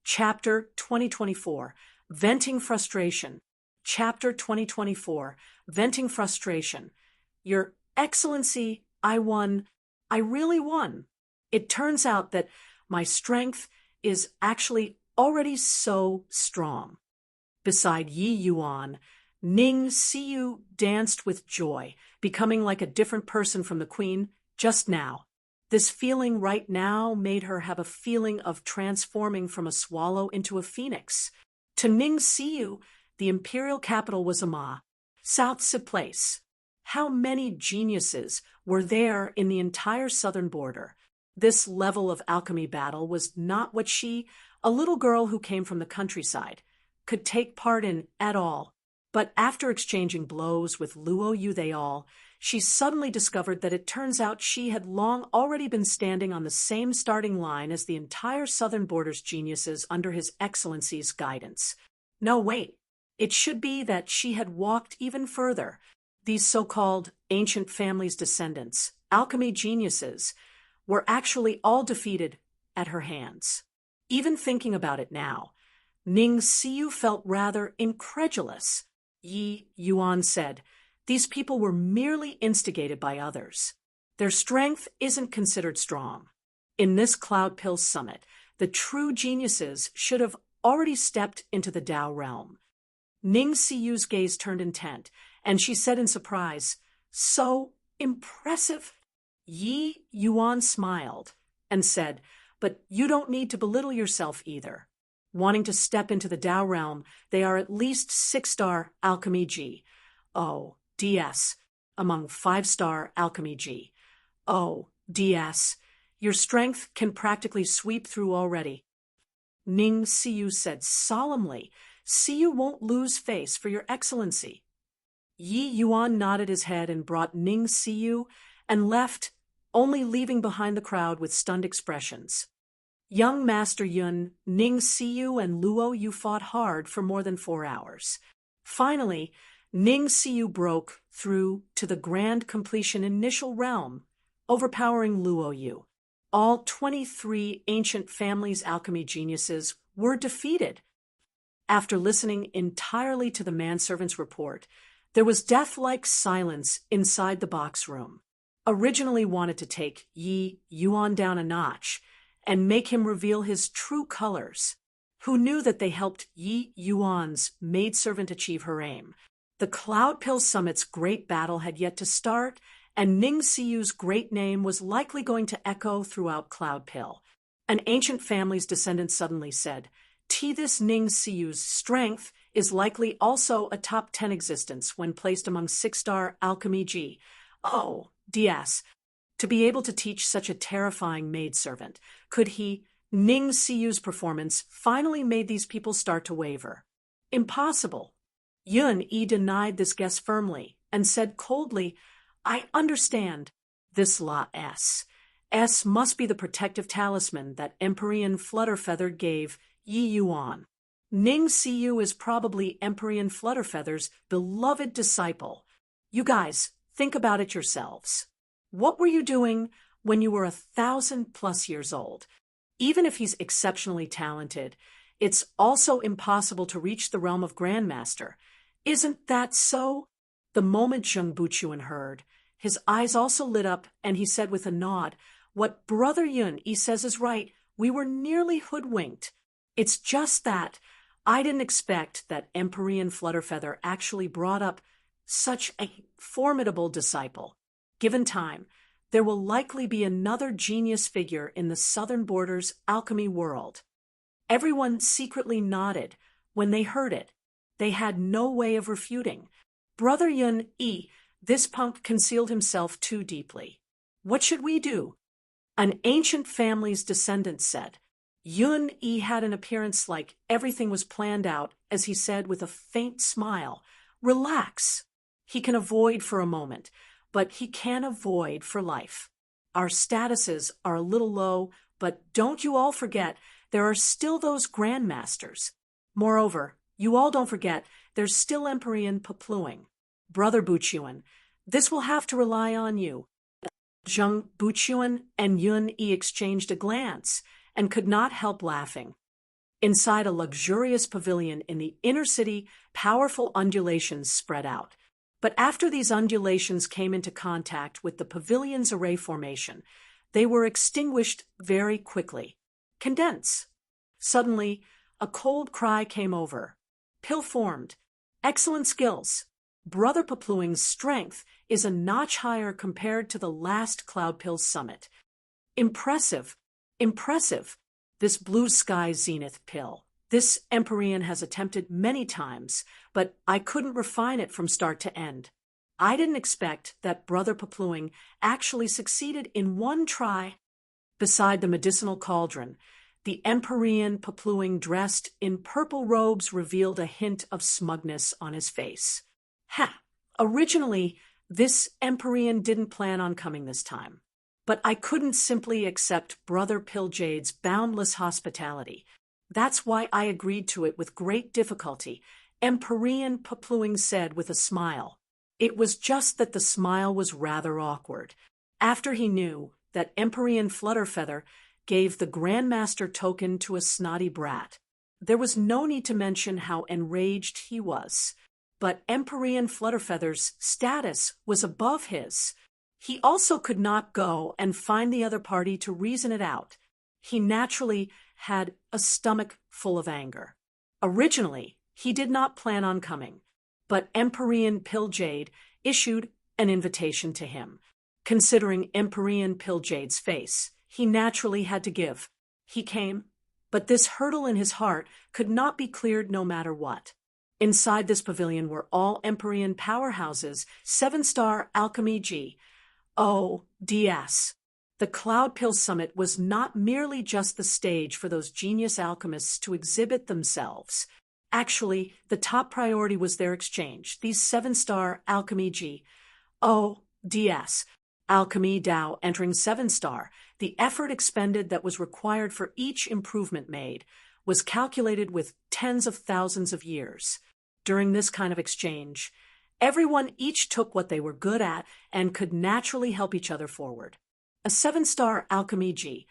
Chapter 2024, Venting Frustration. Chapter 2024, Venting Frustration. Your Excellency, I won. I really won. It turns out that my strength is actually already so strong. Beside Yi Yuan, Ning Siyu danced with joy, becoming like a different person from the queen just now. This feeling right now made her have a feeling of transforming from a swallow into a phoenix. To Ning Siyu, the imperial capital was Ama, South's place. How many geniuses were there in the entire southern border? This level of alchemy battle was not what she, a little girl who came from the countryside, could take part in at all. But after exchanging blows with Luo Yu she suddenly discovered that it turns out she had long already been standing on the same starting line as the entire southern border's geniuses under His Excellency's guidance. No, wait. It should be that she had walked even further. These so-called ancient family's descendants, alchemy geniuses, were actually all defeated at her hands. Even thinking about it now, Ning Siyu felt rather incredulous. Yi Yuan said, "These people were merely instigated by others. Their strength isn't considered strong. In this Cloud Pill Summit, the true geniuses should have already stepped into the Tao realm." Ning Siyu's gaze turned intent, and she said in surprise, "So impressive." Yi Yuan smiled and said, "But you don't need to belittle yourself either. Wanting to step into the Tao realm, they are at least 6-star Alchemy G. Oh, DS, among 5-star Alchemy G. Oh, DS, your strength can practically sweep through already." Ning Siyu said solemnly, "Siyu won't lose face for your excellency." Yi Yuan nodded his head and brought Ning Siyu and left, only leaving behind the crowd with stunned expressions. Young Master Yun, Ning Siyu, and Luo Yu fought hard for more than 4 hours. Finally, Ning Siyu broke through to the grand completion initial realm, overpowering Luo Yu. All 23 ancient families' alchemy geniuses were defeated. After listening entirely to the manservant's report, there was death-like silence inside the box room. Originally wanted to take Yi Yuan down a notch and make him reveal his true colors. Who knew that they helped Yi Yuan's maidservant achieve her aim? The Cloud Pill Summit's great battle had yet to start, and Ning Siyu's great name was likely going to echo throughout Cloud Pill. An ancient family's descendant suddenly said, "This Ning Siyu's strength is likely also a top 10 existence when placed among 6-star Alchemy G. Oh, DS. To be able to teach such a terrifying maidservant, could he?" Ning Siyu's performance finally made these people start to waver. "Impossible." Yun Yi denied this guess firmly and said coldly, "I understand. This La S. S must be the protective talisman that Empyrean Flutterfeather gave Yi Yuan. Ning Siyu is probably Empyrean Flutterfeather's beloved disciple. You guys, think about it yourselves. What were you doing when you were 1,000+ years old? Even if he's exceptionally talented, it's also impossible to reach the realm of Grandmaster. Isn't that so?" The moment Zheng Buchuan heard, his eyes also lit up, and he said with a nod, "What Brother Yun Yi says is right. We were nearly hoodwinked. It's just that I didn't expect that Empyrean Flutterfeather actually brought up such a formidable disciple. Given time, there will likely be another genius figure in the southern border's alchemy world." Everyone secretly nodded when they heard it. They had no way of refuting. Brother Yun Yi, this punk concealed himself too deeply. "What should we do?" An ancient family's descendant said. Yun Yi had an appearance like everything was planned out, as he said with a faint smile, "Relax. He can avoid for a moment, but he can't avoid for life. Our statuses are a little low, but don't you all forget, there are still those grandmasters. Moreover, you all don't forget, there's still Empyrean Papluing. Brother Buchuan, this will have to rely on you." Zheng Buchuan and Yun Yi exchanged a glance and could not help laughing. Inside a luxurious pavilion in the inner city, powerful undulations spread out. But after these undulations came into contact with the pavilion's array formation, they were extinguished very quickly. Condense. Suddenly, a cold cry came over. Pill formed. Excellent skills. Brother Papluing's strength is a notch higher compared to the last Cloud Pill summit. Impressive. Impressive. This blue sky zenith pill. This Empyrean has attempted many times, but I couldn't refine it from start to end. I didn't expect that Brother Papluing actually succeeded in one try. Beside the medicinal cauldron, the Empyrean Papluing dressed in purple robes revealed a hint of smugness on his face. Ha! Originally, this Empyrean didn't plan on coming this time. But I couldn't simply accept Brother Piljade's boundless hospitality. That's why I agreed to it with great difficulty, Empyrean Papluing said with a smile. It was just that the smile was rather awkward. After he knew that Empyrean Flutterfeather gave the Grandmaster token to a snotty brat, there was no need to mention how enraged he was. But Empyrean Flutterfeather's status was above his. He also could not go and find the other party to reason it out. He naturally had a stomach full of anger. Originally, he did not plan on coming, but Empyrean Piljade issued an invitation to him. Considering Empyrean Piljade's face, he naturally had to give. He came, but this hurdle in his heart could not be cleared no matter what. Inside this pavilion were all Empyrean powerhouses, 7-star Alchemy G. ODS. The Cloud Pill Summit was not merely just the stage for those genius alchemists to exhibit themselves. Actually, the top priority was their exchange, these 7-star Alchemy G. ODS. Alchemy Dao entering 7-star. The effort expended that was required for each improvement made was calculated with tens of thousands of years. During this kind of exchange, everyone each took what they were good at and could naturally help each other forward. A 7-star Alchemy G.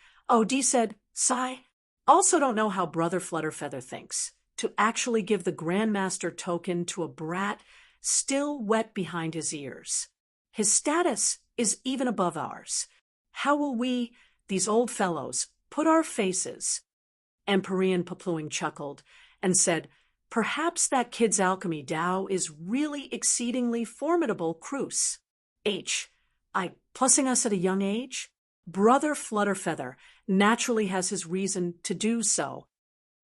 D said, sigh. Also don't know how Brother Flutterfeather thinks. To actually give the Grandmaster token to a brat still wet behind his ears. His status is even above ours. How will we, these old fellows, put our faces? Empyrean Papluing chuckled and said, perhaps that kid's alchemy Dao is really exceedingly formidable, Cruz. Plussing us at a young age? Brother Flutterfeather naturally has his reason to do so.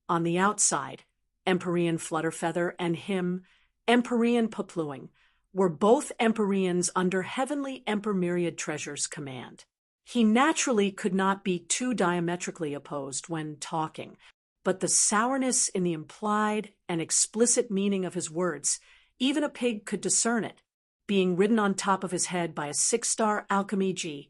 On the outside, Empyrean Flutterfeather and him, Empyrean Papluing, were both Empyreans under Heavenly Emperor Myriad Treasure's command. He naturally could not be too diametrically opposed when talking, but the sourness in the implied and explicit meaning of his words, even a pig could discern it, being ridden on top of his head by a 6-star Alchemy G.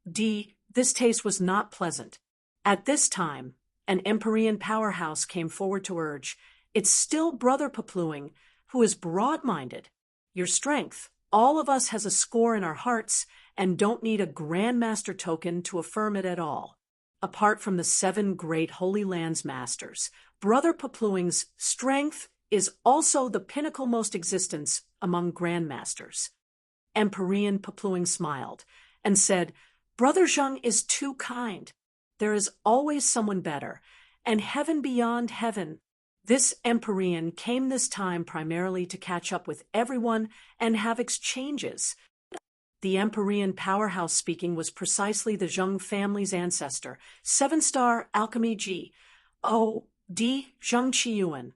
This taste was not pleasant. At this time, an Empyrean powerhouse came forward to urge, it's still Brother Papluing, who is broad-minded. Your strength, all of us has a score in our hearts and don't need a Grandmaster token to affirm it at all. Apart from the 7 great Holy Lands Masters, Brother Papluing's strength is also the pinnacle-most existence among Grandmasters. Empyrean Papluing smiled and said, Brother Zheng is too kind. There is always someone better, and heaven beyond heaven. This Empyrean came this time primarily to catch up with everyone and have exchanges. The Empyrean powerhouse speaking was precisely the Zheng family's ancestor, 7-star Alchemy G. Zheng Qiyuan.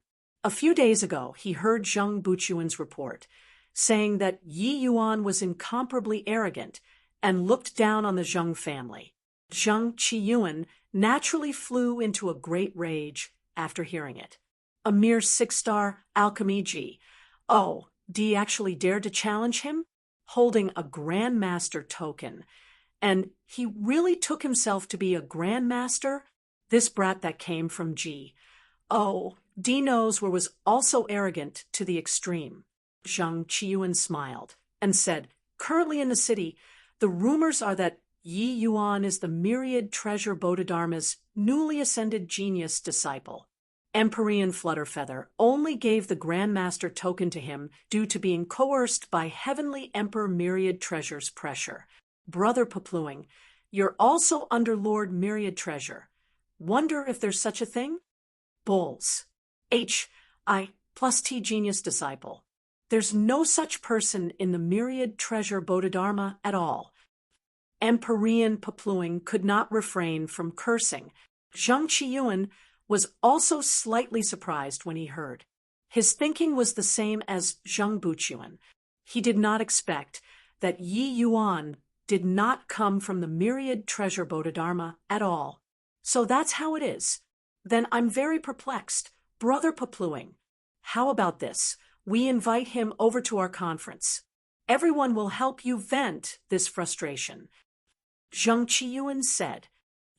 A few days ago, he heard Zheng Buchuan's report, saying that Yi Yuan was incomparably arrogant and looked down on the Zheng family. Zheng Qiyuan naturally flew into a great rage after hearing it. A mere 6-star Alchemy G. Actually dared to challenge him, holding a Grandmaster token. And he really took himself to be a Grandmaster? This brat that came from G. D knows where was also arrogant to the extreme. Zheng Qiyuan smiled and said, currently in the city, the rumors are that Yi Yuan is the myriad treasure Bodhidharma's newly ascended genius disciple. Empyrean Flutterfeather only gave the Grandmaster token to him due to being coerced by Heavenly Emperor Myriad Treasure's pressure. Brother Papluing, you're also under Lord Myriad Treasure. Wonder if there's such a thing? Bulls. H.I. plus T Genius Disciple. There's no such person in the Myriad Treasure Bodhidharma at all. Empyrean Papluing could not refrain from cursing. Zhang Qiyuan was also slightly surprised when he heard. His thinking was the same as Zhang Buchuan. He did not expect that Yi Yuan did not come from the Myriad Treasure Bodhidharma at all. So that's how it is. Then I'm very perplexed. Brother Papluing, how about this? We invite him over to our conference. Everyone will help you vent this frustration. Zhang Qiyuan said,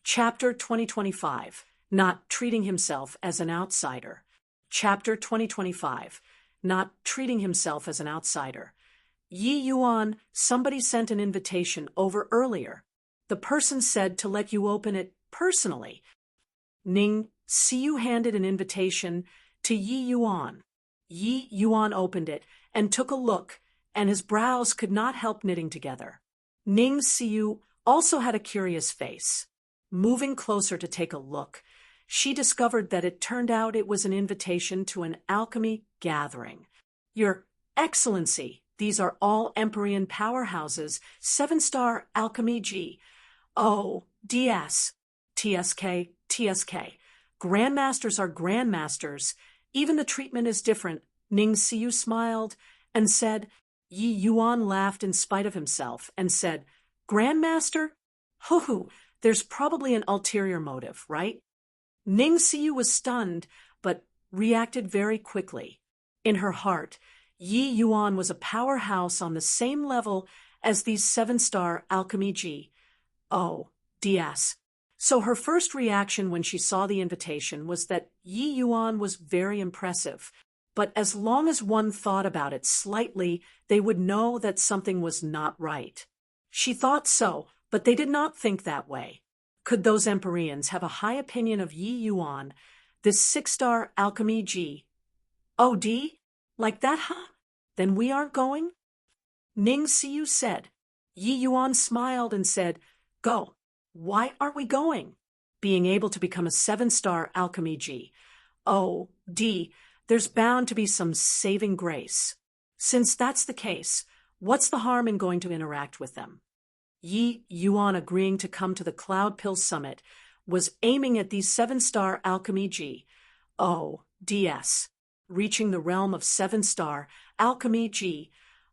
Chapter 2025, Not Treating Himself as an Outsider. Chapter 2025, Not Treating Himself as an Outsider. Yi Yuan, somebody sent an invitation over earlier. The person said to let you open it personally. Ning Siyu handed an invitation to Yi Yuan. Yi Yuan opened it and took a look, and his brows could not help knitting together. Ning Siyu also had a curious face. Moving closer to take a look, she discovered that it turned out it was an invitation to an alchemy gathering. Your Excellency, these are all Empyrean powerhouses, 7-star alchemy G. O, DS, TSK, TSK. Grandmasters are grandmasters. Even the treatment is different. Ning Siyu smiled and said, Yi Yuan laughed in spite of himself and said, Grandmaster? Hoo-hoo, there's probably an ulterior motive, right? Ning Siyu was stunned, but reacted very quickly. In her heart, Yi Yuan was a powerhouse on the same level as these 7-star alchemy G. O, DS. So her first reaction when she saw the invitation was that Yi Yuan was very impressive, but as long as one thought about it slightly, they would know that something was not right. She thought so, but they did not think that way. Could those Empyreans have a high opinion of Yi Yuan, this 6-star alchemy G? Oh, D? Like that, huh? Then we aren't going? Ning Siyu said. Yi Yuan smiled and said, Go. Why aren't we going? Being able to become a 7-star alchemy G. Oh, D, there's bound to be some saving grace. Since that's the case, what's the harm in going to interact with them? Yi Yuan agreeing to come to the Cloud Pill Summit was aiming at these 7-star alchemy G. O, DS, reaching the realm of 7-star alchemy G.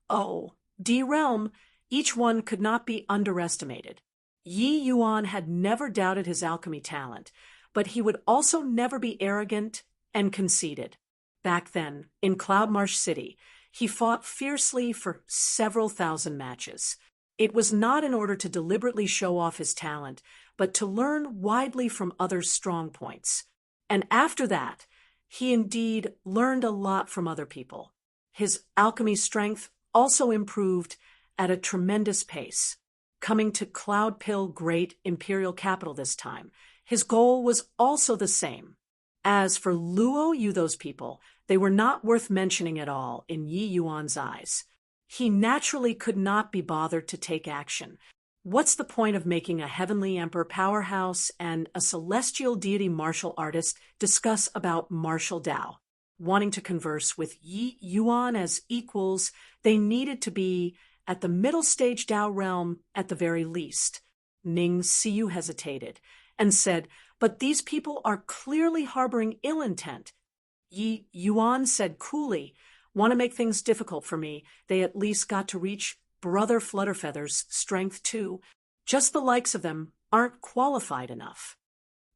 O, D realm, each one could not be underestimated. Yi Yuan had never doubted his alchemy talent, but he would also never be arrogant and conceited. Back then, in Cloudmarsh City, he fought fiercely for several thousand matches. It was not in order to deliberately show off his talent, but to learn widely from others' strong points. And after that, he indeed learned a lot from other people. His alchemy strength also improved at a tremendous pace. Coming to Cloud Pill Great Imperial Capital this time, his goal was also the same. As for Luo Yu, those people, they were not worth mentioning at all in Yi Yuan's eyes. He naturally could not be bothered to take action. What's the point of making a heavenly emperor powerhouse and a celestial deity martial artist discuss about martial Dao? Wanting to converse with Yi Yuan as equals, they needed to be at the middle stage Dao realm at the very least. Ning Siyu hesitated and said, But these people are clearly harboring ill intent. Yi Yuan said coolly, Want to make things difficult for me, they at least got to reach Brother Flutterfeather's strength too. Just the likes of them aren't qualified enough.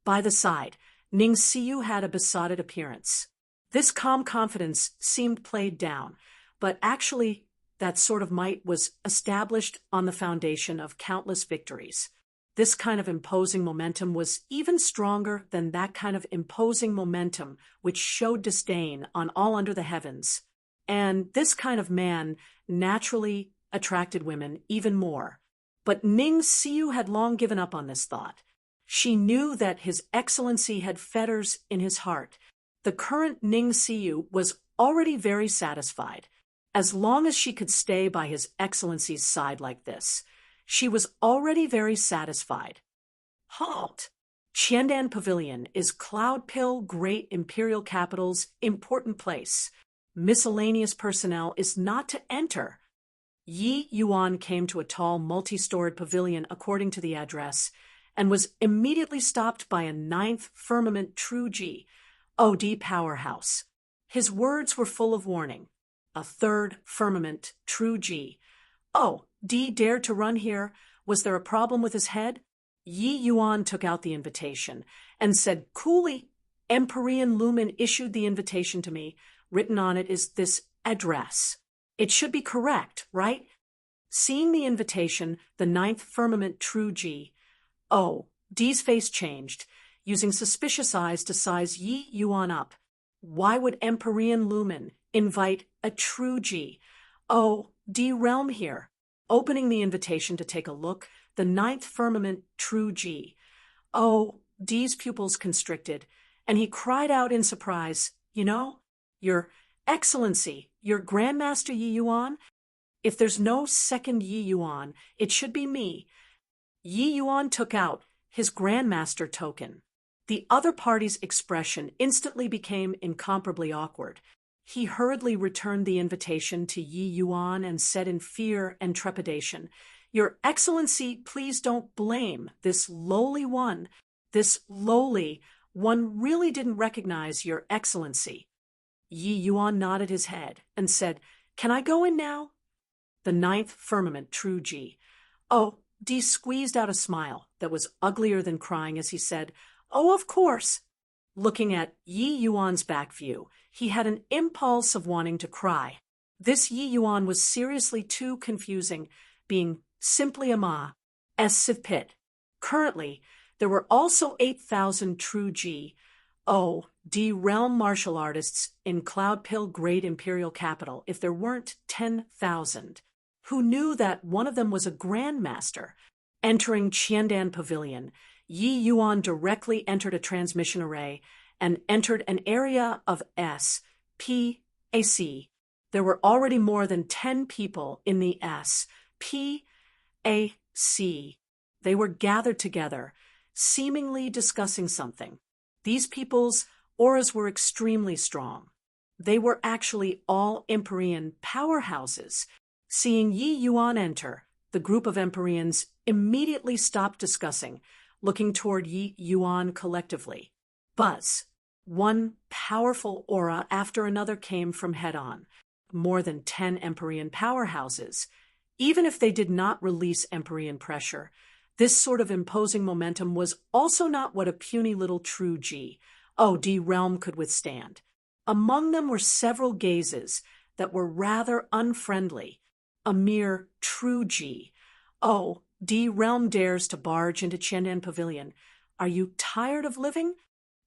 By the side, Ning Siyu had a besotted appearance. This calm confidence seemed played down, but actually that sort of might was established on the foundation of countless victories. This kind of imposing momentum was even stronger than that kind of imposing momentum which showed disdain on all under the heavens. And this kind of man naturally attracted women even more. But Ning Xiu had long given up on this thought. She knew that His Excellency had fetters in his heart. The current Ning Xiu was already very satisfied. As long as she could stay by His Excellency's side like this, she was already very satisfied. Halt! Qiandan Pavilion is Cloudpill Great Imperial Capital's important place. Miscellaneous personnel is not to enter. Yi Yuan came to a tall, multi-storied pavilion according to the address, and was immediately stopped by a 9th Firmament True G, OD powerhouse. His words were full of warning. A 3rd Firmament True G. Oh, D dared to run here. Was there a problem with his head? Yi Yuan took out the invitation and said coolly, Empyrean Lumen issued the invitation to me. Written on it is this address. It should be correct, right? Seeing the invitation, the 9th Firmament True G. Oh, D's face changed, using suspicious eyes to size Yi Yuan up. Why would Empyrean Lumen invite a True G? Oh, D realm here. Opening the invitation to take a look, the 9th Firmament True G. Oh, D's pupils constricted, and he cried out in surprise, Your Excellency, your Grandmaster Yi Yuan? If there's no second Yi Yuan, it should be me. Yi Yuan took out his Grandmaster token. The other party's expression instantly became incomparably awkward. He hurriedly returned the invitation to Yi Yuan and said in fear and trepidation, Your Excellency, please don't blame this lowly one. This lowly one really didn't recognize Your Excellency. Yi Yuan nodded his head and said, Can I go in now? The 9th Firmament True G. Oh, D squeezed out a smile that was uglier than crying as he said, Oh, of course. Looking at Yi Yuan's back view, he had an impulse of wanting to cry. This Yi Yuan was seriously too confusing, being simply a ma, as Civ Pit. Currently, there were also 8,000 True G, D realm martial artists in Cloudpill Great Imperial Capital if there weren't 10,000. Who knew that one of them was a Grandmaster? Entering Qiandan Pavilion, Yi Yuan directly entered a transmission array and entered an area of SPAC. There were already more than 10 people in the SPAC. They were gathered together, seemingly discussing something. These people's auras were extremely strong. They were actually all Empyrean powerhouses. Seeing Yi Yuan enter, the group of Empyreans immediately stopped discussing, looking toward Yi Yuan collectively. Buzz. One powerful aura after another came from head-on. More than 10 Empyrean powerhouses. Even if they did not release Empyrean pressure, this sort of imposing momentum was also not what a puny little True G, D realm could withstand. Among them were several gazes that were rather unfriendly. A mere True G. D realm dares to barge into Qiandan Pavilion. Are you tired of living?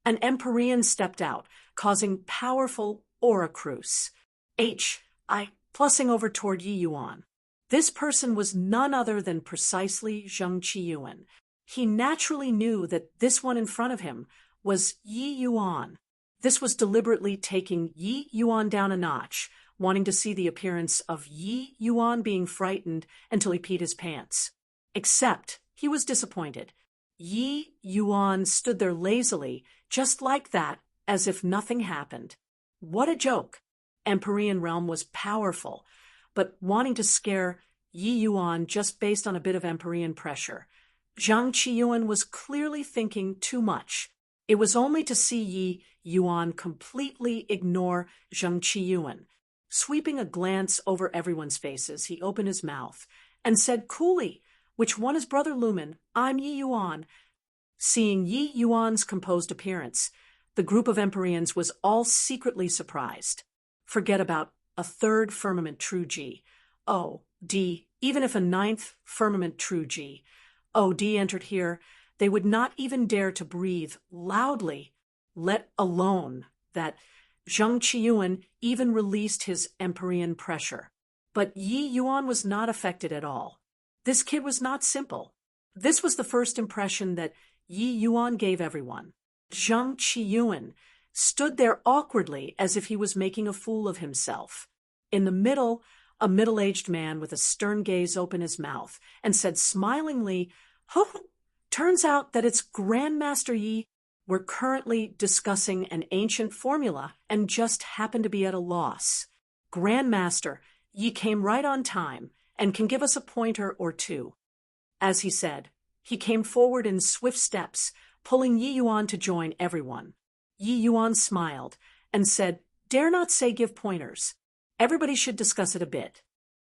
An Empyrean stepped out, causing powerful aura cruise. Plussing over toward Yi Yuan. This person was none other than precisely Zheng Qiyuan. He naturally knew that this one in front of him was Yi Yuan. This was deliberately taking Yi Yuan down a notch, wanting to see the appearance of Yi Yuan being frightened until he peed his pants. Except he was disappointed. Yi Yuan stood there lazily, just like that, as if nothing happened. What a joke! Empyrean realm was powerful, but wanting to scare Yi Yuan just based on a bit of Empyrean pressure. Zhang Qiyuan was clearly thinking too much. It was only to see Yi Yuan completely ignore Zhang Qiyuan. Sweeping a glance over everyone's faces, he opened his mouth and said coolly, Which one is Brother Lumen? I'm Yi Yuan. Seeing Yi Yuan's composed appearance, the group of Empyreans was all secretly surprised. Forget about a 3rd Firmament True G. D, even if a 9th Firmament True G, D entered here, they would not even dare to breathe loudly, let alone that Zheng Qiyuan even released his Empyrean pressure. But Yi Yuan was not affected at all. This kid was not simple. This was the first impression that Yi Yuan gave everyone. Zhang Qiyuan stood there awkwardly as if he was making a fool of himself. In the middle, a middle-aged man with a stern gaze opened his mouth and said smilingly, "Oh, turns out that it's Grandmaster Yi. We're currently discussing an ancient formula and just happen to be at a loss. Grandmaster, Yi came right on time and can give us a pointer or two." As he said, he came forward in swift steps, pulling Yi Yuan to join everyone. Yi Yuan smiled and said, "Dare not say give pointers. Everybody should discuss it a bit."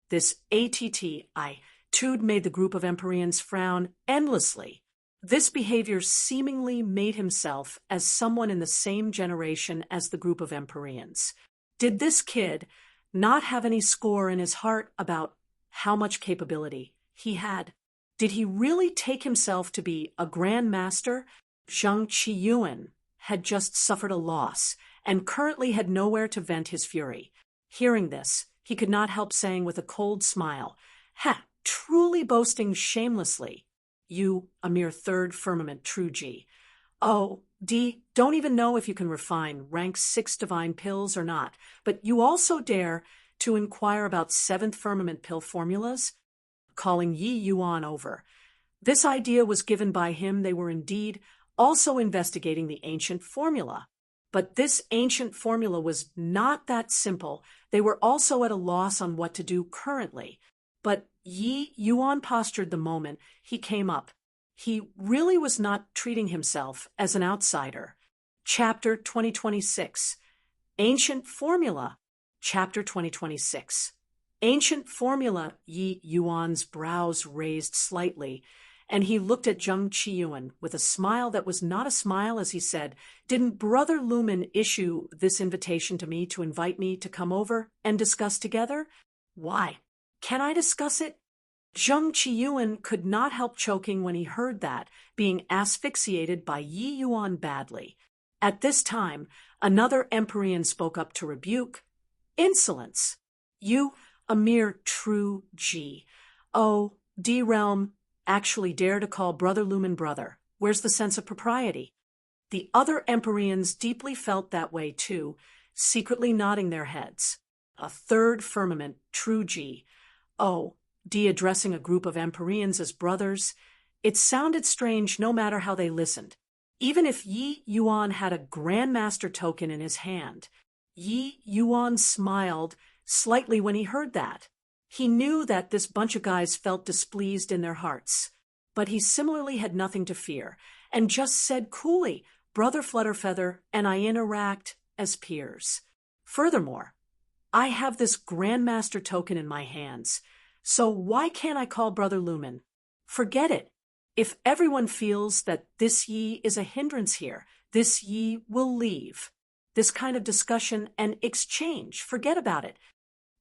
This attitude made the group of Empyreans frown endlessly. This behavior seemingly made himself as someone in the same generation as the group of Empyreans. Did this kid not have any score in his heart about how much capability he had? Did he really take himself to be a grand master? Zhang Qiyuan had just suffered a loss and currently had nowhere to vent his fury. Hearing this, he could not help saying with a cold smile, "Ha, truly boasting shamelessly. You, a mere third firmament true G. Oh, D, don't even know if you can refine rank 6 divine pills or not, but you also dare to inquire about 7th firmament pill formulas?" Calling Yi Yuan over. This idea was given by him. They were indeed also investigating the ancient formula. But this ancient formula was not that simple. They were also at a loss on what to do currently. But Yi Yuan postured the moment he came up. He really was not treating himself as an outsider. Chapter 2026. Ancient Formula. Chapter 2026. Ancient Formula. Yi Yuan's brows raised slightly, and he looked at Zhang Qiyuan with a smile that was not a smile as he said, "Didn't Brother Lumen issue this invitation to me to invite me to come over and discuss together? Why? Can I discuss it?" Zhang Qiyuan could not help choking when he heard that, being asphyxiated by Yi Yuan badly. At this time, another Empyrean spoke up to rebuke. "Insolence! You, a mere true G. Oh, D-Realm, actually dare to call Brother Lumen brother. Where's the sense of propriety?" The other Empyreans deeply felt that way too, secretly nodding their heads. A third firmament, true G. Oh, D addressing a group of Empyreans as brothers. It sounded strange no matter how they listened. Even if Yi Yuan had a Grandmaster token in his hand. Yi Yuan smiled slightly when he heard that. He knew that this bunch of guys felt displeased in their hearts. But he similarly had nothing to fear, and just said coolly, "Brother Flutterfeather and I interact as peers. Furthermore, I have this Grandmaster token in my hands, so why can't I call Brother Lumen? Forget it. If everyone feels that this Yi is a hindrance here, this Yi will leave. This kind of discussion and exchange, forget about it."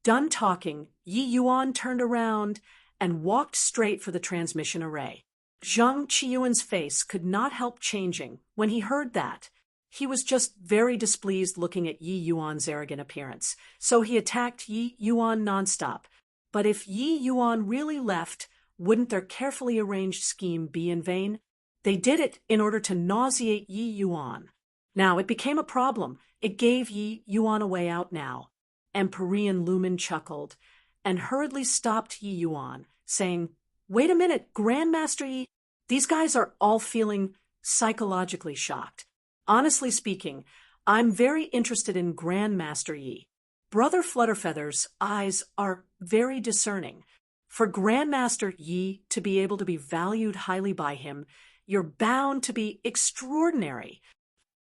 Done talking, Yi Yuan turned around and walked straight for the transmission array. Zhang Qiyuan's face could not help changing when he heard that. He was just very displeased looking at Yi Yuan's arrogant appearance, so he attacked Yi Yuan nonstop. But if Yi Yuan really left, wouldn't their carefully arranged scheme be in vain? They did it in order to nauseate Yi Yuan. Now it became a problem. It gave Yi Yuan a way out now. Empyrean Lumen chuckled and hurriedly stopped Yi Yuan, saying, "Wait a minute, Grandmaster Yi, these guys are all feeling psychologically shocked. Honestly speaking, I'm very interested in Grandmaster Yi. Brother Flutterfeather's eyes are very discerning. For Grandmaster Yi to be able to be valued highly by him, you're bound to be extraordinary."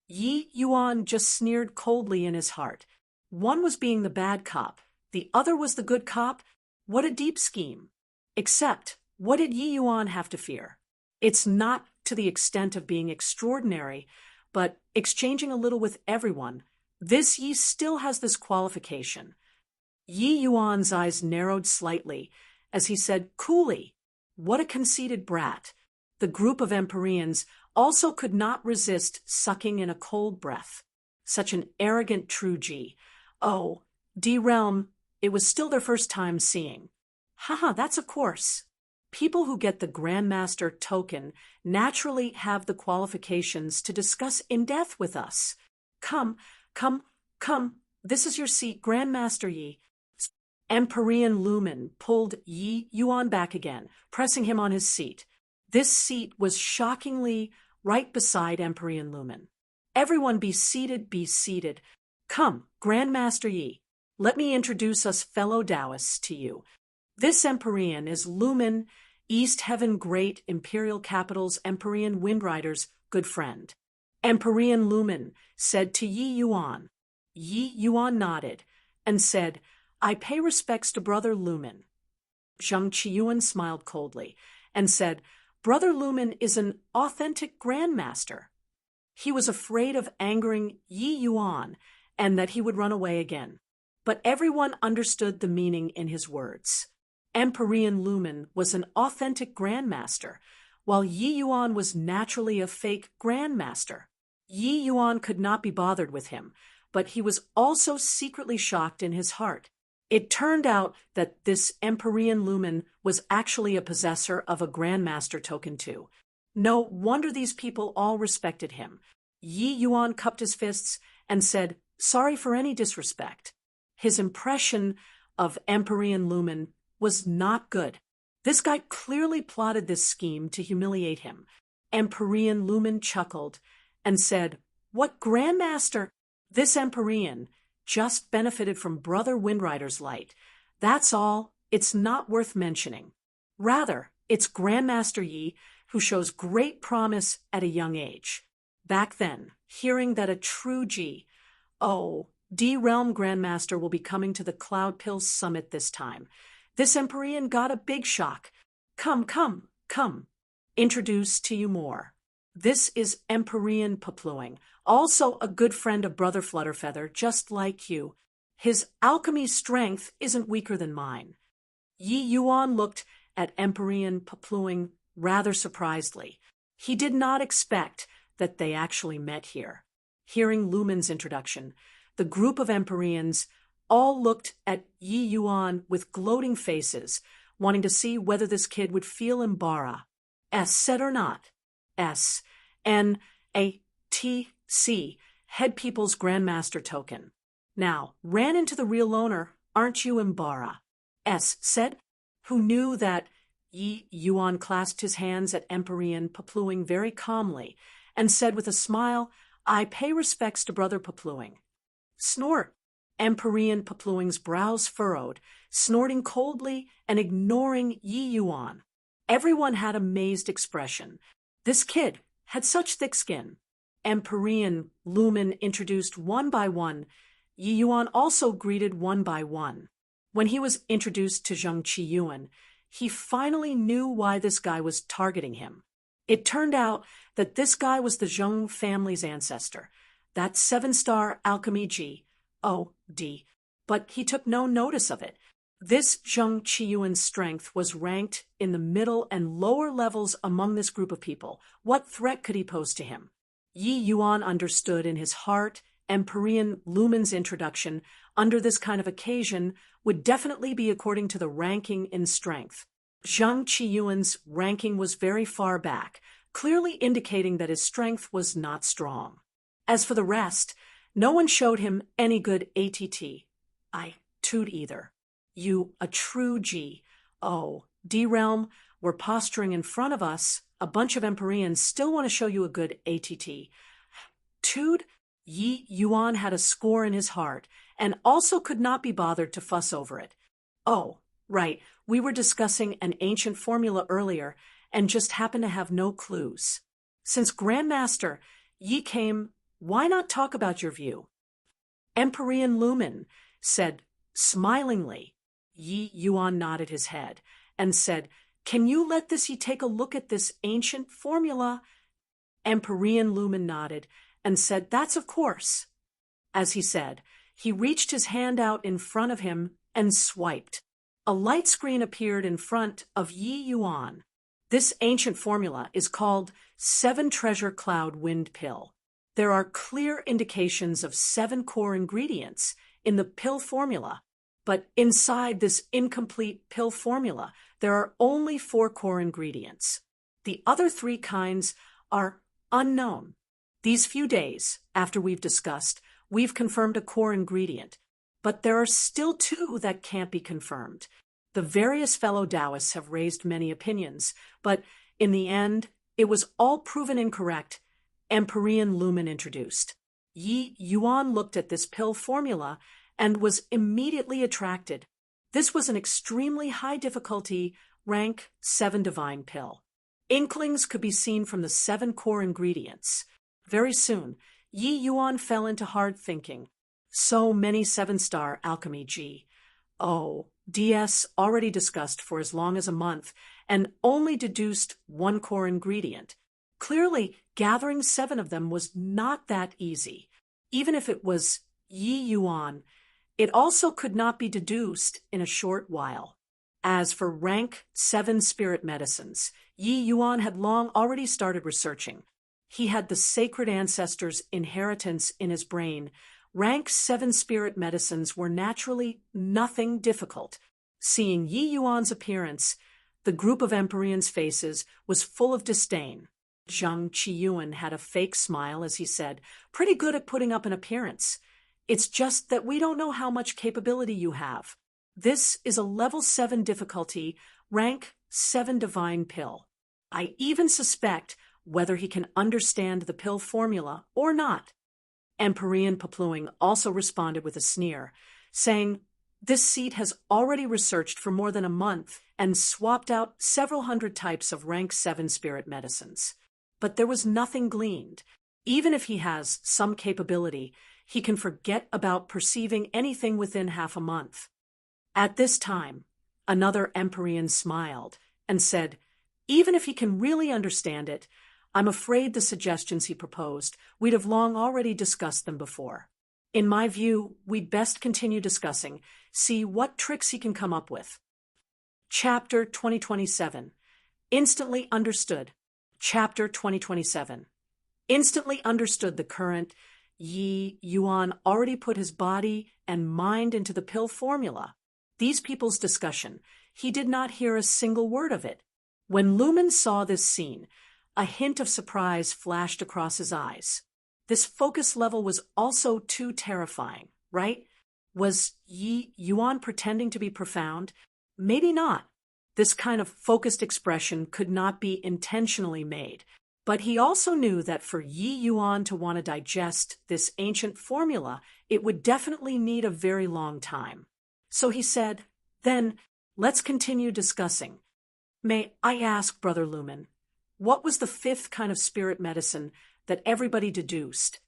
Yi Yuan just sneered coldly in his heart. One was being the bad cop, the other was the good cop. What a deep scheme. Except, what did Yi Yuan have to fear? It's not to the extent of being extraordinary, but exchanging a little with everyone. This Yi still has this qualification. Yi Yuan's eyes narrowed slightly as he said coolly, "What a conceited brat." The group of Empyreans also could not resist sucking in a cold breath. Such an arrogant true G. Oh, D-Realm, it was still their first time seeing. Haha, that's of course. People who get the Grandmaster token naturally have the qualifications to discuss in depth with us. Come, come, come, this is your seat, Grandmaster Yi. Empyrean Lumen pulled Yi Yuan back again, pressing him on his seat. This seat was shockingly right beside Empyrean Lumen. Everyone be seated, be seated. Come, Grandmaster Yi, let me introduce us fellow Taoists to you. This Empyrean is Lumen, East Heaven Great Imperial Capital's Empyrean Windrider's good friend. Empyrean Lumen said to Yi Yuan. Yi Yuan nodded and said, I pay respects to Brother Lumen. Zhang Qiyuan smiled coldly and said, Brother Lumen is an authentic grandmaster. He was afraid of angering Yi Yuan and that he would run away again. But everyone understood the meaning in his words. Empyrean Lumen was an authentic grandmaster, while Yi Yuan was naturally a fake grandmaster. Yi Yuan could not be bothered with him, but he was also secretly shocked in his heart. It turned out that this Empyrean Lumen was actually a possessor of a Grandmaster token too. No wonder these people all respected him. Yi Yuan cupped his fists and said, sorry for any disrespect. His impression of Empyrean Lumen was not good. This guy clearly plotted this scheme to humiliate him. Empyrean Lumen chuckled and said, what Grandmaster? This Empyrean just benefited from Brother Windrider's light. That's all. It's not worth mentioning. Rather, it's Grandmaster Yi who shows great promise at a young age. Back then, hearing that a true D-Realm Grandmaster will be coming to the Cloud Pill Summit this time, this Empyrean got a big shock. Come. Introduce to you more. This is Empyrean Papluing, also a good friend of Brother Flutterfeather, just like you. His alchemy strength isn't weaker than mine. Yi Yuan looked at Empyrean Papluing rather surprisedly. He did not expect that they actually met here. Hearing Lumen's introduction, the group of Empyreans all looked at Yi Yuan with gloating faces, wanting to see whether this kid would feel embarrassed. Said or not. S-N-A-T-C, Head People's Grandmaster token. Now, ran into the real owner, aren't you embarrassed? Said, who knew that Yi Yuan clasped his hands at Empyrean Papluing very calmly and said with a smile, I pay respects to Brother Papluing. Snort. Empyrean Papluing's brows furrowed, snorting coldly and ignoring Yi Yuan. Everyone had amazed expression. This kid had such thick skin. Empyrean Lumen introduced one by one. Yi Yuan also greeted one by one. When he was introduced to Zhang Qiyuan, he finally knew why this guy was targeting him. It turned out that this guy was the Zhang family's ancestor, that 7-star alchemy G-O-D, but he took no notice of it. This Zhang Qiyuan's strength was ranked in the middle and lower levels among this group of people. What threat could he pose to him? Yi Yuan understood in his heart Empyrean Lumen's introduction under this kind of occasion would definitely be according to the ranking in strength. Zhang Qiyuan's ranking was very far back, clearly indicating that his strength was not strong. As for the rest, no one showed him any good attitude either. You, a true D-Realm, were posturing in front of us. A bunch of Empyreans still want to show you a good attitude. Yi Yuan had a score in his heart and also could not be bothered to fuss over it. Oh, right, we were discussing an ancient formula earlier and just happened to have no clues. Since Grandmaster Yi came, why not talk about your view? Empyrean Lumen said smilingly. Yi Yuan nodded his head and said, can you let this Yi take a look at this ancient formula? Empyrean Lumen nodded and said, that's of course. As he said, he reached his hand out in front of him and swiped. A light screen appeared in front of Yi Yuan. This ancient formula is called 7 Treasure Cloud Wind Pill. There are clear indications of 7 core ingredients in the pill formula. But inside this incomplete pill formula, there are only 4 core ingredients. The other 3 kinds are unknown. These few days, after we've discussed, we've confirmed a core ingredient, but there are still 2 that can't be confirmed. The various fellow Taoists have raised many opinions, but in the end, it was all proven incorrect. Empyrean lumen introduced. Yi Yuan looked at this pill formula and was immediately attracted. This was an extremely high difficulty, rank 7 divine pill. Inklings could be seen from the 7 core ingredients. Very soon, Yi Yuan fell into hard thinking. So many 7-star alchemy G. Oh, DS already discussed for as long as a month and only deduced 1 core ingredient. Clearly, gathering 7 of them was not that easy. Even if it was Yi Yuan, it also could not be deduced in a short while. As for rank 7 spirit medicines, Yi Yuan had long already started researching. He had the sacred ancestors' inheritance in his brain. Rank 7 spirit medicines were naturally nothing difficult. Seeing Yi Yuan's appearance, the group of Empyreans' faces was full of disdain. Zhang Qiyuan had a fake smile as he said, "Pretty good at putting up an appearance. It's just that we don't know how much capability you have. This is a level 7 difficulty, rank 7 divine pill. I even suspect whether he can understand the pill formula or not." Empyrean Papluing also responded with a sneer, saying, "This seat has already researched for more than a month and swapped out several hundred types of rank 7 spirit medicines. But there was nothing gleaned. Even if he has some capability, he can forget about perceiving anything within half a month." At this time, another Empyrean smiled and said, "Even if he can really understand it, I'm afraid the suggestions he proposed, we'd have long already discussed them before. In my view, we'd best continue discussing, see what tricks he can come up with." Chapter 2027. Instantly understood. Chapter 2027. Instantly understood the current. Yi Yuan already put his body and mind into the pill formula. These people's discussion, he did not hear a single word of it. When Lumen saw this scene, a hint of surprise flashed across his eyes. This focus level was also too terrifying, right? Was Yi Yuan pretending to be profound? Maybe not. This kind of focused expression could not be intentionally made. But he also knew that for Yi Yuan to want to digest this ancient formula, it would definitely need a very long time. So he said, "Then, let's continue discussing. May I ask, Brother Lumen, what was the 5th kind of spirit medicine that everybody deduced?"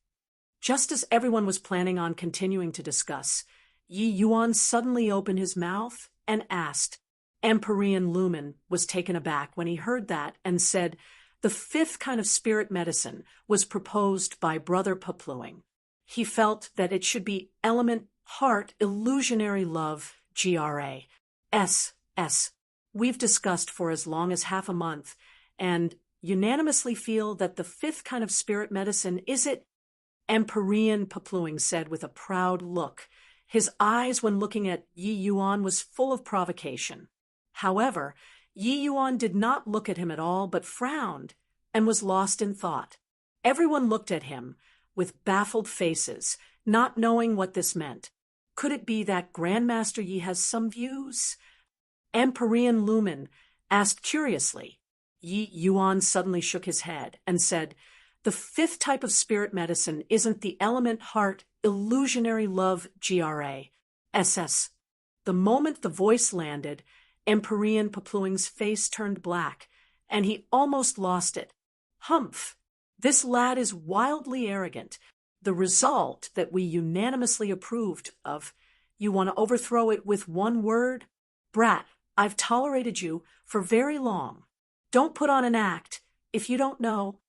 Just as everyone was planning on continuing to discuss, Yi Yuan suddenly opened his mouth and asked. Empyrean Lumen was taken aback when he heard that and said, "The 5th kind of spirit medicine was proposed by Brother Papluing. He felt that it should be element, heart, illusionary love, GRA. SS. We've discussed for as long as half a month, and unanimously feel that the 5th kind of spirit medicine is it." Empyrean Papluing said with a proud look. His eyes when looking at Yi Yuan was full of provocation. However, Yi Yuan did not look at him at all but frowned and was lost in thought. Everyone looked at him with baffled faces, not knowing what this meant. Could it be that Grandmaster Yi has some views? Empyrean Lumen asked curiously. Yi Yuan suddenly shook his head and said, "The 5th type of spirit medicine isn't the element, heart, illusionary love, GRA. SS." The moment the voice landed, Empyrean Papluing's face turned black, and he almost lost it. "Humph! This lad is wildly arrogant. The result that we unanimously approved of. You want to overthrow it with 1 word? Brat, I've tolerated you for very long. Don't put on an act if you don't know."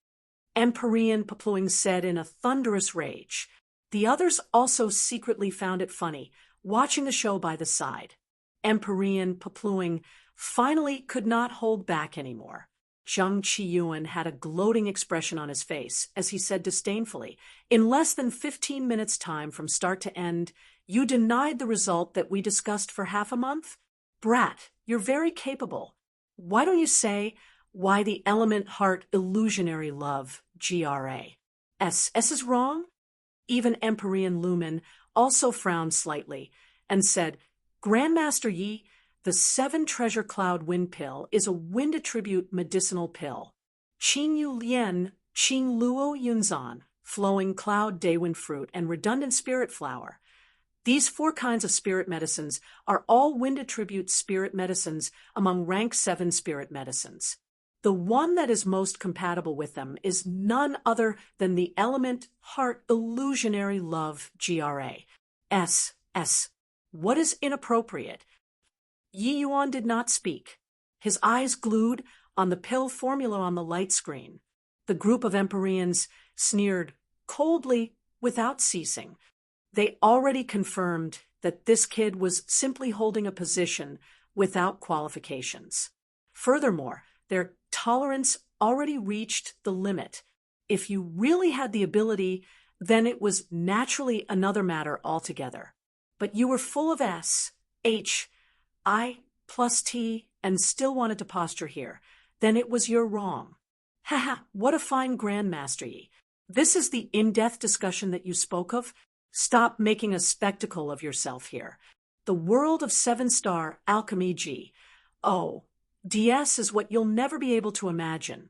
Empyrean Papluing said in a thunderous rage. The others also secretly found it funny, watching the show by the side. Empyrean Papluing finally could not hold back anymore. Zhang Qiyuan had a gloating expression on his face as he said disdainfully, "In less than 15 minutes' time from start to end, you denied the result that we discussed for half a month? Brat, you're very capable. Why don't you say why the element heart illusionary love, GRA? S is wrong?" Even Empyrean Lumen also frowned slightly and said, "Grandmaster Yi, the 7 treasure cloud wind pill is a wind attribute medicinal pill. Qing Yu Lian, Qing Luo Yunzan, flowing cloud daywind fruit, and redundant spirit flower. These 4 kinds of spirit medicines are all wind attribute spirit medicines among rank 7 spirit medicines. The one that is most compatible with them is none other than the element heart illusionary love, GRA. S. What is inappropriate?" Yi Yuan did not speak, his eyes glued on the pill formula on the light screen. The group of Empyreans sneered coldly without ceasing. They already confirmed that this kid was simply holding a position without qualifications. Furthermore, their tolerance already reached the limit. If you really had the ability, then it was naturally another matter altogether. But you were full of S, H, I plus T, and still wanted to posture here. Then it was your wrong. Haha, what a fine grandmaster Yi. This is the in-depth discussion that you spoke of? Stop making a spectacle of yourself here. The world of 7-star alchemy G. Oh, DS is what you'll never be able to imagine.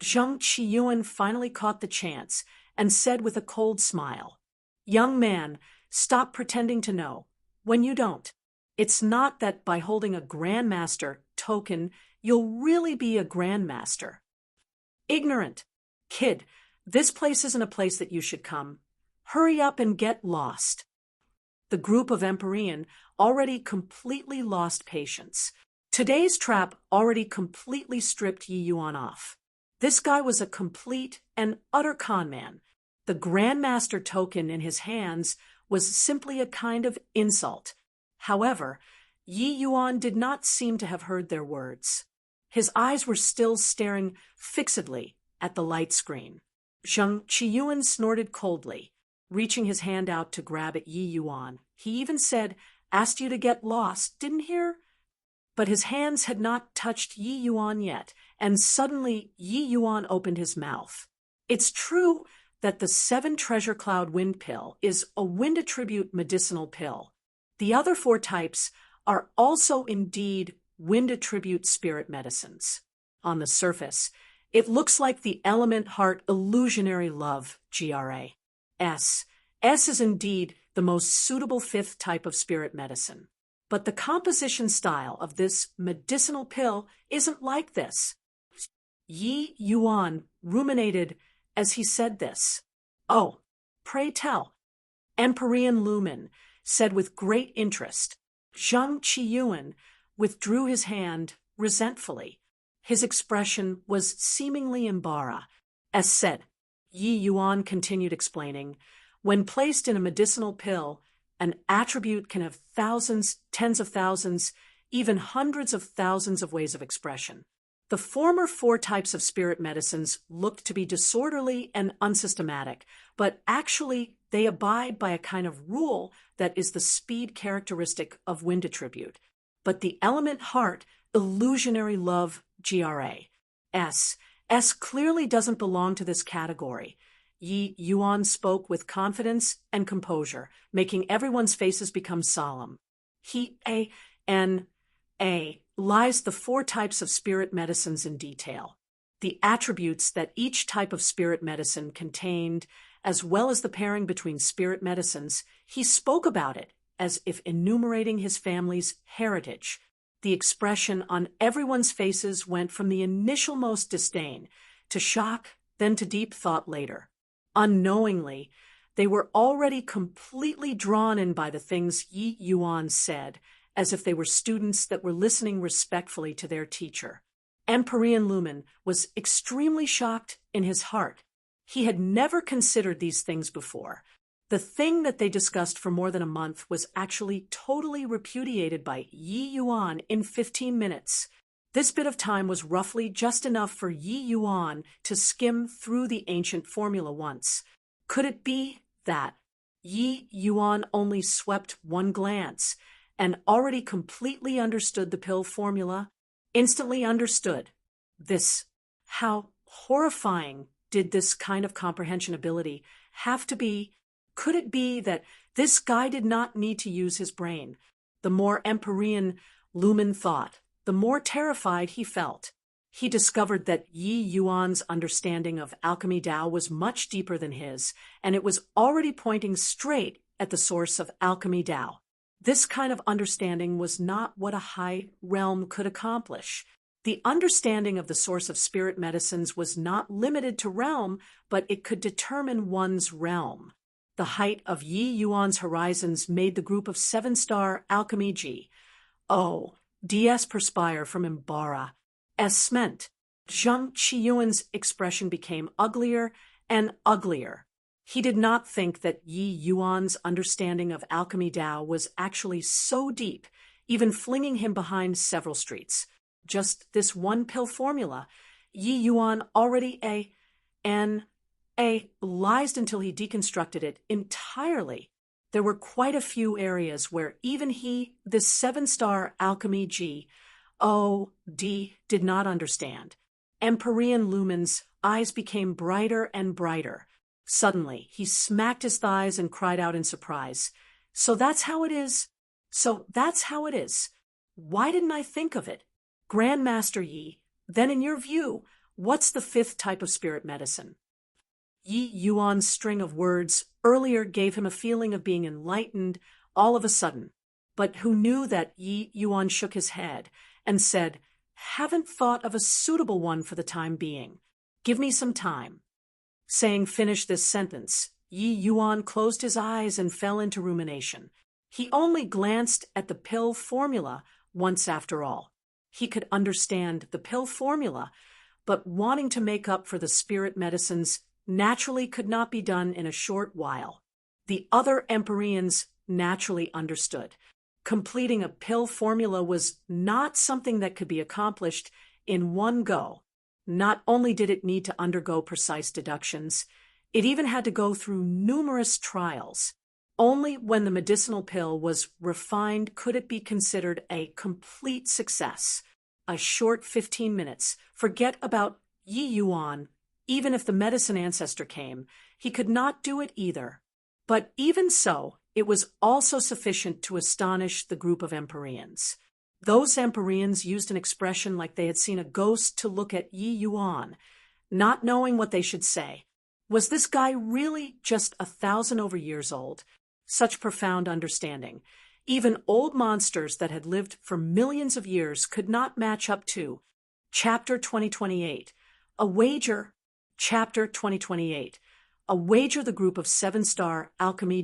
Zhang Qiyuan finally caught the chance and said with a cold smile, "Young man, stop pretending to know, when you don't. It's not that by holding a grandmaster token, you'll really be a grandmaster. Ignorant. Kid, this place isn't a place that you should come. Hurry up and get lost." The group of Empyrean already completely lost patience. Today's trap already completely stripped Yi Yuan off. This guy was a complete and utter conman. The grandmaster token in his hands was simply a kind of insult. However, Yi Yuan did not seem to have heard their words. His eyes were still staring fixedly at the light screen. Zhang Qiyuan snorted coldly, reaching his hand out to grab at Yi Yuan. He even said, "Asked you to get lost, didn't hear?" But his hands had not touched Yi Yuan yet, and suddenly Yi Yuan opened his mouth. It's true that the 7 treasure cloud wind pill is a wind attribute medicinal pill. The other 4 types are also indeed wind attribute spirit medicines. On the surface, it looks like the element heart illusionary love, GRA. S is indeed the most suitable 5th type of spirit medicine. But the composition style of this medicinal pill isn't like this. Yi Yuan ruminated as he said this. "Oh, pray tell." Empyrean Lumen said with great interest. Zhang Qiyuan withdrew his hand resentfully. His expression was seemingly embarrassed. As said, Yi Yuan continued explaining, when placed in a medicinal pill, an attribute can have thousands, tens of thousands, even hundreds of thousands of ways of expression. The former 4 types of spirit medicines looked to be disorderly and unsystematic, but actually they abide by a kind of rule that is the speed characteristic of wind attribute. But the element heart, illusionary love, GRA. S clearly doesn't belong to this category. Yi Yuan spoke with confidence and composure, making everyone's faces become solemn. Lies the 4 types of spirit medicines in detail. The attributes that each type of spirit medicine contained, as well as the pairing between spirit medicines, he spoke about it as if enumerating his family's heritage. The expression on everyone's faces went from the initial most disdain to shock, then to deep thought later. Unknowingly, they were already completely drawn in by the things Yi Yuan said, as if they were students that were listening respectfully to their teacher. Empyrean Lumen was extremely shocked in his heart. He had never considered these things before. The thing that they discussed for more than a month was actually totally repudiated by Yi Yuan in 15 minutes. This bit of time was roughly just enough for Yi Yuan to skim through the ancient formula once. Could it be that Yi Yuan only swept one glance and already completely understood the pill formula? Instantly understood. How horrifying did this kind of comprehension ability have to be? Could it be that this guy did not need to use his brain? The more Empyrean Lumen thought, the more terrified he felt. He discovered that Yi Yuan's understanding of alchemy Tao was much deeper than his, and it was already pointing straight at the source of alchemy Tao. This kind of understanding was not what a high realm could accomplish. The understanding of the source of spirit medicines was not limited to realm, but it could determine one's realm. The height of Yi Yuan's horizons made the group of 7-star alchemy DS perspire from Imbara. Meant. Zhang Qiyuan's expression became uglier and uglier. He did not think that Yi Yuan's understanding of alchemy Tao was actually so deep, even flinging him behind several streets. Just this one pill formula, Yi Yuan already lies until he deconstructed it entirely. There were quite a few areas where even he, this 7-star alchemy did not understand. Empyrean Lumen's eyes became brighter and brighter. Suddenly, he smacked his thighs and cried out in surprise. So that's how it is. Why didn't I think of it? Grandmaster Yi, then in your view, what's the 5th type of spirit medicine? Yi Yuan's string of words earlier gave him a feeling of being enlightened all of a sudden. But who knew that Yi Yuan shook his head and said, "Haven't thought of a suitable one for the time being. Give me some time." Saying finish this sentence, Yi Yuan closed his eyes and fell into rumination. He only glanced at the pill formula once after all. He could understand the pill formula, but wanting to make up for the spirit medicines naturally could not be done in a short while. The other Empyreans naturally understood. Completing a pill formula was not something that could be accomplished in one go. Not only did it need to undergo precise deductions, it even had to go through numerous trials. Only when the medicinal pill was refined could it be considered a complete success. A short 15 minutes. Forget about Yi Yuan. Even if the medicine ancestor came, he could not do it either. But even so, it was also sufficient to astonish the group of Empyreans. Those Empyreans used an expression like they had seen a ghost to look at Yi Yuan, not knowing what they should say. Was this guy really just 1,000 over years old? Such profound understanding. Even old monsters that had lived for millions of years could not match up to. Chapter 2028. A wager. Chapter 2028. A wager the group of 7-star alchemy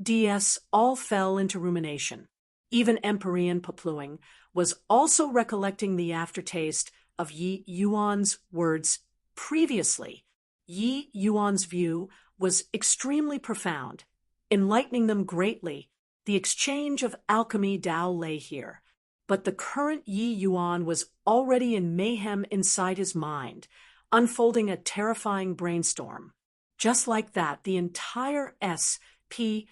DS all fell into rumination. Even Empyrean Papluing was also recollecting the aftertaste of Yi Yuan's words previously. Yi Yuan's view was extremely profound, enlightening them greatly. The exchange of alchemy Tao lay here. But the current Yi Yuan was already in mayhem inside his mind, unfolding a terrifying brainstorm. Just like that, the entire SPAC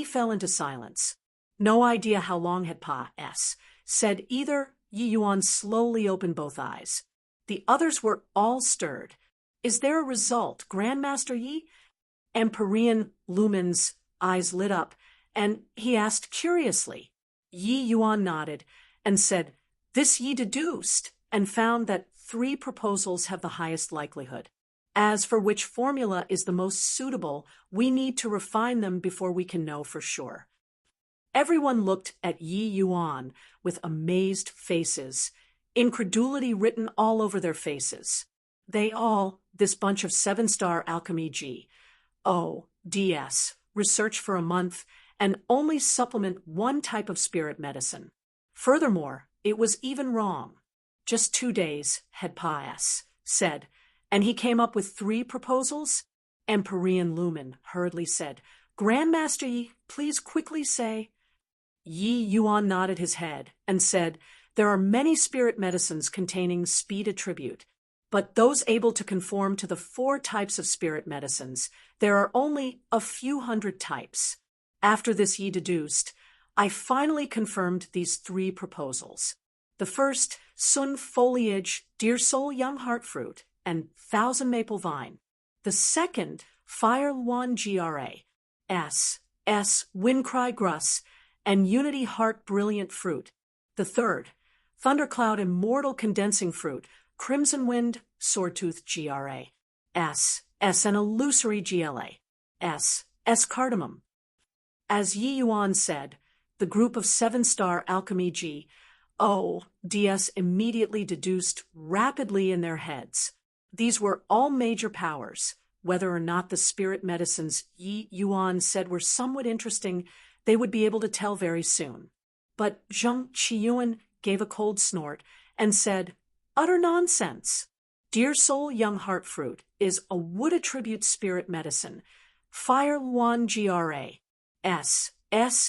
fell into silence. No idea how long had said either. Yi Yuan slowly opened both eyes. The others were all stirred. Is there a result, Grandmaster Yi? Empyrean Lumen's eyes lit up, and he asked curiously. Yi Yuan nodded and said, "This Yi deduced and found that 3 proposals have the highest likelihood. As for which formula is the most suitable, we need to refine them before we can know for sure." Everyone looked at Yi Yuan with amazed faces, incredulity written all over their faces. This bunch of 7-star alchemy DS, research for a month, and only supplement one type of spirit medicine. Furthermore, it was even wrong. Just 2 days, had said, and he came up with 3 proposals? Empyrean Lumen hurriedly said, "Grandmaster Yi, please quickly say." Yi Yuan nodded his head and said, There are many spirit medicines containing speed attribute, but those able to conform to the 4 types of spirit medicines, there are only a few hundred types. After this ye deduced, I finally confirmed these 3 proposals. The first, sun foliage, dear soul young heart fruit, and thousand maple vine. The second, fire one S, wind cry gruss, and unity heart brilliant fruit. The third, thundercloud immortal condensing fruit, crimson wind swordtooth S, an illusory S cardamom. As Yi Yuan said, the group of 7-star alchemy DS immediately deduced rapidly in their heads. These were all major powers. Whether or not the spirit medicines Yi Yuan said were somewhat interesting, they would be able to tell very soon. But Zheng Qiyuan gave a cold snort and said, utter nonsense. Dear soul young heart fruit is a wood attribute spirit medicine. Fire Luan S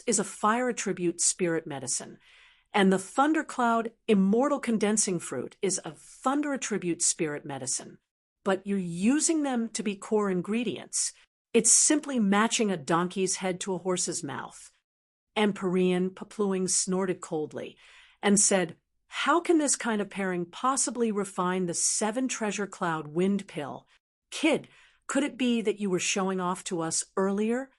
is a fire attribute spirit medicine. And the thundercloud immortal condensing fruit is a thunder attribute spirit medicine. But you're using them to be core ingredients. It's simply matching a donkey's head to a horse's mouth. Empyrean Papluing snorted coldly and said, how can this kind of pairing possibly refine the 7 treasure cloud wind pill? Kid, could it be that you were showing off to us earlier?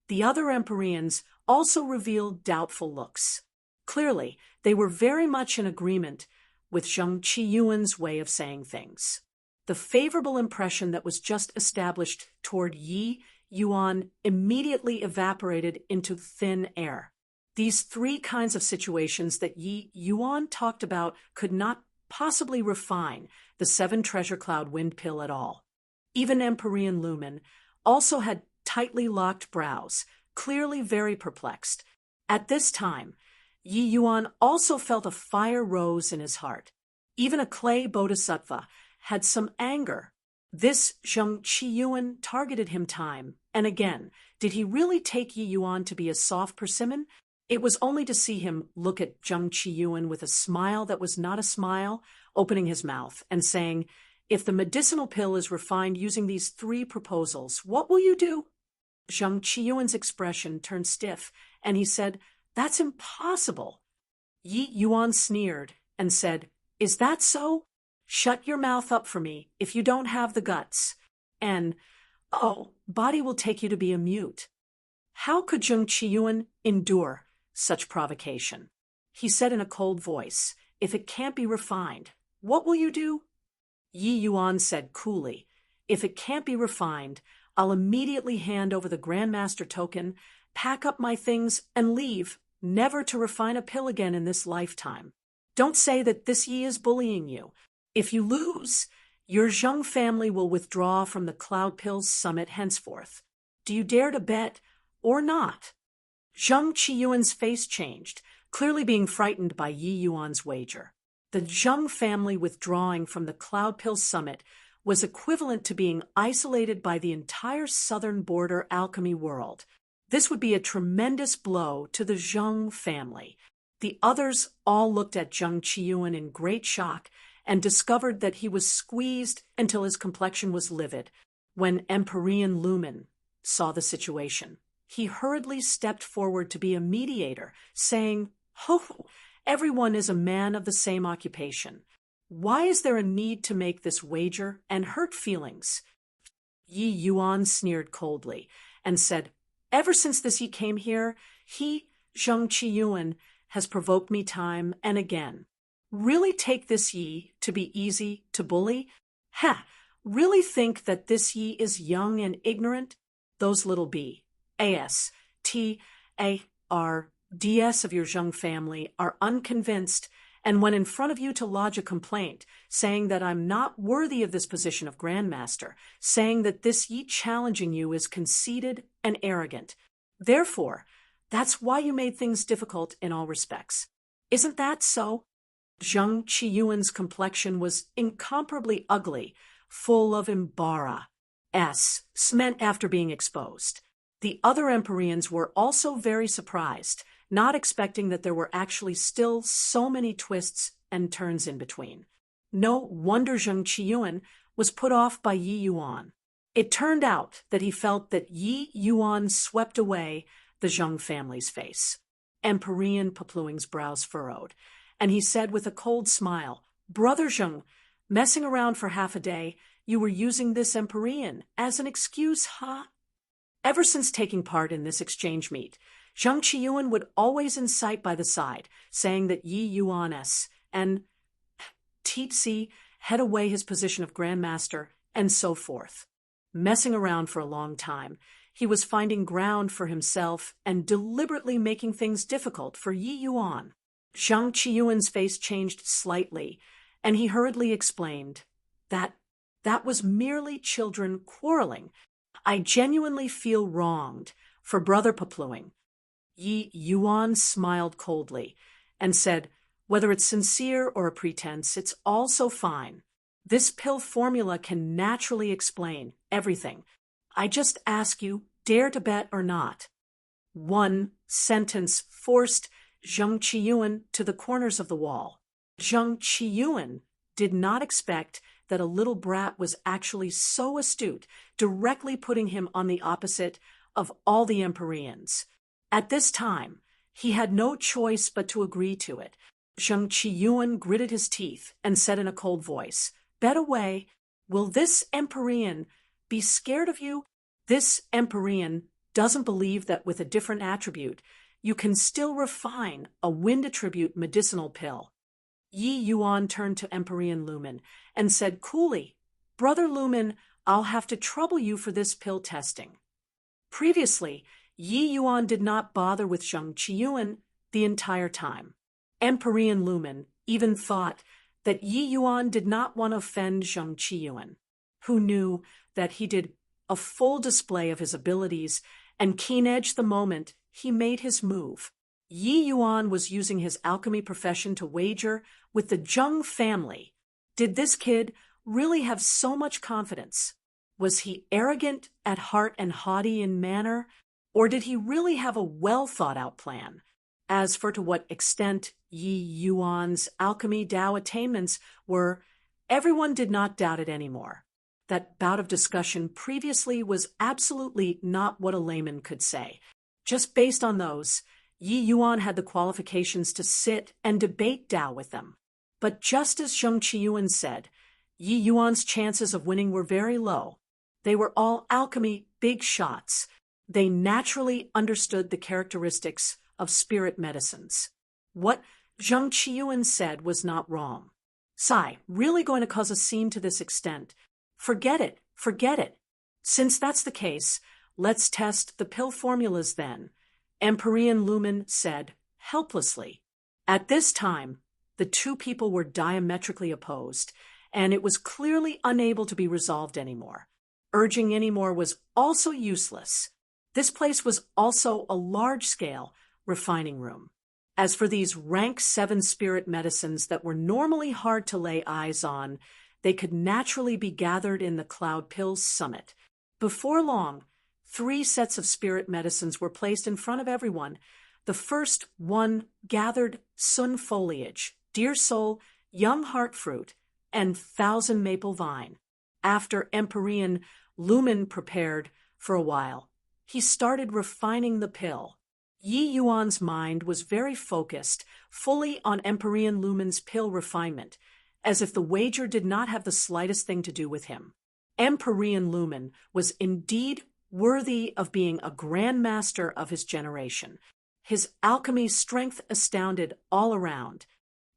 The other Empyreans also revealed doubtful looks. Clearly, they were very much in agreement with Zheng Qiyuan's way of saying things. The favorable impression that was just established toward Yi Yuan immediately evaporated into thin air. These 3 kinds of situations that Yi Yuan talked about could not possibly refine the 7 treasure cloud wind pill at all. Even Empyrean Lumen also had tightly locked brows, clearly very perplexed. At this time, Yi Yuan also felt a fire rose in his heart. Even a clay bodhisattva had some anger. This Zheng Qiyuan targeted him time and again. Did he really take Yi Yuan to be a soft persimmon? It was only to see him look at Zheng Qiyuan with a smile that was not a smile, opening his mouth and saying, if the medicinal pill is refined using these 3 proposals, what will you do? Zheng Qiyuan's expression turned stiff, and he said, that's impossible. Yi Yuan sneered and said, is that so? Shut your mouth up for me if you don't have the guts. And, body will take you to be a mute. How could Zheng Qiyuan endure such provocation? He said in a cold voice, if it can't be refined, what will you do? Yi Yuan said coolly, if it can't be refined, I'll immediately hand over the Grandmaster token, pack up my things, and leave, never to refine a pill again in this lifetime. Don't say that this Yi is bullying you. If you lose, your Zheng family will withdraw from the Cloud Pills Summit henceforth. Do you dare to bet or not? Zheng Qiyuan's face changed, clearly being frightened by Yi Yuan's wager. The Zheng family withdrawing from the Cloud Pills Summit was equivalent to being isolated by the entire southern border alchemy world. This would be a tremendous blow to the Zheng family. The others all looked at Zheng Qiyuan in great shock and discovered that he was squeezed until his complexion was livid. When Empyrean Lumen saw the situation, he hurriedly stepped forward to be a mediator, saying, everyone is a man of the same occupation. Why is there a need to make this wager and hurt feelings? Yi Yuan sneered coldly and said, ever since this Yi came here, he, Zheng Qiyuan, has provoked me time and again. Really take this Yi to be easy to bully? Really think that this Yi is young and ignorant? Those little DS of your Zheng family are unconvinced, and went in front of you to lodge a complaint, saying that I'm not worthy of this position of Grandmaster, saying that this Yi challenging you is conceited and arrogant. Therefore, that's why you made things difficult in all respects. Isn't that so? Zheng Qiyuan's complexion was incomparably ugly, full of embara, cement after being exposed. The other Empyreans were also very surprised, not expecting that there were actually still so many twists and turns in between. No wonder Zheng Qiyuan was put off by Yi Yuan. It turned out that he felt that Yi Yuan swept away the Zheng family's face. Empyrean Papluing's brows furrowed, and he said with a cold smile, "Brother Zheng, messing around for half a day, you were using this Empyrean as an excuse, huh?" Ever since taking part in this exchange meet, Zheng Qiyuan would always incite by the side, saying that Yi Yuan-s and Titsi head away his position of Grandmaster, and so forth. Messing around for a long time, he was finding ground for himself and deliberately making things difficult for Yi Yuan. Zheng Qiyuan's face changed slightly, and he hurriedly explained that was merely children quarreling. "I genuinely feel wronged for Brother Papluing." Yi Yuan smiled coldly and said, "Whether it's sincere or a pretense, it's all so fine. This pill formula can naturally explain everything. I just ask you, dare to bet or not." One sentence forced Zheng Qiyuan to the corners of the wall. Zheng Qiyuan did not expect that a little brat was actually so astute, directly putting him on the opposite of all the Empyreans. At this time, he had no choice but to agree to it. Zheng Qiyuan gritted his teeth and said in a cold voice, "Bet away. Will this Empyrean be scared of you? This Empyrean doesn't believe that with a different attribute, you can still refine a wind attribute medicinal pill." Yi Yuan turned to Empyrean Lumen and said coolly, "Brother Lumen, I'll have to trouble you for this pill testing." Previously, Yi Yuan did not bother with Zheng Qiyuan the entire time. Empyrean Lumen even thought that Yi Yuan did not want to offend Zheng Qiyuan, who knew that he did a full display of his abilities and keen-edged the moment he made his move. Yi Yuan was using his alchemy profession to wager with the Zheng family. Did this kid really have so much confidence? Was he arrogant at heart and haughty in manner? Or did he really have a well-thought-out plan? As for to what extent Yi Yuan's alchemy Tao attainments were, everyone did not doubt it anymore. That bout of discussion previously was absolutely not what a layman could say. Just based on those, Yi Yuan had the qualifications to sit and debate Tao with them. But just as Zheng Qiyuan said, Yi Yuan's chances of winning were very low. They were all alchemy big shots. They naturally understood the characteristics of spirit medicines. What Zheng Qiyuan said was not wrong. "Sai, really going to cause a scene to this extent? Forget it, forget it. Since that's the case, let's test the pill formulas then," Empyrean Lumen said helplessly. At this time, the two people were diametrically opposed, and it was clearly unable to be resolved anymore. Urging any more was also useless. This place was also a large-scale refining room. As for these rank 7 spirit medicines that were normally hard to lay eyes on, they could naturally be gathered in the Cloud Pills Summit. Before long, 3 sets of spirit medicines were placed in front of everyone. The first one gathered sun foliage, deer soul, young heart fruit, and 1,000 maple vine. After Empyrean Lumen prepared for a while, he started refining the pill. Yi Yuan's mind was very focused, fully on Empyrean Lumen's pill refinement, as if the wager did not have the slightest thing to do with him. Empyrean Lumen was indeed worthy of being a grandmaster of his generation. His alchemy's strength astounded all around.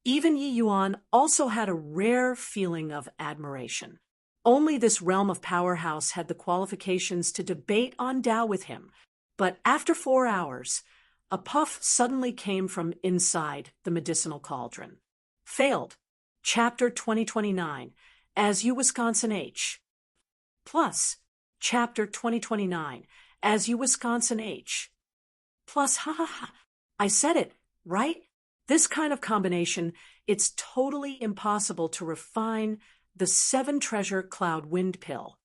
Even Yi Yuan also had a rare feeling of admiration. Only this realm of powerhouse had the qualifications to debate on Tao with him. But after 4 hours, a puff suddenly came from inside the medicinal cauldron. Failed. Chapter 2029, As You Wisconsin H. Plus, Chapter 2029, As You Wisconsin H. Plus, ha ha ha. I said it, right? This kind of combination, it's totally impossible to refine the 7 treasure cloud wind pill.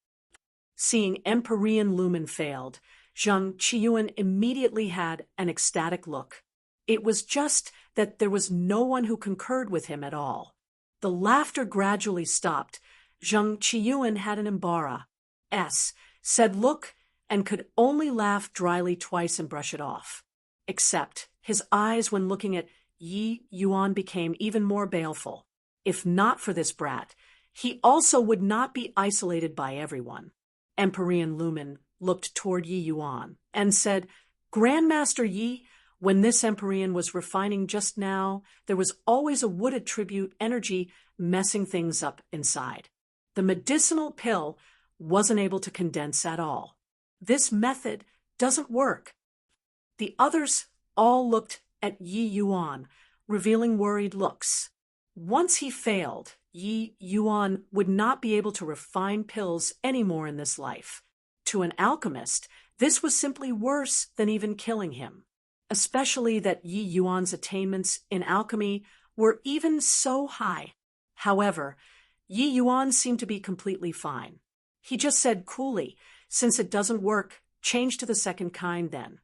Seeing Empyrean Lumen failed, Zhang Qiyuan immediately had an ecstatic look. It was just that there was no one who concurred with him at all. The laughter gradually stopped. Zhang Qiyuan had an said look and could only laugh dryly twice and brush it off. Except his eyes when looking at Yi Yuan became even more baleful. If not for this brat, he also would not be isolated by everyone. Empyrean Lumen looked toward Yi Yuan and said, Grandmaster Yi, when this Empyrean was refining just now, there was always a wood attribute energy messing things up inside. The medicinal pill wasn't able to condense at all. This method doesn't work. The others all looked at Yi Yuan, revealing worried looks. Once he failed, Yi Yuan would not be able to refine pills anymore in this life. To an alchemist, this was simply worse than even killing him, especially that Yi Yuan's attainments in alchemy were even so high. However, Yi Yuan seemed to be completely fine. He just said coolly, since it doesn't work, change to the second kind then.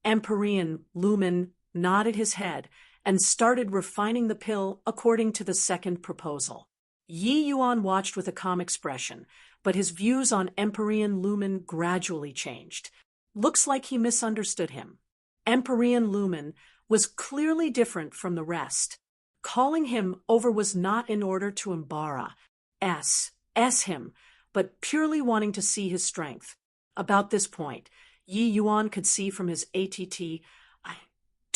Empyrean Lumen nodded his head and started refining the pill according to the second proposal. Yi Yuan watched with a calm expression, but his views on Empyrean Lumen gradually changed. Looks like he misunderstood him. Empyrean Lumen was clearly different from the rest. Calling him over was not in order to embarrass him, but purely wanting to see his strength. About this point, Yi Yuan could see from his attitude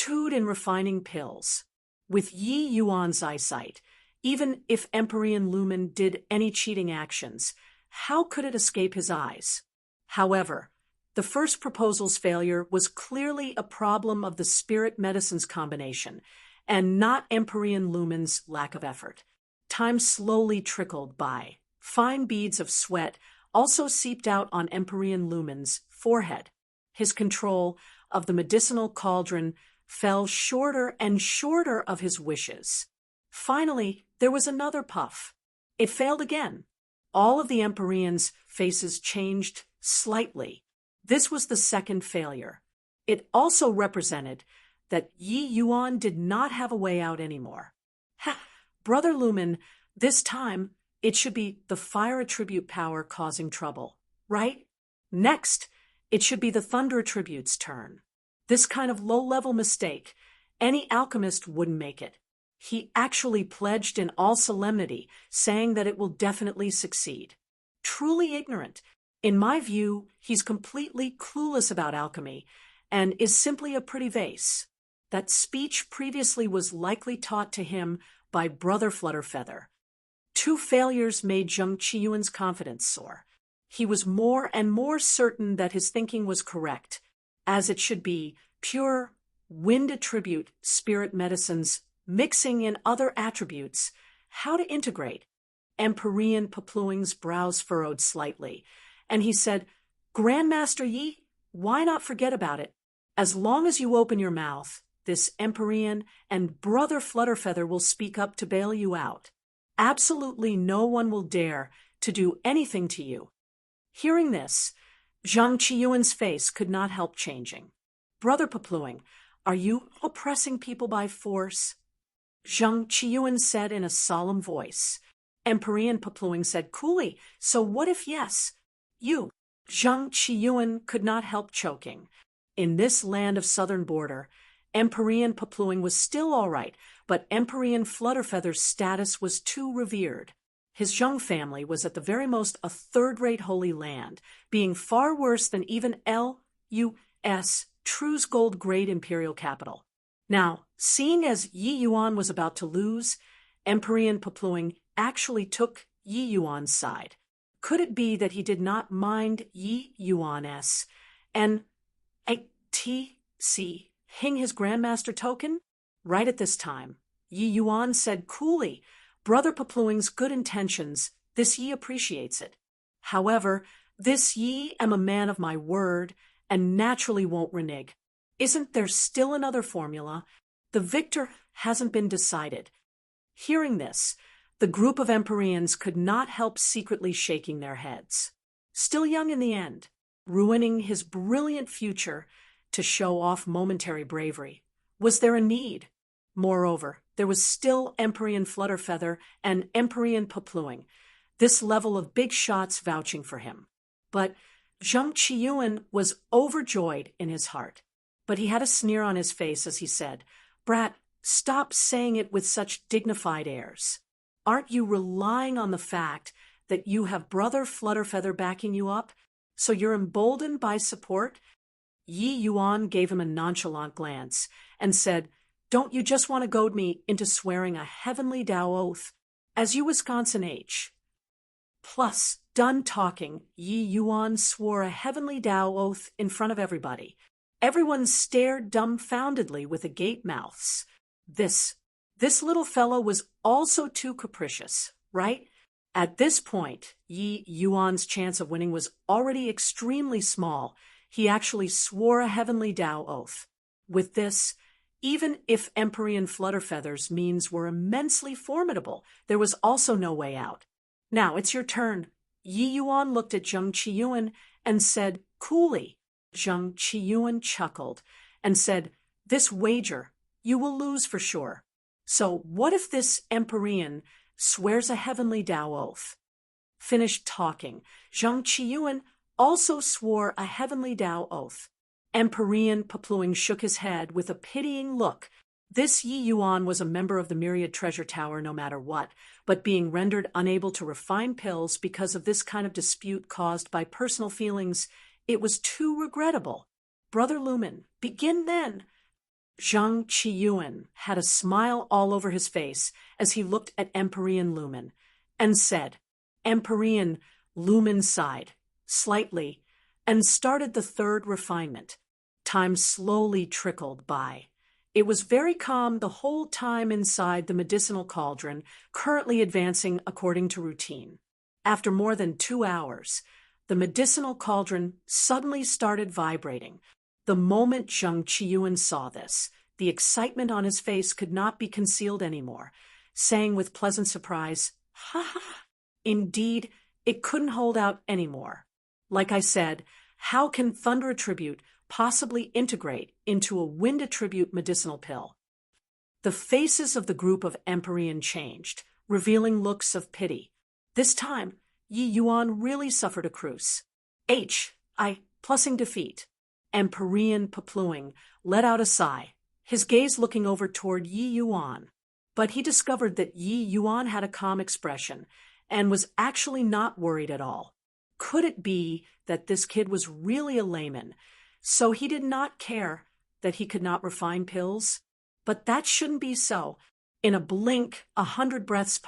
in refining pills. With Yi Yuan's eyesight, even if Empyrean Lumen did any cheating actions, how could it escape his eyes? However, the first proposal's failure was clearly a problem of the spirit medicines combination, and not Empyrean Lumen's lack of effort. Time slowly trickled by. Fine beads of sweat also seeped out on Empyrean Lumen's forehead. His control of the medicinal cauldron fell shorter and shorter of his wishes. Finally, there was another puff. It failed again. All of the Empyreans' faces changed slightly. This was the second failure. It also represented that Yi Yuan did not have a way out anymore. Brother Lumen, this time it should be the fire attribute power causing trouble, right? Next, it should be the thunder attribute's turn. This kind of low-level mistake, any alchemist wouldn't make it. He actually pledged in all solemnity, saying that it will definitely succeed. Truly ignorant. In my view, he's completely clueless about alchemy and is simply a pretty vase. That speech previously was likely taught to him by Brother Flutterfeather. 2 failures made Zhang Qiyuan's confidence soar. He was more and more certain that his thinking was correct, as it should be, pure wind attribute spirit medicines mixing in other attributes. How to integrate? Empyrean Papluing's brows furrowed slightly, and he said, Grandmaster Yi, why not forget about it? As long as you open your mouth, this Empyrean and Brother Flutterfeather will speak up to bail you out. Absolutely no one will dare to do anything to you. Hearing this, Zhang Qiyuan's face could not help changing. Brother Papluing, are you oppressing people by force? Zhang Qiyuan said in a solemn voice. Empyrean Papluing said coolly, so what if yes? You. Zhang Qiyuan could not help choking. In this land of southern border, Empyrean Papluing was still all right, but Empyrean Flutterfeather's status was too revered. His Zhang family was at the very most a third-rate holy land, being far worse than even L.U.S. True's gold grade imperial capital. Now, seeing as Yi Yuan was about to lose, Empyrean Papluing actually took Yi Yuan's side. Could it be that he did not mind Yi Yuan's N.A.T.C. hing his Grandmaster token? Right at this time, Yi Yuan said coolly, Brother Papluing's good intentions, this Yi appreciates it. However, this Yi am a man of my word and naturally won't renege. Isn't there still another formula? The victor hasn't been decided. Hearing this, the group of Empyreans could not help secretly shaking their heads. Still young in the end, ruining his brilliant future to show off momentary bravery? Was there a need? Moreover, there was still Empyrean Flutterfeather and Empyrean Papluing, this level of big shots vouching for him. But Zheng Qiyuan was overjoyed in his heart. But he had a sneer on his face as he said, "Brat, stop saying it with such dignified airs. Aren't you relying on the fact that you have Brother Flutterfeather backing you up, so you're emboldened by support?" Yi Yuan gave him a nonchalant glance and said, "Don't you just want to goad me into swearing a heavenly Tao oath, as you Wisconsin H?" Plus, done talking, Yi Yuan swore a heavenly Tao oath in front of everybody. Everyone stared dumbfoundedly with agape mouths. This little fellow was also too capricious, right? At this point, Yi Yuan's chance of winning was already extremely small. He actually swore a heavenly Tao oath. With this, even if Empyrean Flutterfeather's means were immensely formidable, there was also no way out. "Now it's your turn." Yi Yuan looked at Zheng Qiyuan and said coolly. Zheng Qiyuan chuckled and said, "This wager, you will lose for sure. So what if this Empyrean swears a heavenly Tao oath?" Finished talking, Zheng Qiyuan also swore a heavenly Tao oath. Empyrean Papluing shook his head with a pitying look. This Yi Yuan was a member of the Myriad Treasure Tower no matter what, but being rendered unable to refine pills because of this kind of dispute caused by personal feelings, it was too regrettable. "Brother Lumen, begin then." Zheng Qiyuan had a smile all over his face as he looked at Empyrean Lumen and said, Empyrean Lumen sighed slightly and started the third refinement. Time slowly trickled by. It was very calm the whole time inside the medicinal cauldron, currently advancing according to routine. After more than 2 hours, the medicinal cauldron suddenly started vibrating. The moment Zheng Qiyuan saw this, the excitement on his face could not be concealed anymore, saying with pleasant surprise, "Ha ha! Indeed, it couldn't hold out anymore. Like I said, how can Thunder Attribute possibly integrate into a Wind Attribute medicinal pill?" The faces of the group of Empyrean changed, revealing looks of pity. This time, Yi Yuan really suffered a cruise. Plussing defeat. Empyrean Papluing let out a sigh, his gaze looking over toward Yi Yuan. But he discovered that Yi Yuan had a calm expression and was actually not worried at all. Could it be that this kid was really a layman, so he did not care that he could not refine pills? But that shouldn't be so. In a blink, 100 breaths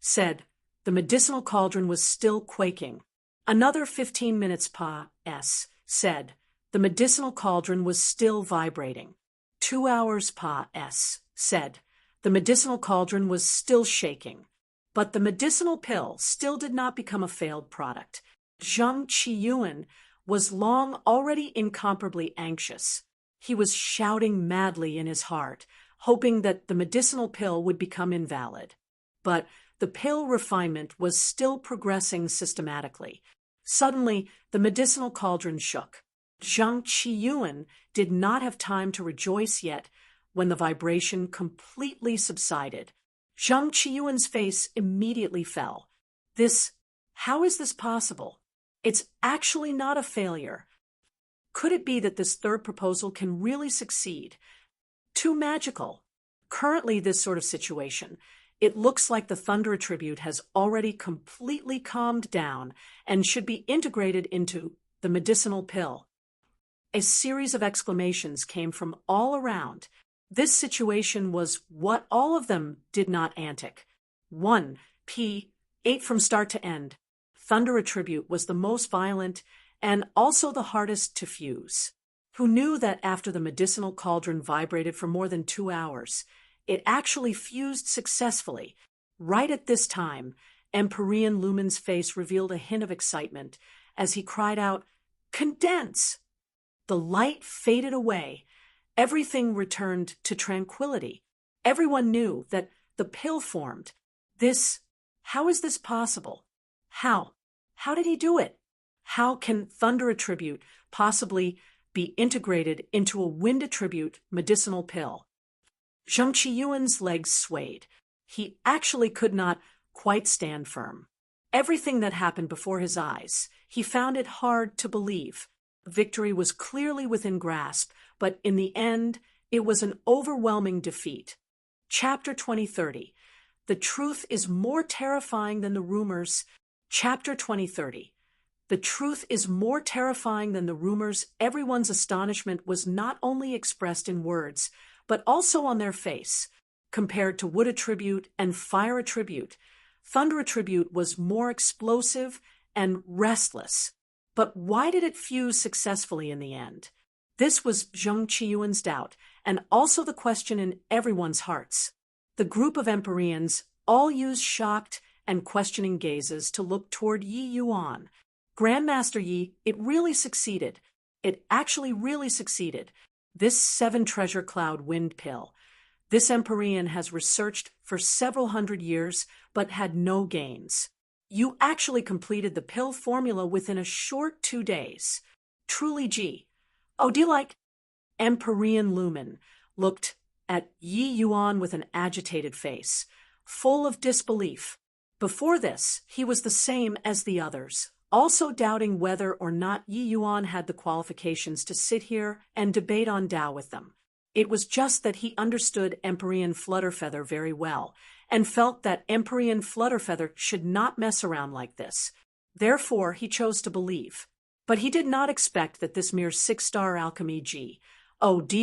said, the medicinal cauldron was still quaking. Another 15 minutes said, the medicinal cauldron was still vibrating. 2 hours said, the medicinal cauldron was still shaking. But the medicinal pill still did not become a failed product. Zheng Qiyuan was long already incomparably anxious. He was shouting madly in his heart, hoping that the medicinal pill would become invalid. But the pill refinement was still progressing systematically. Suddenly, the medicinal cauldron shook. Zheng Qiyuan did not have time to rejoice yet when the vibration completely subsided. Zheng Qiyuan's face immediately fell. How is this possible? It's actually not a failure. Could it be that this third proposal can really succeed? Too magical. Currently, this sort of situation, it looks like the Thunder Attribute has already completely calmed down and should be integrated into the medicinal pill. A series of exclamations came from all around. This situation was what all of them did not antic. 8 from start to end. Thunder Attribute was the most violent and also the hardest to fuse. Who knew that after the medicinal cauldron vibrated for more than 2 hours, it actually fused successfully? Right at this time, Empyrean Lumen's face revealed a hint of excitement as he cried out, "Condense!" The light faded away. Everything returned to tranquility. Everyone knew that the pill formed. How is this possible? How did he do it? How can thunder attribute possibly be integrated into a wind attribute medicinal pill? Zheng Qiyuan's legs swayed. He actually could not quite stand firm. Everything that happened before his eyes, he found it hard to believe. Victory was clearly within grasp, but in the end, it was an overwhelming defeat. Chapter 2030. The truth is more terrifying than the rumors. Chapter 2030. The truth is more terrifying than the rumors. Everyone's astonishment was not only expressed in words, but also on their face. Compared to wood attribute and fire attribute, thunder attribute was more explosive and restless. But why did it fuse successfully in the end? This was Zheng Qiyuan's doubt, and also the question in everyone's hearts. The group of Empyreans all used shocked and questioning gazes to look toward Yi Yuan. Grandmaster Yi, it really succeeded. It actually really succeeded. This 7-treasure cloud wind pill. This Empyrean has researched for several hundred years, but had no gains. You actually completed the pill formula within a short 2 days. Truly Ji. Oh, do you like? Empyrean Lumen looked at Yi Yuan with an agitated face, full of disbelief. Before this, he was the same as the others, also doubting whether or not Yi Yuan had the qualifications to sit here and debate on Tao with them. It was just that he understood Empyrean Flutterfeather very well, and felt that Empyrean Flutterfeather should not mess around like this. Therefore, he chose to believe. But he did not expect that this mere 6-star alchemy D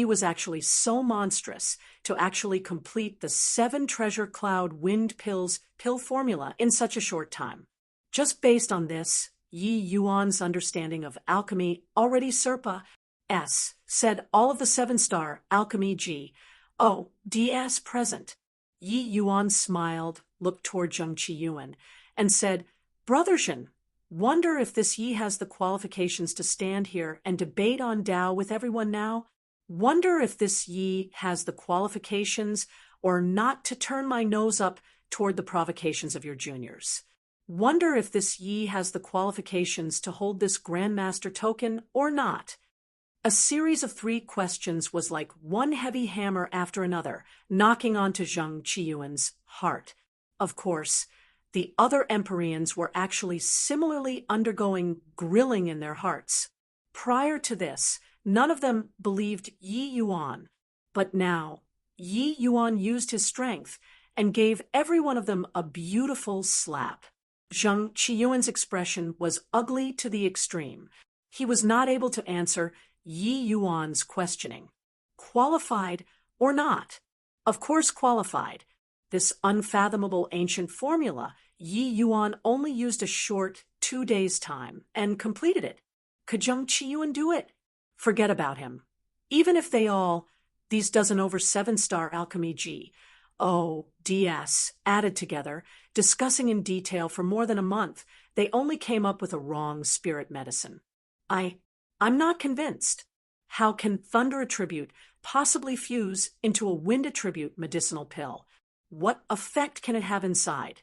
was actually so monstrous to actually complete the 7-treasure cloud wind pill formula in such a short time. Just based on this, Yi Yuan's understanding of alchemy already said all of the 7-star alchemy DS present. Yi Yuan smiled, looked toward Zheng Qiyuan, and said, Brother Shen, wonder if this Yi has the qualifications to stand here and debate on Tao with everyone now? Wonder if this Yi has the qualifications or not to turn my nose up toward the provocations of your juniors. Wonder if this Yi has the qualifications to hold this Grandmaster token or not. A series of 3 questions was like one heavy hammer after another, knocking onto Zheng Qiyuan's heart. Of course, the other Empyreans were actually similarly undergoing grilling in their hearts. Prior to this, none of them believed Yi Yuan, but now Yi Yuan used his strength and gave every one of them a beautiful slap. Zheng Qiyuan's expression was ugly to the extreme. He was not able to answer Yi Yuan's questioning. Qualified or not? Of course qualified. This unfathomable ancient formula, Yi Yuan only used a short 2 days' time and completed it. Could Zheng Qiyuan do it? Forget about him. Even if they all, these dozen over 7-star alchemy DS, added together, discussing in detail for more than a month, they only came up with a wrong spirit medicine. I'm not convinced. How can thunder attribute possibly fuse into a wind attribute medicinal pill? What effect can it have inside?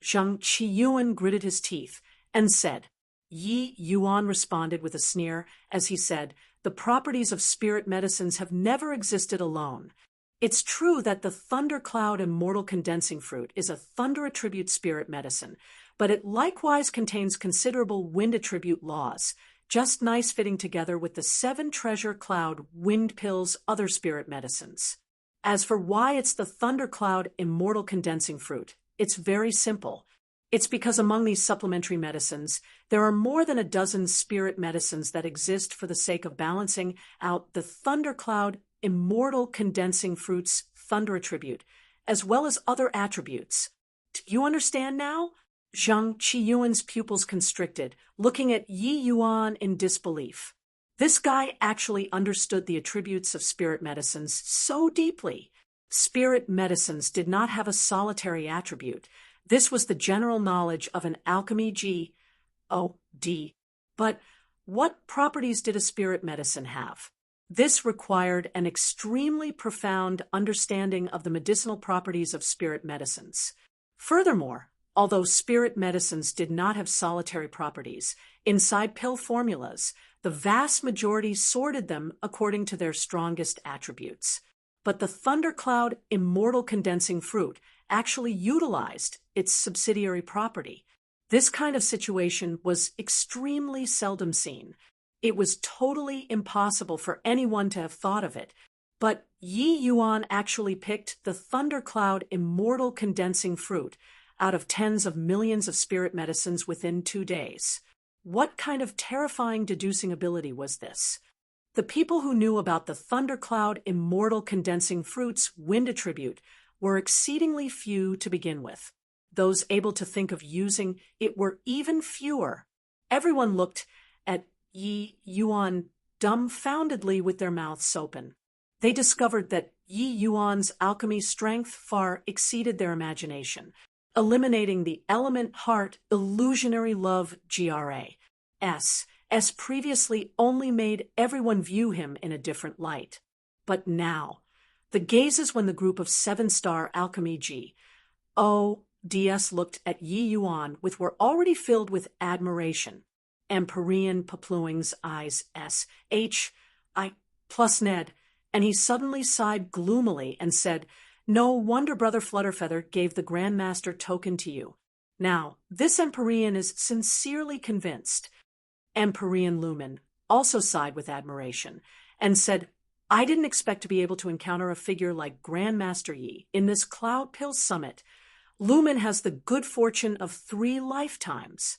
Zheng Qiyuan gritted his teeth and said. Yi Yuan responded with a sneer as he said, the properties of spirit medicines have never existed alone. It's true that the thundercloud immortal condensing fruit is a thunder attribute spirit medicine, but it likewise contains considerable wind attribute laws, just nice fitting together with the 7-treasure cloud wind pill's other spirit medicines. As for why it's the thundercloud immortal condensing fruit, it's very simple. It's because among these supplementary medicines, there are more than a dozen spirit medicines that exist for the sake of balancing out the thundercloud immortal condensing fruit's thunder attribute, as well as other attributes. Do you understand now? Zheng Qiyuan's pupils constricted, looking at Yi Yuan in disbelief. This guy actually understood the attributes of spirit medicines so deeply. Spirit medicines did not have a solitary attribute. This was the general knowledge of an alchemy But what properties did a spirit medicine have? This required an extremely profound understanding of the medicinal properties of spirit medicines. Furthermore, Although spirit medicines did not have solitary properties, inside pill formulas, the vast majority sorted them according to their strongest attributes. But the thundercloud immortal condensing fruit actually utilized its subsidiary property. This kind of situation was extremely seldom seen. It was totally impossible for anyone to have thought of it, but Yi Yuan actually picked the thundercloud immortal condensing fruit out of tens of millions of spirit medicines within 2 days. What kind of terrifying deducing ability was this? The people who knew about the thundercloud immortal condensing fruit's wind attribute were exceedingly few to begin with. Those able to think of using it were even fewer. Everyone looked at Yi Yuan dumbfoundedly with their mouths open. They discovered that Yi Yuan's alchemy strength far exceeded their imagination, eliminating the element heart illusionary love as previously only made everyone view him in a different light. But now, the gazes when the group of 7-star alchemy GODS looked at Yi Yuan were already filled with admiration. Empyrean Papluing's eyes SHI plus Ned, and he suddenly sighed gloomily and said, "No wonder Brother Flutterfeather gave the Grand Master token to you. Now, this Empyrean is sincerely convinced." Empyrean Lumen also sighed with admiration and said, "I didn't expect to be able to encounter a figure like Grand Master Yi in this Cloud Pill Summit. Lumen has the good fortune of 3 lifetimes."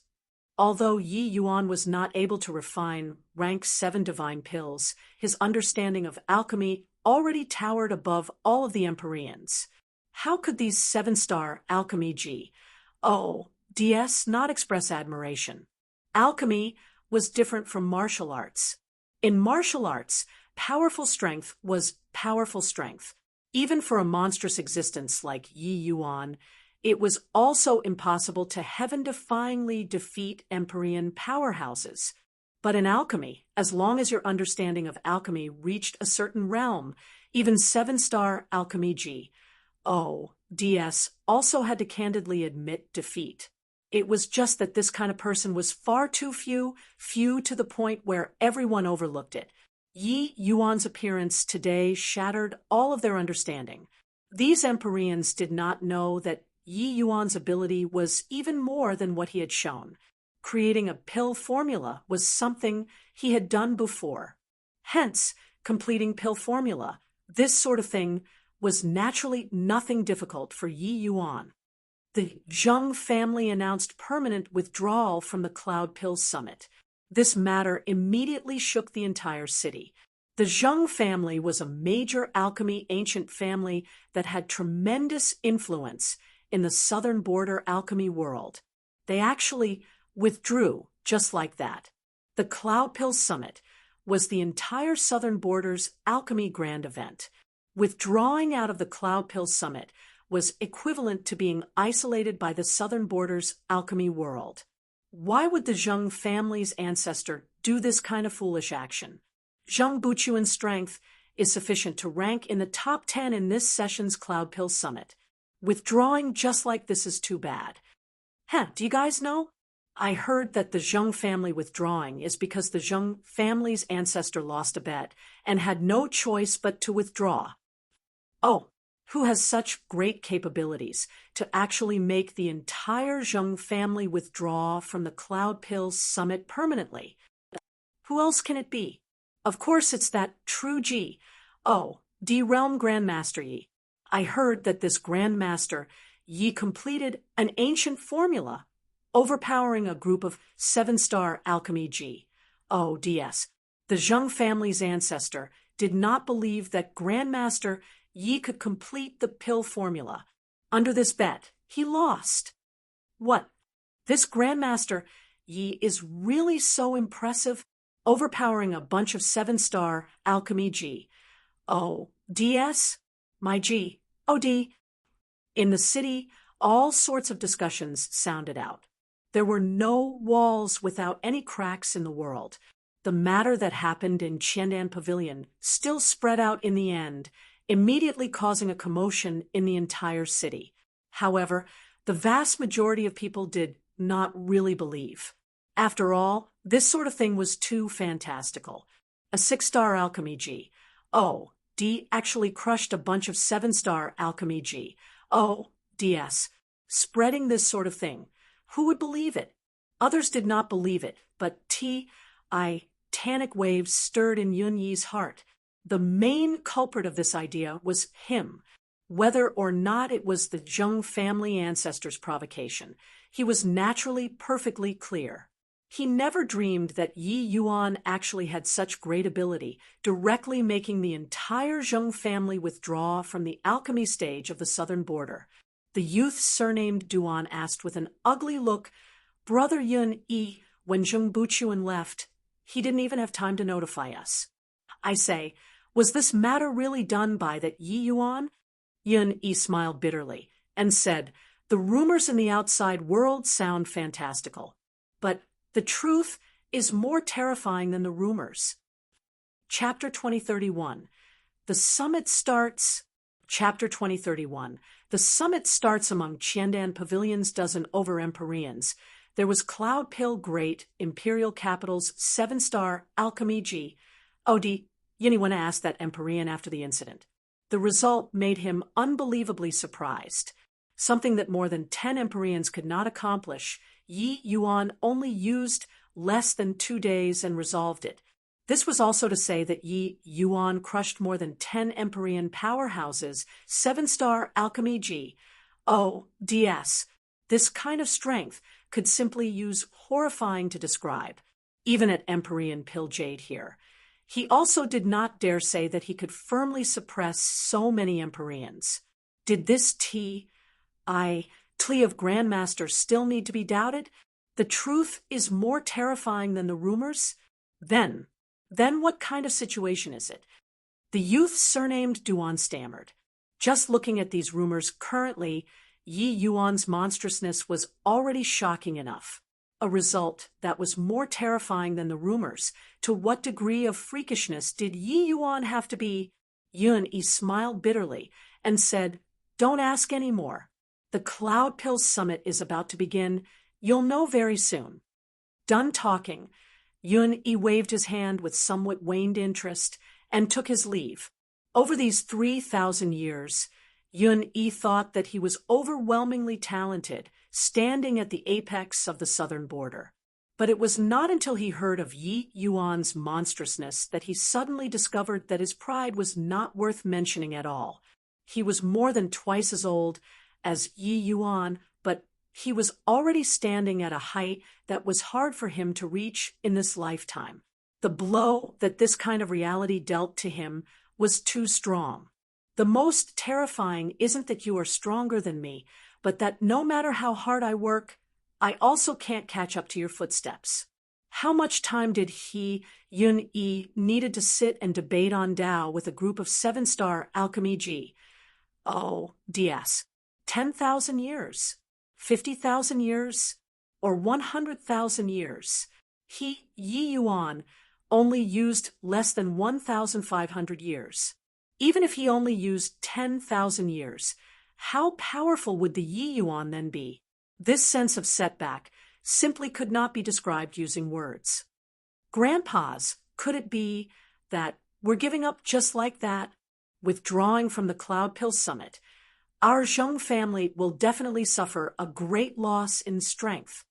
Although Yi Yuan was not able to refine rank 7 divine pills, his understanding of alchemy already towered above all of the Empyreans. How could these 7-star alchemy GODS not express admiration? Alchemy was different from martial arts. In martial arts, powerful strength was powerful strength. Even for a monstrous existence like Yi Yuan, it was also impossible to heaven-defyingly defeat Empyrean powerhouses. But in alchemy, as long as your understanding of alchemy reached a certain realm, even 7-star alchemy GODS also had to candidly admit defeat. It was just that this kind of person was far too few to the point where everyone overlooked it. Yi Yuan's appearance today shattered all of their understanding. These Empyreans did not know that Yi Yuan's ability was even more than what he had shown. Creating a pill formula was something he had done before. Hence, completing pill formula, this sort of thing, was naturally nothing difficult for Yi Yuan. The Zheng family announced permanent withdrawal from the Cloud Pill Summit. This matter immediately shook the entire city. The Zheng family was a major alchemy ancient family that had tremendous influence in the southern border alchemy world. They actually withdrew just like that. The Cloud Pill Summit was the entire southern border's alchemy grand event. Withdrawing out of the Cloud Pill Summit was equivalent to being isolated by the southern border's alchemy world. Why would the Zheng family's ancestor do this kind of foolish action? Zheng Buchuan's strength is sufficient to rank in the top 10 in this session's Cloud Pill Summit. Withdrawing just like this is too bad. Do you guys know? I heard that the Zheng family withdrawing is because the Zheng family's ancestor lost a bet and had no choice but to withdraw. Oh, who has such great capabilities to actually make the entire Zheng family withdraw from the Cloud Pill Summit permanently? Who else can it be? Of course it's that true D Realm Grandmaster Yi. I heard that this Grandmaster Yi completed an ancient formula, overpowering a group of 7-star alchemy GODS. The Zheng family's ancestor did not believe that Grandmaster Yi could complete the pill formula. Under this bet, he lost. What? This Grandmaster Yi is really so impressive, overpowering a bunch of 7-star alchemy GODS? My GOD. In the city, all sorts of discussions sounded out. There were no walls without any cracks in the world. The matter that happened in Qiandan Pavilion still spread out in the end, immediately causing a commotion in the entire city. However, the vast majority of people did not really believe. After all, this sort of thing was too fantastical. A 6-star alchemy G. Oh, D actually crushed a bunch of 7-star alchemy G. Oh, DS. Spreading this sort of thing. Who would believe it? Others did not believe it, but titanic waves stirred in Yun Yi's heart. The main culprit of this idea was him. Whether or not it was the Zheng family ancestors' provocation, he was naturally perfectly clear. He never dreamed that Yi Yuan actually had such great ability, directly making the entire Zheng family withdraw from the alchemy stage of the southern border. The youth surnamed Duan asked with an ugly look, "Brother Yun Yi, when Zheng Buchuan left, he didn't even have time to notify us." I say, was this matter really done by that Yi Yuan? Yun Yi smiled bitterly and said, "The rumors in the outside world sound fantastical, but the truth is more terrifying than the rumors." Chapter 2031. The summit starts. Chapter 2031. The summit starts among Qiandan Pavilion's dozen over-empyreans. There was Cloud Pill Great, Imperial Capital's 7-star alchemy G. Odi, Yiniwen asked that empyrean after the incident. The result made him unbelievably surprised. Something that more than 10 empyreans could not accomplish, Yi Yuan only used less than 2 days and resolved it. This was also to say that Yi Yuan crushed more than 10 empyrean powerhouses, 7-star alchemy G. Oh, DS. This kind of strength could simply use horrifying to describe, even at empyrean pill jade here. He also did not dare say that he could firmly suppress so many empyreans. Did this plea of Grandmaster still need to be doubted? The truth is more terrifying than the rumors? Then what kind of situation is it? The youth surnamed Duan stammered. Just looking at these rumors currently, Yi Yuan's monstrousness was already shocking enough. A result that was more terrifying than the rumors. To what degree of freakishness did Yi Yuan have to be? Yun Yi smiled bitterly and said, "Don't ask any more. The Cloud Pill Summit is about to begin. You'll know very soon." Done talking, Yun Yi waved his hand with somewhat waned interest and took his leave. Over these 3,000 years, Yun Yi thought that he was overwhelmingly talented, standing at the apex of the southern border. But it was not until he heard of Yi Yuan's monstrousness that he suddenly discovered that his pride was not worth mentioning at all. He was more than twice as old as Yi Yuan, but he was already standing at a height that was hard for him to reach in this lifetime. The blow that this kind of reality dealt to him was too strong. The most terrifying isn't that you are stronger than me, but that no matter how hard I work, I also can't catch up to your footsteps. How much time did Yun Yi, needed to sit and debate on Dao with a group of 7-star alchemy G? Oh, DS. 10,000 years, 50,000 years, or 100,000 years. Yi Yuan only used less than 1,500 years. Even if he only used 10,000 years, how powerful would the Yi Yuan then be? This sense of setback simply could not be described using words. Grandpa's, could it be that we're giving up just like that, withdrawing from the Cloud Pill Summit? Our Zheng family will definitely suffer a great loss in strength.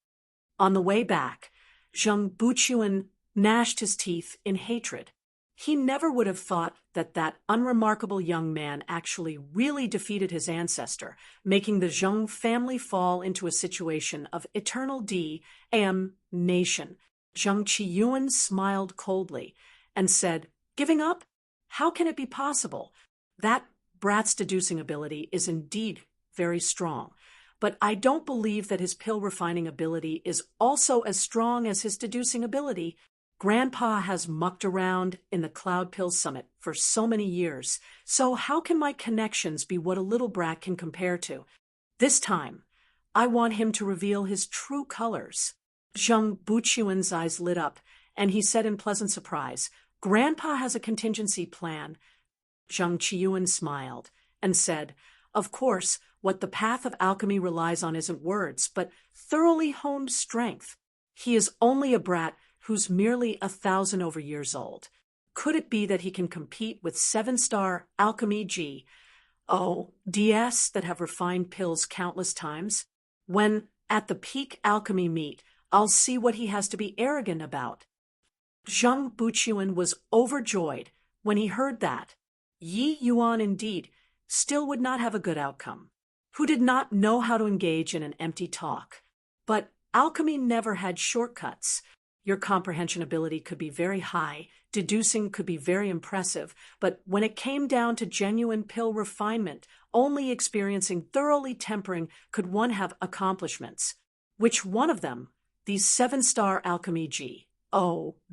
On the way back, Zheng Buchuan gnashed his teeth in hatred. He never would have thought that that unremarkable young man actually really defeated his ancestor, making the Zheng family fall into a situation of eternal damnation. Zheng Qiyuan smiled coldly and said, "Giving up? How can it be possible? That brat's deducing ability is indeed very strong, but I don't believe that his pill refining ability is also as strong as his deducing ability. Grandpa has mucked around in the Cloud Pill Summit for so many years, so how can my connections be what a little brat can compare to? This time, I want him to reveal his true colors." Zheng Buchuan's eyes lit up, and he said in pleasant surprise, "Grandpa has a contingency plan." Zheng Qiyuan smiled and said, "Of course, What the path of alchemy relies on isn't words, but thoroughly honed strength. He is only a brat who's merely 1,000 over years old. Could it be that he can compete with 7-star alchemy DS that have refined pills countless times? When at the peak alchemy meet, I'll see what he has to be arrogant about. Zhang Buchuan was overjoyed when he heard that. Yi Yuan indeed still would not have a good outcome, who did not know how to engage in an empty talk. But alchemy never had shortcuts. Your comprehension ability could be very high, deducing could be very impressive, but when it came down to genuine pill refinement, only experiencing thoroughly tempering could one have accomplishments. Which one of them? These 7-star alchemy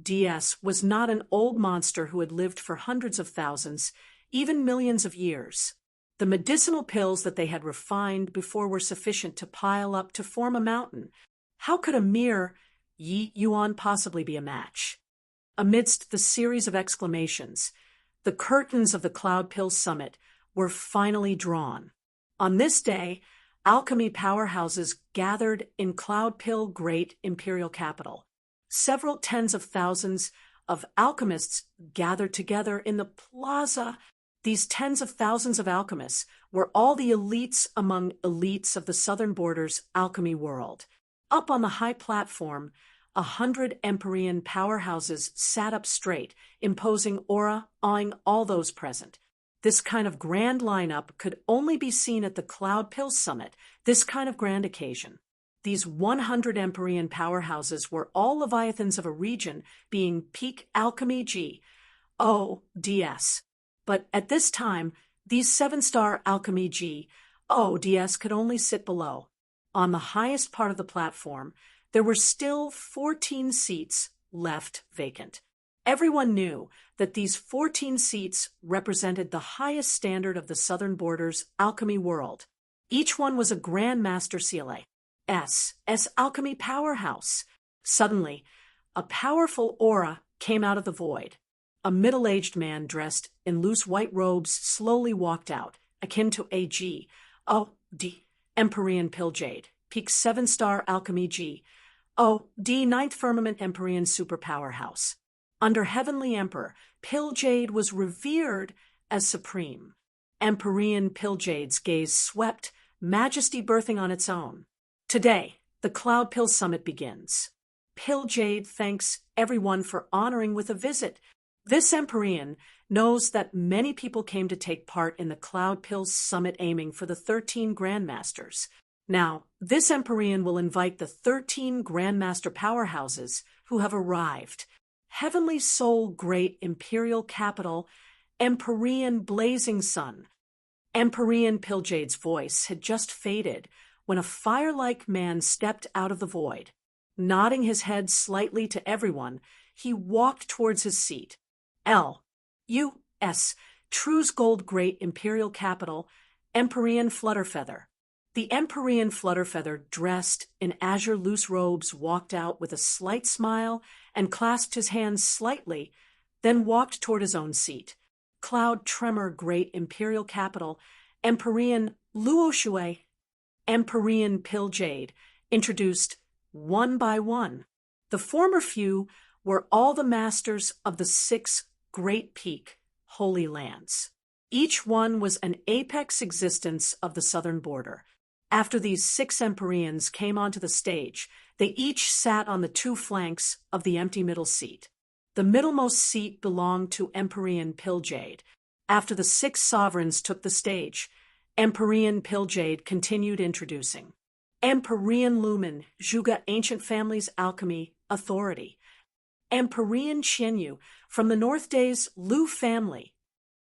DS was not an old monster who had lived for hundreds of thousands, even millions of years. The medicinal pills that they had refined before were sufficient to pile up to form a mountain. How could a mere Yi Yuan possibly be a match? Amidst the series of exclamations, the curtains of the Cloud Pill Summit were finally drawn. On this day, alchemy powerhouses gathered in Cloud Pill Great Imperial Capital. Several tens of thousands of alchemists gathered together in the plaza. These tens of thousands of alchemists were all the elites among elites of the southern border's alchemy world. Up on the high platform, 100 Empyrean powerhouses sat up straight, imposing aura, awing all those present. This kind of grand lineup could only be seen at the Cloud Pill Summit, this kind of grand occasion. These 100 Empyrean powerhouses were all leviathans of a region, being peak alchemy DS. But at this time, these 7-star alchemy DS could only sit below. On the highest part of the platform, there were still 14 seats left vacant. Everyone knew that these 14 seats represented the highest standard of the southern border's alchemy world. Each one was a Grand Master CLA's alchemy powerhouse. Suddenly, a powerful aura came out of the void. A middle-aged man dressed in loose white robes slowly walked out, akin to a Empyrean Pilljade, peak 7-star alchemy ninth firmament Empyrean superpowerhouse. Under Heavenly Emperor, Pilljade was revered as supreme. Empyrean Pilljade's gaze swept, majesty birthing on its own. Today, the Cloud Pill Summit begins. Pilljade thanks everyone for honoring with a visit. This Empyrean knows that many people came to take part in the Cloud Pill Summit aiming for the 13 Grandmasters. Now, this Empyrean will invite the 13 Grandmaster powerhouses who have arrived. Heavenly Soul Great Imperial Capital, Empyrean Blazing Sun. Empyrean Pilljade's voice had just faded when a fire-like man stepped out of the void. Nodding his head slightly to everyone, he walked towards his seat. True's Gold Great Imperial Capital, Empyrean Flutterfeather. The Empyrean Flutterfeather, dressed in azure loose robes, walked out with a slight smile and clasped his hands slightly, then walked toward his own seat. Cloud Tremor Great Imperial Capital, Empyrean Luoshue. Empyrean Pilljade, introduced one by one. The former few were all the masters of the 6 Great Peak Holy Lands. Each one was an apex existence of the southern border. After these 6 Empyreans came onto the stage, they each sat on the 2 flanks of the empty middle seat. The middlemost seat belonged to Empyrean Pilljade. After the 6 sovereigns took the stage, Empyrean Pilljade continued introducing. Empyrean Lumen, Zhuge Ancient Family's Alchemy Authority. Empyrean Qianyu, from the North Day's Lu family.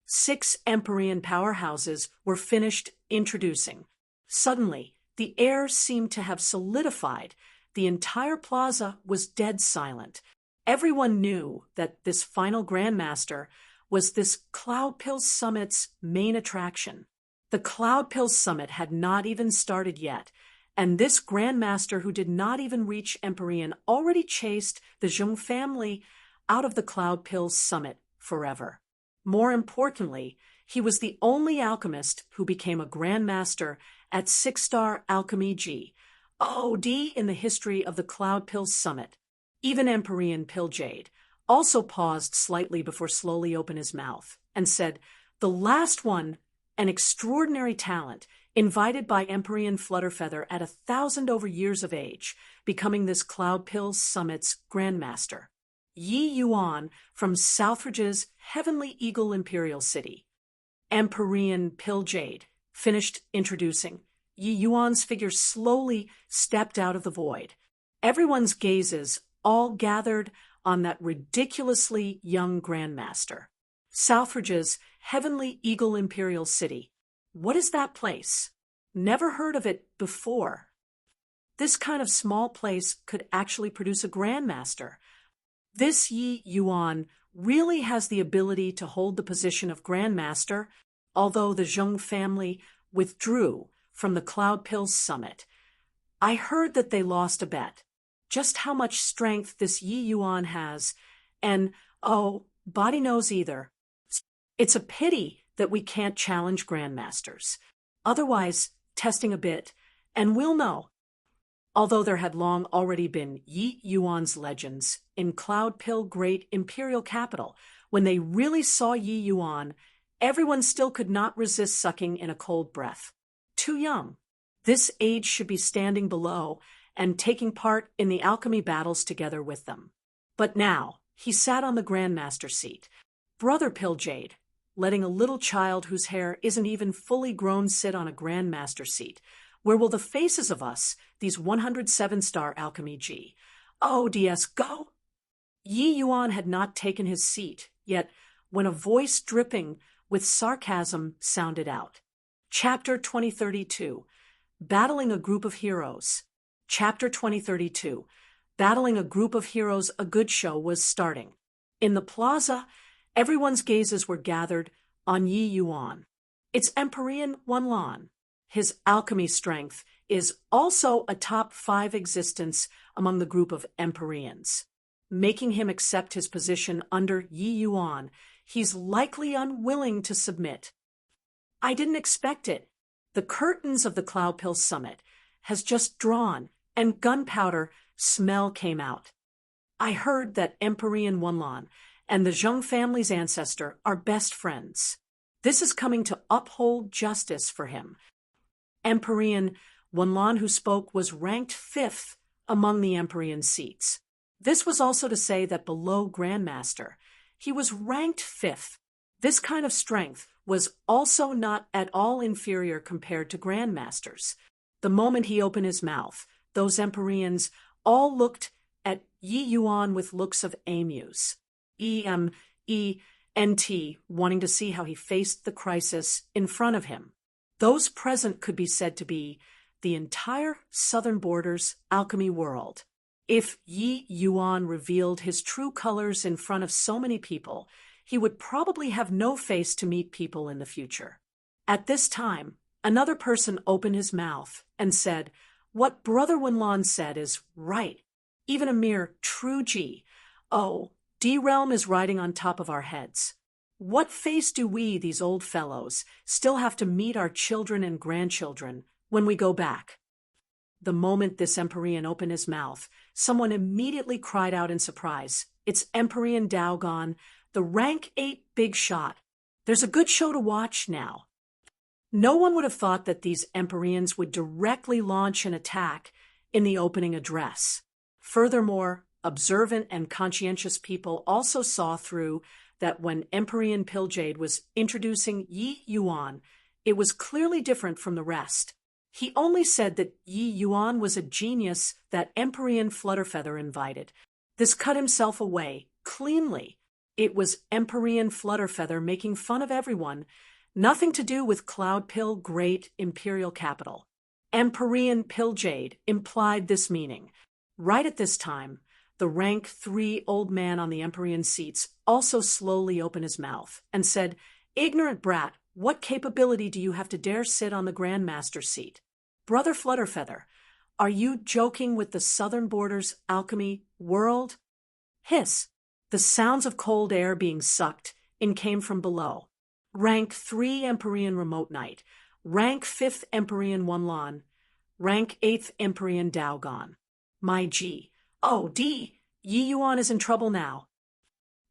6 Empyrean powerhouses were finished introducing. Suddenly, the air seemed to have solidified. The entire plaza was dead silent. Everyone knew that this final Grandmaster was this Cloud Pill Summit's main attraction. The Cloud Pill Summit had not even started yet, and this Grandmaster who did not even reach Empyrean already chased the Zheng family out of the Cloud Pill Summit forever. More importantly, he was the only alchemist who became a Grandmaster at 6-star Alchemy G. OD in the history of the Cloud Pill Summit. Even Empyrean Pilljade also paused slightly before slowly opened his mouth and said, "The last one, an extraordinary talent, invited by Empyrean Flutterfeather at 1,000 over years of age, becoming this Cloud Pill Summit's Grandmaster. Yi Yuan from Southridge's Heavenly Eagle Imperial City." Empyrean Pilljade finished introducing. Yi Yuan's figure slowly stepped out of the void. Everyone's gazes all gathered on that ridiculously young Grandmaster. Southridge's Heavenly Eagle Imperial City. What is that place? Never heard of it before. This kind of small place could actually produce a Grandmaster. This Yi Yuan really has the ability to hold the position of Grandmaster, although the Zheng family withdrew from the Cloud Pill Summit. I heard that they lost a bet. Just how much strength this Yi Yuan has, and, oh, body knows either. It's a pity that we can't challenge Grandmasters. Otherwise, testing a bit, and we'll know. Although there had long already been Yi Yuan's legends in Cloud Pill Great Imperial Capital, when they really saw Yi Yuan, everyone still could not resist sucking in a cold breath. Too young. This age should be standing below and taking part in the alchemy battles together with them. But now, he sat on the Grandmaster seat. Brother Pilljade, letting a little child whose hair isn't even fully grown sit on a Grandmaster seat. Where will the faces of us, these 107-star Alchemy G? Oh, DS, go! Yi Yuan had not taken his seat, yet when a voice dripping with sarcasm sounded out. Chapter 2032, Battling a Group of Heroes. Chapter 2032, Battling a Group of Heroes, a good show was starting. In the plaza, everyone's gazes were gathered on Yi Yuan. It's Empyrean Wanlan. His alchemy strength is also a top 5 existence among the group of Empyreans. Making him accept his position under Yi Yuan, he's likely unwilling to submit. I didn't expect it. The curtains of the Cloud Pill Summit has just drawn, and gunpowder smell came out. I heard that Empyrean Wanlan and the Zheng family's ancestor are best friends. This is coming to uphold justice for him. Empyrean Wanlan, who spoke, was ranked 5th among the Empyrean seats. This was also to say that below Grandmaster, he was ranked 5th. This kind of strength was also not at all inferior compared to Grandmasters. The moment he opened his mouth, those Empyreans all looked at Yi Yuan with looks of amuse. EMENT, wanting to see how he faced the crisis in front of him. Those present could be said to be the entire southern border's alchemy world. If Yi Yuan revealed his true colors in front of so many people, he would probably have no face to meet people in the future. At this time, another person opened his mouth and said, "What Brother Wanlan said is right. Even a mere true G. Oh, D-Realm is riding on top of our heads. What face do we, these old fellows, still have to meet our children and grandchildren when we go back?" The moment this Empyrean opened his mouth, someone immediately cried out in surprise. It's Empyrean Daogon, the rank 8 big shot. There's a good show to watch now. No one would have thought that these Empyreans would directly launch an attack in the opening address. Furthermore, observant and conscientious people also saw through that when Empyrean Pilljade was introducing Yi Yuan, it was clearly different from the rest. He only said that Yi Yuan was a genius that Empyrean Flutterfeather invited. This cut himself away, cleanly. It was Empyrean Flutterfeather making fun of everyone, nothing to do with Cloud Pill Great Imperial Capital. Empyrean Pilljade implied this meaning. Right at this time, the rank 3 old man on the Empyrean seats also slowly opened his mouth and said, "Ignorant brat, what capability do you have to dare sit on the Grandmaster seat? Brother Flutterfeather, are you joking with the southern border's alchemy world?" Hiss. The sounds of cold air being sucked in came from below. Rank 3 Empyrean Remote Knight, Rank 5th Empyrean Wanlan, rank 8th Empyrean Daogon. My G. Oh, D. Yi Yuan is in trouble now.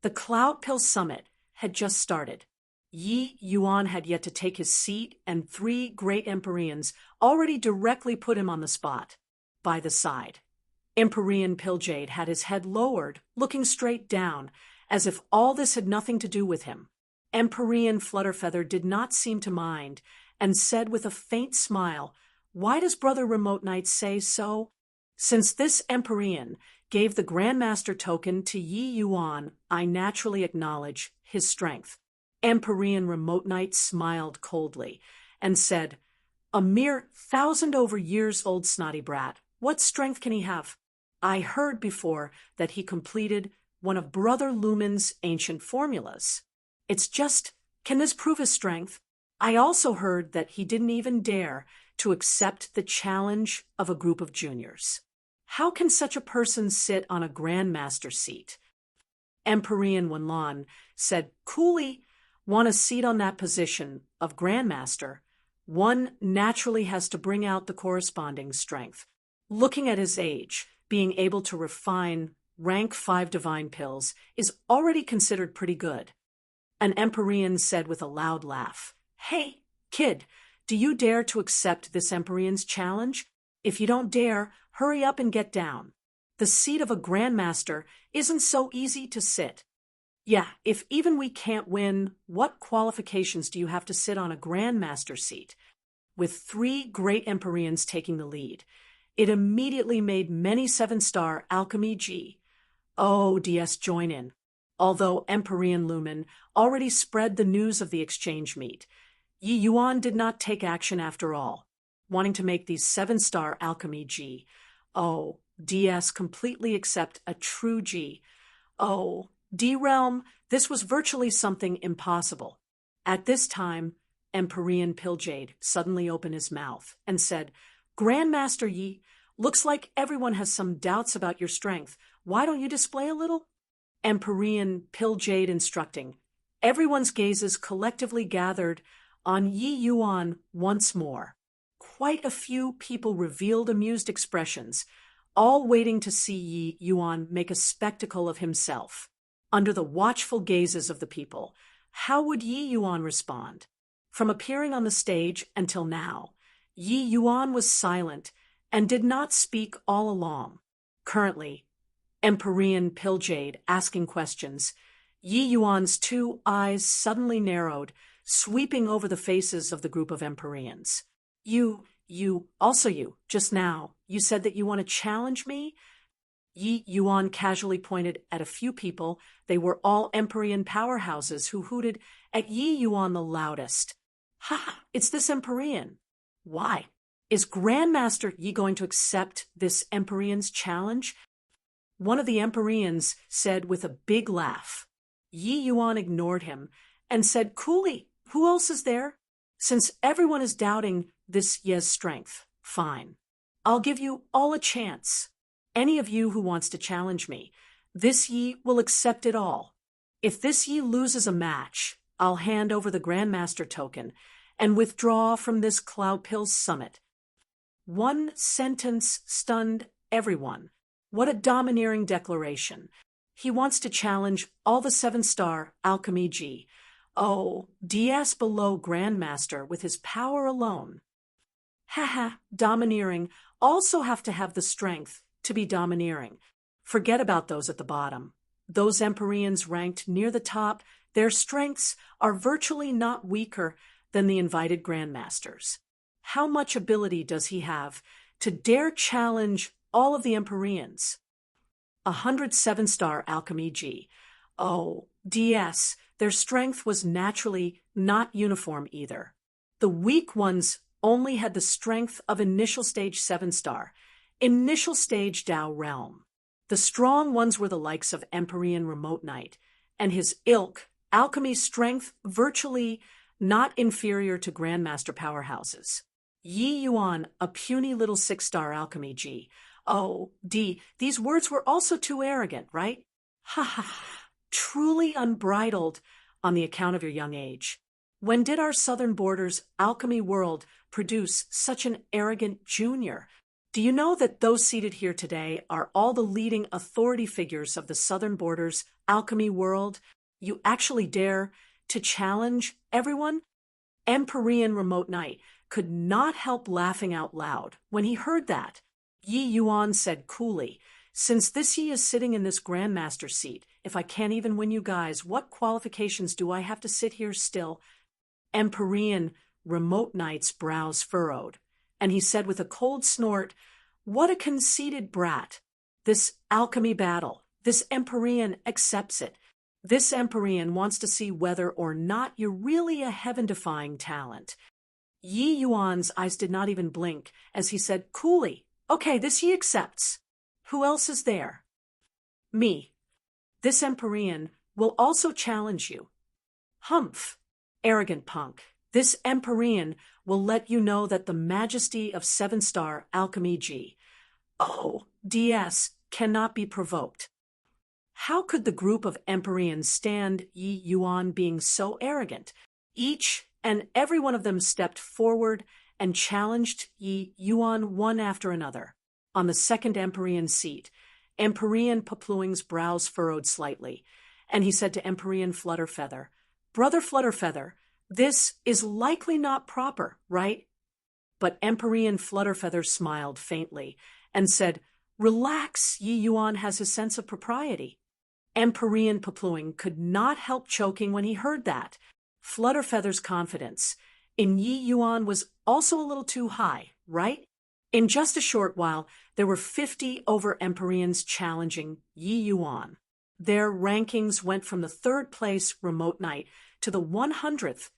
The Cloud Pill Summit had just started. Yi Yuan had yet to take his seat, and 3 great Empyreans already directly put him on the spot. By the side, Empyrean Pilljade had his head lowered, looking straight down, as if all this had nothing to do with him. Empyrean Flutterfeather did not seem to mind, and said with a faint smile, "Why does Brother Remote Knight say so? Since this Empyrean gave the Grandmaster token to Yi Yuan, I naturally acknowledge his strength." Empyrean Remote Knight smiled coldly and said, "A mere 1,000-over-years-old snotty brat. What strength can he have? I heard before that he completed one of Brother Lumen's ancient formulas. It's just, can this prove his strength? I also heard that he didn't even dare to accept the challenge of a group of juniors. How can such a person sit on a Grandmaster seat?" Empyrean Wanlan said, "Coolly, want a seat on that position of Grandmaster? One naturally has to bring out the corresponding strength. Looking at his age, being able to refine rank 5 divine pills is already considered pretty good." An Empyrean said with a loud laugh, "Hey, kid, do you dare to accept this Empyrean's challenge? If you don't dare, hurry up and get down. The seat of a Grandmaster isn't so easy to sit. Yeah, if even we can't win, what qualifications do you have to sit on a Grandmaster seat?" With 3 great Empyreans taking the lead, it immediately made many 7-star Alchemy G. O DS join in, although Empyrean Lumen already spread the news of the exchange meet. Yi Yuan did not take action after all, wanting to make these 7-star Alchemy G. O DS completely accept a true G. O D-Realm, this was virtually something impossible. At this time, Empyrean Pilljade suddenly opened his mouth and said, "Grandmaster Yi, looks like everyone has some doubts about your strength. Why don't you display a little?" Empyrean Pilljade instructing. Everyone's gazes collectively gathered on Yi Yuan once more. Quite a few people revealed amused expressions, all waiting to see Yi Yuan make a spectacle of himself. Under the watchful gazes of the people, how would Yi Yuan respond? From appearing on the stage until now, Yi Yuan was silent and did not speak all along. Currently, Empyrean Pilljade asking questions, Yi Yuan's 2 eyes suddenly narrowed, sweeping over the faces of the group of Empyreans. Also you, just now, you said that you want to challenge me?" Yi Yuan casually pointed at a few people. They were all Empyrean powerhouses who hooted at Yi Yuan the loudest. "Ha! It's this Empyrean. Why? Is Grandmaster Yi going to accept this Empyrean's challenge?" One of the Empyreans said with a big laugh. Yi Yuan ignored him and said, "Coolly, who else is there? Since everyone is doubting this Ye's strength, fine. I'll give you all a chance. Any of you who wants to challenge me, this Yi will accept it all. If this Yi loses a match, I'll hand over the Grandmaster token and withdraw from this Cloud Pill Summit." One sentence stunned everyone. What a domineering declaration. He wants to challenge all the 7-star Alchemy G. O DS below Grandmaster with his power alone. Haha, domineering also have to have the strength to be domineering. Forget about those at the bottom. Those Empyreans ranked near the top, their strengths are virtually not weaker than the invited Grandmasters. How much ability does he have to dare challenge all of the Empyreans? 107-star Alchemy G. O DS, their strength was naturally not uniform either. The weak ones only had the strength of initial stage 7-star, initial stage Dao Realm. The strong ones were the likes of Empyrean Remote Knight, and his ilk, alchemy strength virtually not inferior to Grandmaster powerhouses. Yi Yuan, a puny little 6-star Alchemy G. O D, these words were also too arrogant, right? Ha ha ha, truly unbridled on the account of your young age. When did our southern borders alchemy world produce such an arrogant junior? Do you know that those seated here today are all the leading authority figures of the southern borders alchemy world? You actually dare to challenge everyone? Empyrean Remote Knight could not help laughing out loud when he heard that. Yi Yuan said coolly, "Since this Yi is sitting in this Grandmaster seat, if I can't even win you guys, what qualifications do I have to sit here still?" Empyrean Remote Knight's brows furrowed, and he said with a cold snort, "What a conceited brat. This alchemy battle, this Empyrean accepts it. This Empyrean wants to see whether or not you're really a heaven-defying talent." Yi Yuan's eyes did not even blink as he said coolly, "Okay, this Yi accepts. Who else is there?" "Me. This Empyrean will also challenge you." "Humph, arrogant punk. This Empyrean will let you know that the majesty of seven-star alchemy G. O. DS cannot be provoked." How could the group of Empyreans stand Yi Yuan being so arrogant? Each and every one of them stepped forward and challenged Yi Yuan one after another. On the second Empyrean seat, Empyrean Papluing's brows furrowed slightly, and he said to Empyrean Flutterfeather, "Brother Flutterfeather, this is likely not proper, right?" But Empyrean Flutterfeather smiled faintly and said, "Relax, Yi Yuan has his sense of propriety." Empyrean Papluing could not help choking when he heard that. Flutterfeather's confidence in Yi Yuan was also a little too high, right? In just a short while, there were 50 over Empyreans challenging Yi Yuan. Their rankings went from the third place Remote Knight to the 100th.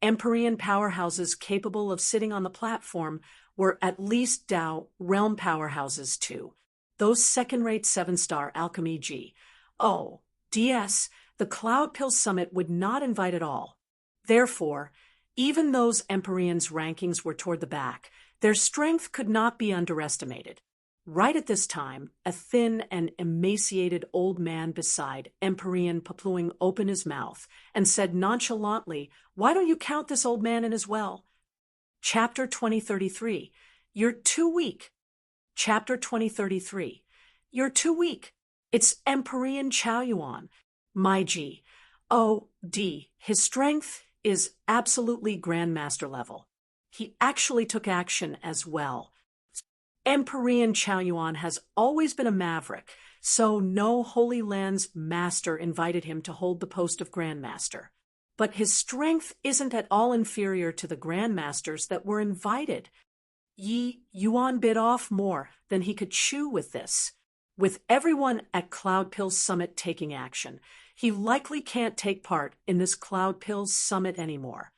Empyrean powerhouses capable of sitting on the platform were at least Dao realm powerhouses too. Those second-rate 7-star alchemy G. O. DS, the Cloud Pill Summit would not invite at all. Therefore, even those Empyreans' rankings were toward the back. Their strength could not be underestimated. Right at this time, a thin and emaciated old man beside Empyrean Papluing opened his mouth and said nonchalantly, "Why don't you count this old man in as well?" Chapter 2033. You're too weak. Chapter 2033. You're too weak. It's Empyrean Chaoyuan. My G. O. D. His strength is absolutely Grandmaster level. He actually took action as well. Empyrean Chaoyuan has always been a maverick, so no Holy Land's master invited him to hold the post of Grandmaster. But his strength isn't at all inferior to the Grandmasters that were invited. Yi Yuan bit off more than he could chew with this. With everyone at Cloud Pills Summit taking action, he likely can't take part in this Cloud Pills Summit anymore.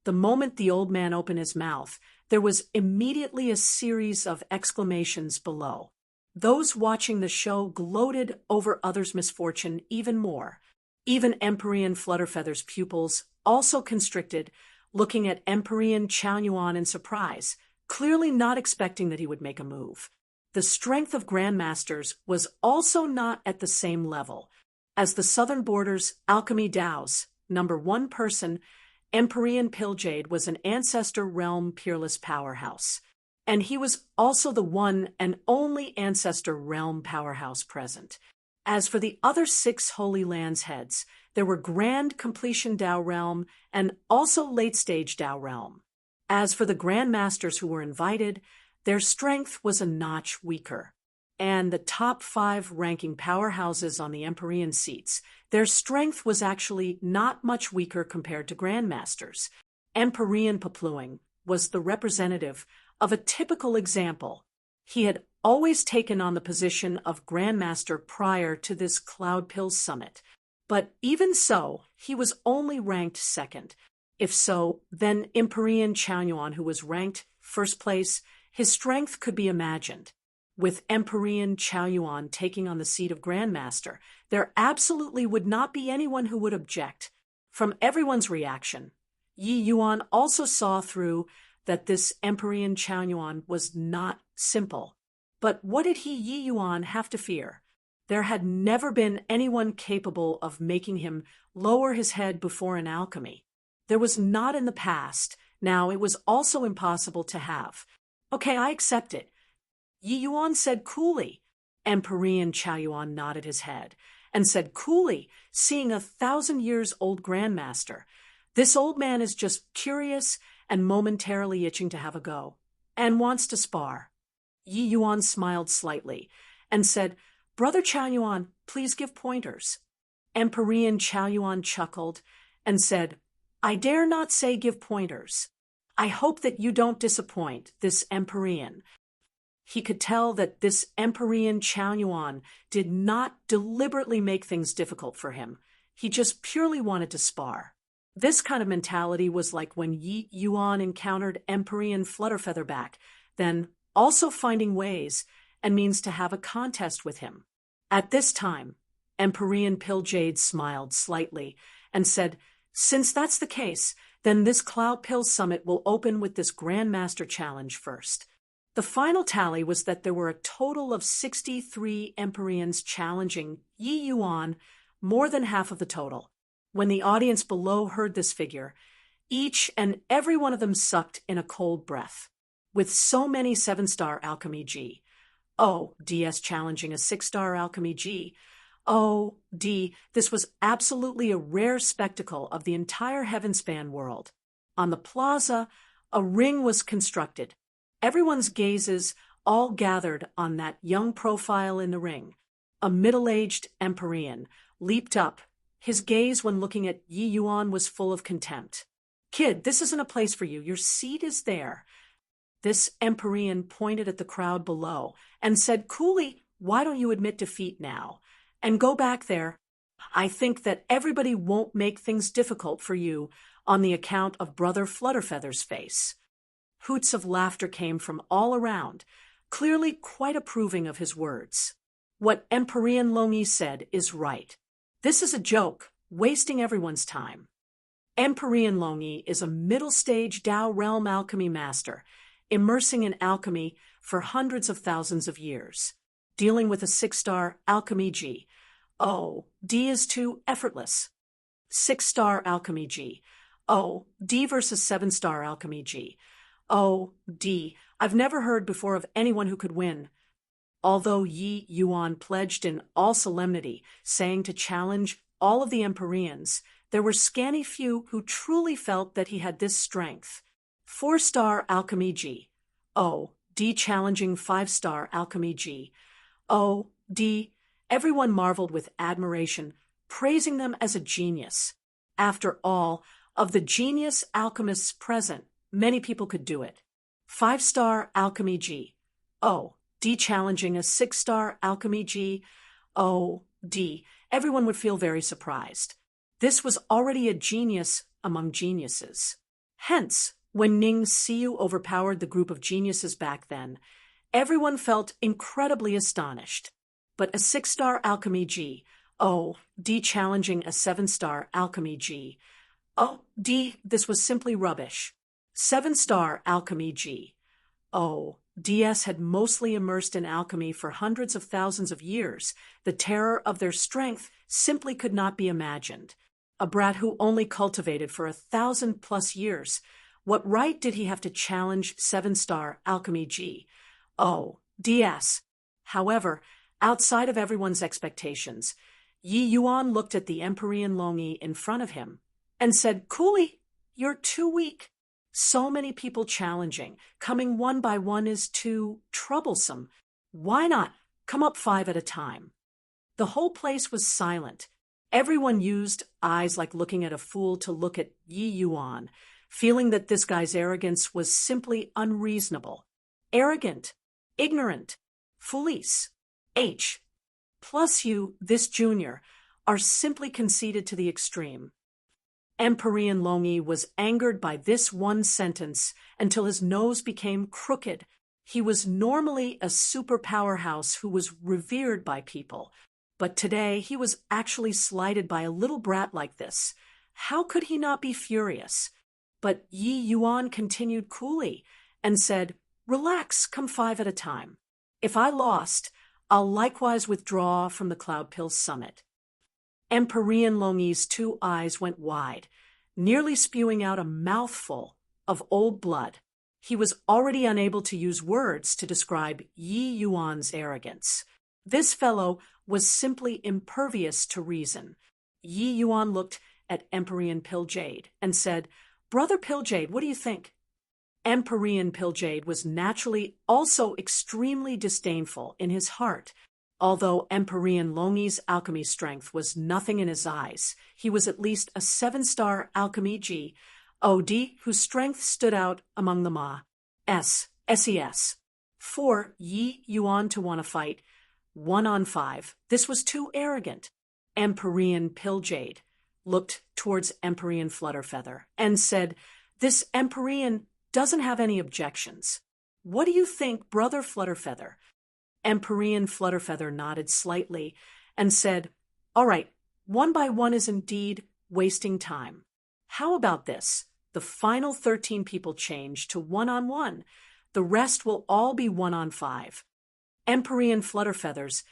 The moment the old man opened his mouth, there was immediately a series of exclamations below. Those watching the show gloated over others' misfortune even more. Even Empyrean Flutterfeather's pupils also constricted, looking at Empyrean Chaoyuan in surprise, clearly not expecting that he would make a move. The strength of Grandmasters was also not at the same level. As the Southern Borders Alchemy Dao's #1 person, Empyrean Pilljade was an Ancestor Realm Peerless powerhouse, and he was also the one and only Ancestor Realm powerhouse present. As for the other 6 Holy Lands heads, there were Grand Completion Dao Realm and also Late Stage Dao Realm. As for the Grandmasters who were invited, their strength was a notch weaker. And the top 5 ranking powerhouses on the Empyrean seats, their strength was actually not much weaker compared to Grandmasters. Empyrean Papluing was the representative of a typical example. He had always taken on the position of Grandmaster prior to this Cloud Pills Summit. But even so, he was only ranked second. If so, then Empyrean Chaoyuan, who was ranked first place, his strength could be imagined. With Empyrean Chaoyuan taking on the seat of Grandmaster, there absolutely would not be anyone who would object. From everyone's reaction, Yi Yuan also saw through that this Empyrean Chaoyuan was not simple. But what did Yi Yuan have to fear? There had never been anyone capable of making him lower his head before an alchemy. There was not in the past. Now it was also impossible to have. Okay, I accept it. Yi Yuan said coolly. Emperor Chao Yuan nodded his head and said coolly, seeing 1,000-years-old grandmaster. This old man is just curious and momentarily itching to have a go, and wants to spar. Yi Yuan smiled slightly and said, Brother Chao Yuan, please give pointers. Emperor Chao Yuan chuckled and said, I dare not say give pointers. I hope that you don't disappoint this Emperor. He could tell that this Emperor Chao Yuan did not deliberately make things difficult for him. He just purely wanted to spar. This kind of mentality was like when Yi Yuan encountered Emperor Flutterfeatherback, then also finding ways and means to have a contest with him. At this time, Emperor Pilljade smiled slightly and said, Since that's the case, then this Cloud Pill Summit will open with this Grandmaster Challenge first. The final tally was that there were a total of 63 Emperors challenging Yi Yuan, more than half of the total. When the audience below heard this figure, each and every one of them sucked in a cold breath. With so many 7-star Alchemy G. Oh, DS challenging a 6-star Alchemy G. Oh, D, this was absolutely a rare spectacle of the entire Heavenspan world. On the plaza, a ring was constructed. Everyone's gazes all gathered on that young profile in the ring. A middle-aged Emperor leaped up. His gaze when looking at Yi Yuan was full of contempt. Kid, this isn't a place for you. Your seat is there. This Emperor pointed at the crowd below and said coolly, why don't you admit defeat now? And go back there. I think that everybody won't make things difficult for you on the account of Brother Flutterfeather's face. Hoots of laughter came from all around, clearly quite approving of his words. What Emperor Longi said is right. This is a joke, wasting everyone's time. Emperor Longi is a middle-stage Tao realm alchemy master, immersing in alchemy for hundreds of thousands of years, dealing with a 6-star Alchemy G. Oh, D is too effortless. 6-star Alchemy G. Oh, D versus 7-star Alchemy G. Oh, D, I've never heard before of anyone who could win. Although Yi Yuan pledged in all solemnity, saying to challenge all of the Emperors, there were scanty few who truly felt that he had this strength. 4-star Alchemy G. Oh, D challenging 5-star Alchemy G. Oh, D, everyone marveled with admiration, praising them as a genius. After all, of the genius alchemists present, many people could do it. 5-star Alchemy G. Oh, D challenging a 6-star Alchemy G. Oh, D, everyone would feel very surprised. This was already a genius among geniuses. Hence, when Ning Siu overpowered the group of geniuses back then, everyone felt incredibly astonished. But a 6-star Alchemy G. Oh, D challenging a 7-star Alchemy G. Oh, D, this was simply rubbish. 7-star Alchemy G. Oh, DS had mostly immersed in alchemy for hundreds of thousands of years. The terror of their strength simply could not be imagined. A brat who only cultivated for 1,000+ years. What right did he have to challenge 7-star Alchemy G? Oh, DS. However, outside of everyone's expectations, Yi Yuan looked at the Emperor Longi in front of him and said, coolly, you're too weak. So many people challenging, coming one by one is too troublesome. Why not come up 5 at a time? The whole place was silent. Everyone used eyes like looking at a fool to look at Yi Yuan, feeling that this guy's arrogance was simply unreasonable. Arrogant, ignorant, foolice. H. Plus you, this junior, are simply conceited to the extreme. Emperor Longi was angered by this one sentence until his nose became crooked. He was normally a super powerhouse who was revered by people, but today he was actually slighted by a little brat like this. How could he not be furious? But Yi Yuan continued coolly and said, relax, come 5 at a time. If I lost, I'll likewise withdraw from the Cloud Pill Summit. Emperor Longi's 2 eyes went wide. nearly spewing out a mouthful of old blood. He was already unable to use words to describe Yi Yuan's arrogance. This fellow was simply impervious to reason. Yi Yuan looked at Empyrean Pilljade and said, "Brother Pilljade, what do you think?" Empyrean Pilljade was naturally also extremely disdainful in his heart. Although Empyrean Longi's alchemy strength was nothing in his eyes, he was at least a 7-star alchemy G, OD, whose strength stood out among the Ma. SES. For Yi Yuan to want to fight 1-on-5, this was too arrogant. Empyrean Pilljade looked towards Empyrean Flutterfeather and said, "This Empyrean doesn't have any objections. What do you think, Brother Flutterfeather?" Empyrean Flutterfeather nodded slightly and said, "All right, 1-by-1 is indeed wasting time. How about this? The final 13 people change to 1-on-1. The rest will all be 1-on-5. Empyrean Flutterfeather's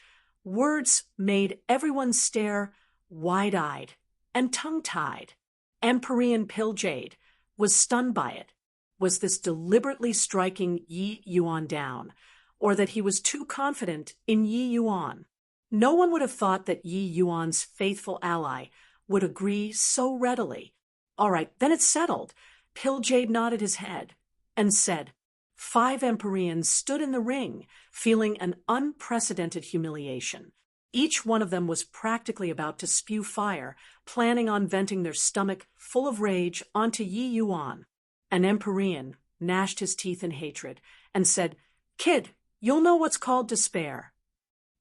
words made everyone stare wide-eyed and tongue-tied. Empyrean Pilljade was stunned by it. Was this deliberately striking Yi Yuan down, or that he was too confident in Yi Yuan? No one would have thought that Yi Yuan's faithful ally would agree so readily. "All right, then it's settled." Pilljade nodded his head and said. 5 Empyreans stood in the ring, feeling an unprecedented humiliation. Each one of them was practically about to spew fire, planning on venting their stomach full of rage onto Yi Yuan. An Empyrean gnashed his teeth in hatred and said, "Kid, you'll know what's called despair."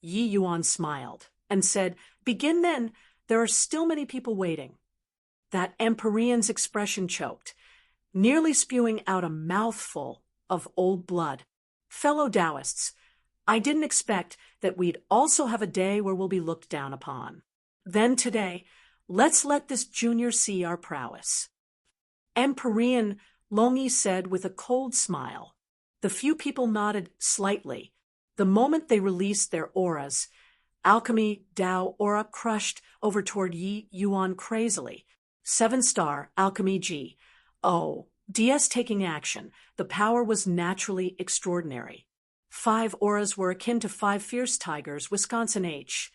Yi Yuan smiled and said, "Begin then. There are still many people waiting." That Empyrean's expression choked, nearly spewing out a mouthful of old blood. "Fellow Taoists, I didn't expect that we'd also have a day where we'll be looked down upon. Then today, let's let this junior see our prowess." Empyrean Longi said with a cold smile. The few people nodded slightly. The moment they released their auras, Alchemy Dao aura crushed over toward Yi Yuan crazily. 7-star Alchemy G. Oh, DS taking action. The power was naturally extraordinary. 5 auras were akin to 5 fierce tigers, Wisconsin H.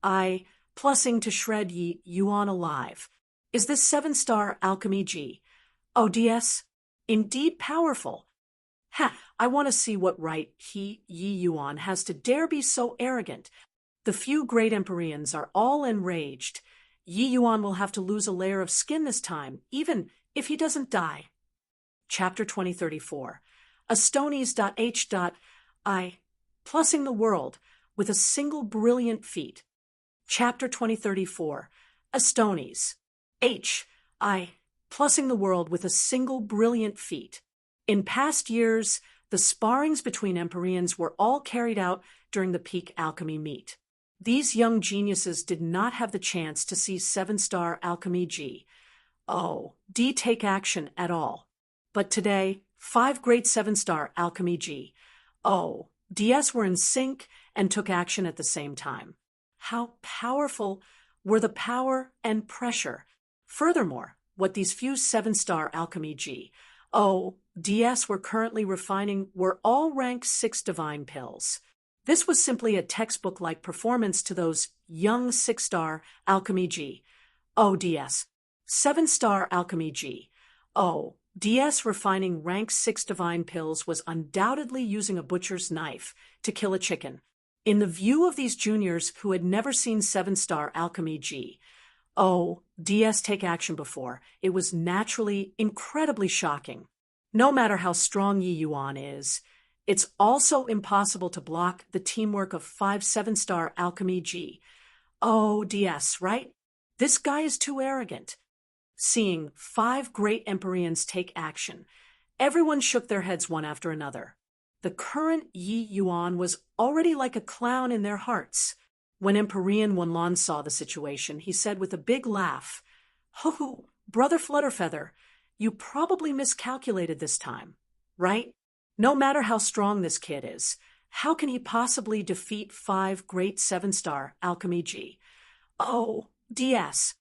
I, plussing to shred Yi Yuan alive. Is this 7-star Alchemy G? Oh, DS? Indeed powerful. Ha, I want to see what right Yi Yuan has to dare be so arrogant. The few great Empyreans are all enraged. Yi Yuan will have to lose a layer of skin this time, even if he doesn't die. Chapter 2034. Astonies.h.I. Plussing the world with a single brilliant feat. Chapter 2034. Astonies. H.I. Plussing the world with a single brilliant feat. In past years, the sparrings between Empyreans were all carried out during the peak alchemy meet. These young geniuses did not have the chance to see 7-star Alchemy G. Oh, D take action at all. But today, 5 great 7-star Alchemy G. Oh, DS were in sync and took action at the same time. How powerful were the power and pressure. Furthermore, what these few 7-star Alchemy G. Oh, DS were currently refining were all rank 6 divine pills. This was simply a textbook-like performance to those young 6-star Alchemy G. Oh, DS. 7-star Alchemy G. Oh, DS refining rank 6 divine pills was undoubtedly using a butcher's knife to kill a chicken. In the view of these juniors who had never seen 7-star Alchemy G. Oh, DS take action before, it was naturally incredibly shocking. No matter how strong Yi Yuan is, it's also impossible to block the teamwork of 5 7-star Alchemy G. Oh, DS, right? This guy is too arrogant. Seeing 5 great Empyreans take action, everyone shook their heads one after another. The current Yi Yuan was already like a clown in their hearts. When Empyrean Wenlon saw the situation, he said with a big laugh, "Ho, Brother Flutterfeather, you probably miscalculated this time, right? No matter how strong this kid is, how can he possibly defeat 5 great 7-star Alchemy G? Oh, DS."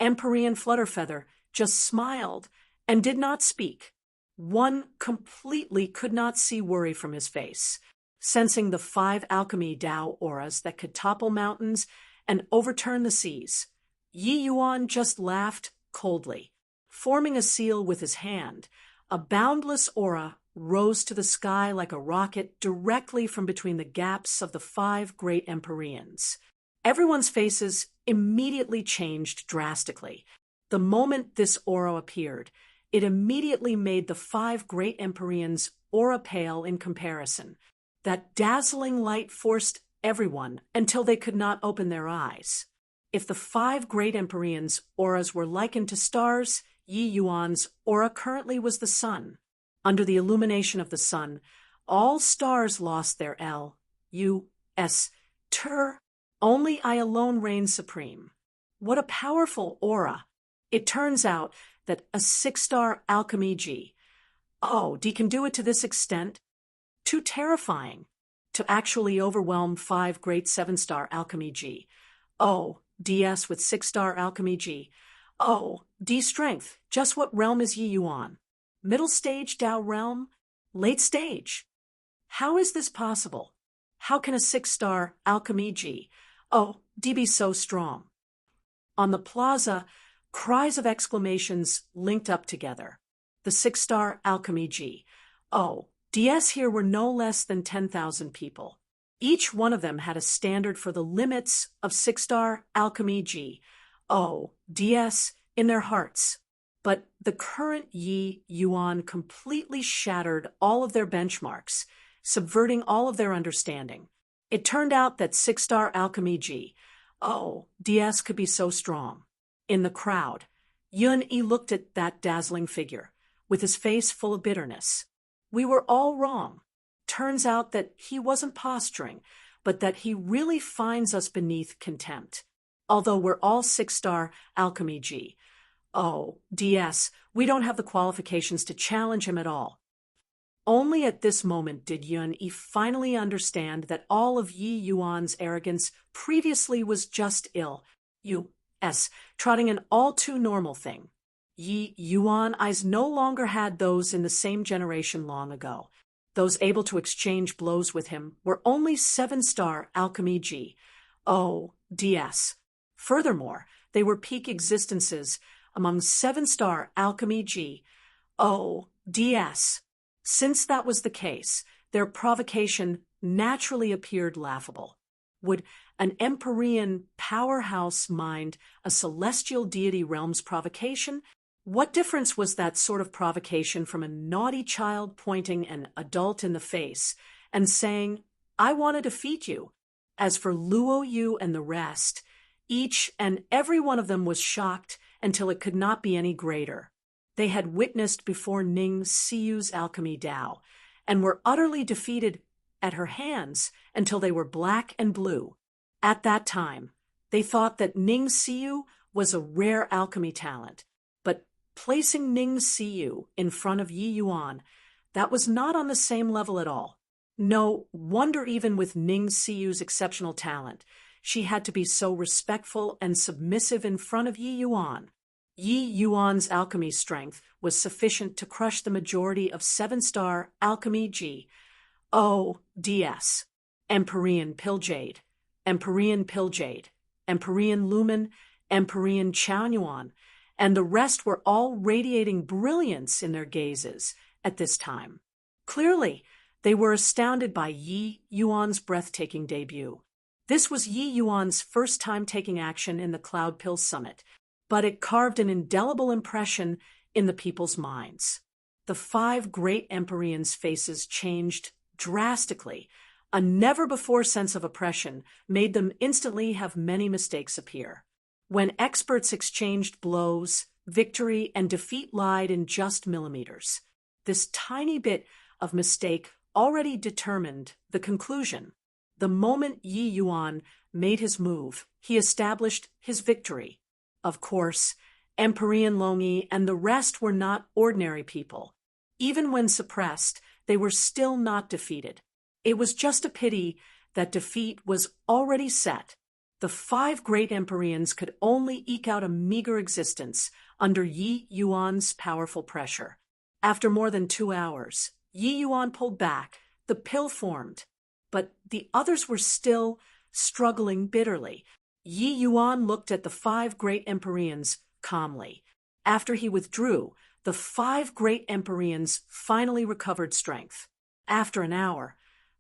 Empyrean Flutterfeather just smiled and did not speak. One completely could not see worry from his face, sensing the 5 alchemy Tao auras that could topple mountains and overturn the seas. Yi Yuan just laughed coldly. Forming a seal with his hand, a boundless aura rose to the sky like a rocket directly from between the gaps of the 5 great Empyreans. Everyone's faces immediately changed drastically. The moment this aura appeared, it immediately made the 5 great Empyreans aura pale in comparison. That dazzling light forced everyone until they could not open their eyes. If the 5 great Empyreans' auras were likened to stars, Yi Yuan's aura currently was the sun. Under the illumination of the sun, all stars lost their L, U, S, ter. Only I alone reigned supreme. What a powerful aura! It turns out that a 6-star alchemy G. Oh, D can do it to this extent? Too terrifying. To actually overwhelm 5 great 7-star alchemy G. Oh, DS with 6-star alchemy G. Oh, D strength. Just what realm is Yi Yuan? Middle stage Tao realm? Late stage? How is this possible? How can a 6-star alchemy G? Oh, D be so strong? On the plaza, cries of exclamations linked up together. The 6-star alchemy G. Oh, DS here were no less than 10,000 people. Each one of them had a standard for the limits of 6-star alchemy G. Oh, DS in their hearts. But the current Yi Yuan completely shattered all of their benchmarks, subverting all of their understanding. It turned out that 6-star alchemy G. Oh, DS could be so strong. In the crowd, Yun-Yi looked at that dazzling figure, with his face full of bitterness. We were all wrong. Turns out that he wasn't posturing, but that he really finds us beneath contempt. Although we're all 6-star alchemy G. Oh, DS, we don't have the qualifications to challenge him at all. Only at this moment did Yun-Yi finally understand that all of Yi Yuan's arrogance previously was just ill. U.S. trotting an all-too-normal thing. Yi Yuan eyes no longer had those in the same generation long ago. Those able to exchange blows with him were only 7-star alchemy G. Oh, DS. Furthermore, they were peak existences among 7-star alchemy G. Oh, DS. Since that was the case, their provocation naturally appeared laughable. Would an Empyrean powerhouse mind a celestial deity realm's provocation? What difference was that sort of provocation from a naughty child pointing an adult in the face and saying, I want to defeat you? As for Luo Yu and the rest, each and every one of them was shocked until it could not be any greater. They had witnessed before Ning Siyu's alchemy Tao, and were utterly defeated at her hands until they were black and blue. At that time, they thought that Ning Siyu was a rare alchemy talent, but placing Ning Siyu in front of Yi Yuan, that was not on the same level at all. No wonder even with Ning Siyu's exceptional talent, she had to be so respectful and submissive in front of Yi Yuan. Yi Yuan's alchemy strength was sufficient to crush the majority of 7-star alchemy G. Oh, DS. Empyrean Pilljade, Empyrean Pilljade, Empyrean Lumen, Empyrean Chaonyuan, and the rest were all radiating brilliance in their gazes at this time. Clearly, they were astounded by Yi Yuan's breathtaking debut. This was Yi Yuan's first time taking action in the Cloud Pill Summit, but it carved an indelible impression in the people's minds. The 5 great Empyreans' faces changed drastically. A never-before sense of oppression made them instantly have many mistakes appear. When experts exchanged blows, victory and defeat lied in just millimeters. This tiny bit of mistake already determined the conclusion. The moment Yi Yuan made his move, he established his victory. Of course, Empyrean Longyi and the rest were not ordinary people. Even when suppressed, they were still not defeated. It was just a pity that defeat was already set. The 5 great Empyreans could only eke out a meager existence under Yi Yuan's powerful pressure. After more than 2 hours, Yi Yuan pulled back, the pill formed, but the others were still struggling bitterly. Yi Yuan looked at the 5 great Empyreans calmly. After he withdrew, the 5 great Empyreans finally recovered strength. After an hour,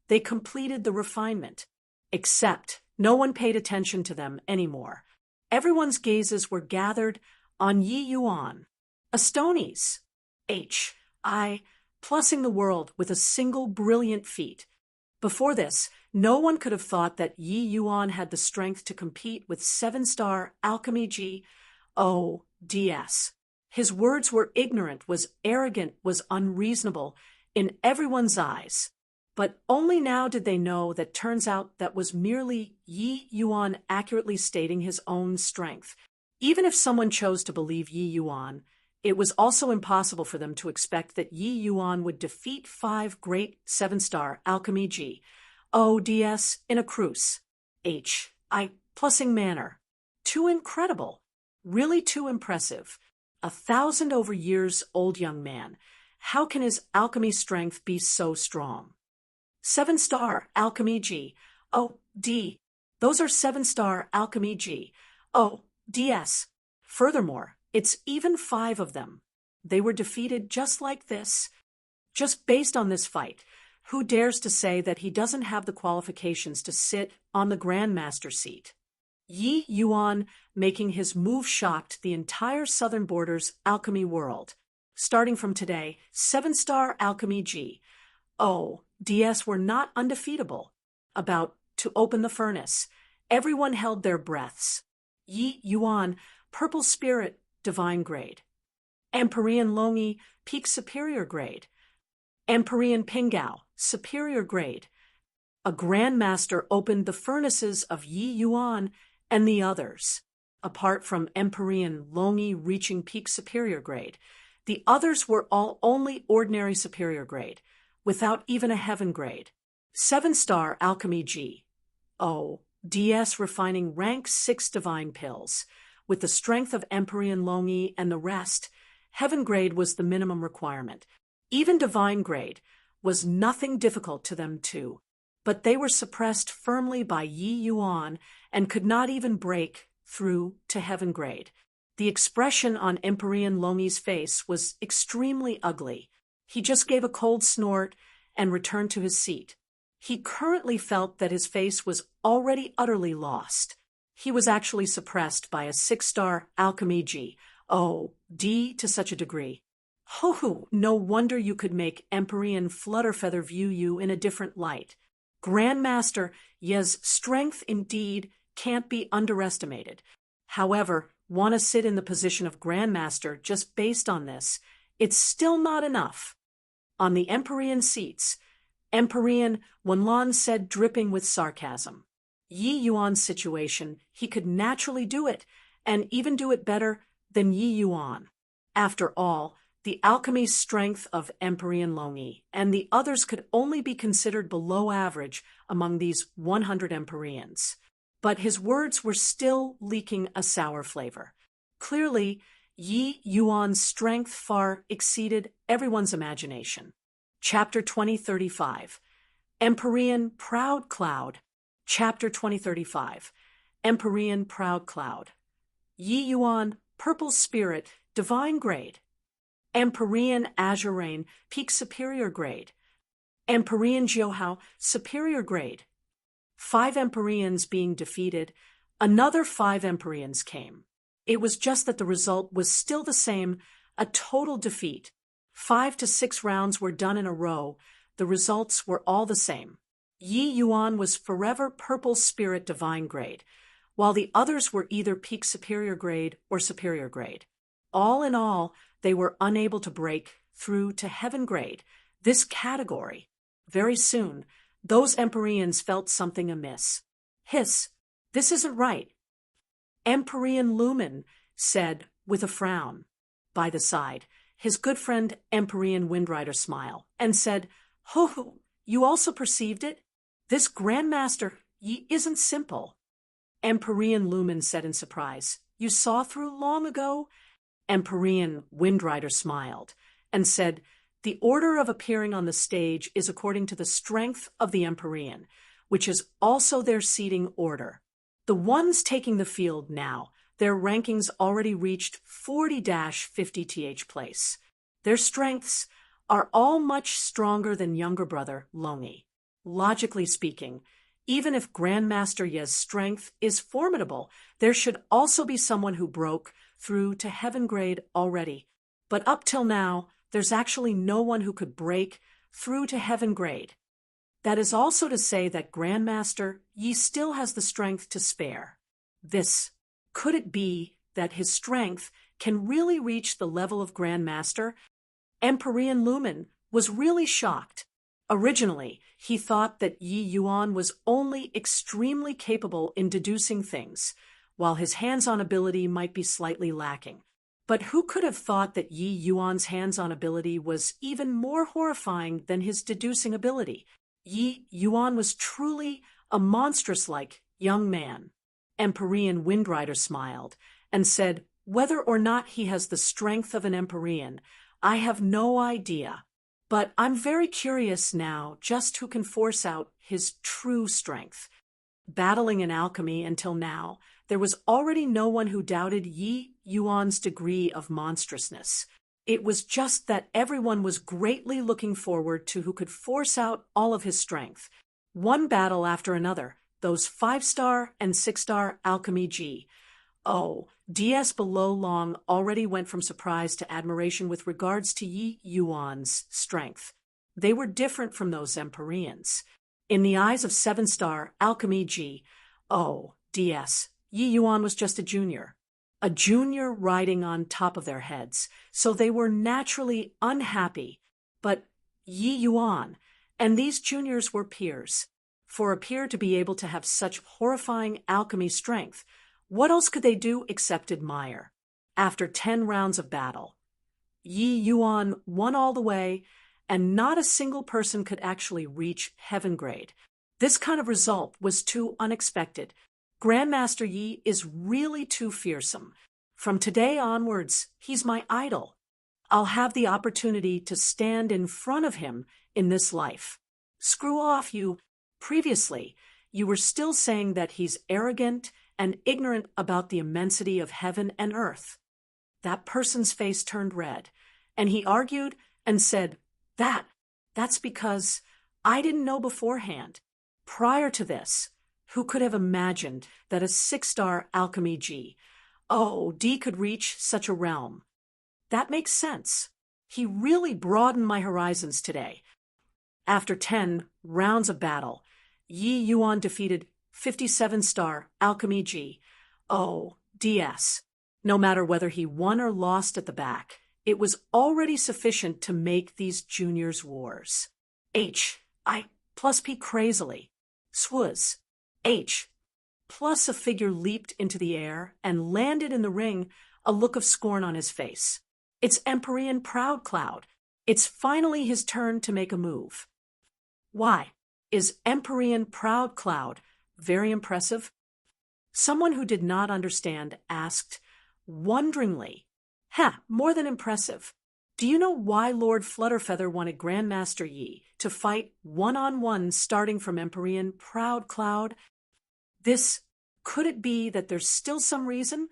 they completed the refinement. Except no one paid attention to them anymore. Everyone's gazes were gathered on Yi Yuan. Astonies. H.I. plussing the world with a single brilliant feat. Before this, no one could have thought that Yi Yuan had the strength to compete with 7-star Alchemy G.O.D.S. His words were ignorant, was arrogant, was unreasonable in everyone's eyes. But only now did they know that turns out that was merely Yi Yuan accurately stating his own strength. Even if someone chose to believe Yi Yuan, it was also impossible for them to expect that Yi Yuan would defeat 5 great 7-star Alchemy G.O.D.S. in a cruise. H.I. plussing manner. Too incredible. Really too impressive. 1,000 over years old young man. How can his alchemy strength be so strong? 7-star Alchemy G.O.D. Those are 7-star Alchemy G.O.D.S. Furthermore, it's even 5 of them. They were defeated just like this. Just based on this fight, who dares to say that he doesn't have the qualifications to sit on the Grandmaster seat? Yi Yuan making his move shocked the entire Southern Border's alchemy world. Starting from today, 7-star Alchemy G.O.D.S. were not undefeatable. About to open the furnace, everyone held their breaths. Yi Yuan, Purple Spirit, Divine Grade. Empyrean Longi, Peak Superior Grade. Empyrean Pingao, Superior Grade. A Grandmaster opened the furnaces of Yi Yuan and the others. Apart from Empyrean Longi reaching Peak Superior Grade, the others were all only ordinary Superior Grade, without even a Heaven Grade. 7-star Alchemy G.O.D.S. refining rank 6 divine pills. With the strength of Empyrean Longi and the rest, Heaven Grade was the minimum requirement. Even Divine Grade was nothing difficult to them too. But they were suppressed firmly by Yi Yuan and could not even break through to Heaven Grade. The expression on Empyrean Longi's face was extremely ugly. He just gave a cold snort and returned to his seat. He currently felt that his face was already utterly lost. He was actually suppressed by a 6-star Alchemy G.O.D. to such a degree. Ho-ho, no wonder you could make Empyrean Flutterfeather view you in a different light. Grandmaster Ye's strength indeed can't be underestimated. However, want to sit in the position of Grandmaster just based on this, it's still not enough. On the Empyrean seats, Empyrean Wenlan said, dripping with sarcasm. Yi Yuan's situation, he could naturally do it, and even do it better than Yi Yuan. After all, the alchemy strength of Empyrean Longi and the others could only be considered below average among these 100 Empyreans. But his words were still leaking a sour flavor. Clearly, Yi Yuan's strength far exceeded everyone's imagination. Chapter 2035. Empyrean Proud Cloud. Chapter 2035. Empyrean Proud Cloud. Yi Yuan, Purple Spirit, Divine Grade. Empyrean Azure Rain, Peak Superior Grade. Empyrean Jiuhao, Superior Grade. 5 Empyreans being defeated, another 5 Empyreans came. It was just that the result was still the same, a total defeat. 5 to 6 rounds were done in a row, the results were all the same. Yi Yuan was forever Purple Spirit Divine Grade, while the others were either Peak Superior Grade or Superior Grade. All in all, they were unable to break through to Heaven Grade, this category. Very soon, those Empyreans felt something amiss. Hiss, this isn't right. Empyrean Lumen said with a frown. By the side, his good friend Empyrean Windrider smiled and said, Ho, you also perceived it? This Grandmaster, ye isn't simple. Empyrean Lumen said in surprise. You saw through long ago? Empyrean Windrider smiled and said, the order of appearing on the stage is according to the strength of the Empyrean, which is also their seating order. The ones taking the field now, their rankings already reached 40-50th place. Their strengths are all much stronger than younger brother Longi. Logically speaking, even if Grandmaster Ye's strength is formidable, there should also be someone who broke through to heaven grade already. But up till now, there's actually no one who could break through to heaven grade. That is also to say that Grandmaster Yi still has the strength to spare. Could it be that his strength can really reach the level of Grandmaster? Empyrean Lumen was really shocked. Originally, he thought that Yi Yuan was only extremely capable in deducing things, while his hands-on ability might be slightly lacking. But who could have thought that Yi Yuan's hands-on ability was even more horrifying than his deducing ability? Yi Yuan was truly a monstrous-like young man. Empyrean Windrider smiled and said, whether or not he has the strength of an Empyrean, I have no idea. But I'm very curious now just who can force out his true strength. Battling in alchemy until now, there was already no one who doubted Yi Yuan's degree of monstrousness. It was just that everyone was greatly looking forward to who could force out all of his strength. One battle after another, those 5-star and 6-star alchemy G. DS below Long already went from surprise to admiration with regards to Yi Yuan's strength. They were different from those Empyreans. In the eyes of 7-star alchemy G. DS, Yi Yuan was just a junior riding on top of their heads, so they were naturally unhappy. But Yi Yuan and these juniors were peers. For a peer to be able to have such horrifying alchemy strength, what else could they do except admire? After 10 rounds of battle, Yi Yuan won all the way, and not a single person could actually reach heaven grade. This kind of result was too unexpected. Grandmaster Yi is really too fearsome. From today onwards, he's my idol. I'll have the opportunity to stand in front of him in this life. Screw off, you. Previously, you were still saying that he's arrogant and ignorant about the immensity of heaven and earth. That person's face turned red, and he argued and said, that's because I didn't know beforehand. Prior to this, who could have imagined that a 6-star alchemy G, D could reach such a realm? That makes sense. He really broadened my horizons today. After 10 rounds of battle, Yi Yuan defeated 57-star alchemy G. DS. No matter whether he won or lost at the back, it was already sufficient to make these juniors' wars. I plus P crazily. Swaz. Plus a figure leaped into the air and landed in the ring, a look of scorn on his face. It's Empyrean Proud Cloud. It's finally his turn to make a move. Why? Is Empyrean Proud Cloud very impressive? Someone who did not understand asked, wonderingly, more than impressive. Do you know why Lord Flutterfeather wanted Grandmaster Yi to fight one-on-one starting from Empyrean Proud Cloud? Could it be that there's still some reason?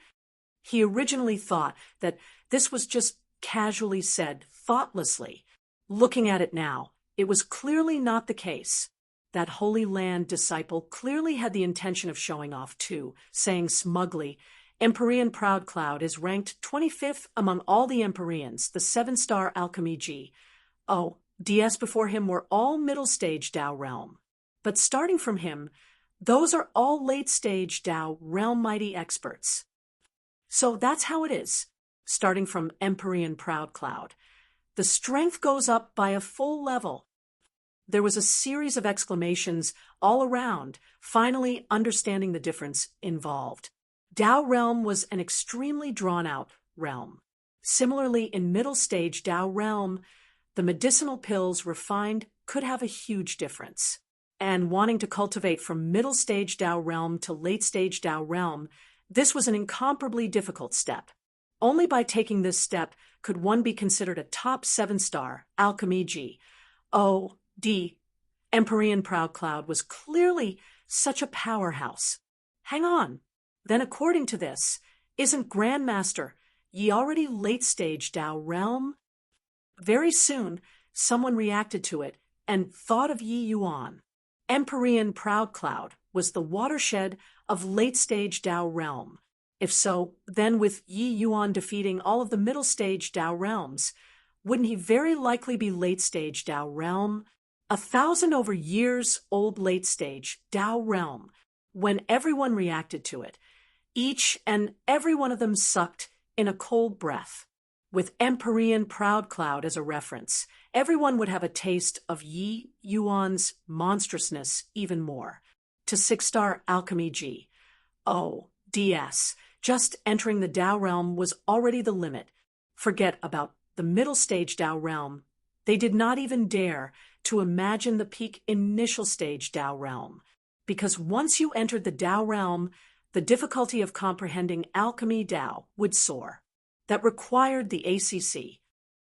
He originally thought that this was just casually said, thoughtlessly. Looking at it now, it was clearly not the case. That Holy Land disciple clearly had the intention of showing off too, saying smugly, Empyrean Proud Cloud is ranked 25th among all the Empyreans, the 7-star alchemy G. DS before him were all middle-stage Tao realm. But starting from him, those are all late-stage Tao realm mighty experts. So that's how it is, starting from Empyrean Proud Cloud. The strength goes up by a full level. There was a series of exclamations all around, finally understanding the difference involved. Tao realm was an extremely drawn-out realm. Similarly, in middle-stage Tao realm, the medicinal pills refined could have a huge difference. and wanting to cultivate from middle stage Tao realm to late stage Tao realm, this was an incomparably difficult step. Only by taking this step could one be considered a top 7-star alchemy G. O. D. Empyrean Proud Cloud was clearly such a powerhouse. Hang on. Then according to this, isn't Grandmaster ye already late stage Tao realm? Very soon, someone reacted to it and thought of Yi Yuan. Empyrean Proud Cloud was the watershed of late-stage Tao realm. If so, then with Yi Yuan defeating all of the middle-stage Tao realms, wouldn't he very likely be late-stage Tao realm? 1,000 over years old late-stage Tao realm. When everyone reacted to it, each and every one of them sucked in a cold breath. With Empyrean Proud Cloud as a reference, everyone would have a taste of Yi Yuan's monstrousness even more. To 6-star alchemy G. O. DS. Just entering the Tao realm was already the limit. Forget about the middle stage Tao realm. They did not even dare to imagine the peak initial stage Tao realm. Because once you entered the Tao realm, the difficulty of comprehending alchemy Tao would soar. That required the ACC,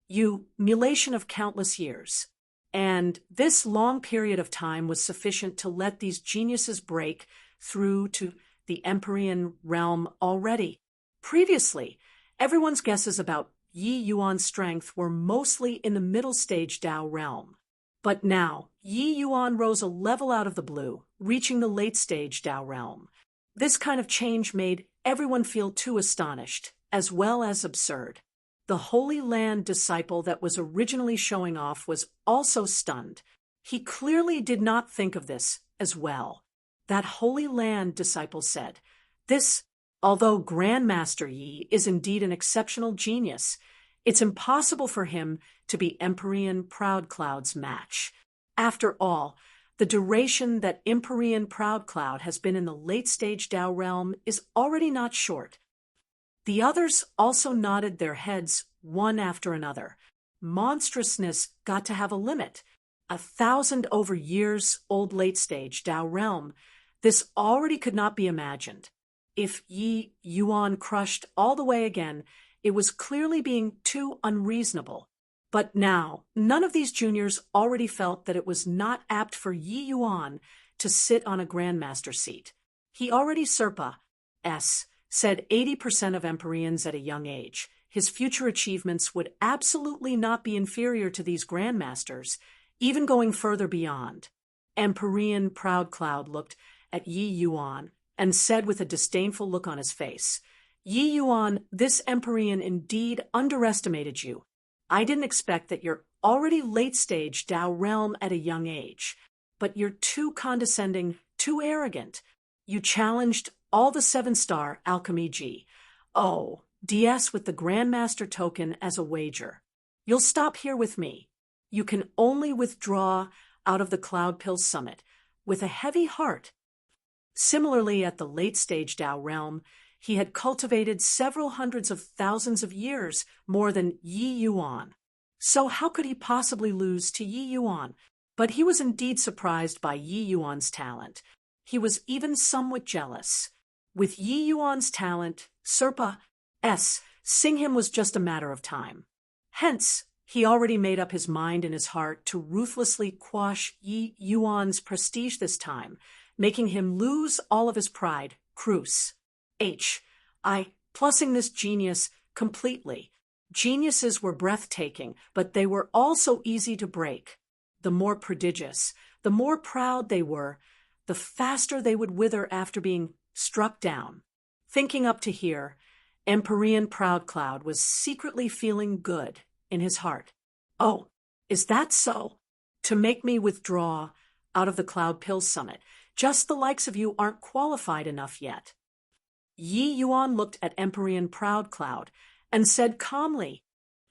mulation of countless years. And this long period of time was sufficient to let these geniuses break through to the Empyrean realm already. Previously, everyone's guesses about Yi Yuan's strength were mostly in the middle stage Tao realm. But now, Yi Yuan rose a level out of the blue, reaching the late stage Tao realm. This kind of change made everyone feel too astonished, as well as absurd. The Holy Land disciple that was originally showing off was also stunned. He clearly did not think of this as well. That Holy Land disciple said, "This, although Grandmaster Yi is indeed an exceptional genius, it's impossible for him to be Empyrean Proud Cloud's match. After all, the duration that Empyrean Proud Cloud has been in the late-stage Tao realm is already not short." The others also nodded their heads one after another. Monstrousness got to have a limit. 1,000 over years old late-stage Tao realm. This already could not be imagined. If Yi Yuan crushed all the way again, it was clearly being too unreasonable. But now, none of these juniors already felt that it was not apt for Yi Yuan to sit on a Grandmaster seat. He already said 80% of Empyreans at a young age. His future achievements would absolutely not be inferior to these Grandmasters, even going further beyond. Empyrean Proud Cloud looked at Yi Yuan and said with a disdainful look on his face, "Yi Yuan, this Empyrean indeed underestimated you. I didn't expect that you're already late-stage Tao realm at a young age, but you're too condescending, too arrogant. You challenged all the 7-star alchemy G. O. DS with the Grandmaster token as a wager. You'll stop here with me. You can only withdraw out of the Cloud Pill Summit with a heavy heart." Similarly, at the late-stage Tao realm, he had cultivated several hundreds of thousands of years more than Yi Yuan. So how could he possibly lose to Yi Yuan? But he was indeed surprised by Yi Yuan's talent. He was even somewhat jealous. With Yi Yuan's talent, seeing him was just a matter of time. Hence, he already made up his mind in his heart to ruthlessly quash Yi Yuan's prestige this time, making him lose all of his pride, plussing this genius completely. Geniuses were breathtaking, but they were also easy to break. The more prodigious, the more proud they were, the faster they would wither after being struck down. Thinking up to here, Empyrean Proud Cloud was secretly feeling good in his heart. "Oh, is that so? To make me withdraw out of the Cloud Pill Summit. Just the likes of you aren't qualified enough yet." Yi Yuan looked at Empyrean Proud Cloud and said calmly,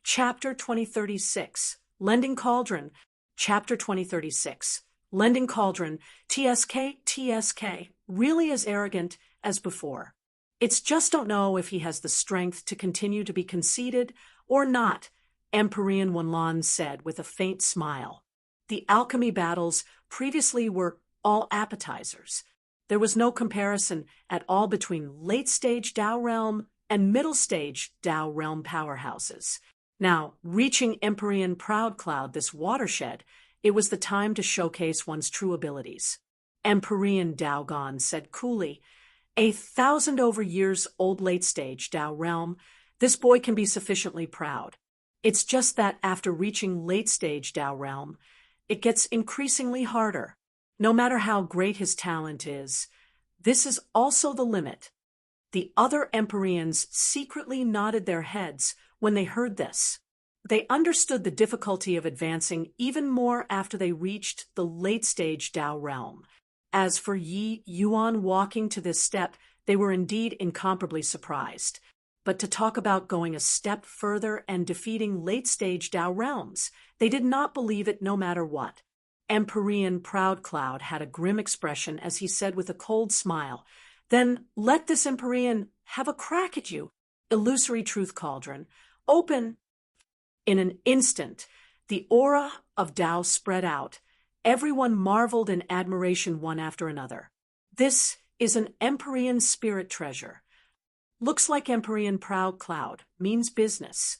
Chapter 2036, Lending Cauldron, Chapter 2036, Lending Cauldron, TSK, really as arrogant as before. "It's just don't know if he has the strength to continue to be conceited or not," Empyrean Wanlan said with a faint smile. The alchemy battles previously were all appetizers. There was no comparison at all between late-stage Dao realm and middle-stage Dao realm powerhouses. Now, reaching Empyrean Proud Cloud, this watershed, it was the time to showcase one's true abilities. Empyrean Daogon said coolly, "A 1,000-over-years-old late-stage Dao realm, this boy can be sufficiently proud. It's just that after reaching late-stage Dao realm, it gets increasingly harder. No matter how great his talent is, this is also the limit." The other Empyreans secretly nodded their heads when they heard this. They understood the difficulty of advancing even more after they reached the late-stage Dao realm. As for Yi Yuan walking to this step, they were indeed incomparably surprised. But to talk about going a step further and defeating late-stage Dao realms, they did not believe it no matter what. Empyrean Proud Cloud had a grim expression as he said with a cold smile, "Then let this Empyrean have a crack at you, illusory truth cauldron. Open." In an instant, the aura of Dao spread out. Everyone marveled in admiration one after another. "This is an Empyrean spirit treasure. Looks like Empyrean Proud Cloud, means business.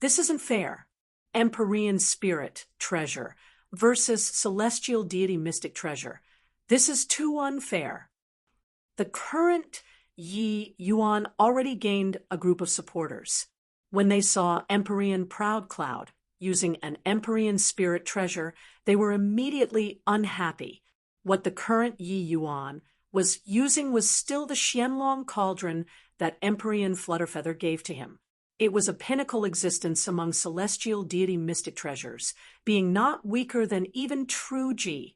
This isn't fair. Empyrean spirit treasure versus celestial deity mystic treasure. This is too unfair." The current Yi Yuan already gained a group of supporters. When they saw Empyrean Proud Cloud using an Empyrean spirit treasure, they were immediately unhappy. What the current Yi Yuan was using was still the Xianlong cauldron that Empyrean Flutterfeather gave to him. It was a pinnacle existence among celestial deity mystic treasures, being not weaker than even true Ji,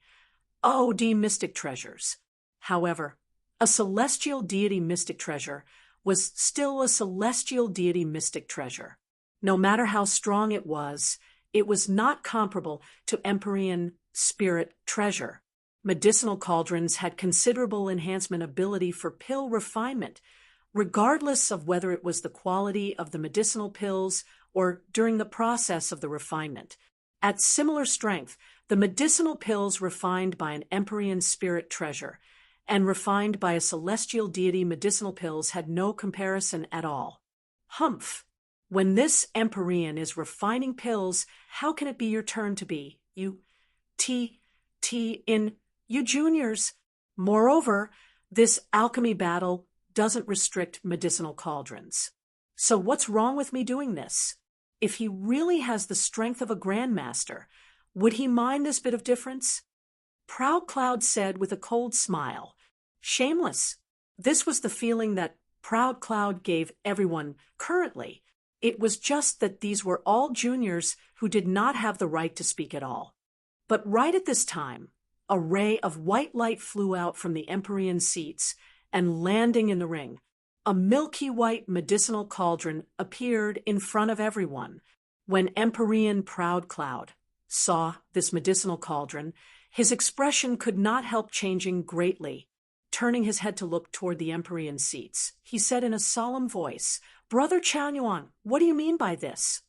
OD mystic treasures. However, a celestial deity mystic treasure was still a celestial deity mystic treasure. No matter how strong it was not comparable to Empyrean spirit treasure. Medicinal cauldrons had considerable enhancement ability for pill refinement, regardless of whether it was the quality of the medicinal pills or during the process of the refinement. At similar strength, the medicinal pills refined by an Empyrean spirit treasure and refined by a celestial deity medicinal pills had no comparison at all. Humph! When this Empyrean is refining pills, how can it be your turn to be? You juniors. Moreover, this alchemy battle doesn't restrict medicinal cauldrons. So what's wrong with me doing this? If he really has the strength of a grandmaster, would he mind this bit of difference? Proud Cloud said with a cold smile. Shameless. This was the feeling that Proud Cloud gave everyone currently. It was just that these were all juniors who did not have the right to speak at all. But right at this time, a ray of white light flew out from the Empyrean seats, and landing in the ring, a milky white medicinal cauldron appeared in front of everyone. When Empyrean Proud Cloud saw this medicinal cauldron, his expression could not help changing greatly. Turning his head to look toward the Empyrean seats, he said in a solemn voice, "Brother Chaonyuan, what do you mean by this?"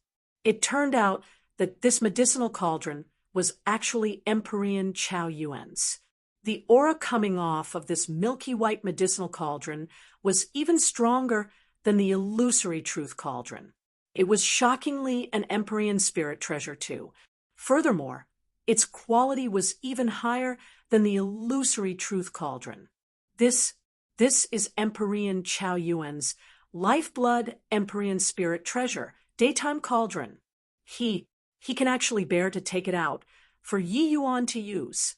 It turned out that this medicinal cauldron was actually Empyrean Chaoyuan's. The aura coming off of this milky white medicinal cauldron was even stronger than the illusory truth cauldron. It was shockingly an Empyrean spirit treasure too. Furthermore, its quality was even higher than the illusory truth cauldron. This is Empyrean Chaoyuan's lifeblood Empyrean spirit treasure, daytime cauldron. He can actually bear to take it out for Yi Yuan to use.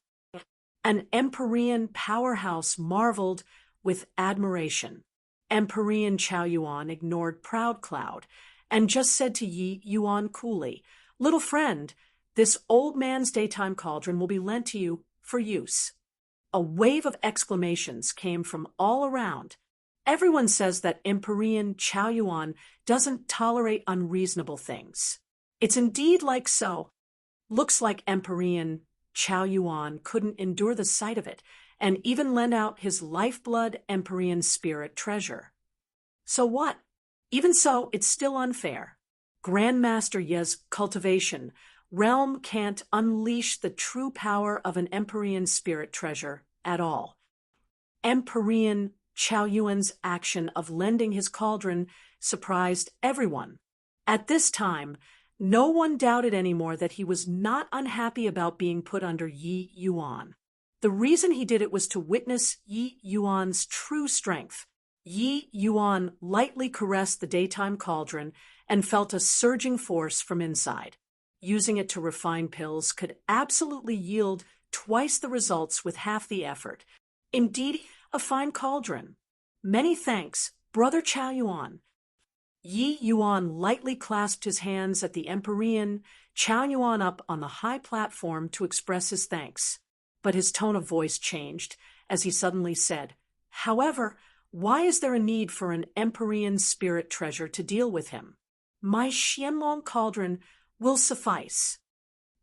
An Empyrean powerhouse marveled with admiration. Empyrean Chaoyuan ignored Proud Cloud and just said to Yi Yuan coolly, "Little friend, this old man's daytime cauldron will be lent to you for use." A wave of exclamations came from all around. Everyone says that Empyrean Chaoyuan doesn't tolerate unreasonable things. It's indeed like so. Looks like Empyrean Chaoyuan couldn't endure the sight of it, and even lent out his lifeblood Empyrean spirit treasure. So what? Even so, it's still unfair. Grandmaster Ye's cultivation Realm can't unleash the true power of an Empyrean spirit treasure at all. Empyrean Chao Yuan's action of lending his cauldron surprised everyone. At this time, no one doubted anymore that he was not unhappy about being put under Yi Yuan. The reason he did it was to witness Yi Yuan's true strength. Yi Yuan lightly caressed the daytime cauldron and felt a surging force from inside. Using it to refine pills could absolutely yield twice the results with half the effort. Indeed, a fine cauldron. Many thanks, Brother Chao Yuan. Yi Yuan lightly clasped his hands at the Empyrean, Chao Yuan up on the high platform to express his thanks. But his tone of voice changed as he suddenly said, "However, why is there a need for an Empyrean spirit treasure to deal with him? My Xianlong cauldron will suffice."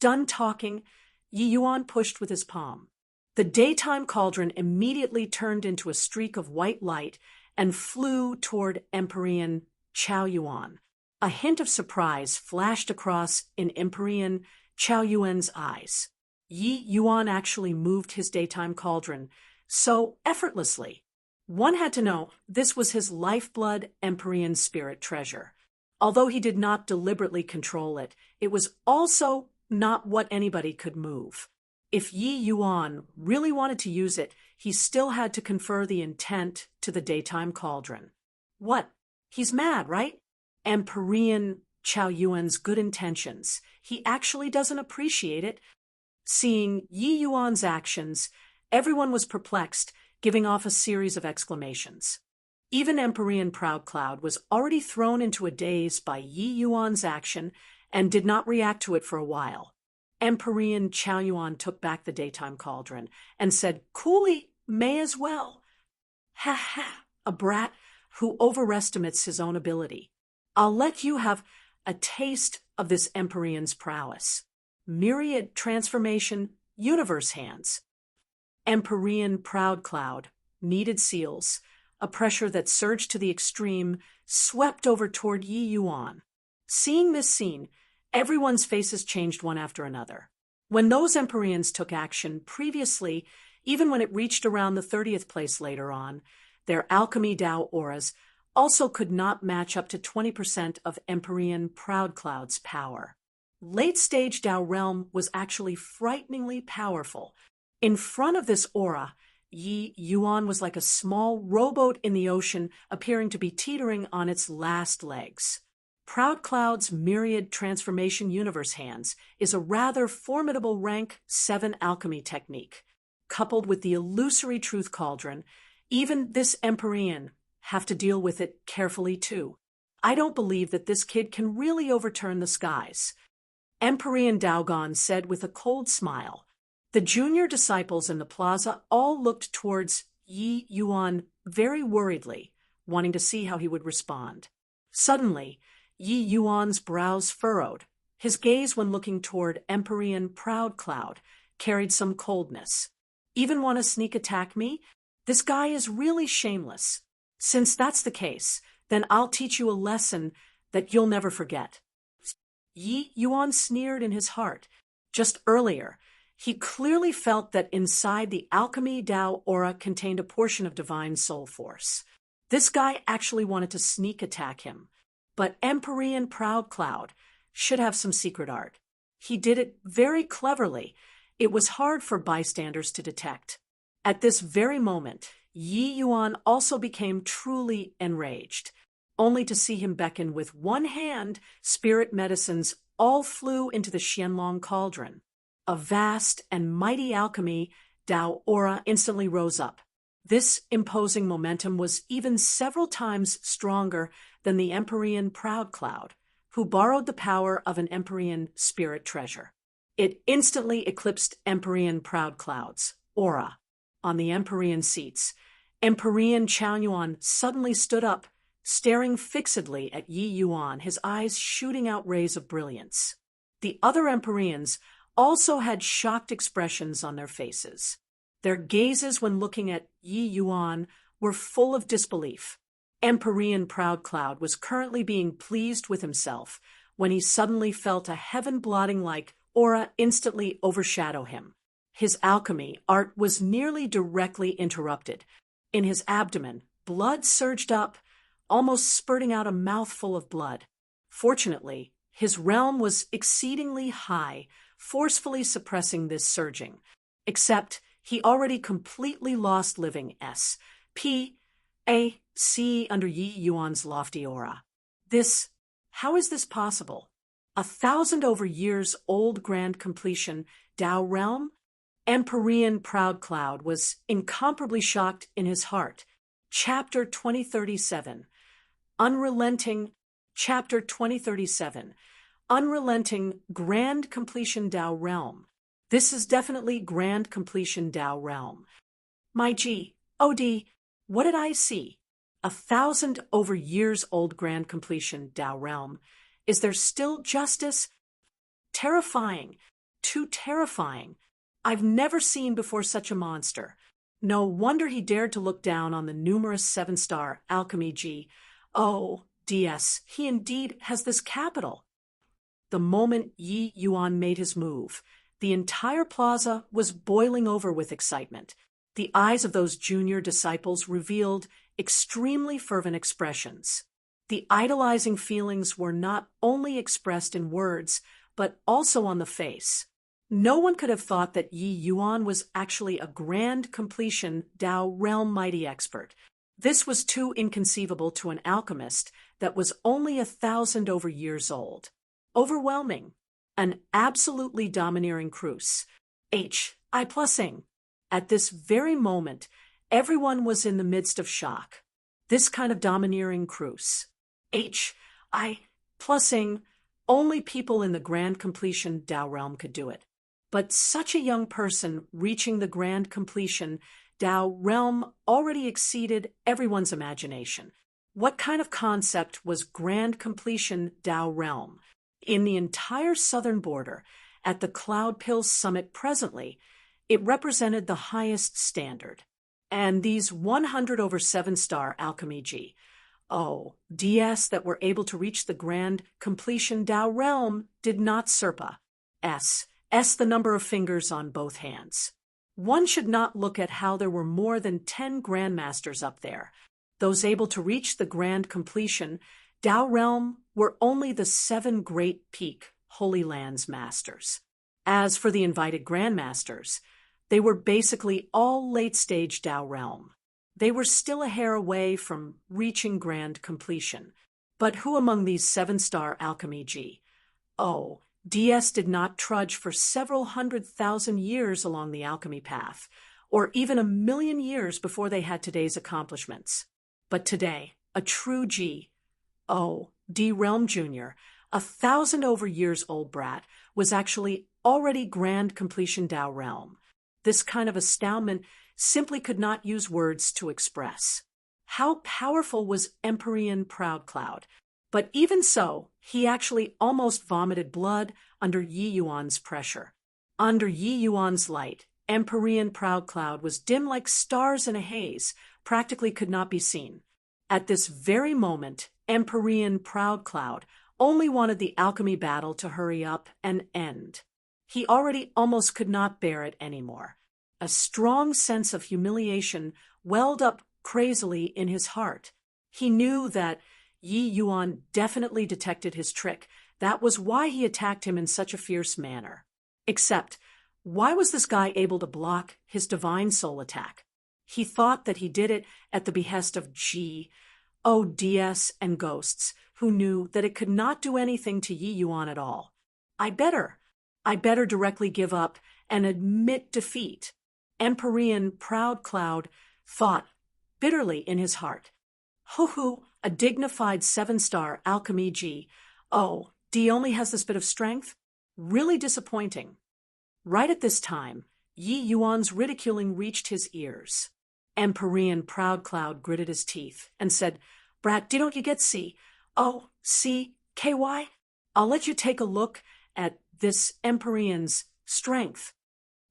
Done talking, Yi Yuan pushed with his palm. The daytime cauldron immediately turned into a streak of white light and flew toward Empyrean Chao Yuan. A hint of surprise flashed across in Empyrean Chao Yuan's eyes. Yi Yuan actually moved his daytime cauldron so effortlessly. One had to know this was his lifeblood Empyrean spirit treasure. Although he did not deliberately control it, it was also not what anybody could move. If Yi Yuan really wanted to use it, he still had to confer the intent to the daytime cauldron. What? He's mad, right? Empyrean Chao Yuan's good intentions. He actually doesn't appreciate it. Seeing Yi Yuan's actions, everyone was perplexed, giving off a series of exclamations. Even Empyrean Proud Cloud was already thrown into a daze by Yi Yuan's action and did not react to it for a while. Empyrean Chao Yuan took back the daytime cauldron and said, "Coolly, may as well." "Ha ha, a brat who overestimates his own ability. I'll let you have a taste of this Empyrean's prowess. Myriad transformation, universe hands." Empyrean Proud Cloud, kneaded seals, a pressure that surged to the extreme, swept over toward Yi Yuan. Seeing this scene, everyone's faces changed one after another. When those Empyreans took action previously, even when it reached around the 30th place later on, their alchemy Dao auras also could not match up to 20% of Empyrean Proud Cloud's power. Late-stage Dao realm was actually frighteningly powerful. In front of this aura, Yi Yuan was like a small rowboat in the ocean, appearing to be teetering on its last legs. Proud Cloud's myriad transformation universe hands is a rather formidable rank 7 alchemy technique. Coupled with the illusory truth cauldron, even this Empyrean have to deal with it carefully too. I don't believe that this kid can really overturn the skies. Empyrean Daogon said with a cold smile. The junior disciples in the plaza all looked towards Yi Yuan very worriedly, wanting to see how he would respond. Suddenly, Yi Yuan's brows furrowed. His gaze when looking toward Empyrean Proud Cloud carried some coldness. "Even want to sneak attack me? This guy is really shameless. Since that's the case, then I'll teach you a lesson that you'll never forget." Yi Yuan sneered in his heart. Just earlier, he clearly felt that inside the alchemy Dao aura contained a portion of divine soul force. This guy actually wanted to sneak attack him. But Empyrean Proud Cloud should have some secret art. He did it very cleverly. It was hard for bystanders to detect. At this very moment, Yi Yuan also became truly enraged. Only to see him beckon with one hand, spirit medicines all flew into the Xianlong cauldron. A vast and mighty alchemy Dao aura instantly rose up. This imposing momentum was even several times stronger than the Empyrean Proud Cloud, who borrowed the power of an Empyrean spirit treasure. It instantly eclipsed Empyrean Proud Cloud's aura. On the Empyrean seats, Empyrean Chao Yuan suddenly stood up, staring fixedly at Yi Yuan, his eyes shooting out rays of brilliance. The other Empyreans also had shocked expressions on their faces. Their gazes when looking at Yi Yuan were full of disbelief. Empyrean Proud Cloud was currently being pleased with himself when he suddenly felt a heaven-blotting-like aura instantly overshadow him. His alchemy art was nearly directly interrupted. In his abdomen, blood surged up, almost spurting out a mouthful of blood. Fortunately, his realm was exceedingly high, forcefully suppressing this surging. Except he already completely lost living S.P.A.C. under Yi Yuan's lofty aura. How is this possible? 1,000 over years old grand completion Tao realm? Empyrean proud cloud was incomparably shocked in his heart. Chapter 2037. Unrelenting. Chapter 2037. Unrelenting grand completion Tao realm. This is definitely grand completion Tao realm. My G, OD, what did I see? 1,000 over years old grand completion Tao realm. Is there still justice? Terrifying. Too terrifying. I've never seen before such a monster. No wonder he dared to look down on the numerous 7-star alchemy G. Oh, DS, he indeed has this capital. The moment Yi Yuan made his move, the entire plaza was boiling over with excitement. The eyes of those junior disciples revealed extremely fervent expressions. The idolizing feelings were not only expressed in words, but also on the face. No one could have thought that Yi Yuan was actually a grand completion Tao realm mighty expert. This was too inconceivable to an alchemist that was only 1,000 over years old. Overwhelming. An absolutely domineering cruise. H.I. Plussing. At this very moment, everyone was in the midst of shock. This kind of domineering cruise. H.I. Plussing. Only people in the grand completion Tao realm could do it. But such a young person reaching the grand completion Tao realm already exceeded everyone's imagination. What kind of concept was grand completion Tao realm? In the entire southern border, at the Cloud Pill Summit presently, it represented the highest standard. And these 100 over 7-star alchemy G. Oh, DS that were able to reach the grand completion Tao realm did not surpa. S the number of fingers on both hands. One should not look at how there were more than 10 grandmasters up there. Those able to reach the grand completion Tao realm were only the 7 great peak Holy Lands masters. As for the invited grandmasters, they were basically all late-stage Tao realm. They were still a hair away from reaching grand completion. But who among these 7-star alchemy G? Oh, DS did not trudge for several 100,000 years along the alchemy path, or even 1,000,000 years before they had today's accomplishments. But today, a true G. Oh, D Realm Jr., 1,000 over years old brat, was actually already grand completion Tao realm. This kind of astoundment simply could not use words to express. How powerful was Empyrean Proud Cloud? But even so, he actually almost vomited blood under Yi Yuan's pressure. Under Yi Yuan's light, Empyrean Proud Cloud was dim like stars in a haze, practically could not be seen. At this very moment, Empyrean Proud Cloud only wanted the alchemy battle to hurry up and end. He already almost could not bear it anymore. A strong sense of humiliation welled up crazily in his heart. He knew that Yi Yuan definitely detected his trick. That was why he attacked him in such a fierce manner. Except, why was this guy able to block his divine soul attack? He thought that he did it at the behest of DS and ghosts, who knew that it could not do anything to Yi Yuan at all. I better directly give up and admit defeat. Empyrean Proud Cloud thought bitterly in his heart. Hoo-hoo, a dignified 7-star alchemy G. Oh, D only has this bit of strength? Really disappointing. Right at this time, Yi Yuan's ridiculing reached his ears. Empyrean Proud Cloud gritted his teeth and said, Brat, don't you get C? Oh, C-K-Y? I'll let you take a look at this Empyrean's strength.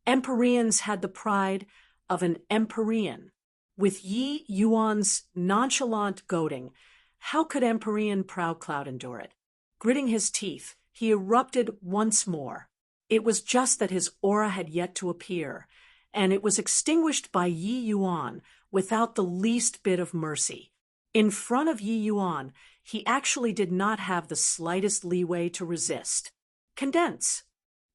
Empyreans had the pride of an Empyrean. With Yi Yuan's nonchalant goading, how could Empyrean Proud Cloud endure it? Gritting his teeth, he erupted once more. It was just that his aura had yet to appear, and it was extinguished by Yi Yuan without the least bit of mercy. In front of Yi Yuan, he actually did not have the slightest leeway to resist. Condense.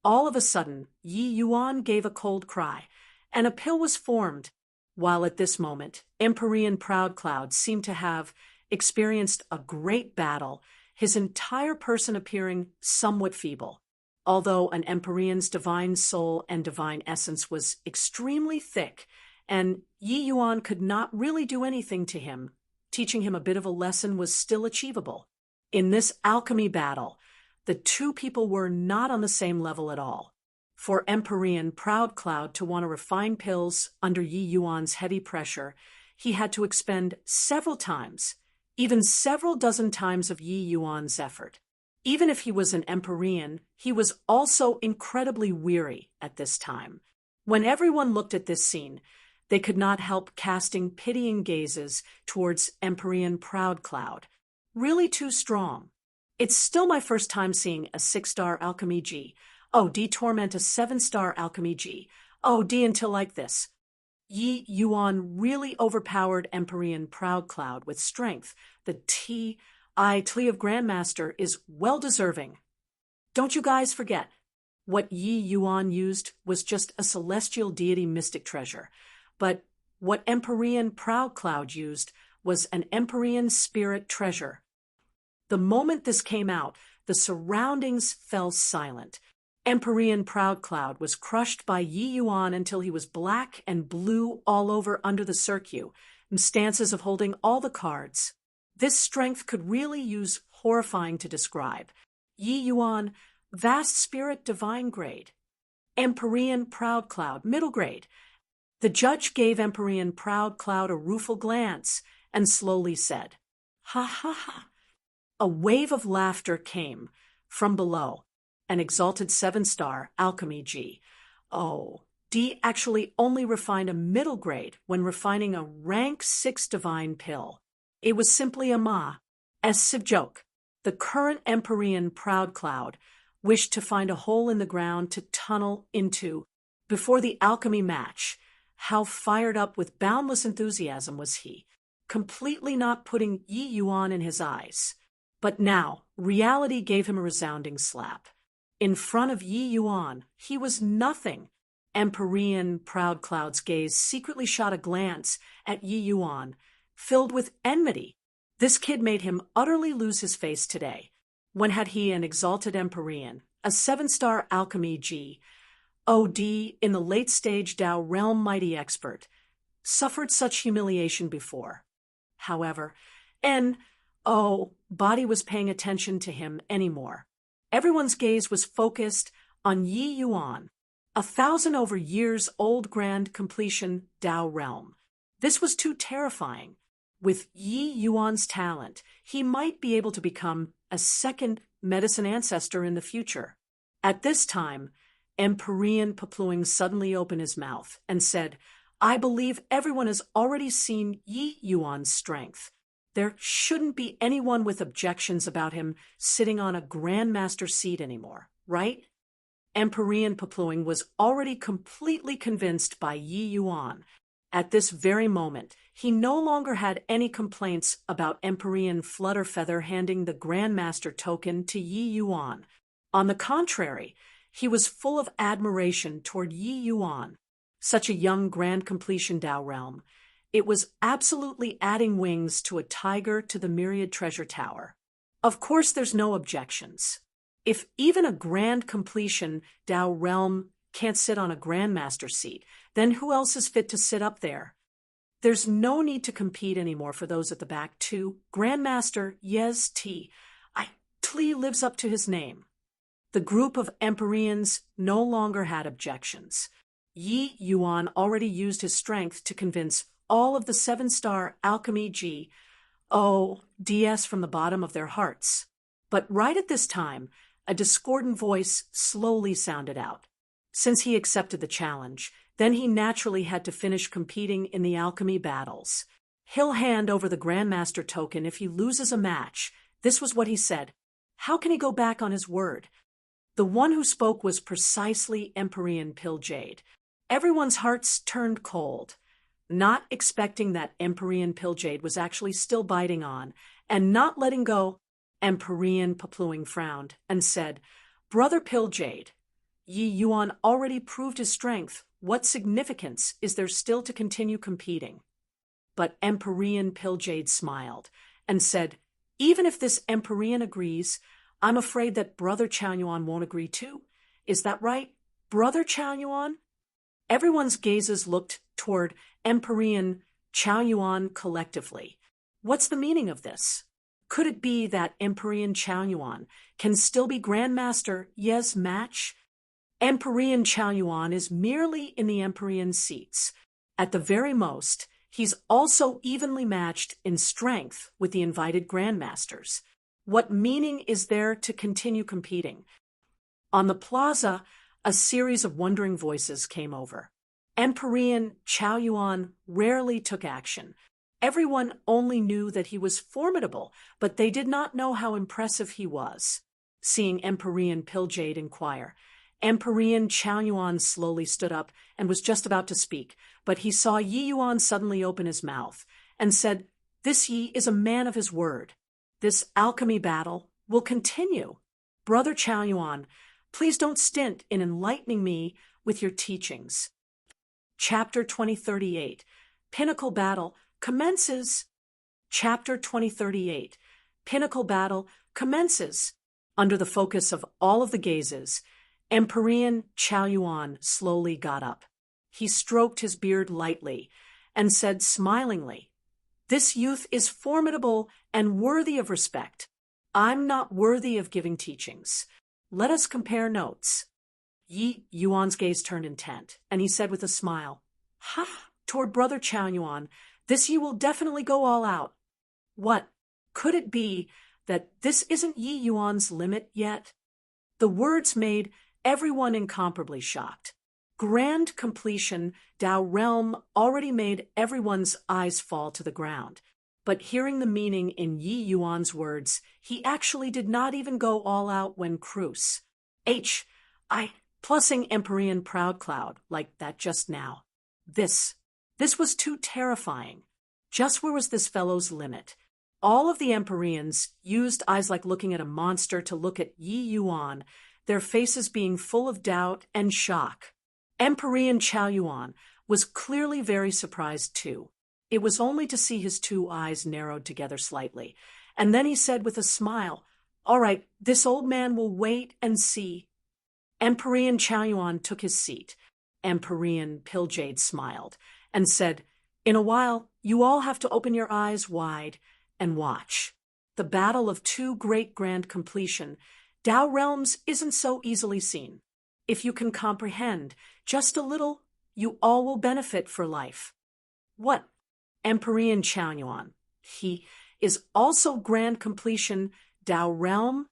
All of a sudden, Yi Yuan gave a cold cry, and a pill was formed, while at this moment, Empyrean Proudcloud seemed to have experienced a great battle, his entire person appearing somewhat feeble. Although an Empyrean's divine soul and divine essence was extremely thick, and Yi Yuan could not really do anything to him, teaching him a bit of a lesson was still achievable. In this alchemy battle, the two people were not on the same level at all. For Empyrean Proudcloud to want to refine pills under Yi Yuan's heavy pressure, he had to expend several times, even several dozen times of Yi Yuan's effort. Even if he was an Empyrean, he was also incredibly weary at this time. When everyone looked at this scene, they could not help casting pitying gazes towards Empyrean Proudcloud. Really too strong. It's still my first time seeing a 6-star alchemy G. Oh, D torment a 7-star alchemy G. Oh, D until like this. Yi Yuan really overpowered Empyrean Proudcloud with strength. The T of Grandmaster is well deserving. Don't you guys forget, what Yi Yuan used was just a celestial deity mystic treasure, but what Empyrean Proudcloud used was an Empyrean spirit treasure. The moment this came out, the surroundings fell silent. Empyrean Proudcloud was crushed by Yi Yuan until he was black and blue all over under the circuit, in stances of holding all the cards. This strength could really use horrifying to describe. Yi Yuan, vast spirit divine grade. Empyrean Proudcloud, middle grade. The judge gave Empyrean Proudcloud a rueful glance and slowly said, "Ha ha ha." A wave of laughter came from below. An exalted 7-star alchemy G. Oh, D actually only refined a middle grade when refining a rank 6 divine pill. It was simply a massive joke. The current Empyrean Proudcloud wished to find a hole in the ground to tunnel into before the alchemy match. How fired up with boundless enthusiasm was he, completely not putting Yi Yuan in his eyes. But now, reality gave him a resounding slap. In front of Yi Yuan, he was nothing. Empyrean Proudcloud's gaze secretly shot a glance at Yi Yuan, filled with enmity. This kid made him utterly lose his face today. When had he, an exalted Empyrean, a 7-star alchemy G, OD in the late-stage Tao realm mighty expert, suffered such humiliation before? However, body was paying attention to him anymore. Everyone's gaze was focused on Yi Yuan, 1,000 over years old grand completion Tao realm. This was too terrifying. With Yi Yuan's talent, he might be able to become a second medicine ancestor in the future. At this time, Empyrean Papluing suddenly opened his mouth and said, "I believe everyone has already seen Yi Yuan's strength. There shouldn't be anyone with objections about him sitting on a Grandmaster seat anymore, right?" Empyrean Papluing was already completely convinced by Yi Yuan. At this very moment, he no longer had any complaints about Empyrean Flutterfeather handing the Grandmaster token to Yi Yuan. On the contrary, he was full of admiration toward Yi Yuan. Such a young grand completion Tao realm. It was absolutely adding wings to a tiger to the myriad treasure tower. Of course there's no objections. If even a grand completion Tao realm can't sit on a Grandmaster seat, then who else is fit to sit up there? There's no need to compete anymore for those at the back too. Grandmaster Yes T. Tli lives up to his name. The group of Empyreans no longer had objections. Yi Yuan already used his strength to convince all of the 7-star alchemy DS from the bottom of their hearts. But right at this time, a discordant voice slowly sounded out. Since he accepted the challenge, then he naturally had to finish competing in the alchemy battles. He'll hand over the Grandmaster token if he loses a match. This was what he said. How can he go back on his word? The one who spoke was precisely Empyrean Pilljade. Everyone's hearts turned cold, not expecting that Empyrean Pilljade was actually still biting on and not letting go. Empyrean Papluing frowned and said, "Brother Pilljade, Yi Yuan already proved his strength. What significance is there still to continue competing?" But Empyrean Pilljade smiled and said, "Even if this Empyrean agrees, I'm afraid that Brother Chaoyuan won't agree too. Is that right, Brother Chaoyuan?" Everyone's gazes looked toward Empyrean Chaoyuan collectively. What's the meaning of this? Could it be that Empyrean Chaoyuan can still be Grandmaster Ye's match? Empyrean Chaoyuan is merely in the Empyrean seats. At the very most, he's also evenly matched in strength with the invited Grandmasters. What meaning is there to continue competing? On the plaza, a series of wondering voices came over. Empyrean Chaoyuan rarely took action. Everyone only knew that he was formidable, but they did not know how impressive he was. Seeing Empyrean Pilljade inquire, Empyrean Chaoyuan slowly stood up and was just about to speak, but he saw Yi Yuan suddenly open his mouth and said, "This Yi is a man of his word. This alchemy battle will continue. Brother Chaoyuan, please don't stint in enlightening me with your teachings." Chapter 2038, Pinnacle Battle, commences. Chapter 2038, Pinnacle Battle, commences. Under the focus of all of the gazes, Empyrean Chaoyuan slowly got up. He stroked his beard lightly and said smilingly, "This youth is formidable and worthy of respect. I'm not worthy of giving teachings. Let us compare notes." Yi Yuan's gaze turned intent, and he said with a smile, "Ha! Toward Brother Chaoyuan, this Yi will definitely go all out. What? Could it be that this isn't Yi Yuan's limit yet?" The words made everyone incomparably shocked. Grand completion, Dao Realm already made everyone's eyes fall to the ground. But hearing the meaning in Yi Yuan's words, he actually did not even go all out when Cruz. Plussing Empyrean Proud Cloud like that just now. This was too terrifying. Just where was this fellow's limit? All of the Empyreans used eyes like looking at a monster to look at Yi Yuan, their faces being full of doubt and shock. Empyrean Chaoyuan was clearly very surprised too. It was only to see his two eyes narrowed together slightly, and then he said with a smile, "All right, this old man will wait and see." Empyrean Chaoyuan took his seat. Empyrean Pilljade smiled and said, "In a while, you all have to open your eyes wide and watch. The battle of two great grand completion, Dao realms, isn't so easily seen. If you can comprehend just a little, you all will benefit for life." What? Empyrean Chaoyuan. He is also grand completion Dao realm?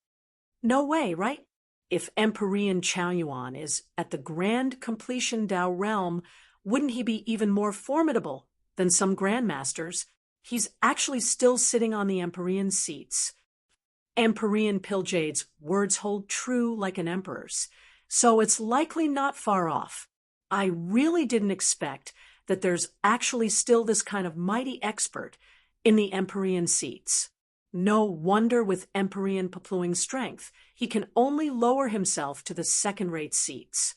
No way, right? If Empyrean Chaoyuan is at the grand completion Dao realm, wouldn't he be even more formidable than some grandmasters? He's actually still sitting on the Empyrean seats. Empyrean Pilljade's words hold true like an emperor's, so it's likely not far off. I really didn't expect that there's actually still this kind of mighty expert in the Empyrean seats. No wonder with Empyrean Papluing strength, he can only lower himself to the second-rate seats.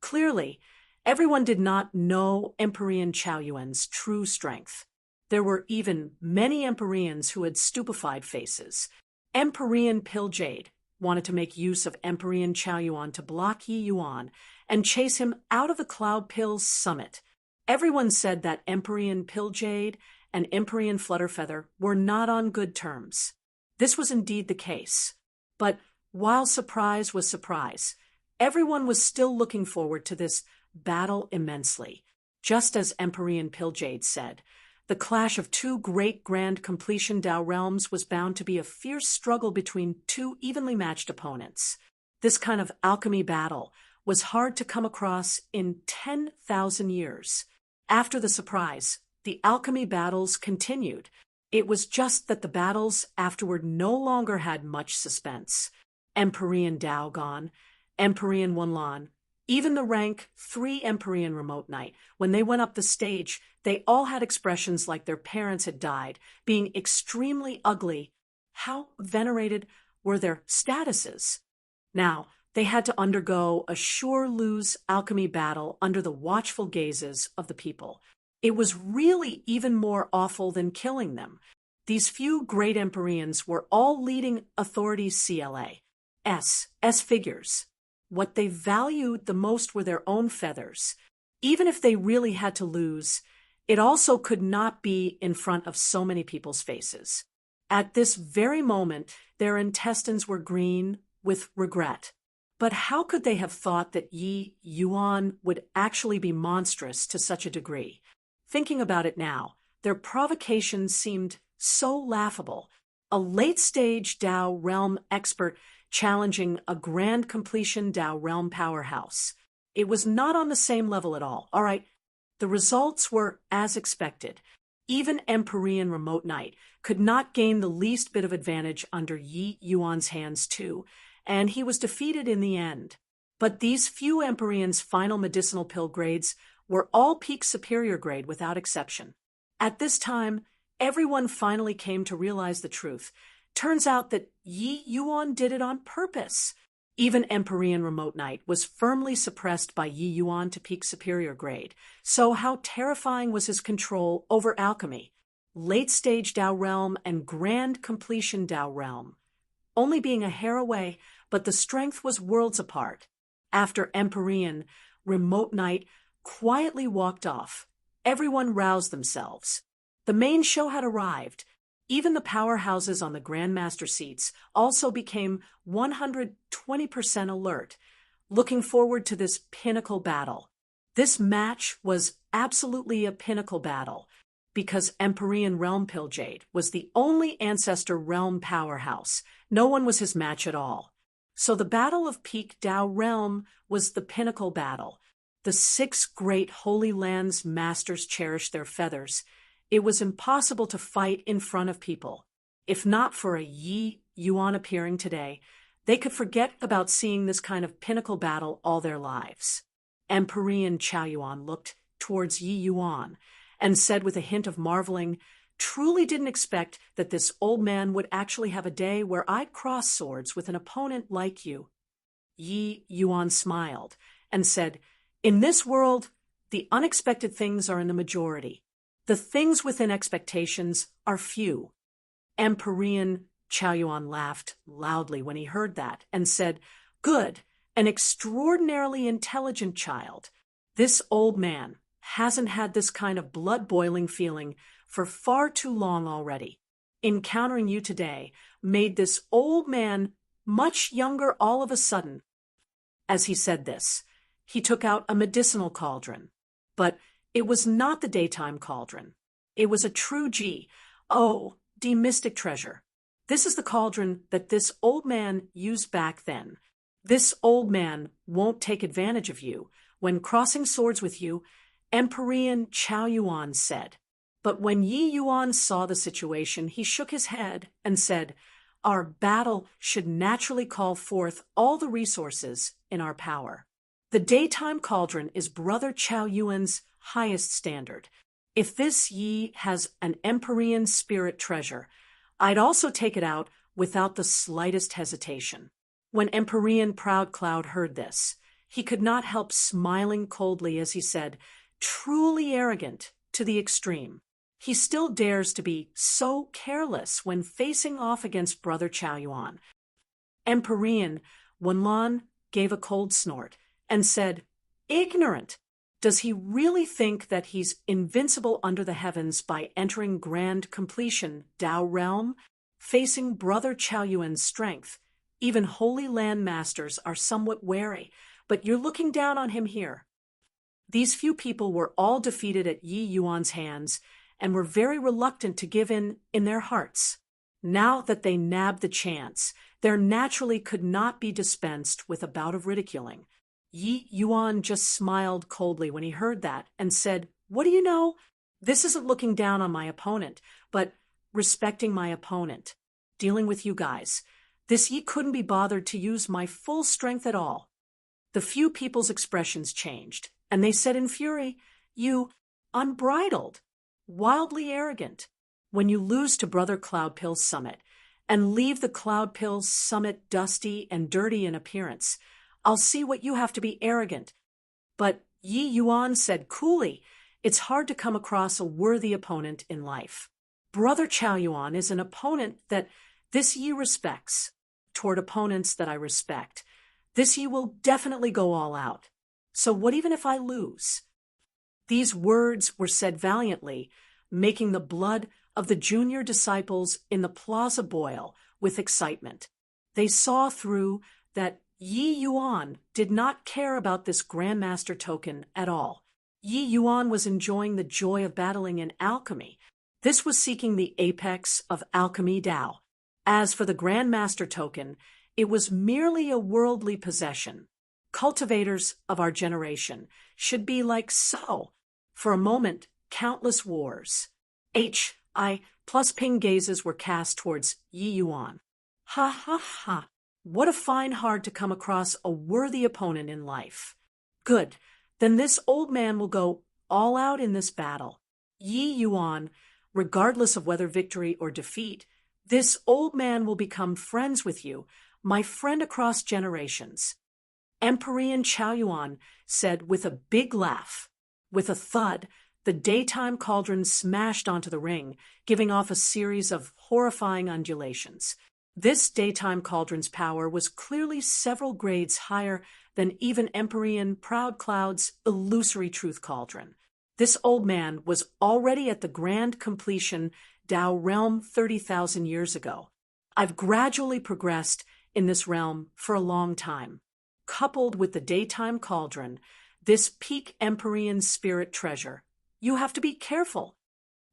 Clearly, everyone did not know Empyrean Chaoyuan's true strength. There were even many Empyreans who had stupefied faces. Empyrean Pilljade wanted to make use of Empyrean Chaoyuan to block Yi Yuan and chase him out of the Cloud Pill's summit. Everyone said that Empyrean Pilljade and Empyrean Flutterfeather were not on good terms. This was indeed the case. But while surprise was surprise, everyone was still looking forward to this battle immensely. Just as Empyrean Pilljade said, the clash of two great grand completion Dao realms was bound to be a fierce struggle between two evenly matched opponents. This kind of alchemy battle was hard to come across in 10,000 years. After the surprise, the alchemy battles continued. It was just that the battles afterward no longer had much suspense. Empyrean Dao gone, Empyrean Wanlan, even the rank 3 Empyrean Remote Knight, when they went up the stage, they all had expressions like their parents had died, being extremely ugly. How venerated were their statuses? Now, they had to undergo a sure-lose alchemy battle under the watchful gazes of the people. It was really even more awful than killing them. These few great Empyreans were all leading authorities CLA. S figures. What they valued the most were their own feathers. Even if they really had to lose, it also could not be in front of so many people's faces. At this very moment, their intestines were green with regret. But how could they have thought that Yi Yuan would actually be monstrous to such a degree? Thinking about it now, their provocation seemed so laughable. A late-stage Dao realm expert challenging a grand completion Dao realm powerhouse. It was not on the same level at all. All right, the results were as expected. Even Empyrean Remote Knight could not gain the least bit of advantage under Yi Yuan's hands too, and he was defeated in the end. But these few Empyreans' final medicinal pill grades were all peak superior grade without exception. At this time, everyone finally came to realize the truth. Turns out that Yi Yuan did it on purpose. Even Empyrean Remote Knight was firmly suppressed by Yi Yuan to peak superior grade. So how terrifying was his control over alchemy? Late-stage Dao realm and grand completion Dao realm. Only being a hair away, but the strength was worlds apart. After Empyrean Remote Knight quietly walked off, everyone roused themselves. The main show had arrived. Even the powerhouses on the Grandmaster seats also became 120% alert, looking forward to this pinnacle battle. This match was absolutely a pinnacle battle, because Empyrean Realm Pilljade was the only Ancestor Realm powerhouse. No one was his match at all. So the Battle of Peak Dao Realm was the pinnacle battle. The 6 great Holy Lands masters cherished their feathers. It was impossible to fight in front of people. If not for a Yi Yuan appearing today, they could forget about seeing this kind of pinnacle battle all their lives. Empyrean Chao Yuan looked towards Yi Yuan and said with a hint of marveling, "Truly didn't expect that this old man would actually have a day where I'd cross swords with an opponent like you." Yi Yuan smiled and said, "In this world, the unexpected things are in the majority. The things within expectations are few." Empyrean Chao Yuan laughed loudly when he heard that and said, "Good, an extraordinarily intelligent child. This old man hasn't had this kind of blood-boiling feeling for far too long already. Encountering you today made this old man much younger all of a sudden." As he said this, he took out a medicinal cauldron, but it was not the daytime cauldron. It was a true mystic treasure. This is the cauldron that this old man used back then. This old man won't take advantage of you. When crossing swords with you, Empyrean Chao Yuan said. But when Yi Yuan saw the situation, he shook his head and said, "Our battle should naturally call forth all the resources in our power. The daytime cauldron is Brother Chao Yuan's highest standard. If this Yi has an Empyrean spirit treasure, I'd also take it out without the slightest hesitation." When Empyrean Proud Cloud heard this, he could not help smiling coldly as he said, "Truly arrogant to the extreme. He still dares to be so careless when facing off against Brother Chao Yuan." Empyrean Wanlan gave a cold snort and said, "Ignorant! Does he really think that he's invincible under the heavens by entering grand completion Dao realm, facing Brother Chao Yuan's strength? Even Holy Land masters are somewhat wary, but you're looking down on him here." These few people were all defeated at Yi Yuan's hands and were very reluctant to give in their hearts. Now that they nabbed the chance, there naturally could not be dispensed with a bout of ridiculing. Yi Yuan just smiled coldly when he heard that and said, "What do you know? This isn't looking down on my opponent, but respecting my opponent. Dealing with you guys. This Yi couldn't be bothered to use my full strength at all. The few people's expressions changed, and they said in fury, "You unbridled, wildly arrogant. When you lose to Brother Cloudpill's summit and leave the Cloudpill's summit dusty and dirty in appearance, I'll see what you have to be arrogant." But Yi Yuan said coolly, "It's hard to come across a worthy opponent in life. Brother Chao Yuan is an opponent that this Yi respects. Toward opponents that I respect, this Yi will definitely go all out. So what even if I lose?" These words were said valiantly, making the blood of the junior disciples in the plaza boil with excitement. They saw through that Yi Yuan did not care about this Grandmaster token at all. Yi Yuan was enjoying the joy of battling in alchemy. This was seeking the apex of alchemy Dao. As for the Grandmaster token, it was merely a worldly possession. Cultivators of our generation should be like so. For a moment, countless wars. HI plus ping gazes were cast towards Yi Yuan. Ha ha ha. What a fine hard to come across a worthy opponent in life. Good, then this old man will go all out in this battle. Yi Yuan, regardless of whether victory or defeat, this old man will become friends with you, my friend across generations. Emperor Chao Yuan said with a big laugh. With a thud, the daytime cauldron smashed onto the ring, giving off a series of horrifying undulations. This daytime cauldron's power was clearly several grades higher than even Empyrean Proud Cloud's illusory truth cauldron. This old man was already at the grand completion Dao realm 30,000 years ago. I've gradually progressed in this realm for a long time. Coupled with the daytime cauldron, this peak Empyrean spirit treasure, you have to be careful.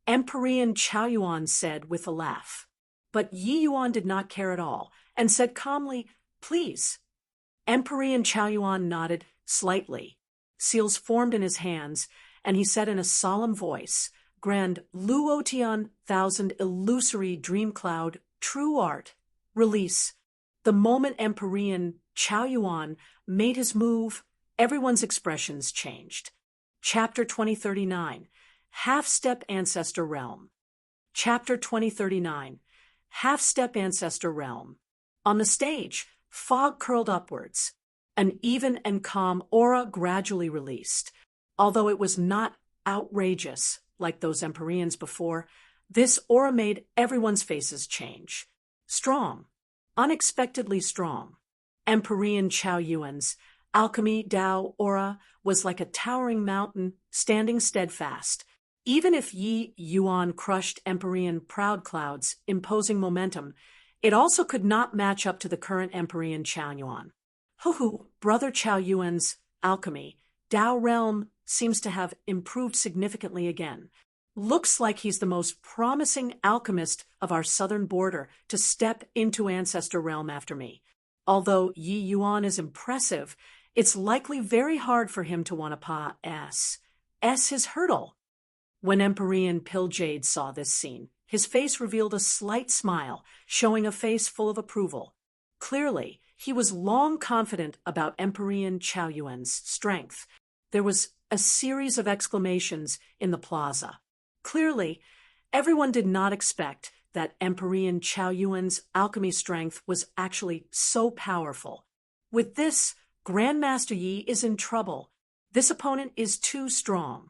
Emperor Chao Yuan said with a laugh. But Yi Yuan did not care at all, and said calmly, "Please." Emperor Chao Yuan nodded slightly. Seals formed in his hands, and he said in a solemn voice, "Grand Luotian thousand illusory dream cloud, true art, release." The moment Emperor Chao Yuan made his move, everyone's expressions changed. Chapter 2039, Half-Step Ancestor Realm. Chapter 2039, Half-Step Ancestor Realm. On the stage, fog curled upwards. An even and calm aura gradually released. Although it was not outrageous like those Empyreans before, this aura made everyone's faces change. Strong. Unexpectedly strong. Emperor Chao Yuan's alchemy Dao aura was like a towering mountain standing steadfast. Even if Yi Yuan crushed Empyrean Proud Cloud's imposing momentum, it also could not match up to the current Empyrean Chao Yuan. Brother Chao Yuan's alchemy, Dao realm, seems to have improved significantly again. Looks like he's the most promising alchemist of our southern border to step into Ancestor Realm after me. Although Yi Yuan is impressive, it's likely very hard for him to want to pass his hurdle. When Emperor Pilljade saw this scene, his face revealed a slight smile, showing a face full of approval. Clearly, he was long confident about Emperor Chao Yuan's strength. There was a series of exclamations in the plaza. Clearly, everyone did not expect that Emperor Chao Yuan's alchemy strength was actually so powerful. With this, Grandmaster Yi is in trouble. This opponent is too strong.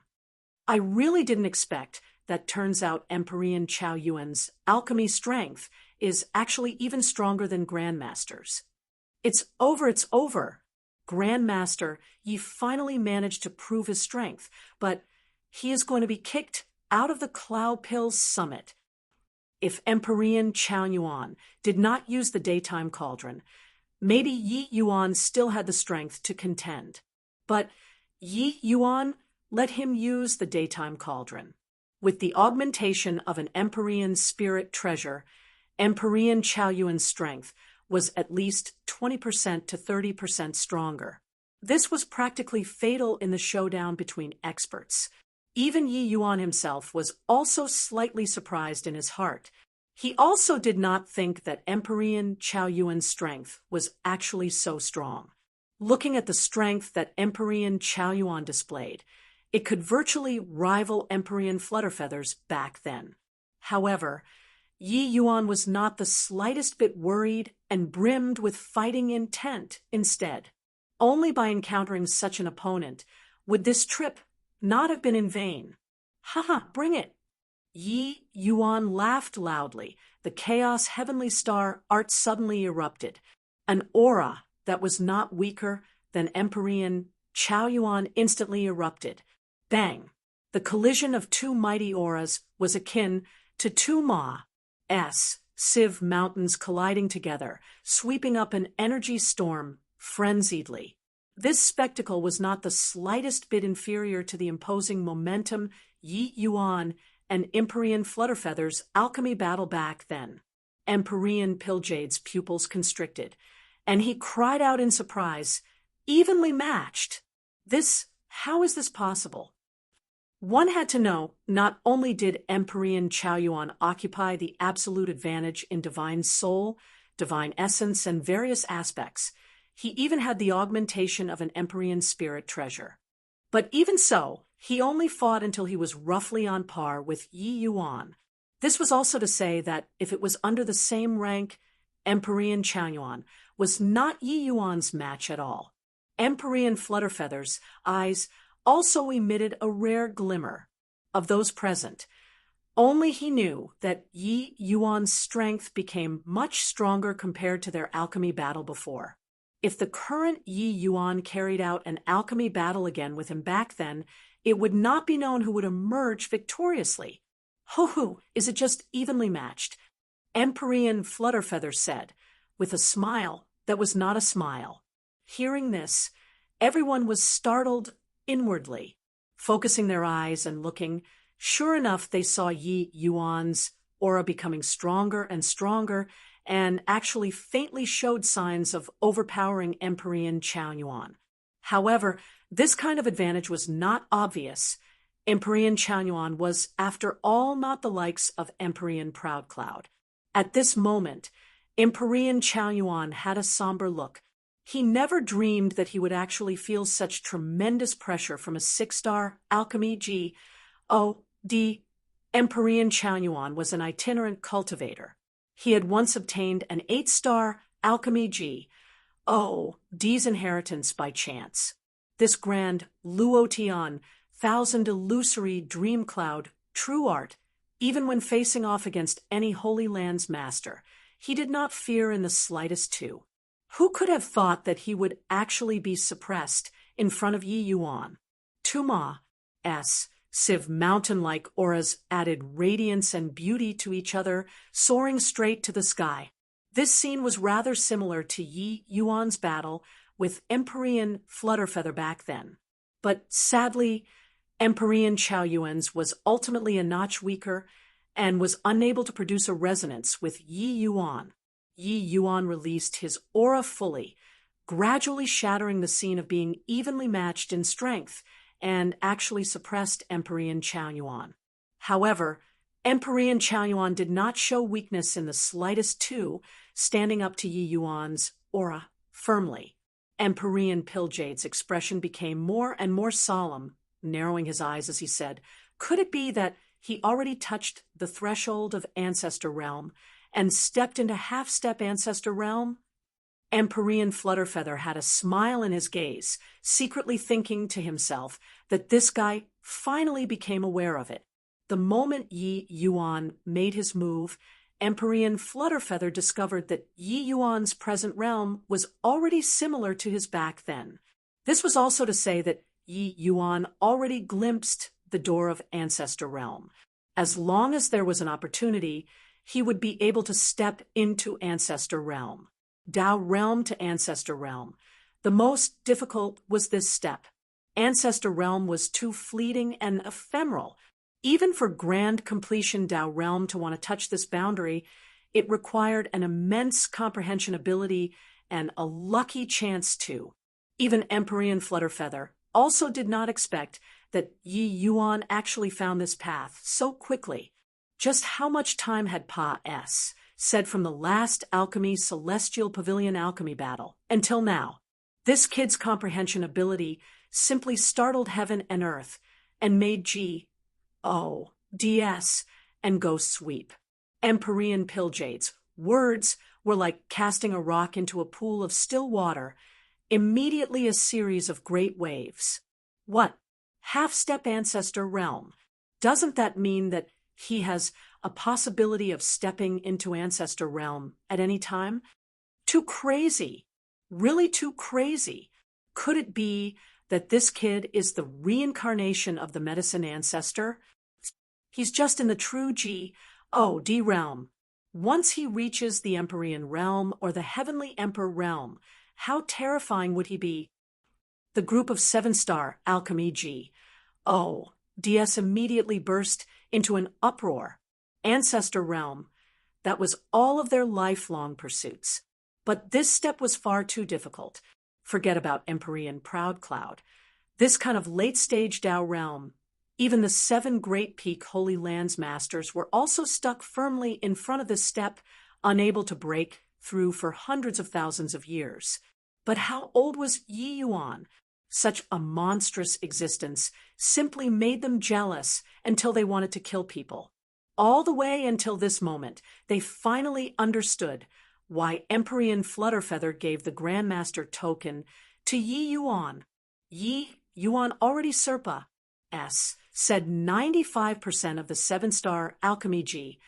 I really didn't expect that. Turns out Emperor Chao Yuan's alchemy strength is actually even stronger than Grandmaster's. It's over. Grandmaster Yi finally managed to prove his strength, but he is going to be kicked out of the Cloudpill's summit. If Emperor Chao Yuan did not use the daytime cauldron, maybe Yi Yuan still had the strength to contend. But Yi Yuan let him use the daytime cauldron. With the augmentation of an Empyrean spirit treasure, Emperor Chao Yuan's strength was at least 20% to 30% stronger. This was practically fatal in the showdown between experts. Even Yi Yuan himself was also slightly surprised in his heart. He also did not think that Emperor Chao Yuan's strength was actually so strong. Looking at the strength that Empyrean Chaoyuan displayed, it could virtually rival Empyrean Flutterfeather's back then. However, Yi Yuan was not the slightest bit worried and brimmed with fighting intent instead. Only by encountering such an opponent would this trip not have been in vain. Haha, bring it! Yi Yuan laughed loudly. The chaos heavenly star art suddenly erupted. An aura that was not weaker than Empyrean Chaoyuan instantly erupted. Bang! The collision of two mighty auras was akin to two Ma's Civ mountains colliding together, sweeping up an energy storm frenziedly. This spectacle was not the slightest bit inferior to the imposing momentum Yi Yuan and Empyrean Flutterfeather's alchemy battle back then. Empyrean Pilljade's pupils constricted, and he cried out in surprise, "Evenly matched! How is this possible?" One had to know, not only did Empyrean Chaoyuan occupy the absolute advantage in divine soul, divine essence, and various aspects, he even had the augmentation of an Empyrean spirit treasure. But even so, he only fought until he was roughly on par with Yi Yuan. This was also to say that if it was under the same rank, Empyrean Chaoyuan was not Yi Yuan's match at all. Empyrean Flutterfeather's eyes also emitted a rare glimmer. Of those present, only he knew that Yi Yuan's strength became much stronger compared to their alchemy battle before. If the current Yi Yuan carried out an alchemy battle again with him back then, it would not be known who would emerge victoriously. Ho-ho, is it just evenly matched? Empyrean Flutterfeather said, with a smile that was not a smile. Hearing this, everyone was startled inwardly. Focusing their eyes and looking, sure enough they saw Yi Yuan's aura becoming stronger and stronger, and actually faintly showed signs of overpowering Empyrean Chaoyuan. However, this kind of advantage was not obvious. Empyrean Chaoyuan was, after all, not the likes of Empyrean Proudcloud. At this moment, Empyrean Chaoyuan had a somber look. He never dreamed that he would actually feel such tremendous pressure from a 6-star alchemy G.O.D. Empyrean Chaoyuan was an itinerant cultivator. He had once obtained an 8-star alchemy G.O.D.'s inheritance by chance. This grand Luotian, thousand illusory dream cloud, true art, even when facing off against any Holy Land's master, he did not fear in the slightest too. Who could have thought that he would actually be suppressed in front of Yi Yuan? Two Ma's Civ mountain-like auras added radiance and beauty to each other, soaring straight to the sky. This scene was rather similar to Yi Yuan's battle with Empyrean Flutterfeather back then. But sadly, Empyrean Chaoyuan's was ultimately a notch weaker and was unable to produce a resonance with Yi Yuan. Yi Yuan released his aura fully, gradually shattering the scene of being evenly matched in strength, and actually suppressed Empyrean Chaoyuan. However, Empyrean Chaoyuan did not show weakness in the slightest too, standing up to Yi Yuan's aura firmly. Empyrean Pilljade's expression became more and more solemn, narrowing his eyes as he said, "Could it be that he already touched the threshold of Ancestor Realm and stepped into half-step Ancestor Realm?" Empyrean Flutterfeather had a smile in his gaze, secretly thinking to himself that this guy finally became aware of it. The moment Yi Yuan made his move, Empyrean Flutterfeather discovered that Yi Yuan's present realm was already similar to his back then. This was also to say that Yi Yuan already glimpsed the door of Ancestor Realm. As long as there was an opportunity, he would be able to step into Ancestor Realm. Dao Realm to Ancestor Realm. The most difficult was this step. Ancestor Realm was too fleeting and ephemeral. Even for grand completion Dao Realm to want to touch this boundary, it required an immense comprehension ability and a lucky chance too. Even Empyrean Flutterfeather also did not expect that Yi Yuan actually found this path so quickly. Just how much time had Pa-S said from the last Alchemy Celestial Pavilion alchemy battle until now? This kid's comprehension ability simply startled heaven and earth and made DS and ghosts weep. Empyrean Piljade's words were like casting a rock into a pool of still water, immediately a series of great waves. What? Half-step ancestor realm. Doesn't that mean that he has a possibility of stepping into ancestor realm at any time? Too crazy. Really too crazy. Could it be that this kid is the reincarnation of the medicine ancestor? He's just in the true D realm. Once he reaches the Empyrean realm or the Heavenly Emperor realm, how terrifying would he be? The group of 7-star alchemy DS immediately burst into an uproar. Ancestor realm, that was all of their lifelong pursuits. But this step was far too difficult. Forget about Empyrean Proud Cloud. This kind of late-stage Tao realm, even the 7 Great Peak Holy Lands Masters were also stuck firmly in front of this step, unable to break through for hundreds of thousands of years. But how old was Yi Yuan? Such a monstrous existence simply made them jealous until they wanted to kill people. All the way until this moment, they finally understood why Empyrean Flutterfeather gave the Grandmaster token to Yi Yuan. Yi Yuan already Serpa said 95% of the 7-star alchemy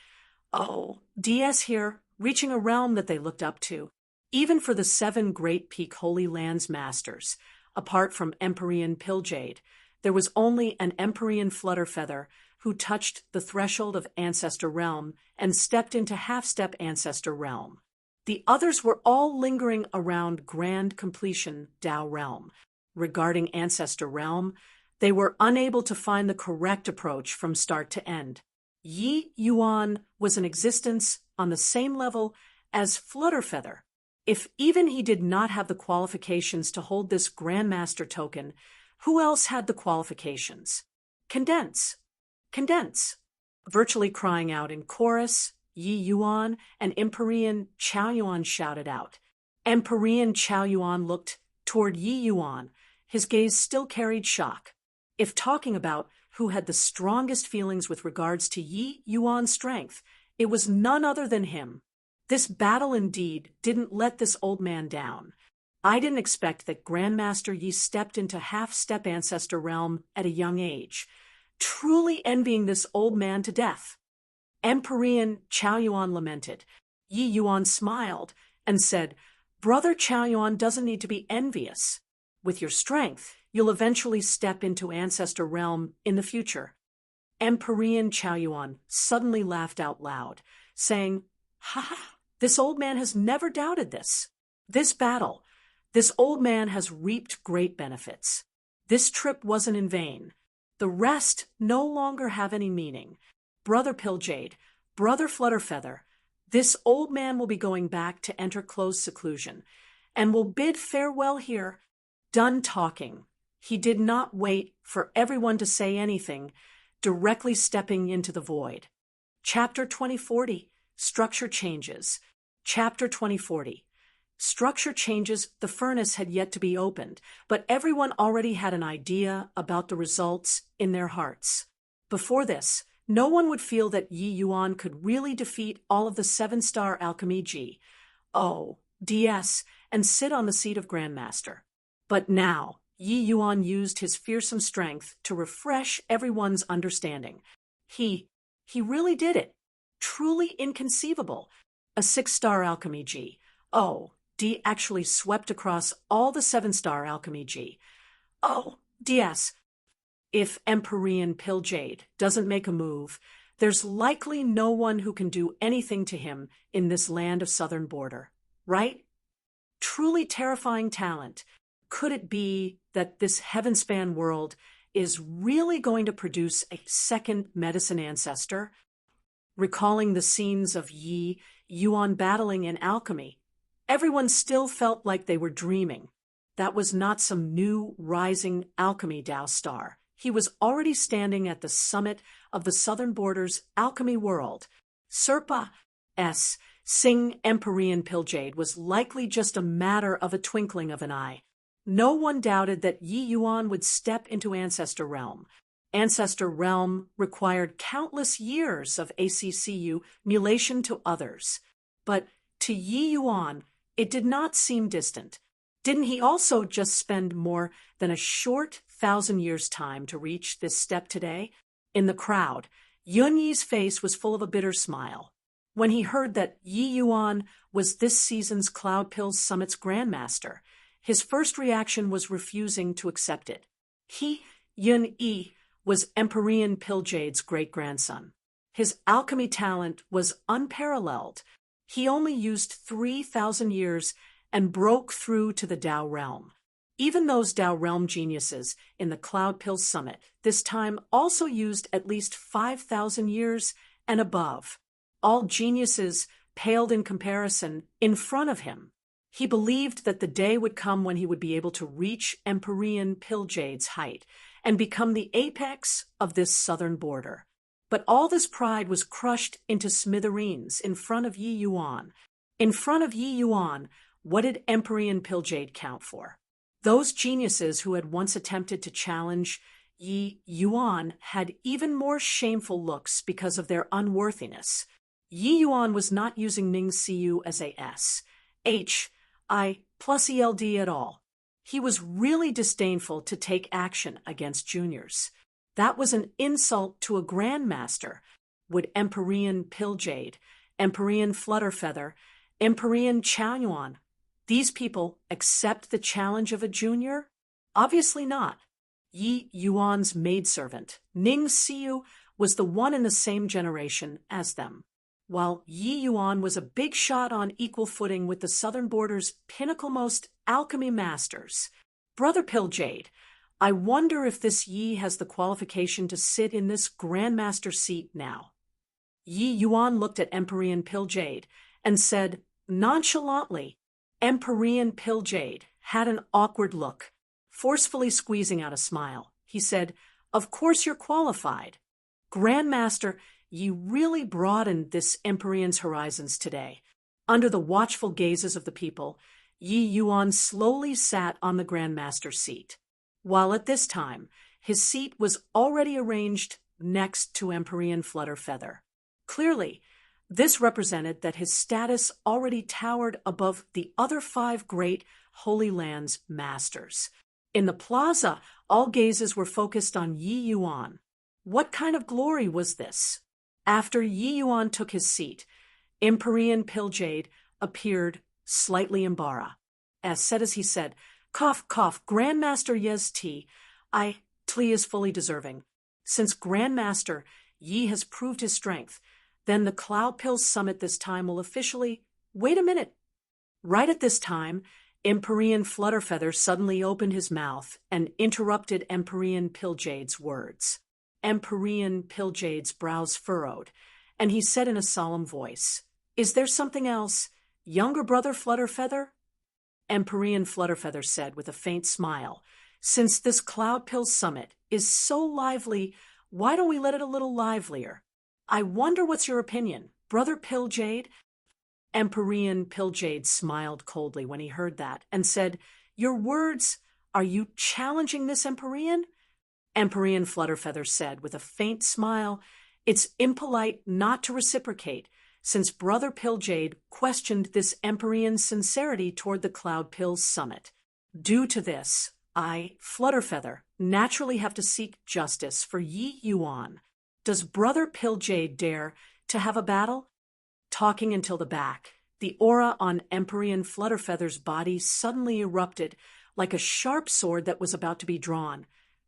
DS here, reaching a realm that they looked up to. Even for the 7 Great Peak Holy Lands Masters, apart from Empyrean Piljade, there was only an Empyrean Flutterfeather who touched the threshold of Ancestor Realm and stepped into half-step Ancestor Realm. The others were all lingering around Grand Completion Tao Realm. Regarding Ancestor Realm, they were unable to find the correct approach from start to end. Yi Yuan was in existence on the same level as Flutterfeather. If even he did not have the qualifications to hold this Grandmaster token, who else had the qualifications? Condense. Virtually crying out in chorus, Yi Yuan and Empyrean Chaoyuan shouted out. Empyrean Chaoyuan looked toward Yi Yuan. His gaze still carried shock. If talking about who had the strongest feelings with regards to Yi Yuan's strength, it was none other than him. This battle indeed didn't let this old man down. I didn't expect that Grandmaster Yi stepped into half-step Ancestor Realm at a young age, truly envying this old man to death. Empyrean Chaoyuan lamented. Yi Yuan smiled and said, "Brother Chaoyuan doesn't need to be envious. With your strength, you'll eventually step into Ancestor Realm in the future." Empyrean Chaoyuan suddenly laughed out loud, saying, "Ha! This old man has never doubted this. This battle, this old man has reaped great benefits. This trip wasn't in vain. The rest no longer have any meaning. Brother Piljade, Brother Flutterfeather, this old man will be going back to enter closed seclusion, and will bid farewell here." Done talking, he did not wait for everyone to say anything, directly stepping into the void. Chapter 2040, Structure Changes. Chapter 2040. Structure changes. The furnace had yet to be opened, but everyone already had an idea about the results in their hearts. Before this, no one would feel that Yi Yuan could really defeat all of the 7-star alchemy DS and sit on the seat of Grandmaster. But now, Yi Yuan used his fearsome strength to refresh everyone's understanding. He really did it. Truly inconceivable. A 6-star alchemy D actually swept across all the 7-star alchemy DS. If Empyrean Piljade doesn't make a move, there's likely no one who can do anything to him in this land of southern border, right? Truly terrifying talent. Could it be that this heaven-span world is really going to produce a second medicine ancestor? Recalling the scenes of Yi Yuan battling in alchemy, everyone still felt like they were dreaming. That was not some new rising alchemy Tao star. He was already standing at the summit of the southern border's alchemy world. Serpa Sing Empyrean Piljade was likely just a matter of a twinkling of an eye. No one doubted that Yi Yuan would step into Ancestor Realm. Ancestor Realm required countless years of ACCU mulation to others. But to Yi Yuan, it did not seem distant. Didn't he also just spend more than a short 1,000 years' time to reach this step today? In the crowd, Yun Yi's face was full of a bitter smile. When he heard that Yi Yuan was this season's Cloud Pills Summit's Grandmaster, his first reaction was refusing to accept it. Yun Yi, was Empyrean Pilljade's great-grandson. His alchemy talent was unparalleled. He only used 3,000 years and broke through to the Tao realm. Even those Tao realm geniuses in the Cloud Pills Summit this time also used at least 5,000 years and above. All geniuses paled in comparison in front of him. He believed that the day would come when he would be able to reach Empyrean Pilljade's height and become the apex of this southern border. But all this pride was crushed into smithereens in front of Yi Yuan. In front of Yi Yuan, what did Empyrean Pilljade count for? Those geniuses who had once attempted to challenge Yi Yuan had even more shameful looks because of their unworthiness. Yi Yuan was not using Ning Siu as a S, H, I plus ELD at all. He was really disdainful to take action against juniors. That was an insult to a grandmaster. Would Empyrean Pilljade, Empyrean Flutterfeather, Empyrean Chaoyuan, these people accept the challenge of a junior? Obviously not. Yi Yuan's maidservant, Ning Siu, was the one in the same generation as them. While Yi Yuan was a big shot on equal footing with the southern border's pinnacle-most alchemy masters. Brother Pilljade, I wonder if this Yi has the qualification to sit in this grandmaster seat now. Yi Yuan looked at Empyrean Pilljade and said nonchalantly. Empyrean Pilljade had an awkward look, forcefully squeezing out a smile. He said, "Of course you're qualified. Grandmaster, you really broadened this Empyrean's horizons today." Under the watchful gazes of the people, Yi Yuan slowly sat on the Grandmaster seat, while at this time his seat was already arranged next to Empyrean Flutterfeather. Clearly, this represented that his status already towered above the other 5 great Holy Land's masters. In the plaza, all gazes were focused on Yi Yuan. What kind of glory was this? After Yi Yuan took his seat, Empyrean Pilljade appeared slightly embarrassed. As he said, "Cough, cough, Grandmaster Yes T, Tli is fully deserving. Since Grandmaster Yi has proved his strength, then the Cloud Pills Summit this time will officially— Wait a minute." Right at this time, Empyrean Flutterfeather suddenly opened his mouth and interrupted Empyrean Pilljade's words. Empyrean Pilljade's brows furrowed, and he said in a solemn voice, "Is there something else, younger brother Flutterfeather?" Empyrean Flutterfeather said with a faint smile, "Since this Cloud Pills Summit is so lively, why don't we let it a little livelier? I wonder what's your opinion, Brother Pilljade?" Empyrean Pilljade smiled coldly when he heard that and said, "Your words, are you challenging this Empyrean?" Empyrean Flutterfeather said with a faint smile, "It's impolite not to reciprocate, since Brother Pilljade questioned this Empyrean's sincerity toward the Cloud Pills Summit. Due to this, I, Flutterfeather, naturally have to seek justice for Yi Yuan. Does Brother Pilljade dare to have a battle?" Talking until the back, the aura on Empyrean Flutterfeather's body suddenly erupted like a sharp sword that was about to be drawn,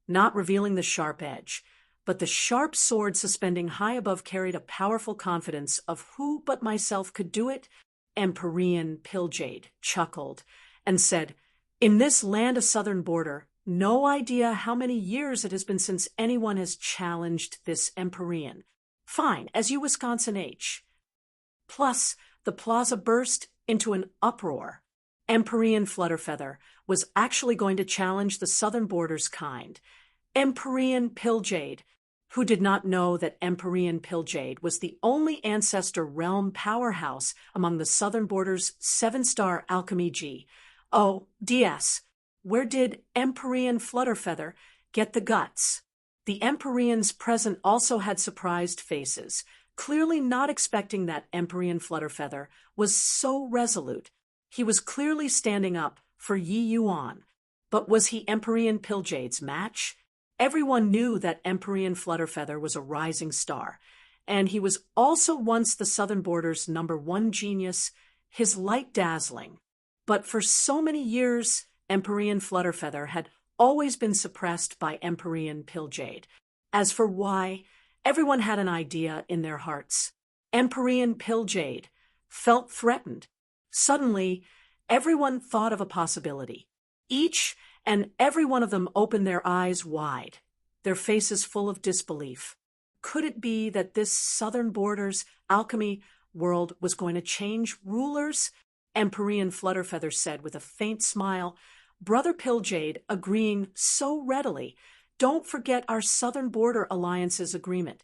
not revealing the sharp edge. But the sharp sword suspending high above carried a powerful confidence of who but myself could do it. Empyrean Pilljade chuckled and said, "In this land of southern border, no idea how many years it has been since anyone has challenged this Empyrean. Fine, as you Wisconsin H." Plus, the plaza burst into an uproar. Empyrean Flutterfeather was actually going to challenge the southern border's kind. Empyrean Pilljade, who did not know that Empyrean Pilljade was the only ancestor realm powerhouse among the southern border's 7-star alchemy G. O. DS, Where did Empyrean Flutterfeather get the guts? The Empyreans present also had surprised faces, clearly not expecting that Empyrean Flutterfeather was so resolute. He was clearly standing up for Yi Yuan. But was he Empyrean Pilljade's match? Everyone knew that Empyrean Flutterfeather was a rising star, and he was also once the Southern Border's #1 genius, his light dazzling. But for so many years, Empyrean Flutterfeather had always been suppressed by Empyrean Pilljade. As for why, everyone had an idea in their hearts. Empyrean Pilljade felt threatened. Suddenly, everyone thought of a possibility. Each and every one of them opened their eyes wide, their faces full of disbelief. Could it be that this Southern Border's alchemy world was going to change rulers? Empyrean Flutterfeather said with a faint smile, Brother Pilljade agreeing so readily. Don't forget our Southern Border Alliance's agreement.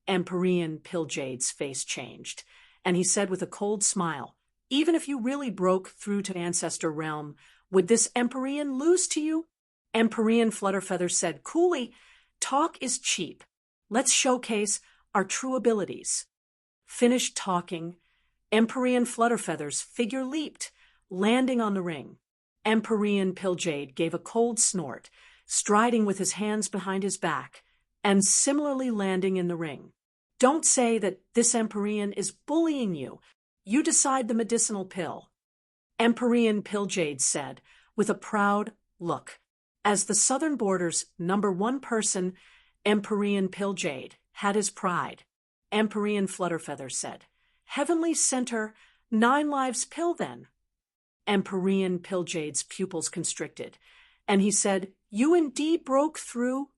Empyrean Pilljade's face changed, and he said with a cold smile, even if you really broke through to Ancestor Realm, would this Empyrean lose to you? Empyrean Flutterfeather said coolly, talk is cheap. Let's showcase our true abilities. Finished talking, Empyrean Flutterfeather's figure leaped, landing on the ring. Empyrean Pilljade gave a cold snort, striding with his hands behind his back, and similarly landing in the ring. Don't say that this Empyrean is bullying you. You decide the medicinal pill. Empyrean Pilljade said, with a proud look. As the Southern Border's #1 person, Empyrean Pilljade had his pride. Empyrean Flutterfeather said, Heavenly Center, 9 lives pill then. Empyrean Pilljade's pupils constricted, and he said, you indeed broke through?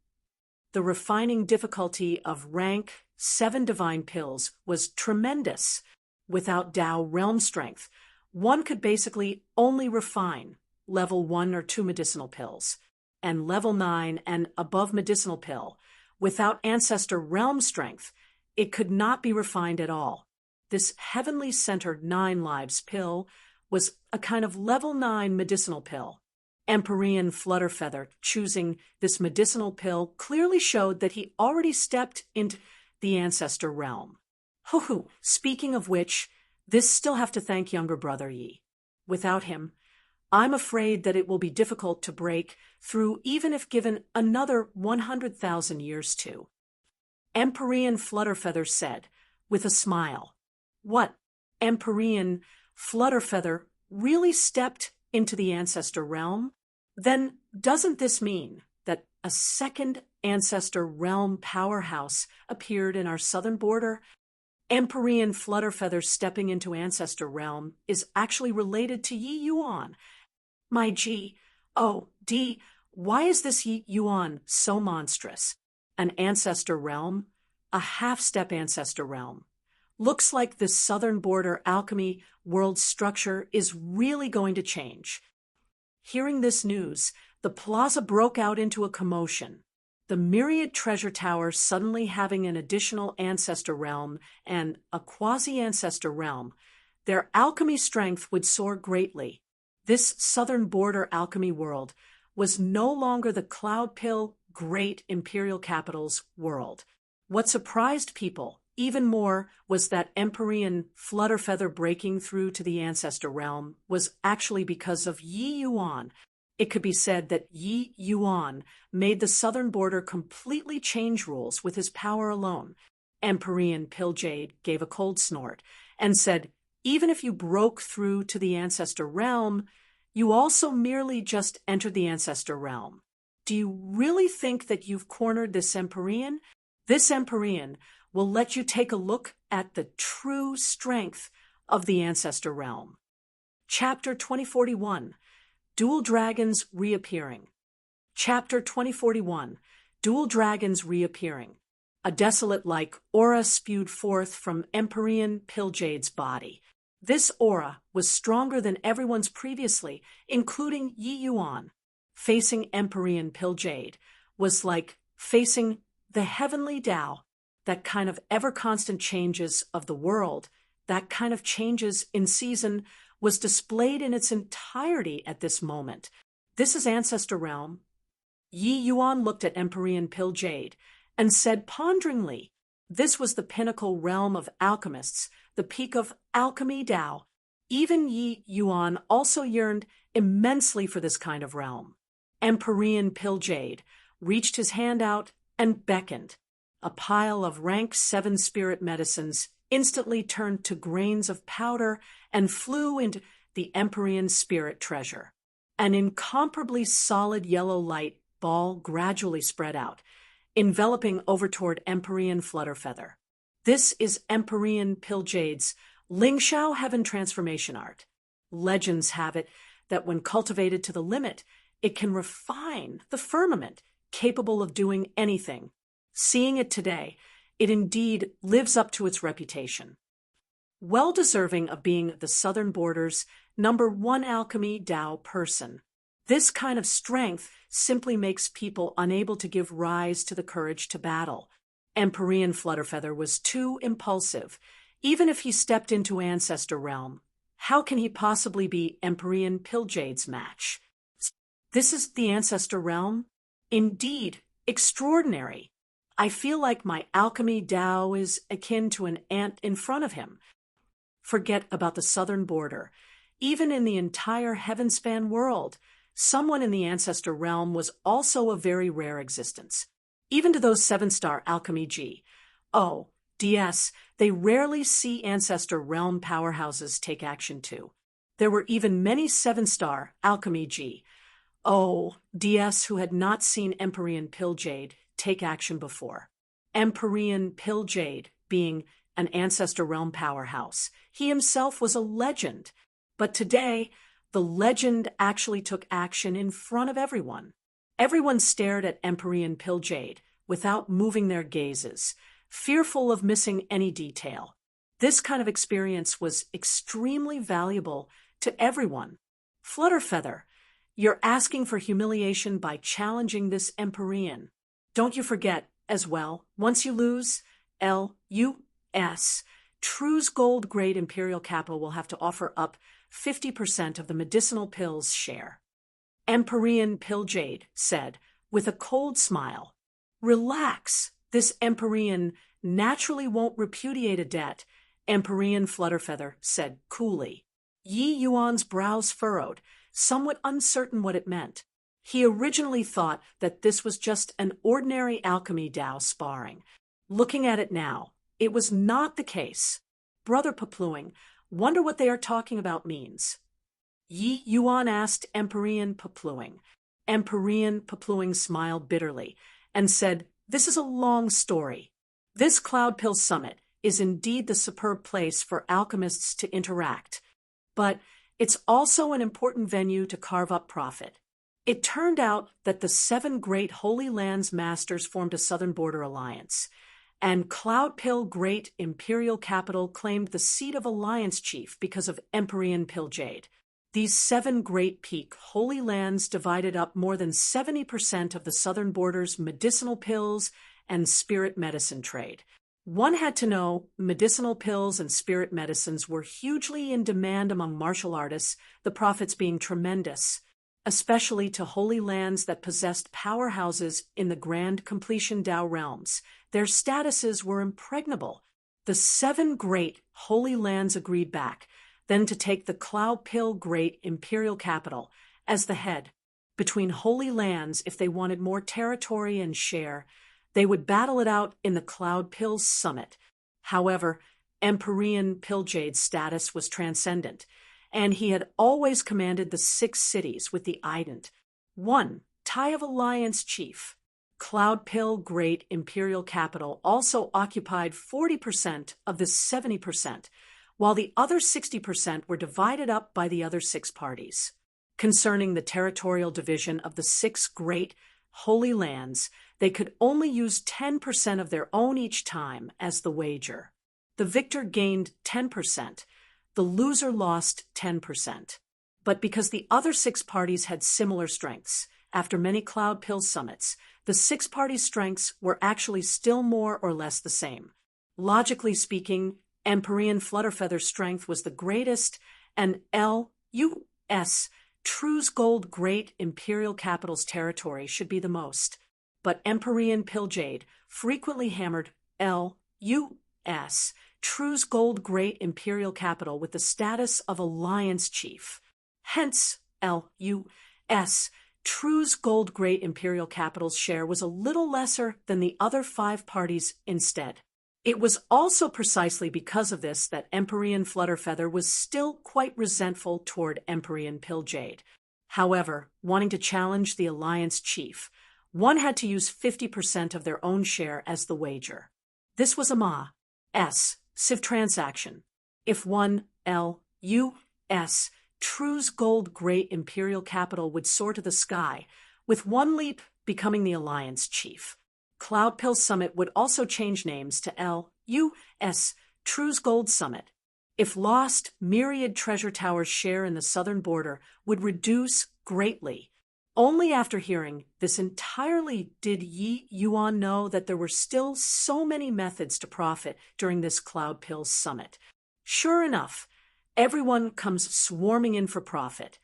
The refining difficulty of rank 7 divine pills was tremendous. Without Tao realm strength, one could basically only refine level 1 or 2 medicinal pills, and level 9 and above medicinal pill. Without Ancestor realm strength, it could not be refined at all. This heavenly centered 9 lives pill was a kind of level 9 medicinal pill. Empyrean Flutterfeather choosing this medicinal pill clearly showed that he already stepped into the Ancestor realm. Hoo-hoo, speaking of which, this still have to thank younger brother Yi. Without him, I'm afraid that it will be difficult to break through even if given another 100,000 years to. Empyrean Flutterfeather said, with a smile. What, Empyrean Flutterfeather really stepped into the Ancestor realm? Then doesn't this mean that a second Ancestor realm powerhouse appeared in our Southern Border? Empyrean Flutterfeather stepping into Ancestor realm is actually related to Yi Yuan. My G-O-D, why is this Yi Yuan so monstrous? An Ancestor realm? A half-step Ancestor realm. Looks like this Southern Border alchemy world structure is really going to change. Hearing this news, the plaza broke out into a commotion. The myriad treasure towers suddenly having an additional Ancestor realm and a quasi-Ancestor realm. Their alchemy strength would soar greatly. This Southern Border alchemy world was no longer the Cloud Pill great imperial capital's world. What surprised people even more was that Empyrean Flutterfeather breaking through to the Ancestor realm was actually because of Yi Yuan. It could be said that Yi Yuan made the Southern Border completely change rules with his power alone. Empyrean Pilljade gave a cold snort and said, even if you broke through to the Ancestor realm, you also merely just entered the Ancestor realm. Do you really think that you've cornered this Empyrean? This Empyrean will let you take a look at the true strength of the Ancestor realm. Chapter 2041, Dual Dragons Reappearing. Chapter 2041, Dual Dragons Reappearing. A desolate-like aura spewed forth from Empyrean Pilljade's body. This aura was stronger than everyone's previously, including Yi Yuan. Facing Empyrean Pilljade was like facing the heavenly Tao, that kind of ever-constant changes of the world, that kind of changes in season was displayed in its entirety at this moment. This is Ancestor Realm. Yi Yuan looked at Empyrean Pill Jade and said ponderingly, this was the pinnacle realm of alchemists, the peak of alchemy Tao. Even Yi Yuan also yearned immensely for this kind of realm. Empyrean Pill Jade reached his hand out and beckoned. A pile of rank 7 spirit medicines instantly turned to grains of powder and flew into the Empyrean spirit treasure. An incomparably solid yellow light ball gradually spread out, enveloping over toward Empyrean Flutterfeather. This is Empyrean Pill Jade's Lingxiao Heaven Transformation Art. Legends have it that when cultivated to the limit, it can refine the firmament, capable of doing anything. Seeing it today, it indeed lives up to its reputation. Well deserving of being the Southern Border's #1 alchemy Tao person. This kind of strength simply makes people unable to give rise to the courage to battle. Empyrean Flutterfeather was too impulsive. Even if he stepped into Ancestor Realm, how can he possibly be Empyrean Pill Jade's match? This is the Ancestor Realm? Indeed, extraordinary. I feel like my alchemy Tao is akin to an ant in front of him. Forget about the Southern Border. Even in the entire Heavenspan world, someone in the Ancestor Realm was also a very rare existence. Even to those 7-star alchemy G. Oh, DS, they rarely see Ancestor Realm powerhouses take action too. There were even many 7-star alchemy G. Oh, DS who had not seen Empyrean Pill Jade take action before. Empyrean Pill Jade being an Ancestor Realm powerhouse. He himself was a legend. But today, the legend actually took action in front of everyone. Everyone stared at Empyrean Pill Jade without moving their gazes, fearful of missing any detail. This kind of experience was extremely valuable to everyone. Flutterfeather, you're asking for humiliation by challenging this Empyrean. Don't you forget, as well, once you lose, LUS, True's gold grade Imperial Capital will have to offer up 50% of the medicinal pills share. Empyrean Pill Jade said, with a cold smile, relax, this Empyrean naturally won't repudiate a debt. Empyrean Flutterfeather said coolly. Yi Yuan's brows furrowed, somewhat uncertain what it meant. He originally thought that this was just an ordinary alchemy Tao sparring. Looking at it now, it was not the case. Brother Papluing, wonder what they are talking about means. Yi Yuan asked Empyrean Papluing. Empyrean Papluing smiled bitterly and said, this is a long story. This Cloud Pill Summit is indeed the superb place for alchemists to interact, but it's also an important venue to carve up profit. It turned out that the 7 great Holy Lands masters formed a Southern Border alliance, and Cloud Pill Great Imperial Capital claimed the seat of Alliance Chief because of Empyrean Pill Jade. These 7 great peak Holy Lands divided up more than 70% of the Southern Border's medicinal pills and spirit medicine trade. One had to know medicinal pills and spirit medicines were hugely in demand among martial artists, the profits being tremendous, especially to Holy Lands that possessed powerhouses in the Grand Completion Tao realms. Their statuses were impregnable. The 7 great Holy Lands agreed back, then to take the Cloud Pill Great Imperial Capital as the head. Between Holy Lands, if they wanted more territory and share, they would battle it out in the Cloud Pill Summit. However, Empyrean Pill Jade's status was transcendent, and he had always commanded the 6 cities with the ident. 1. Tie of Alliance Chief. Cloud Pill Great Imperial Capital also occupied 40% of the 70%, while the other 60% were divided up by the other 6 parties. Concerning the territorial division of the 6 great Holy Lands, they could only use 10% of their own each time as the wager. The victor gained 10%, the loser lost 10%. But because the other 6 parties had similar strengths, after many Cloud Pill summits, the 6 parties' strengths were actually still more or less the same. Logically speaking, Empyrean Flutterfeather's strength was the greatest, and LUS True's gold great imperial capital's territory should be the most, but Empyrean Pilljade frequently hammered L.U.S. True's gold great imperial capital with the status of alliance chief. Hence, L.U.S. True's gold great imperial capital's share was a little lesser than the other 5 parties instead. It was also precisely because of this that Empyrean Flutterfeather was still quite resentful toward Empyrean Pilljade. However, wanting to challenge the alliance chief, one had to use 50% of their own share as the wager. This was a Ma.S. Civ transaction. If one L.U.S. True's gold great imperial capital would soar to the sky, with one leap becoming the alliance chief. Cloudpill Summit would also change names to L.U.S. True's Gold Summit. If lost, Myriad Treasure Tower's share in the southern border would reduce greatly. Only after hearing this entirely did Yi Yuan know that there were still so many methods to profit during this Cloudpill Summit. Sure enough, everyone comes swarming in for profit.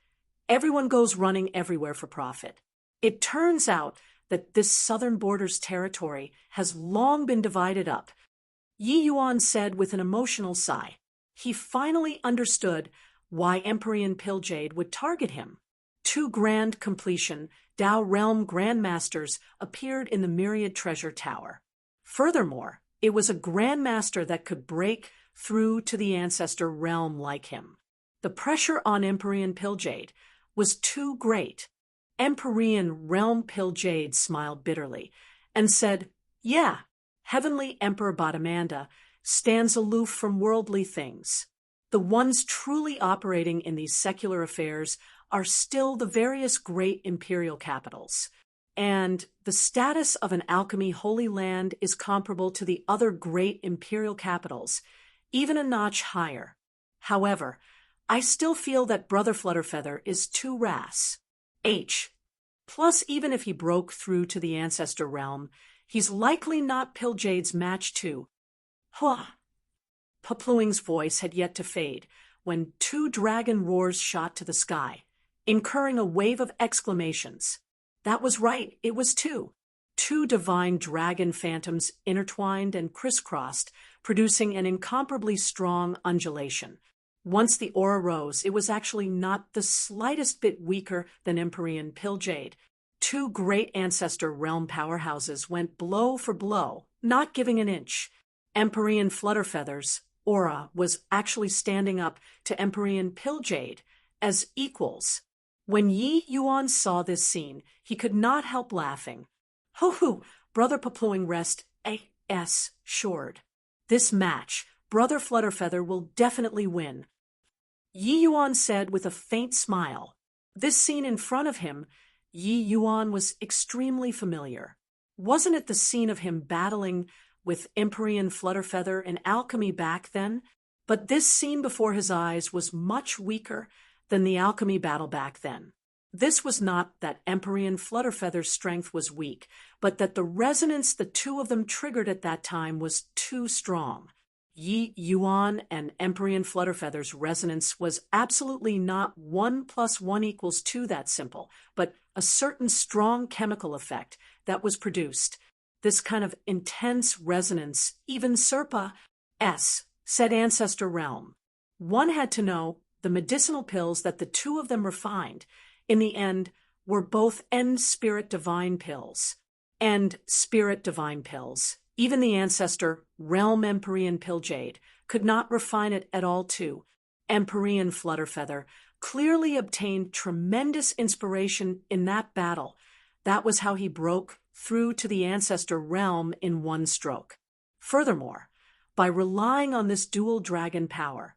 Everyone goes running everywhere for profit. It turns out that this southern border's territory has long been divided up. Yi Yuan said with an emotional sigh. He finally understood why Empyrean Pilljade would target him. 2 grand completion Dao Realm Grandmasters appeared in the Myriad Treasure Tower. Furthermore, it was a Grandmaster that could break through to the Ancestor Realm like him. The pressure on Empyrean Pilljade was too great. Empyrean Realm Pilljade smiled bitterly and said, "Yeah, Heavenly Emperor Badamanda stands aloof from worldly things. The ones truly operating in these secular affairs are still the various great imperial capitals, and the status of an alchemy holy land is comparable to the other great imperial capitals, even a notch higher. However, I still feel that Brother Flutterfeather is too rash. Plus, even if he broke through to the Ancestor Realm, he's likely not Pilljade's match too." Papluing's voice had yet to fade when 2 dragon roars shot to the sky, incurring a wave of exclamations. That was right, it was 2. 2 divine dragon phantoms intertwined and crisscrossed, producing an incomparably strong undulation. Once the aura rose, it was actually not the slightest bit weaker than Empyrean Pilljade. 2 great Ancestor Realm powerhouses went blow for blow, not giving an inch. Empyrean Flutterfeather's aura was actually standing up to Empyrean Pilljade as equals. When Yi Yuan saw this scene, he could not help laughing. "Hoo-hoo, Brother Papluing rest assured. This match, Brother Flutterfeather will definitely win," Yi Yuan said with a faint smile. This scene in front of him, Yi Yuan was extremely familiar. Wasn't it the scene of him battling with Empyrean Flutterfeather in alchemy back then? But this scene before his eyes was much weaker than the alchemy battle back then. This was not that Empyrean Flutterfeather's strength was weak, but that the resonance the 2 of them triggered at that time was too strong. Yi Yuan and Empyrean Flutterfeather's resonance was absolutely not 1 + 1 = 2 that simple, but a certain strong chemical effect that was produced. This kind of intense resonance, even Serpa said Ancestor Realm. One had to know the medicinal pills that the 2 of them refined, in the end, were both End Spirit Divine pills. End Spirit Divine pills. Even the Ancestor Realm Empyrean Pilljade could not refine it at all too. Empyrean Flutterfeather clearly obtained tremendous inspiration in that battle. That was how he broke through to the Ancestor Realm in one stroke. Furthermore, by relying on this dual dragon power,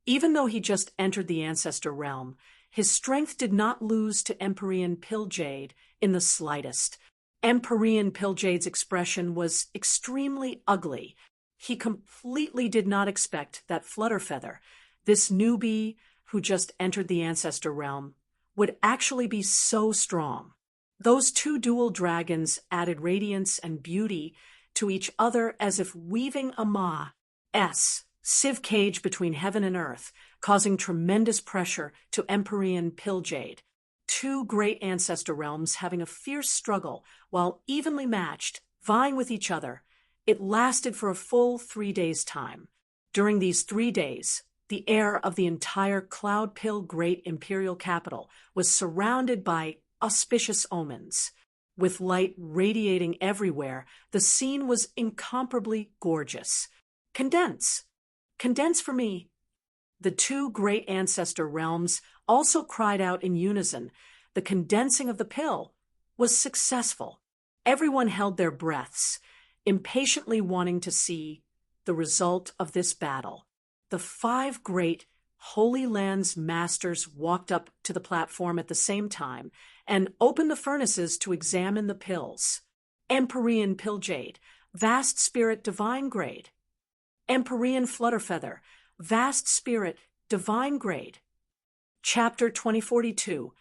even though he just entered the Ancestor Realm, his strength did not lose to Empyrean Pilljade in the slightest. Empyrean Pilljade's expression was extremely ugly. He completely did not expect that Flutterfeather, this newbie who just entered the Ancestor Realm, would actually be so strong. Those 2 dual dragons added radiance and beauty to each other as if weaving a Ma.S. sieve cage between heaven and earth, causing tremendous pressure to Empyrean Pill Jade. Two great ancestor realms having a fierce struggle, while evenly matched, vying with each other. It lasted for a full 3 days' time. During these 3 days, the air of the entire Cloud Pill Great Imperial Capital was surrounded by auspicious omens. With light radiating everywhere, the scene was incomparably gorgeous. Condense. Condense for me. The two great ancestor realms also cried out in unison. The condensing of the pill was successful. Everyone held their breaths, impatiently wanting to see the result of this battle. The 5 great Holy Lands masters walked up to the platform at the same time and opened the furnaces to examine the pills. Empyrean Pill Jade, Vast Spirit Divine Grade. Empyrean Flutterfeather, Vast Spirit Divine Grade. Chapter 2042,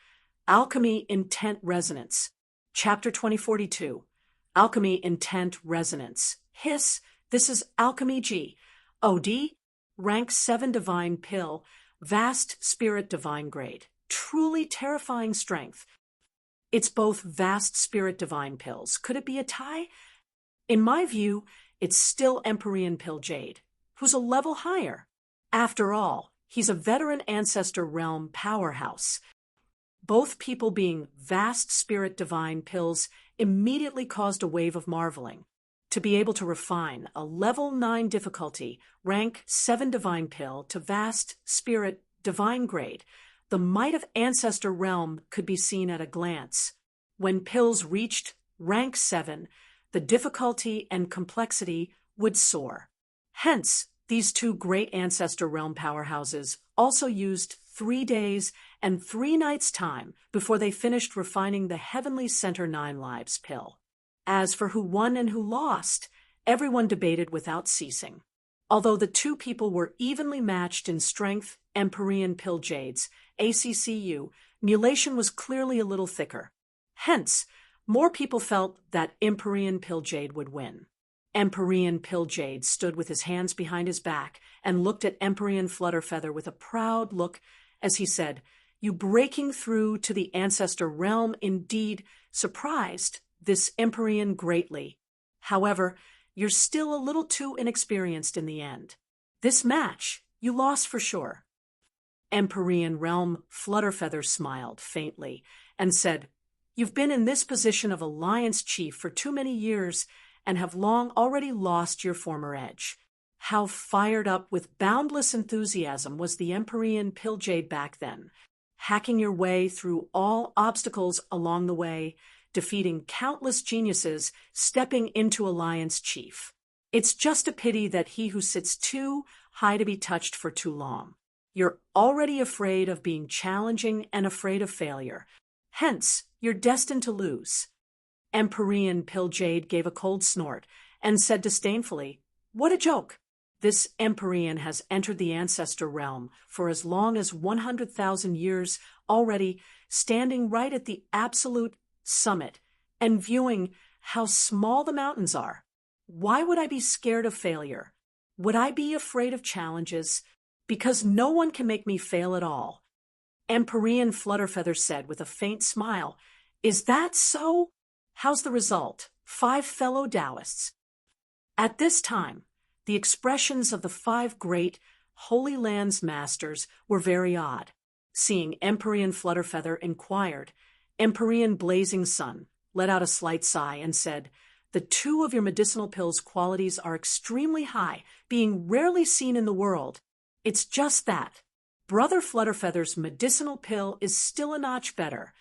Alchemy Intent Resonance. Chapter 2042, Alchemy Intent Resonance. Hiss, this is Alchemy G. OD, Rank 7 Divine Pill, Vast Spirit Divine Grade. Truly terrifying strength. It's both Vast Spirit Divine Pills. Could it be a tie? In my view, it's still Empyrean Pill Jade, who's a level higher. After all, he's a veteran ancestor realm powerhouse. Both people being Vast Spirit Divine Pills immediately caused a wave of marveling. To be able to refine a level 9 difficulty, rank 7 Divine Pill to Vast Spirit Divine Grade, the might of Ancestor Realm could be seen at a glance. When pills reached rank 7, the difficulty and complexity would soar. Hence, these two great Ancestor Realm powerhouses also used 3 days and 3 nights' time before they finished refining the Heavenly Center 9 Lives pill. As for who won and who lost, everyone debated without ceasing. Although the two people were evenly matched in strength, Empyrean Pill Jades, ACCU, mulation was clearly a little thicker. Hence, more people felt that Empyrean Pill Jade would win. Empyrean Pill Jade stood with his hands behind his back and looked at Empyrean Flutterfeather with a proud look as he said, "You breaking through to the Ancestor Realm indeed surprised this Empyrean greatly. However, you're still a little too inexperienced in the end. This match, you lost for sure." Empyrean Realm Flutterfeather smiled faintly and said, "You've been in this position of Alliance Chief for too many years and have long already lost your former edge." How fired up with boundless enthusiasm was the Empyrean Pill Jade back then, hacking your way through all obstacles along the way, defeating countless geniuses, stepping into Alliance Chief. It's just a pity that he who sits too high to be touched for too long. You're already afraid of being challenging and afraid of failure. Hence, you're destined to lose. Empyrean Pill Jade gave a cold snort and said disdainfully, "What a joke! This Empyrean has entered the Ancestor Realm for as long as 100,000 years already, standing right at the absolute summit and viewing how small the mountains are. Why would I be scared of failure? Would I be afraid of challenges? Because no one can make me fail at all." Empyrean Flutterfeather said with a faint smile, "Is that so? How's the result, 5 fellow Taoists?" At this time, the expressions of the 5 great Holy Lands masters were very odd. Seeing Empyrean Flutterfeather inquired, Empyrean Blazing Sun let out a slight sigh and said, "The 2 of your medicinal pills' qualities are extremely high, being rarely seen in the world. It's just that Brother Flutterfeather's medicinal pill is still a notch better."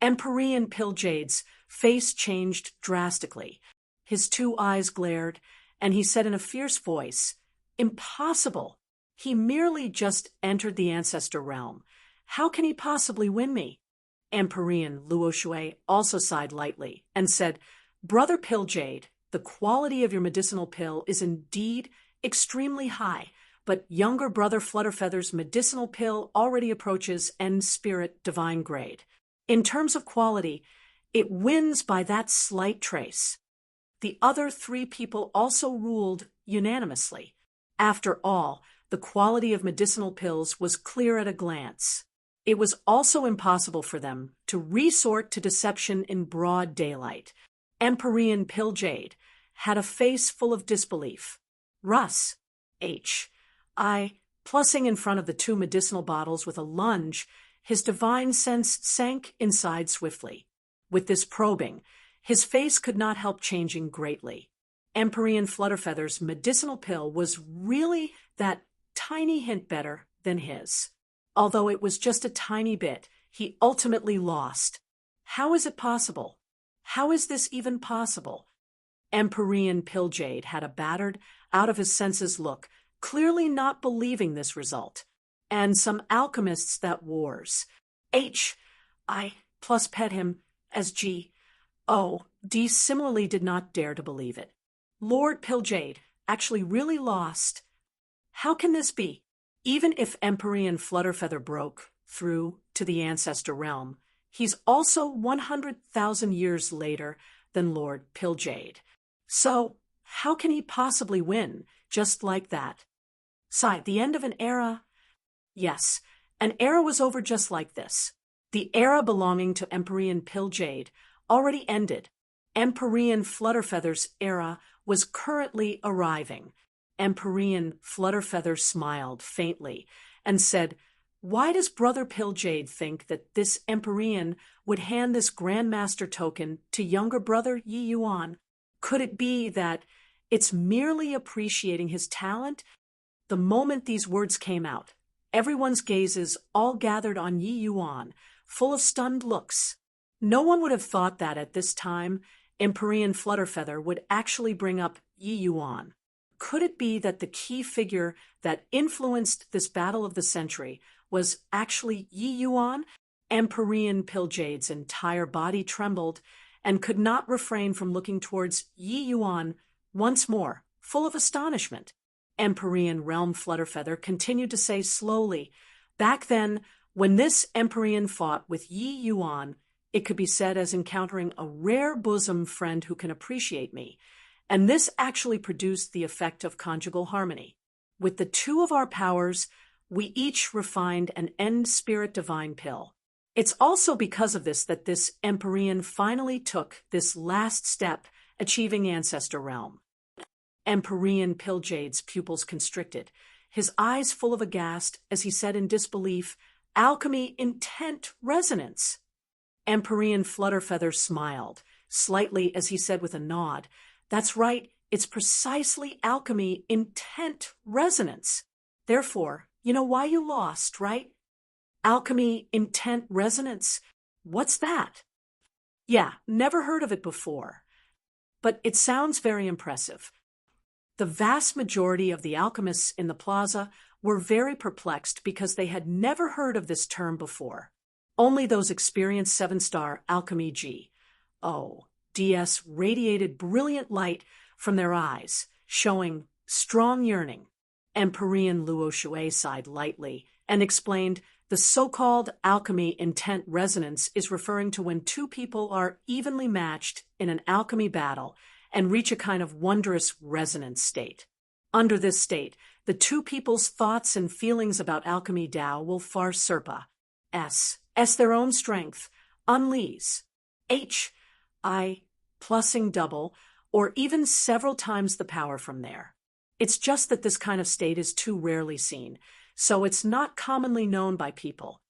Empyrean Pill Jade's face changed drastically. His 2 eyes glared, and he said in a fierce voice, "Impossible! He merely just entered the Ancestor Realm. How can he possibly win me?" Empyrean Luo Shui also sighed lightly and said, "Brother Pill Jade, the quality of your medicinal pill is indeed extremely high, but younger Brother Flutterfeather's medicinal pill already approaches End Spirit Divine Grade. In terms of quality, it wins by that slight trace." The other 3 people also ruled unanimously. After all, the quality of medicinal pills was clear at a glance. It was also impossible for them to resort to deception in broad daylight. Empyrean Pilljade had a face full of disbelief. Russ, H.I., plussing in front of the two medicinal bottles with a lunge, his divine sense sank inside swiftly. With this probing, his face could not help changing greatly. Empyrean Flutterfeather's medicinal pill was really that tiny hint better than his. Although it was just a tiny bit, he ultimately lost. How is it possible? How is this even possible? Empyrean Pilljade had a battered, out-of-his-senses look, clearly not believing this result. And some alchemists that wars. H.I. plus pet him as G.O.D. similarly did not dare to believe it. Lord Pilljade actually really lost. How can this be? Even if Empyrean Flutterfeather broke through to the ancestor realm, he's also 100,000 years later than Lord Pilljade. So, how can he possibly win just like that? Sigh, the end of an era? Yes, an era was over just like this. The era belonging to Empyrean Pilljade already ended. Empyrean Flutterfeather's era was currently arriving. Empyrean Flutterfeather smiled faintly and said, "Why does Brother Pilljade think that this Empyrean would hand this Grandmaster token to younger brother Yi Yuan? Could it be that it's merely appreciating his talent?" The moment these words came out, everyone's gazes all gathered on Yi Yuan, full of stunned looks. No one would have thought that at this time, Empyrean Flutterfeather would actually bring up Yi Yuan. Could it be that the key figure that influenced this battle of the century was actually Yi Yuan? Empyrean Pilljade's entire body trembled and could not refrain from looking towards Yi Yuan once more, full of astonishment. Empyrean Realm Flutterfeather continued to say slowly, "Back then, when this Empyrean fought with Yi Yuan, it could be said as encountering a rare bosom friend who can appreciate me, and this actually produced the effect of conjugal harmony. With the two of our powers, we each refined an end spirit divine pill. It's also because of this that this Empyrean finally took this last step, achieving Ancestor Realm." Empyrean Pilljade's pupils constricted, his eyes full of aghast as he said in disbelief, "Alchemy intent resonance." Empyrean Flutterfeather smiled, slightly as he said with a nod, "That's right, it's precisely alchemy intent resonance. Therefore, you know why you lost, right? Alchemy intent resonance. What's that?" "Yeah, never heard of it before. But it sounds very impressive." The vast majority of the alchemists in the plaza were very perplexed because they had never heard of this term before. Only those experienced 7-star alchemy G.O.D.s radiated brilliant light from their eyes, showing strong yearning. Empyrean Luo Shui sighed lightly and explained, "The so-called alchemy intent resonance is referring to when two people are evenly matched in an alchemy battle and reach a kind of wondrous resonance state. Under this state, the two people's thoughts and feelings about alchemy Tao will far surpass their own strength, unleash, H.I. plussing double, or even several times the power from there. It's just that this kind of state is too rarely seen, so it's not commonly known by people."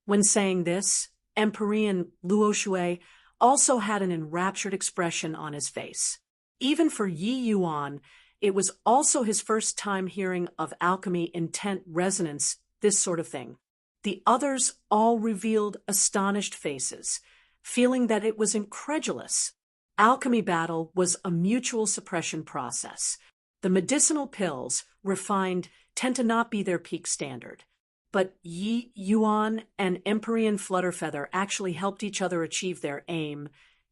When saying this, Empyrean Luo Shui also had an enraptured expression on his face. Even for Yi Yuan, it was also his first time hearing of alchemy intent resonance, this sort of thing. The others all revealed astonished faces, feeling that it was incredulous. Alchemy battle was a mutual suppression process. The medicinal pills, refined, tend to not be their peak standard. But Yi Yuan and Empyrean Flutterfeather actually helped each other achieve their aim,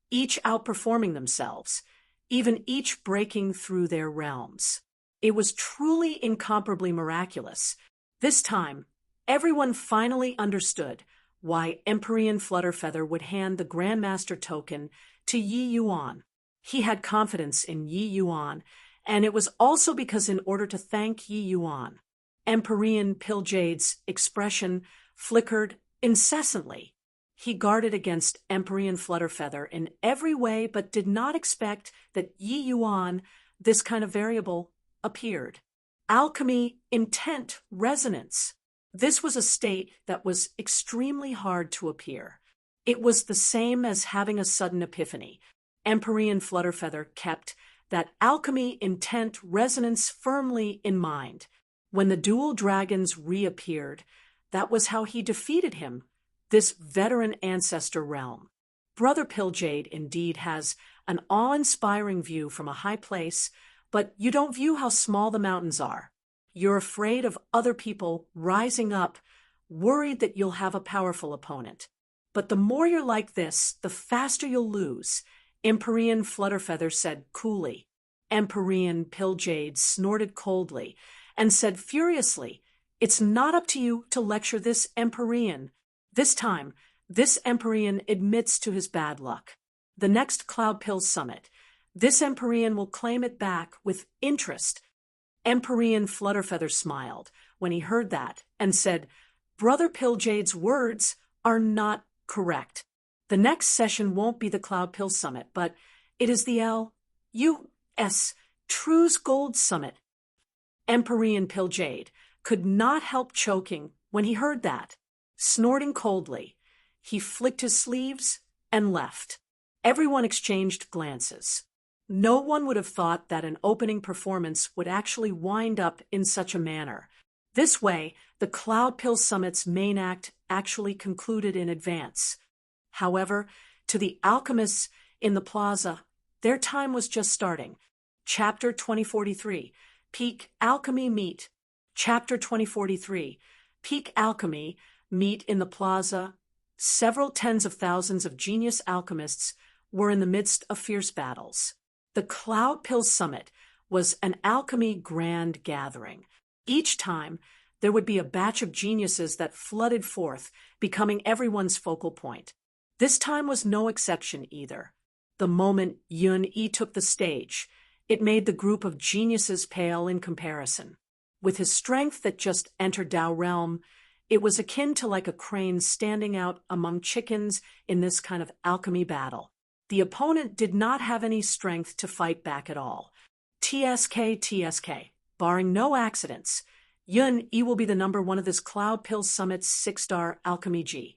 each outperforming themselves, even each breaking through their realms. It was truly incomparably miraculous. This time, everyone finally understood why Empyrean Flutterfeather would hand the Grandmaster token to Yi Yuan. He had confidence in Yi Yuan And it was also because in order to thank Yi Yuan, Emperor Piljade's expression flickered incessantly. He guarded against Emperor Flutterfeather in every way, but did not expect that Yi Yuan, this kind of variable, appeared. Alchemy, intent, resonance. This was a state that was extremely hard to appear. It was the same as having a sudden epiphany. Emperor Flutterfeather kept that alchemy, intent, resonance firmly in mind. When the dual dragons reappeared, that was how he defeated him, this veteran ancestor realm. Brother Piljade indeed has an awe-inspiring view from a high place, but you don't view how small the mountains are. You're afraid of other people rising up, worried that you'll have a powerful opponent. But the more you're like this, the faster you'll lose, Emperor Flutterfeather said coolly. Emperor Piljade snorted coldly and said furiously, "It's not up to you to lecture this Emperor. This time, this Emperor admits to his bad luck. The next Cloud Pill Summit, this Emperor will claim it back with interest." Emperor Flutterfeather smiled when he heard that and said, "Brother Piljade's words are not correct. The next session won't be the Cloud Pill Summit, but it is the L.U.S. True's Gold Summit." Emperor Piljade could not help choking when he heard that. Snorting coldly, he flicked his sleeves and left. Everyone exchanged glances. No one would have thought that an opening performance would actually wind up in such a manner. This way, the Cloud Pill Summit's main act actually concluded in advance. However, to the alchemists in the plaza, their time was just starting. Chapter 2043, Peak Alchemy Meet. Chapter 2043, Peak Alchemy Meet in the plaza. Several tens of thousands of genius alchemists were in the midst of fierce battles. The Cloud Pill Summit was an alchemy grand gathering. Each time, there would be a batch of geniuses that flooded forth, becoming everyone's focal point. This time was no exception either. The moment Yun-Yi took the stage, it made the group of geniuses pale in comparison. With his strength that just entered Dao realm, it was akin to like a crane standing out among chickens in this kind of alchemy battle. The opponent did not have any strength to fight back at all. TSK, barring no accidents, Yun-Yi will be the number one of this Cloud Pill Summit's 6-star Alchemy D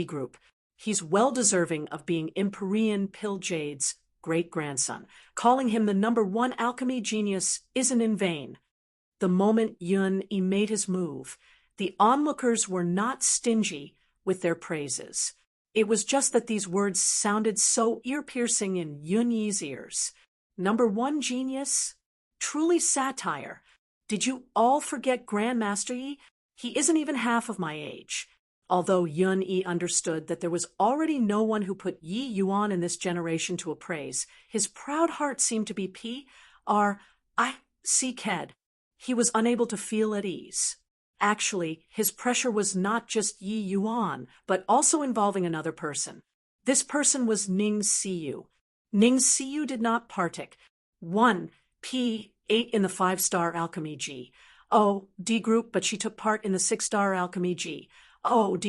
group. He's well-deserving of being Emperor Piljade's great-grandson. Calling him the number one alchemy genius isn't in vain. The moment Yun-Yi made his move, the onlookers were not stingy with their praises. It was just that these words sounded so ear-piercing in Yun-Yi's ears. Number one genius? Truly satire. Did you all forget Grandmaster Yi? He isn't even half of my age. Although Yun-Yi understood that there was already no one who put Yi Yuan in this generation to appraise, his proud heart seemed to be P-R-I-C-Ked. He was unable to feel at ease. Actually, his pressure was not just Yi Yuan, but also involving another person. This person was Ning Siyu. Ning Siyu did not partake. 1 P8 in the 5-star Alchemy D group, but she took part in the 6-star Alchemy D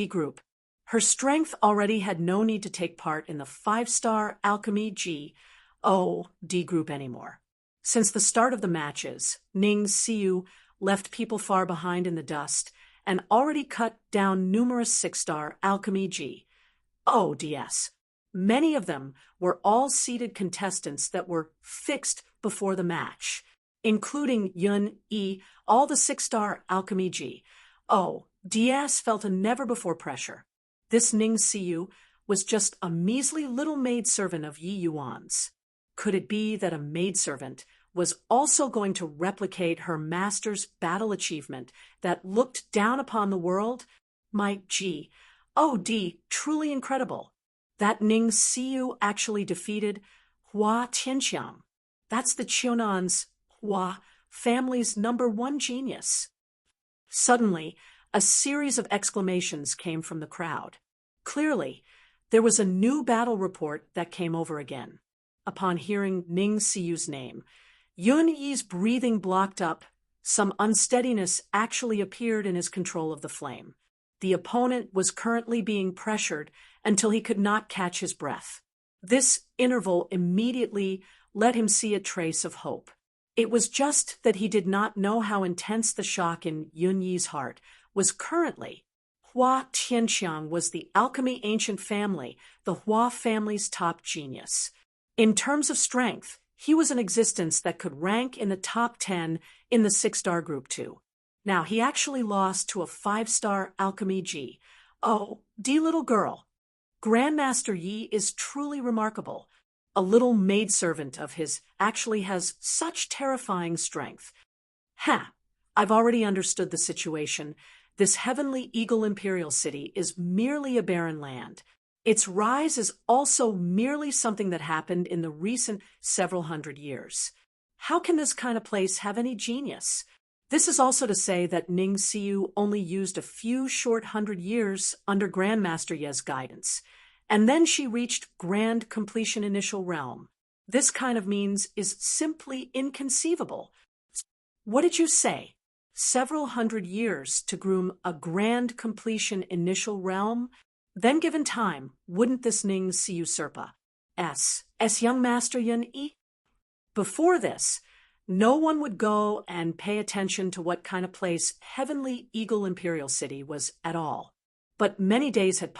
group. Her strength already had no need to take part in the 5-star Alchemy D group anymore. Since the start of the matches, Ning Siyu left people far behind in the dust and already cut down numerous 6-star Alchemy DS. Many of them were all-seeded contestants that were fixed before the match, including Yun-Yi. All the 6-star Alchemy DS felt a never-before pressure. This Ning Siyu was just a measly little maidservant of Yi Yuan's. Could it be that a maidservant was also going to replicate her master's battle achievement that looked down upon the world? My truly incredible. That Ning Siyu actually defeated Hua Tianqiang. That's the Qiunan's Hua family's number one genius. Suddenly, a series of exclamations came from the crowd. Clearly, there was a new battle report that came over again. Upon hearing Ning Siyu's name, Yun Yi's breathing blocked up. Some unsteadiness actually appeared in his control of the flame. The opponent was currently being pressured until he could not catch his breath. This interval immediately let him see a trace of hope. It was just that he did not know how intense the shock in Yun Yi's heart was currently. Hua Tianxiang was the alchemy ancient family, the Hua family's top genius. In terms of strength, he was an existence that could rank in the top 10 in the 6-star group too. Now, he actually lost to a 5-star alchemy G. Oh, little girl. Grandmaster Yi is truly remarkable. A little maidservant of his actually has such terrifying strength. I've already understood the situation. This heavenly eagle imperial city is merely a barren land. Its rise is also merely something that happened in the recent several hundred years. How can this kind of place have any genius? This is also to say that Ning Xiu only used a few short 100 years under Grandmaster Ye's guidance, and then she reached grand completion initial realm. This kind of means is simply inconceivable. What did you say? Several hundred years to groom a grand completion initial realm? Then given time, wouldn't this Ning Xiu Serpa S young master Yun Yi? Before this, no one would go and pay attention to what kind of place Heavenly Eagle Imperial City was at all. But many days had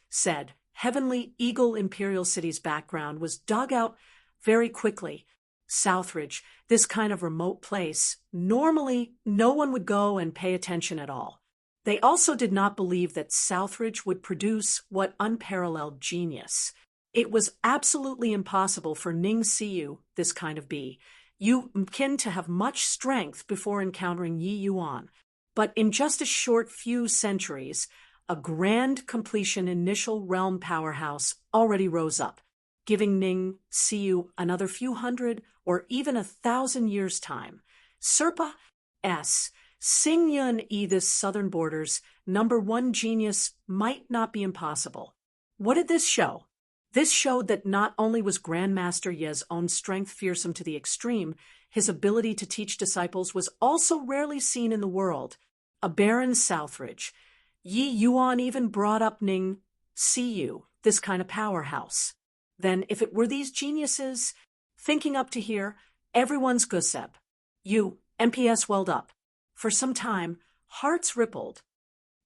said Heavenly Eagle Imperial City's background was dug out very quickly. Southridge, this kind of remote place, normally no one would go and pay attention at all. They also did not believe that Southridge would produce what unparalleled genius. It was absolutely impossible for Ning Xiu, this kind of bee, kin to have much strength before encountering Yi Yuan. But in just a short few centuries, a grand completion initial realm powerhouse already rose up, giving Ning Xiu another few hundred or even 1,000 years' time. Serpa S. Sing Yun Yi, this southern border's #1 genius might not be impossible. What did this show? This showed that not only was Grandmaster Ye's own strength fearsome to the extreme, his ability to teach disciples was also rarely seen in the world. A barren Southridge. Yi Yuan even brought up Ning Xiu, this kind of powerhouse. Then, if it were these geniuses, thinking up to here, everyone's Guseb. MPS welled up. For some time, hearts rippled.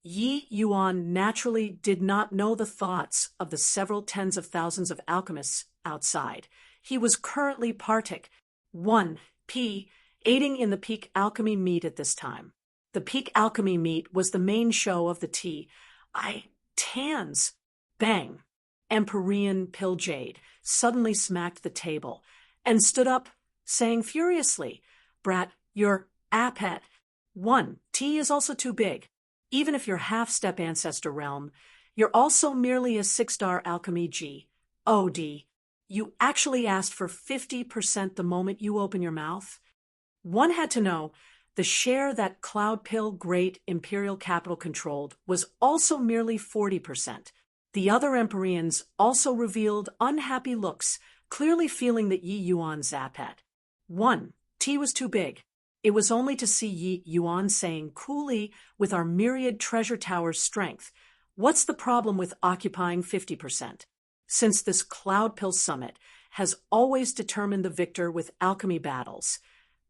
Yi Yuan naturally did not know the thoughts of the several tens of thousands of alchemists outside. He was currently Partic 1P, aiding in the peak alchemy meet at this time. The peak alchemy meet was the main show of the Tans. Bang! Empyrean Pilljade suddenly smacked the table and stood up, saying furiously, "Brat, your appet. 1T is also too big. Even if you're half-step ancestor realm, you're also merely a 6-star alchemy G. OD. You actually asked for 50% the moment you open your mouth." One had to know the share that Cloud Pill Great Imperial Capital controlled was also merely 40%. The other Empyreans also revealed unhappy looks, clearly feeling that Yi Yuan's appet. 1T was too big. It was only to see Yi Yuan saying coolly, with our myriad treasure tower's strength, "What's the problem with occupying 50%? Since this Cloud Pill Summit has always determined the victor with alchemy battles,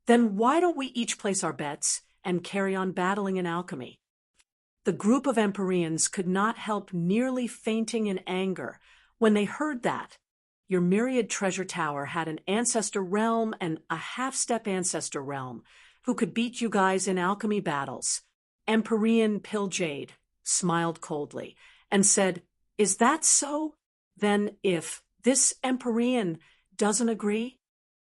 then why don't we each place our bets and carry on battling in alchemy?" The group of Empyreans could not help nearly fainting in anger when they heard that your myriad treasure tower had an ancestor realm and a half-step ancestor realm who could beat you guys in alchemy battles. Empyrean Pilljade smiled coldly and said, "Is that so? Then if this Empyrean doesn't agree?"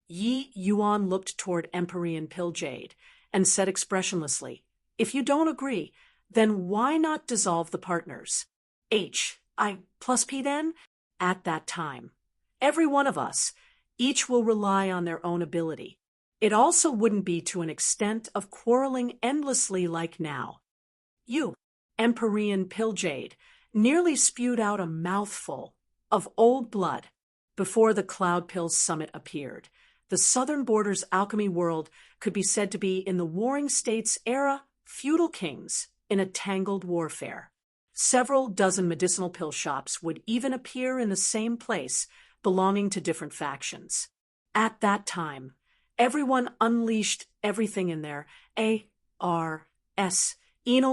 Yi Yuan looked toward Empyrean Pilljade and said expressionlessly, "If you don't agree, then why not dissolve the partners? I plus P then? At that time, every one of us, each will rely on their own ability. It also wouldn't be to an extent of quarreling endlessly like now." Empyrean Pilljade nearly spewed out a mouthful of old blood before the Cloud Pill Summit appeared. The southern border's alchemy world could be said to be in the Warring States era, feudal kings in a tangled warfare. Several dozen medicinal pill shops would even appear in the same place, belonging to different factions. At that time, everyone unleashed everything in their arsenal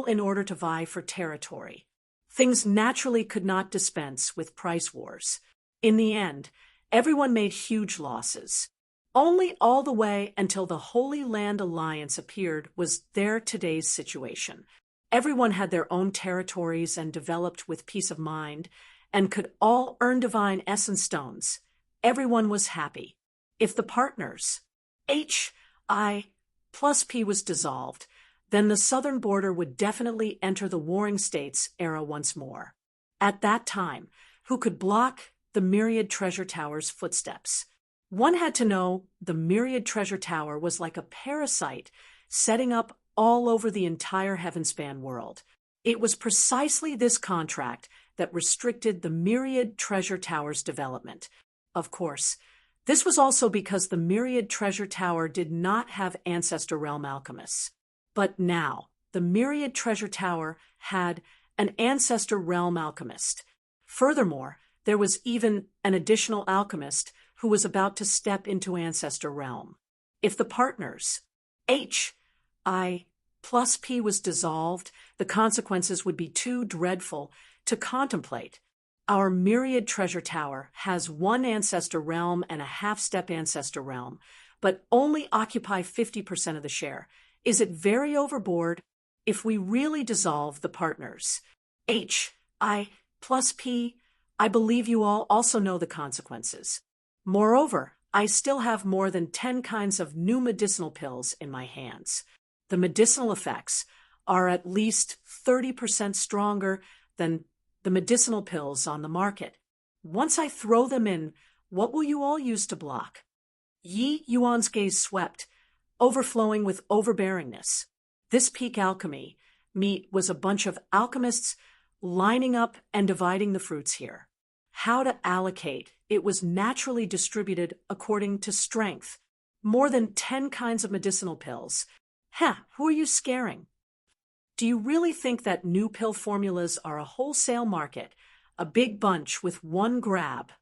in order to vie for territory. Things naturally could not dispense with price wars. In the end, everyone made huge losses. Only all the way until the Holy Land Alliance appeared was there today's situation. Everyone had their own territories and developed with peace of mind, and could all earn divine essence stones. Everyone was happy. If the partners, HI+P was dissolved, then the southern border would definitely enter the Warring States era once more. At that time, who could block the Myriad Treasure Tower's footsteps? One had to know the Myriad Treasure Tower was like a parasite setting up all over the entire Heavenspan world. It was precisely this contract that restricted the Myriad Treasure Tower's development. Of course, this was also because the Myriad Treasure Tower did not have Ancestor Realm alchemists. But now, the Myriad Treasure Tower had an Ancestor Realm alchemist. Furthermore, there was even an additional alchemist who was about to step into Ancestor Realm. If the partners, HI+P was dissolved, the consequences would be too dreadful to contemplate. Our Myriad Treasure Tower has one Ancestor Realm and a half-step Ancestor Realm, but only occupy 50% of the share. Is it very overboard if we really dissolve the partners? HI+P, I believe you all also know the consequences. Moreover, I still have more than 10 kinds of new medicinal pills in my hands. The medicinal effects are at least 30% stronger than the medicinal pills on the market. Once I throw them in, what will you all use to block? Yi Yuan's gaze swept, overflowing with overbearingness. This peak alchemy meet was a bunch of alchemists lining up and dividing the fruits here. How to allocate? It was naturally distributed according to strength. More than 10 kinds of medicinal pills. Who are you scaring? Do you really think that new pill formulas are a wholesale market, a big bunch with one grab?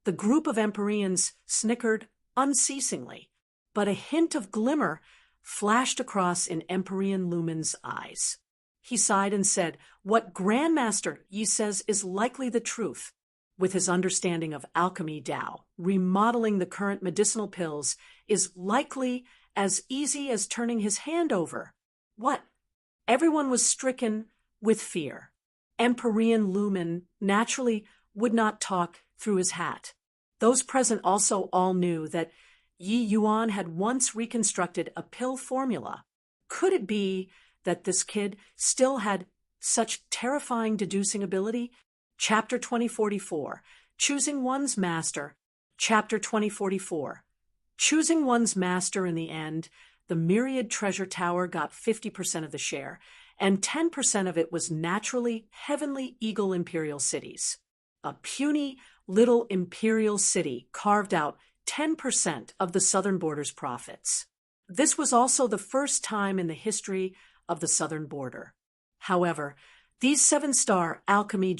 The group of Empyreans snickered unceasingly, but a hint of glimmer flashed across in Empyrean Lumen's eyes. He sighed and said, "What Grandmaster Yi says is likely the truth." With his understanding of alchemy Tao, remodeling the current medicinal pills is likely as easy as turning his hand over. What? Everyone was stricken with fear. Empyrean Lumen naturally would not talk through his hat. Those present also all knew that Yi Yuan had once reconstructed a pill formula. Could it be that this kid still had such terrifying deducing ability? Chapter 2044, Choosing One's Master. Chapter 2044, Choosing One's Master. In the end, the Myriad Treasure Tower got 50% of the share, and 10% of it was naturally Heavenly Eagle Imperial Cities. A puny little imperial city carved out 10% of the southern border's profits. This was also the first time in the history of the southern border. However, these 7-star alchemy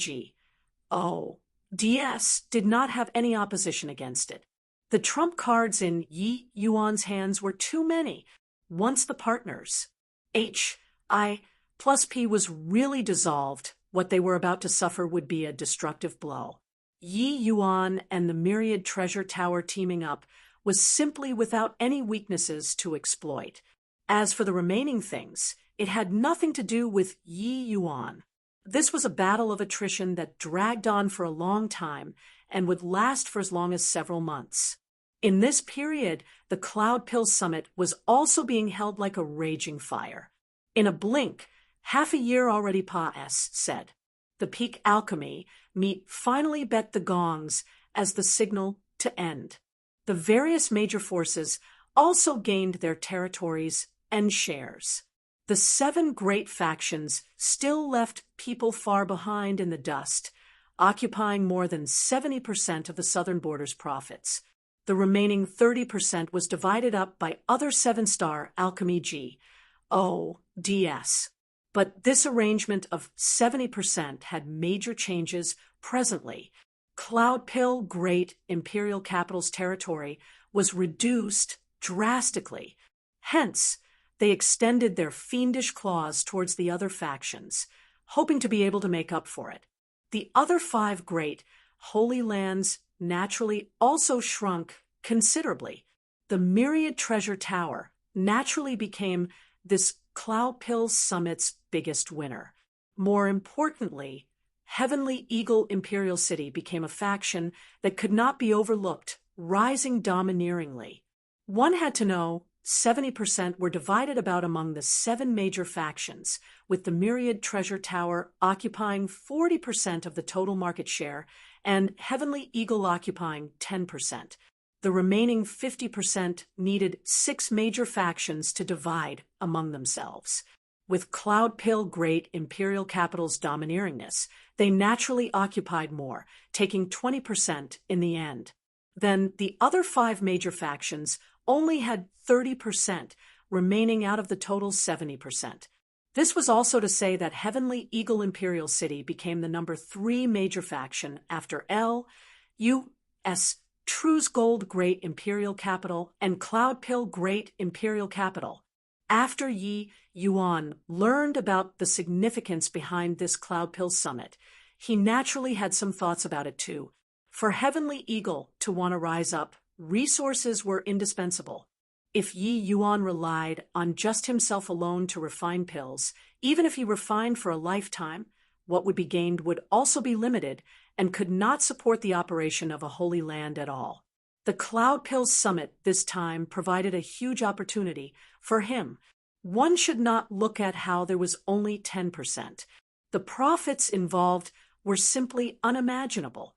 DS did not have any opposition against it. The trump cards in Yi Yuan's hands were too many. Once the partners, HI+P was really dissolved, what they were about to suffer would be a destructive blow. Yi Yuan and the Myriad Treasure Tower teaming up was simply without any weaknesses to exploit. As for the remaining things, it had nothing to do with Yi Yuan. This was a battle of attrition that dragged on for a long time and would last for as long as several months. In this period, the Cloud Pill Summit was also being held like a raging fire. In a blink, half a year already said. The peak alchemy meet finally bet the gongs as the signal to end. The various major forces also gained their territories and shares. The 7 great factions still left people far behind in the dust, occupying more than 70% of the southern border's profits. The remaining 30% was divided up by other 7-star alchemy GODs. But this arrangement of 70% had major changes presently. Cloudpill Great Imperial Capital's territory was reduced drastically. Hence, they extended their fiendish claws towards the other factions, hoping to be able to make up for it. The other 5 great Holy Lands naturally also shrunk considerably. The Myriad Treasure Tower naturally became this Cloudpill Summit's biggest winner. More importantly, Heavenly Eagle Imperial City became a faction that could not be overlooked, rising domineeringly. One had to know 70% were divided about among the 7 major factions, with the Myriad Treasure Tower occupying 40% of the total market share and Heavenly Eagle occupying 10%. The remaining 50% needed 6 major factions to divide among themselves. With Cloudpill Great Imperial Capital's domineeringness, they naturally occupied more, taking 20% in the end. Then the other 5 major factions only had 30%, remaining out of the total 70%. This was also to say that Heavenly Eagle Imperial City became the number 3 major faction after L.U.S. True's Gold Great Imperial Capital and Cloudpill Great Imperial Capital. After Yi Yuan learned about the significance behind this Cloudpill Summit, he naturally had some thoughts about it too. For Heavenly Eagle to want to rise up, resources were indispensable. If Yi Yuan relied on just himself alone to refine pills, even if he refined for a lifetime, what would be gained would also be limited and could not support the operation of a holy land at all. The Cloudpill Summit this time provided a huge opportunity for him. One should not look at how there was only 10%. The profits involved were simply unimaginable.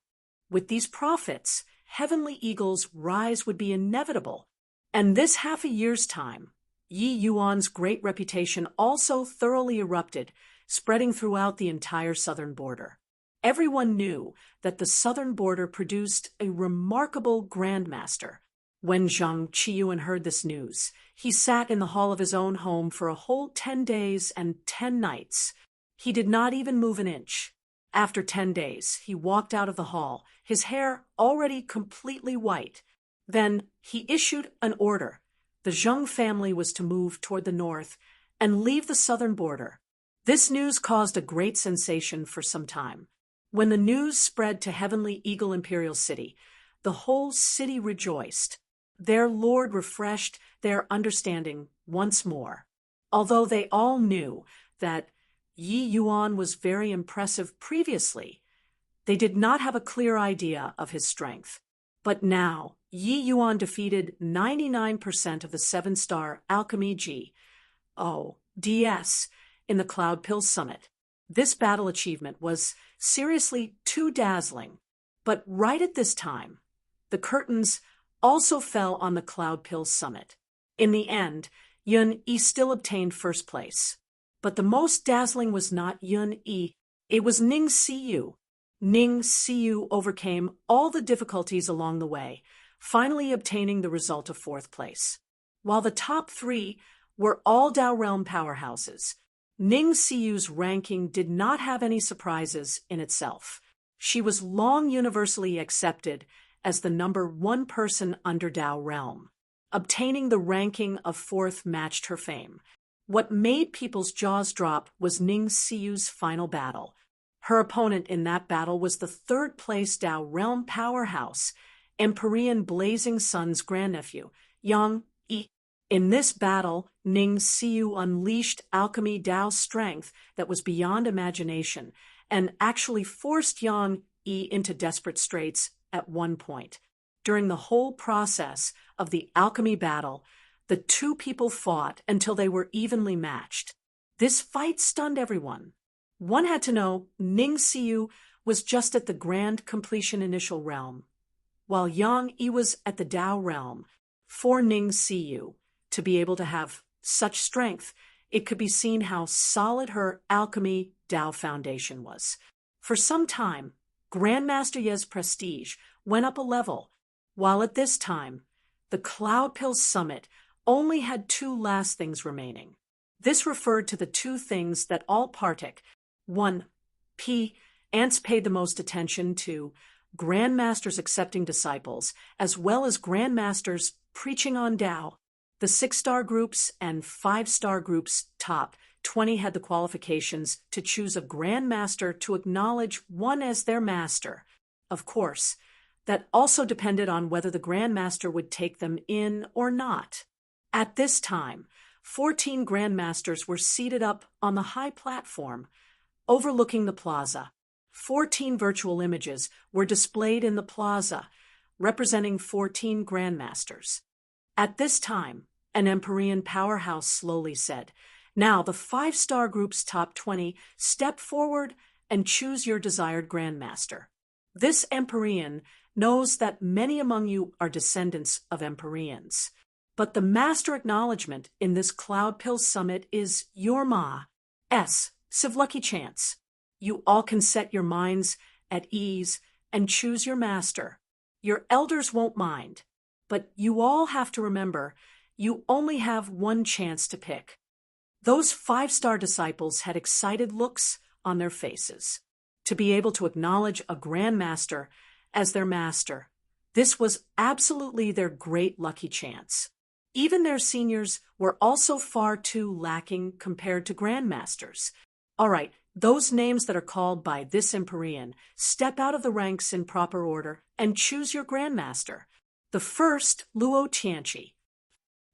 With these profits, Heavenly Eagle's rise would be inevitable. And this half a year's time, Yi Yuan's great reputation also thoroughly erupted, spreading throughout the entire southern border. Everyone knew that the southern border produced a remarkable grandmaster. When Zhang Qiyuan heard this news, he sat in the hall of his own home for a whole 10 days and 10 nights. He did not even move an inch. After 10 days, he walked out of the hall, his hair already completely white. Then he issued an order. The Zheng family was to move toward the north and leave the southern border. This news caused a great sensation for some time. When the news spread to Heavenly Eagle Imperial City, the whole city rejoiced. Their lord refreshed their understanding once more. Although they all knew that Yi Yuan was very impressive previously, they did not have a clear idea of his strength. But now, Yi Yuan defeated 99% of the 7-star alchemy GODs in the Cloudpill Summit. This battle achievement was seriously too dazzling. But right at this time, the curtains also fell on the Cloudpill Summit. In the end, Yun Yi still obtained first place. But the most dazzling was not Yun Yi, it was Ning Siyu. Ning Siyu overcame all the difficulties along the way, finally obtaining the result of 4th place. While the top 3 were all Dao Realm powerhouses, Ning Siyu's ranking did not have any surprises in itself. She was long universally accepted as the number 1 person under Dao Realm. Obtaining the ranking of 4th matched her fame. What made people's jaws drop was Ning Siyu's final battle. Her opponent in that battle was the 3rd place Dao Realm powerhouse, Empyrean Blazing Sun's grandnephew, Yang Yi. In this battle, Ning Siyu unleashed alchemy Dao's strength that was beyond imagination and actually forced Yang Yi into desperate straits at one point. During the whole process of the alchemy battle, the 2 people fought until they were evenly matched. This fight stunned everyone. One had to know Ning Siyu was just at the grand completion initial realm, while Yang Yi was at the Dao realm. For Ning Siyu to be able to have such strength, it could be seen how solid her alchemy Dao foundation was. For some time, Grandmaster Ye's prestige went up a level. while at this time, the Cloud Pill Summit only had two last things remaining. This referred to the two things that all partook. 1. Ants paid the most attention to grandmasters accepting disciples, as well as grandmasters preaching on Tao. The 6-star groups and 5-star groups top 20 had the qualifications to choose a grandmaster to acknowledge one as their master. Of course, that also depended on whether the grandmaster would take them in or not. At this time, 14 grandmasters were seated up on the high platform overlooking the plaza. 14 virtual images were displayed in the plaza, representing 14 grandmasters. At this time, an Empyrean powerhouse slowly said, "Now the 5-star group's top 20 step forward and choose your desired grandmaster." This Empyrean knows that many among you are descendants of Empyreans. But the master acknowledgement in this Cloud Pill Summit is your Civ Lucky Chance. You all can set your minds at ease and choose your master. Your elders won't mind, but you all have to remember you only have one chance to pick. Those 5-star disciples had excited looks on their faces. To be able to acknowledge a grandmaster as their master, this was absolutely their great lucky chance. Even their seniors were also far too lacking compared to grandmasters. All right, those names that are called by this Empyrean, step out of the ranks in proper order and choose your grandmaster. The first, Luo Tianqi.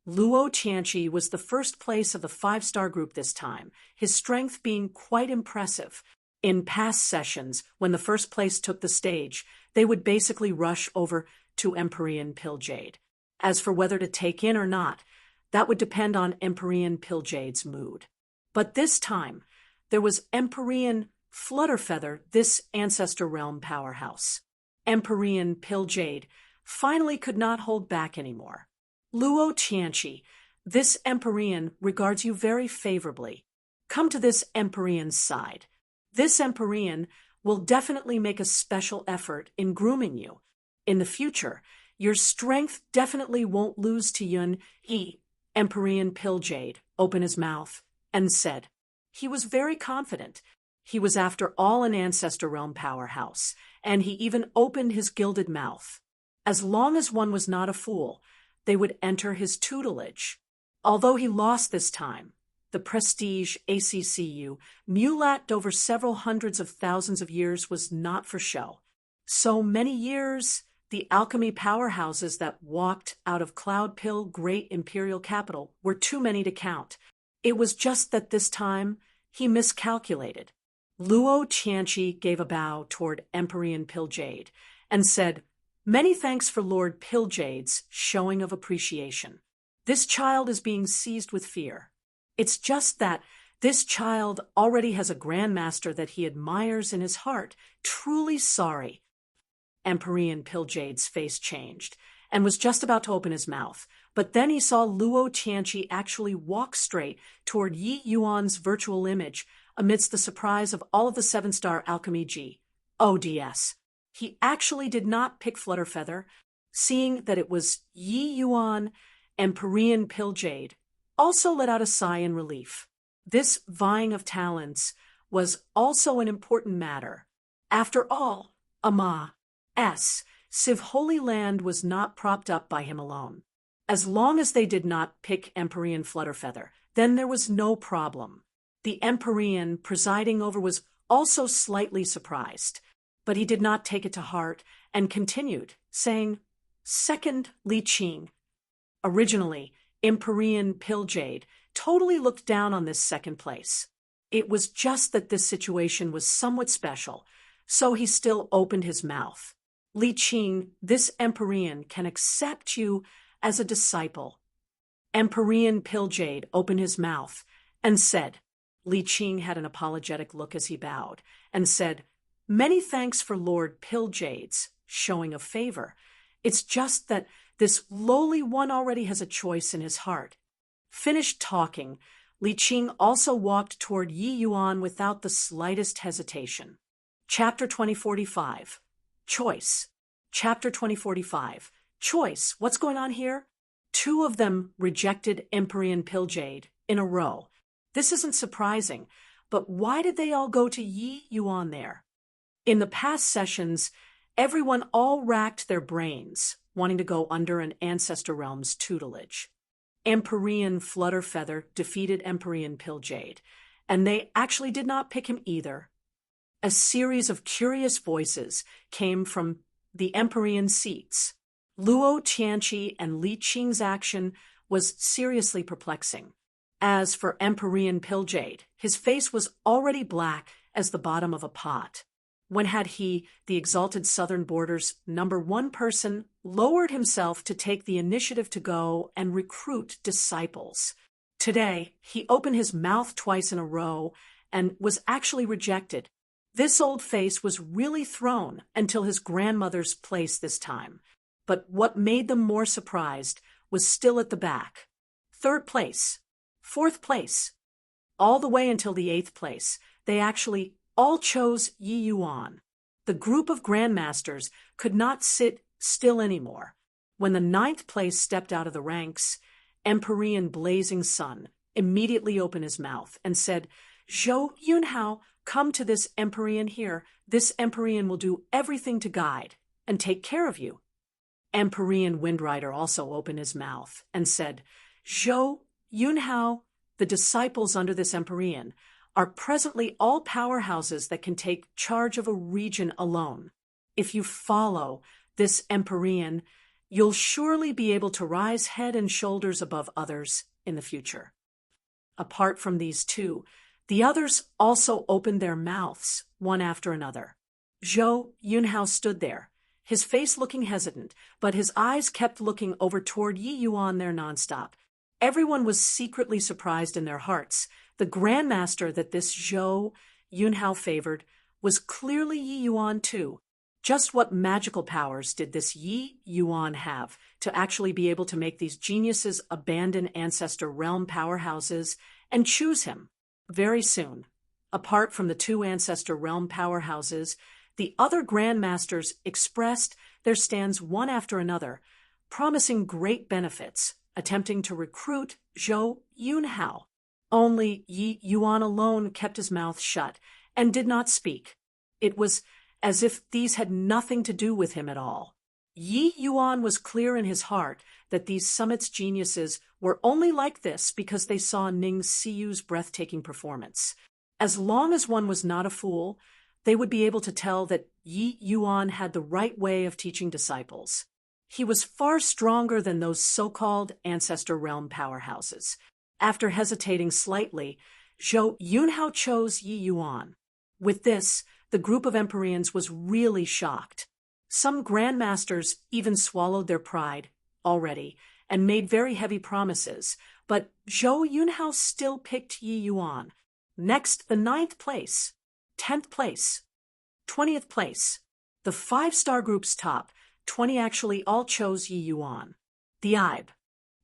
Luo Tianqi was the first place of the 5-star group this time, his strength being quite impressive. In past sessions, when the first place took the stage, they would basically rush over to Empyrean Pilljade. As for whether to take in or not, that would depend on Empyrean Pilljade's mood. But this time, there was Empyrean Flutterfeather, this Ancestor Realm powerhouse. Empyrean Pilljade finally could not hold back anymore. Luo Tianqi, this Empyrean regards you very favorably. Come to this Empyrean's side. This Empyrean will definitely make a special effort in grooming you. In the future, your strength definitely won't lose to Yun. Empyrean Pilljade opened his mouth and said. He was very confident. He was after all an Ancestor Realm powerhouse, and he even opened his gilded mouth. As long as one was not a fool, they would enter his tutelage. Although he lost this time, the prestige ACCU, mulattoed over several hundreds of thousands of years, was not for show. So many years, the alchemy powerhouses that walked out of Cloud Pill Great Imperial Capital were too many to count. It was just that this time, he miscalculated. Luo Tianqi gave a bow toward Empyrean Pilljade and said, "Many thanks for Lord Pilljade's showing of appreciation. This child is being seized with fear. It's just that this child already has a grandmaster that he admires in his heart. Truly sorry." Empyrean Pilljade's face changed and was just about to open his mouth, but then he saw Luo Tianqi actually walk straight toward Yi Yuan's virtual image amidst the surprise of all of the 7-star alchemy ODS. He actually did not pick Flutterfeather. Seeing that it was Yi Yuan, Empyrean Pilljade also let out a sigh in relief. This vying of talents was also an important matter. After all, Civ Holy Land was not propped up by him alone. As long as they did not pick Empyrean Flutterfeather, then there was no problem. The Empyrean presiding over was also slightly surprised, but he did not take it to heart and continued, saying, "Second, Li Qing." Originally, Empyrean Pilljade totally looked down on this second place. It was just that this situation was somewhat special, so he still opened his mouth. "Li Qing, this Empyrean can accept you as a disciple." Empyrean Pilljade opened his mouth and said. Li Qing had an apologetic look as he bowed and said, "Many thanks for Lord Pilljade's showing of favor. It's just that this lowly one already has a choice in his heart." Finished talking, Li Qing also walked toward Yi Yuan without the slightest hesitation. Chapter 2045. Choice. Chapter 2045. Choice, what's going on here? Two of them rejected Empyrean Pilljade in a row. This isn't surprising, but why did they all go to Yi Yuan there? In the past sessions, everyone all racked their brains, wanting to go under an Ancestor Realm's tutelage. Empyrean Flutterfeather defeated Empyrean Pilljade, and they actually did not pick him either. A series of curious voices came from the Empyrean seats. Luo Tianqi and Li Qing's action was seriously perplexing. As for Empyrean Pilljade, his face was already black as the bottom of a pot. When had he, the exalted Southern Border's #1 person, lowered himself to take the initiative to go and recruit disciples? Today, he opened his mouth twice in a row and was actually rejected. This old face was really thrown until his grandmother's place this time. But what made them more surprised was still at the back. 3rd place, 4th place, all the way until the 8th place, they actually all chose Yi Yuan. The group of grandmasters could not sit still anymore. When the 9th place stepped out of the ranks, Empyrean Blazing Sun immediately opened his mouth and said, "Zhou Yunhao, come to this Empyrean here. This Empyrean will do everything to guide and take care of you." Empyrean Windrider also opened his mouth and said, "Zhou Yunhao, the disciples under this Empyrean are presently all powerhouses that can take charge of a region alone. If you follow this Empyrean, you'll surely be able to rise head and shoulders above others in the future." Apart from these two, the others also opened their mouths, one after another. Zhou Yunhao stood there, his face looking hesitant, but his eyes kept looking over toward Yi Yuan there nonstop. Everyone was secretly surprised in their hearts. The grandmaster that this Zhou Yunhao favored was clearly Yi Yuan too. Just what magical powers did this Yi Yuan have to actually be able to make these geniuses abandon Ancestor Realm powerhouses and choose him? Very soon, apart from the 2 Ancestor Realm powerhouses, the other grandmasters expressed their stands one after another, promising great benefits, attempting to recruit Zhou Yunhao. Only Yi Yuan alone kept his mouth shut and did not speak. It was as if these had nothing to do with him at all. Yi Yuan was clear in his heart that these summit's geniuses were only like this because they saw Ning Siyu's breathtaking performance. As long as one was not a fool, they would be able to tell that Yi Yuan had the right way of teaching disciples. He was far stronger than those so-called Ancestor Realm powerhouses. After hesitating slightly, Zhou Yunhao chose Yi Yuan. With this, the group of Empyreans was really shocked. Some grandmasters even swallowed their pride already and made very heavy promises, but Zhou Yunhao still picked Yi Yuan. Next, the 9th place, 10th place, 20th place. The 5-star group's top 20 actually all chose Yi Yuan. The IB,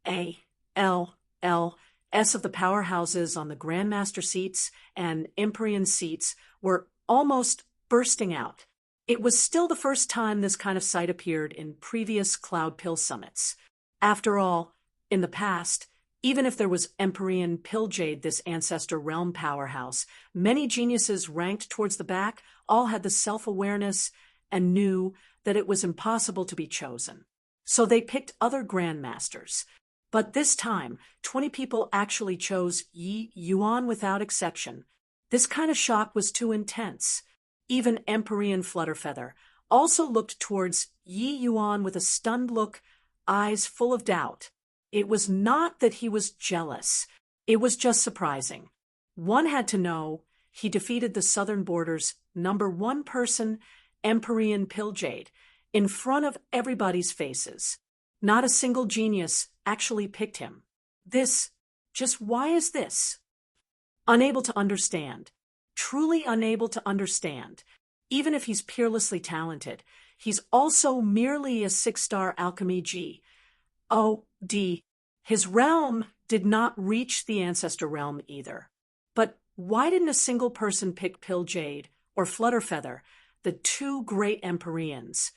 A, L, L, S of the powerhouses on the grandmaster seats and Empyrean seats were almost bursting out. It was still the first time this kind of sight appeared in previous Cloud Pill summits. After all, in the past, even if there was Empyrean Pilljade, this Ancestor Realm powerhouse, many geniuses ranked towards the back all had the self-awareness and knew that it was impossible to be chosen. So they picked other grandmasters. But this time, 20 people actually chose Yi Yuan without exception. This kind of shock was too intense. Even Empyrean Flutterfeather also looked towards Yi Yuan with a stunned look, eyes full of doubt. It was not that he was jealous. It was just surprising. One had to know he defeated the Southern Border's #1 person, Empyrean Pilljade, in front of everybody's faces. Not a single genius actually picked him. Why is this? Unable to understand. Truly unable to understand. Even if he's peerlessly talented, he's also merely a 6-star alchemy G. O.D. His realm did not reach the Ancestor Realm either. But why didn't a single person pick Pilljade or Flutterfeather, the 2 great Empyreans?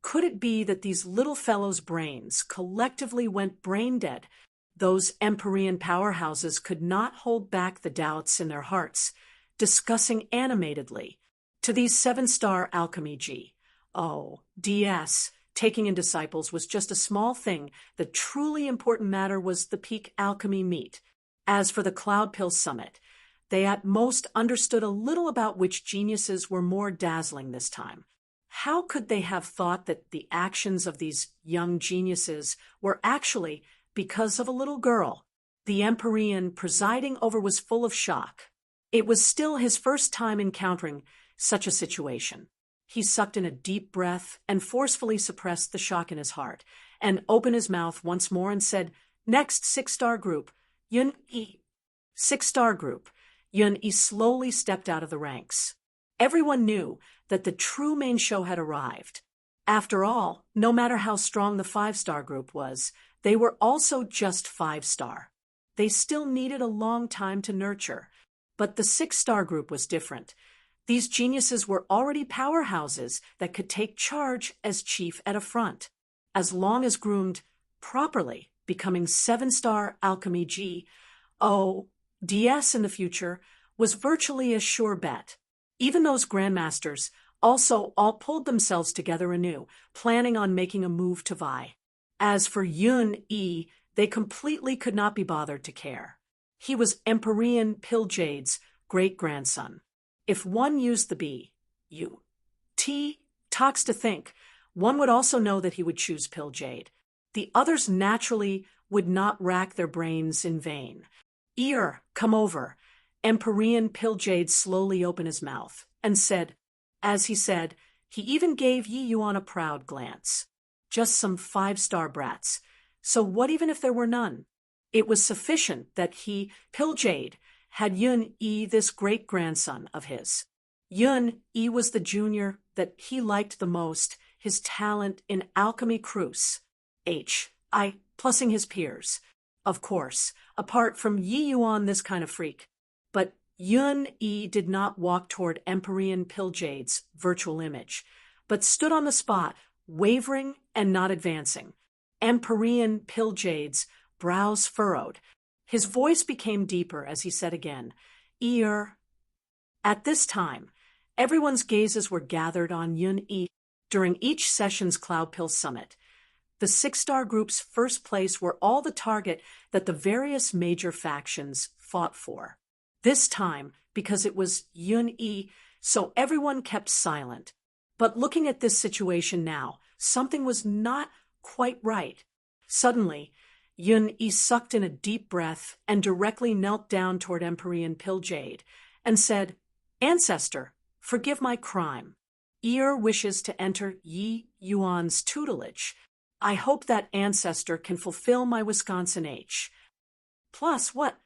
Could it be that these little fellows' brains collectively went brain dead? Those Empyrean powerhouses could not hold back the doubts in their hearts, discussing animatedly. To these 7-star alchemy G. Oh, DS, taking in disciples was just a small thing. The truly important matter was the peak alchemy meet. As for the Cloud Pill Summit, they at most understood a little about which geniuses were more dazzling this time. How could they have thought that the actions of these young geniuses were actually because of a little girl? The Empyrean presiding over was full of shock. It was still his first time encountering such a situation. He sucked in a deep breath and forcefully suppressed the shock in his heart, and opened his mouth once more and said, "Next 6-star group, Yun-E." 6-star group. Yun-E slowly stepped out of the ranks. Everyone knew that the true main show had arrived. After all, no matter how strong the 5-star group was, they were also just 5-star. They still needed a long time to nurture. But the 6-star group was different. These geniuses were already powerhouses that could take charge as chief at a front, as long as groomed properly, becoming 7-star alchemy G. Oh, DS in the future was virtually a sure bet. Even those grandmasters also all pulled themselves together anew, planning on making a move to vie. As for Yun-E, they completely could not be bothered to care. He was Empyrean Pilljade's great-grandson. If one used the B, U, T, talks to think, one would also know that he would choose Pilljade. The others naturally would not rack their brains in vain. "Ear, come over." Empyrean Pilljade slowly opened his mouth and said, as he said, he even gave Yi Yuan a proud glance. Just some 5-star brats. So what even if there were none? It was sufficient that he, Pilljade, had Yun-E, this great-grandson of his. Yun-E was the junior that he liked the most, his talent in alchemy cruce. H.I. plussing his peers. Of course, apart from Yi Yuan, this kind of freak. But Yun-E did not walk toward Empyrean Pilljade's virtual image, but stood on the spot, wavering and not advancing. Empyrean Pilljade's brows furrowed. His voice became deeper as he said again, "Ear." At this time, everyone's gazes were gathered on Yun-E during each session's Cloud Pill Summit. The 6-star group's first place were all the target that the various major factions fought for. This time, because it was Yun-E, so everyone kept silent. But looking at this situation now, something was not quite right. Suddenly, Yun-E sucked in a deep breath and directly knelt down toward Empyrean Pilljade and said, "Ancestor, forgive my crime. Ear wishes to enter Yi Yuan's tutelage. I hope that ancestor can fulfill my Wisconsin H." Plus what?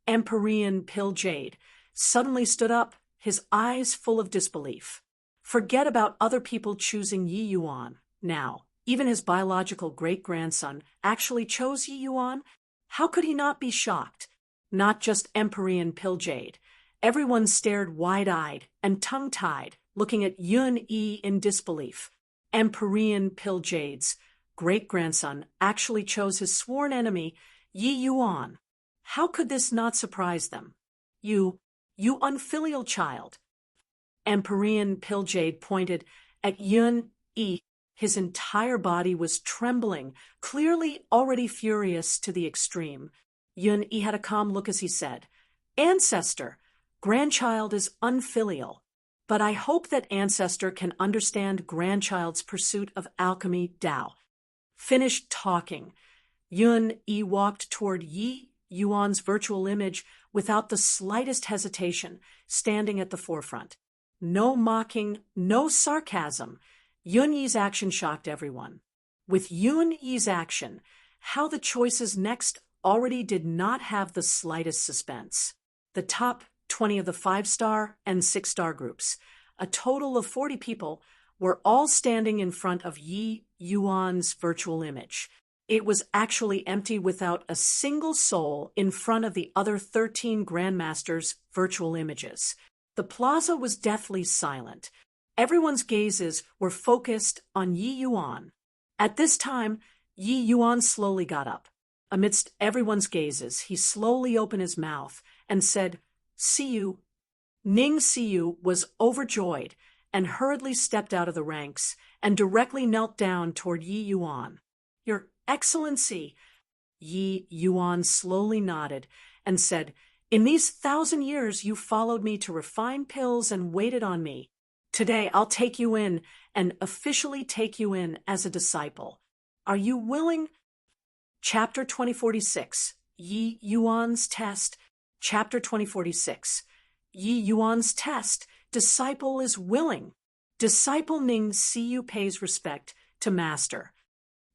Empyrean Pilljade suddenly stood up, his eyes full of disbelief. Forget about other people choosing Yi Yuan. Now, even his biological great-grandson actually chose Yi Yuan? How could he not be shocked? Not just Empyrean Pilljade. Everyone stared wide-eyed and tongue-tied, looking at Yun-E in disbelief. Empyrean Pilljade's great-grandson actually chose his sworn enemy, Yi Yuan. How could this not surprise them? You unfilial child. Empyrean Pilljade pointed at Yun-E. His entire body was trembling, clearly already furious to the extreme. Yun-E had a calm look as he said, "Ancestor, grandchild is unfilial, but I hope that ancestor can understand grandchild's pursuit of alchemy Tao." Finished talking, Yun-E walked toward Yi Yuan's virtual image without the slightest hesitation, standing at the forefront. No mocking, no sarcasm. Yun-Yi's action shocked everyone. With Yun-Yi's action, how the choices next already did not have the slightest suspense. The top 20 of the 5-star and 6-star groups, a total of 40 people, were all standing in front of Yi Yuan's virtual image. It was actually empty without a single soul in front of the other 13 grandmasters' virtual images. The plaza was deathly silent. Everyone's gazes were focused on Yi Yuan. At this time, Yi Yuan slowly got up. Amidst everyone's gazes, he slowly opened his mouth and said, "See you." Ning Siyu was overjoyed and hurriedly stepped out of the ranks and directly knelt down toward Yi Yuan. "Your Excellency," Yi Yuan slowly nodded and said, "In these 1,000 years you followed me to refine pills and waited on me. Today I'll take you in and officially take you in as a disciple. Are you willing?" Chapter 2046, Yi Yuan's Test. Chapter 2046, Yi Yuan's Test. Disciple is willing. Disciple Ning Siyu pays respect to master.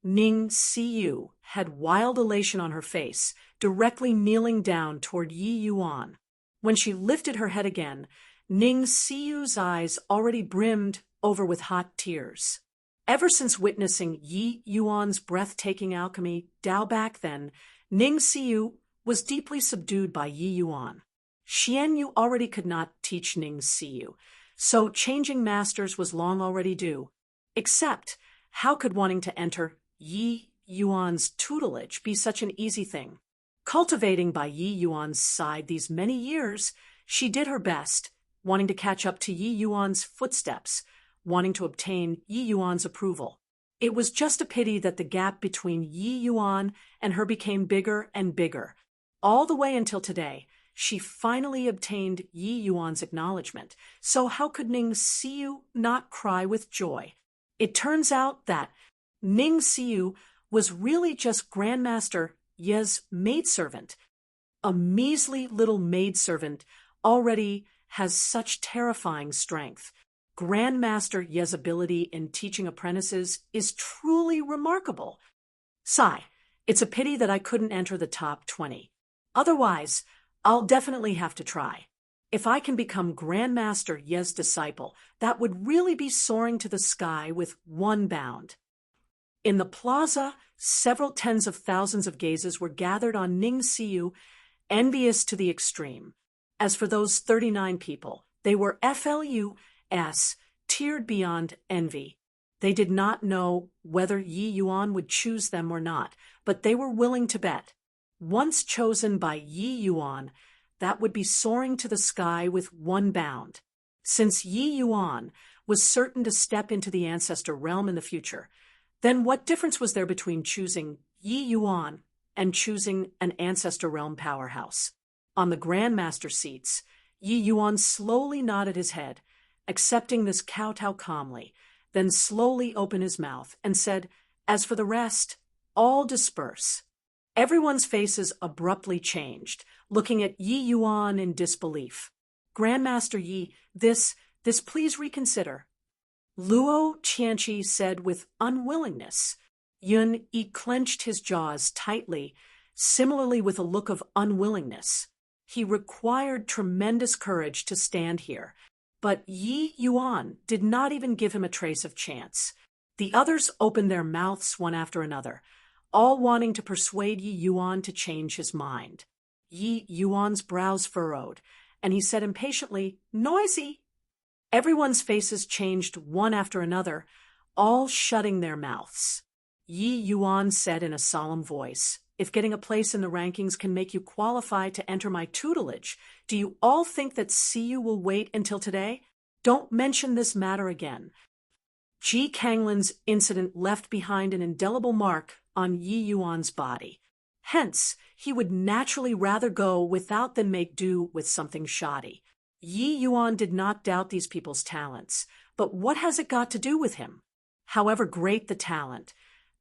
Ning Siyu had wild elation on her face, directly kneeling down toward Yi Yuan. When she lifted her head again, Ning Siyu's eyes already brimmed over with hot tears. Ever since witnessing Yi Yuan's breathtaking alchemy Dao back then, Ning Siyu was deeply subdued by Yi Yuan. Xian Yu already could not teach Ning Siyu, so changing masters was long already due. Except, how could wanting to enter Yi Yuan's tutelage be such an easy thing? Cultivating by Yi Yuan's side these many years, she did her best, wanting to catch up to Yi Yuan's footsteps, wanting to obtain Yi Yuan's approval. It was just a pity that the gap between Yi Yuan and her became bigger and bigger. All the way until today, she finally obtained Yi Yuan's acknowledgement, so how could Ning Siyu not cry with joy? It turns out that Ning Siyu was really just Grandmaster Ye's maidservant. A measly little maidservant already has such terrifying strength. Grandmaster Ye's ability in teaching apprentices is truly remarkable. Sigh, it's a pity that I couldn't enter the top 20. Otherwise, I'll definitely have to try. If I can become Grandmaster Ye's disciple, that would really be soaring to the sky with one bound. In the plaza, several tens of thousands of gazes were gathered on Ning Siyu, envious to the extreme. As for those 39 people, they were FLUS, tiered beyond envy. They did not know whether Yi Yuan would choose them or not, but they were willing to bet. Once chosen by Yi Yuan, that would be soaring to the sky with one bound. Since Yi Yuan was certain to step into the ancestor realm in the future, then what difference was there between choosing Yi Yuan and choosing an ancestor realm powerhouse? On the Grandmaster seats, Yi Yuan slowly nodded his head, accepting this kowtow calmly, then slowly opened his mouth and said, "As for the rest, all disperse." Everyone's faces abruptly changed, looking at Yi Yuan in disbelief. "Grandmaster Yi, this please reconsider." Luo Qianqi said with unwillingness. Yun Yi clenched his jaws tightly, similarly with a look of unwillingness. He required tremendous courage to stand here, but Yi Yuan did not even give him a trace of chance. The others opened their mouths one after another, all wanting to persuade Yi Yuan to change his mind. Yi Yuan's brows furrowed, and he said impatiently, "Noisy!" Everyone's faces changed one after another, all shutting their mouths. Yi Yuan said in a solemn voice, "If getting a place in the rankings can make you qualify to enter my tutelage, do you all think that Siyu will wait until today? Don't mention this matter again." Ji Kanglin's incident left behind an indelible mark on Yi Yuan's body. Hence, he would naturally rather go without than make do with something shoddy. Yi Yuan did not doubt these people's talents, but what has it got to do with him? However great the talent,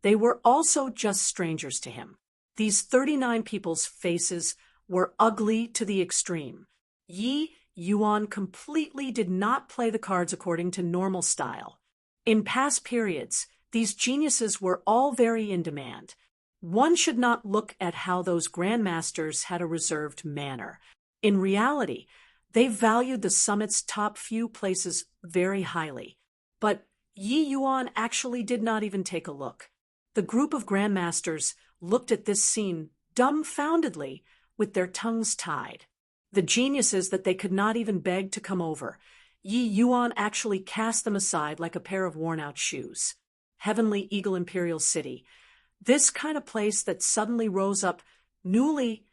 they were also just strangers to him. These 39 people's faces were ugly to the extreme. Yi Yuan completely did not play the cards according to normal style. In past periods, these geniuses were all very in demand. One should not look at how those grandmasters had a reserved manner. In reality, they valued the summit's top few places very highly. But Yi Yuan actually did not even take a look. The group of grandmasters looked at this scene dumbfoundedly, with their tongues tied. The geniuses that they could not even beg to come over. Yi Yuan actually cast them aside like a pair of worn-out shoes. Heavenly Eagle Imperial City. This kind of place that suddenly rose up newly.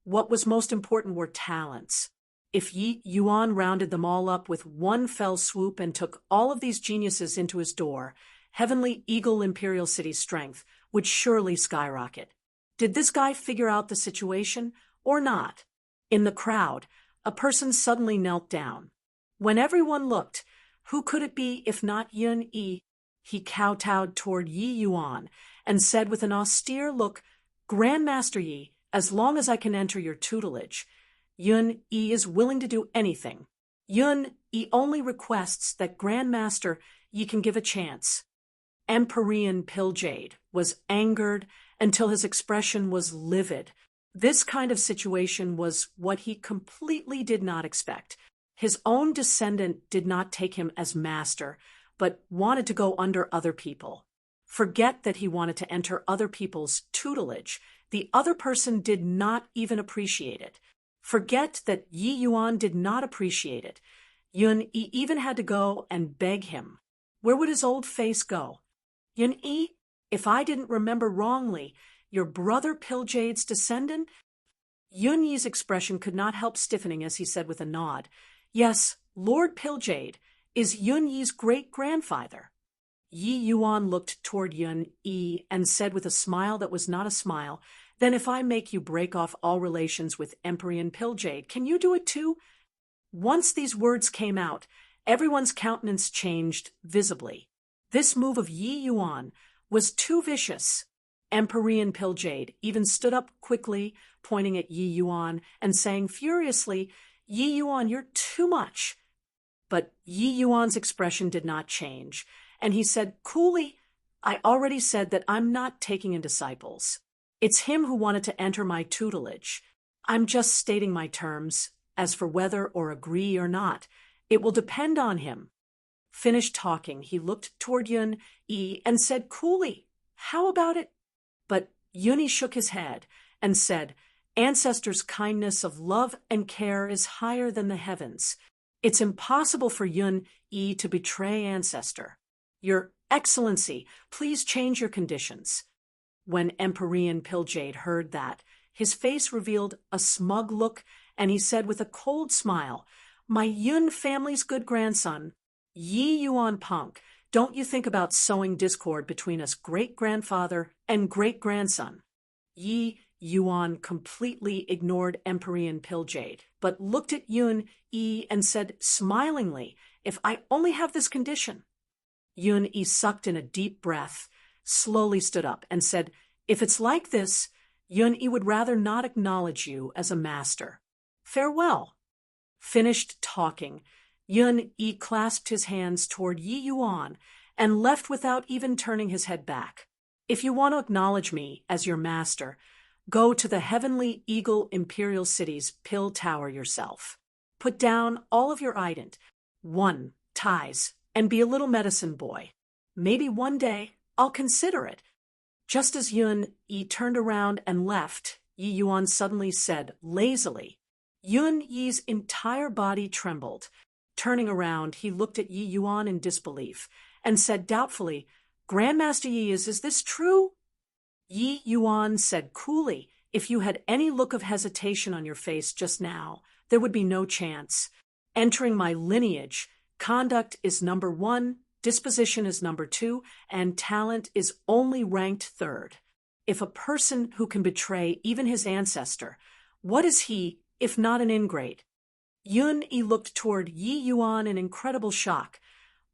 What was most important were talents. If Yi Yuan rounded them all up with one fell swoop and took all of these geniuses into his door, Heavenly Eagle Imperial City's strength would surely skyrocket. Did this guy figure out the situation or not? In the crowd, a person suddenly knelt down. When everyone looked, who could it be if not Yun Yi? He kowtowed toward Yi Yuan and said with an austere look, "Grandmaster Yi, as long as I can enter your tutelage, Yun Yi is willing to do anything. Yun Yi only requests that Grandmaster Yi can give a chance." Empyrean Pilljade was angered until his expression was livid. This kind of situation was what he completely did not expect. His own descendant did not take him as master, but wanted to go under other people. Forget that he wanted to enter other people's tutelage. The other person did not even appreciate it. Forget that Yi Yuan did not appreciate it. Yun Yi even had to go and beg him. Where would his old face go? Yun Yi, if I didn't remember wrongly, your brother Pilljade's descendant? Yun Yi's expression could not help stiffening as he said with a nod, "Yes, Lord Pilljade is Yun Yi's great-grandfather." Yi Yuan looked toward Yun Yi and said with a smile that was not a smile, "Then if I make you break off all relations with Empyrean Pilljade, can you do it too?" Once these words came out, everyone's countenance changed visibly. This move of Yi Yuan was too vicious. Empyrean Pilljade even stood up quickly, pointing at Yi Yuan and saying furiously, "Yi Yuan, you're too much." But Yi Yuan's expression did not change, and he said coolly, "I already said that I'm not taking in disciples. It's him who wanted to enter my tutelage. I'm just stating my terms. As for whether or agree or not, it will depend on him." Finished talking, he looked toward Yun Yi and said coolly, "How about it?" But Yun Yi shook his head and said, "Ancestors' kindness of love and care is higher than the heavens. It's impossible for Yun Yi to betray Ancestor. Your Excellency, please change your conditions." When Empyrean Pilljade heard that, his face revealed a smug look, and he said with a cold smile, "My Yun family's good grandson, Yi Yuan Punk, don't you think about sowing discord between us great-grandfather and great-grandson." Yi Yuan completely ignored Empyrean Pilljade, but looked at Yun Yi and said smilingly, "If I only have this condition." Yun Yi sucked in a deep breath, slowly stood up, and said, "If it's like this, Yun Yi would rather not acknowledge you as a master. Farewell." Finished talking, Yun Yi clasped his hands toward Yi Yuan and left without even turning his head back. "If you want to acknowledge me as your master, go to the Heavenly Eagle Imperial City's Pill Tower yourself. Put down all of your ties, and be a little medicine boy. Maybe one day I'll consider it." Just as Yun Yi turned around and left, Yi Yuan suddenly said lazily. Yun Yi's entire body trembled. Turning around, he looked at Yi Yuan in disbelief and said doubtfully, "Grandmaster Yi, is this true?" Yi Yuan said coolly, "If you had any look of hesitation on your face just now, there would be no chance. Entering my lineage, conduct is number 1, disposition is number 2, and talent is only ranked 3rd. If a person who can betray even his ancestor, what is he if not an ingrate?" Yun Yi looked toward Yi Yuan in incredible shock,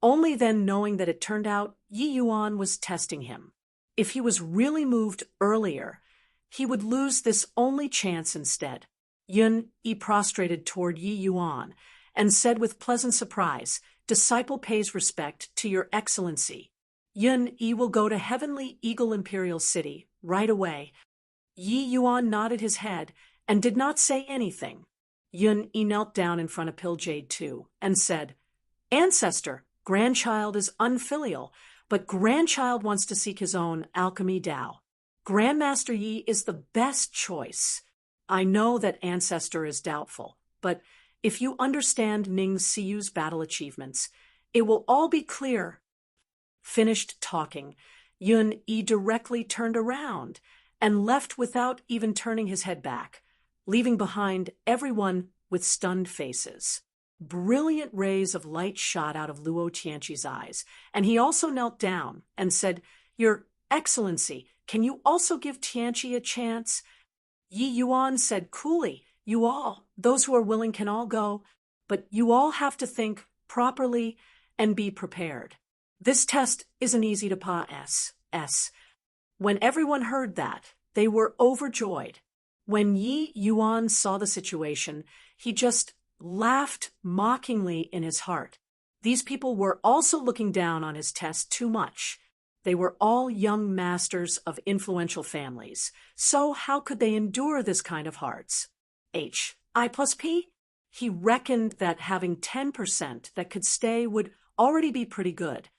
only then knowing that it turned out Yi Yuan was testing him. If he was really moved earlier, he would lose this only chance instead. Yun Yi prostrated toward Yi Yuan and said with pleasant surprise, "Disciple pays respect to your Excellency. Yun Yi will go to Heavenly Eagle Imperial City right away." Yi Yuan nodded his head and did not say anything. Yun Yi knelt down in front of Pilljade too and said, "Ancestor, grandchild is unfilial, but grandchild wants to seek his own alchemy Tao. Grandmaster Yi is the best choice. I know that Ancestor is doubtful, but If you understand Ning Siyu's battle achievements, it will all be clear. Finished talking, Yun Yi directly turned around and left without even turning his head back, leaving behind everyone with stunned faces. Brilliant rays of light shot out of Luo Tianqi's eyes, and he also knelt down and said, "Your Excellency, can you also give Tianqi a chance?" Yi Yuan said coolly, "You all, those who are willing can all go, but you all have to think properly and be prepared. This test isn't easy to pass." When everyone heard that, they were overjoyed. When Yi Yuan saw the situation, he just laughed mockingly in his heart. These people were also looking down on his test too much. They were all young masters of influential families, so how could they endure this kind of hearts? I plus P? He reckoned that having 10% that could stay would already be pretty good.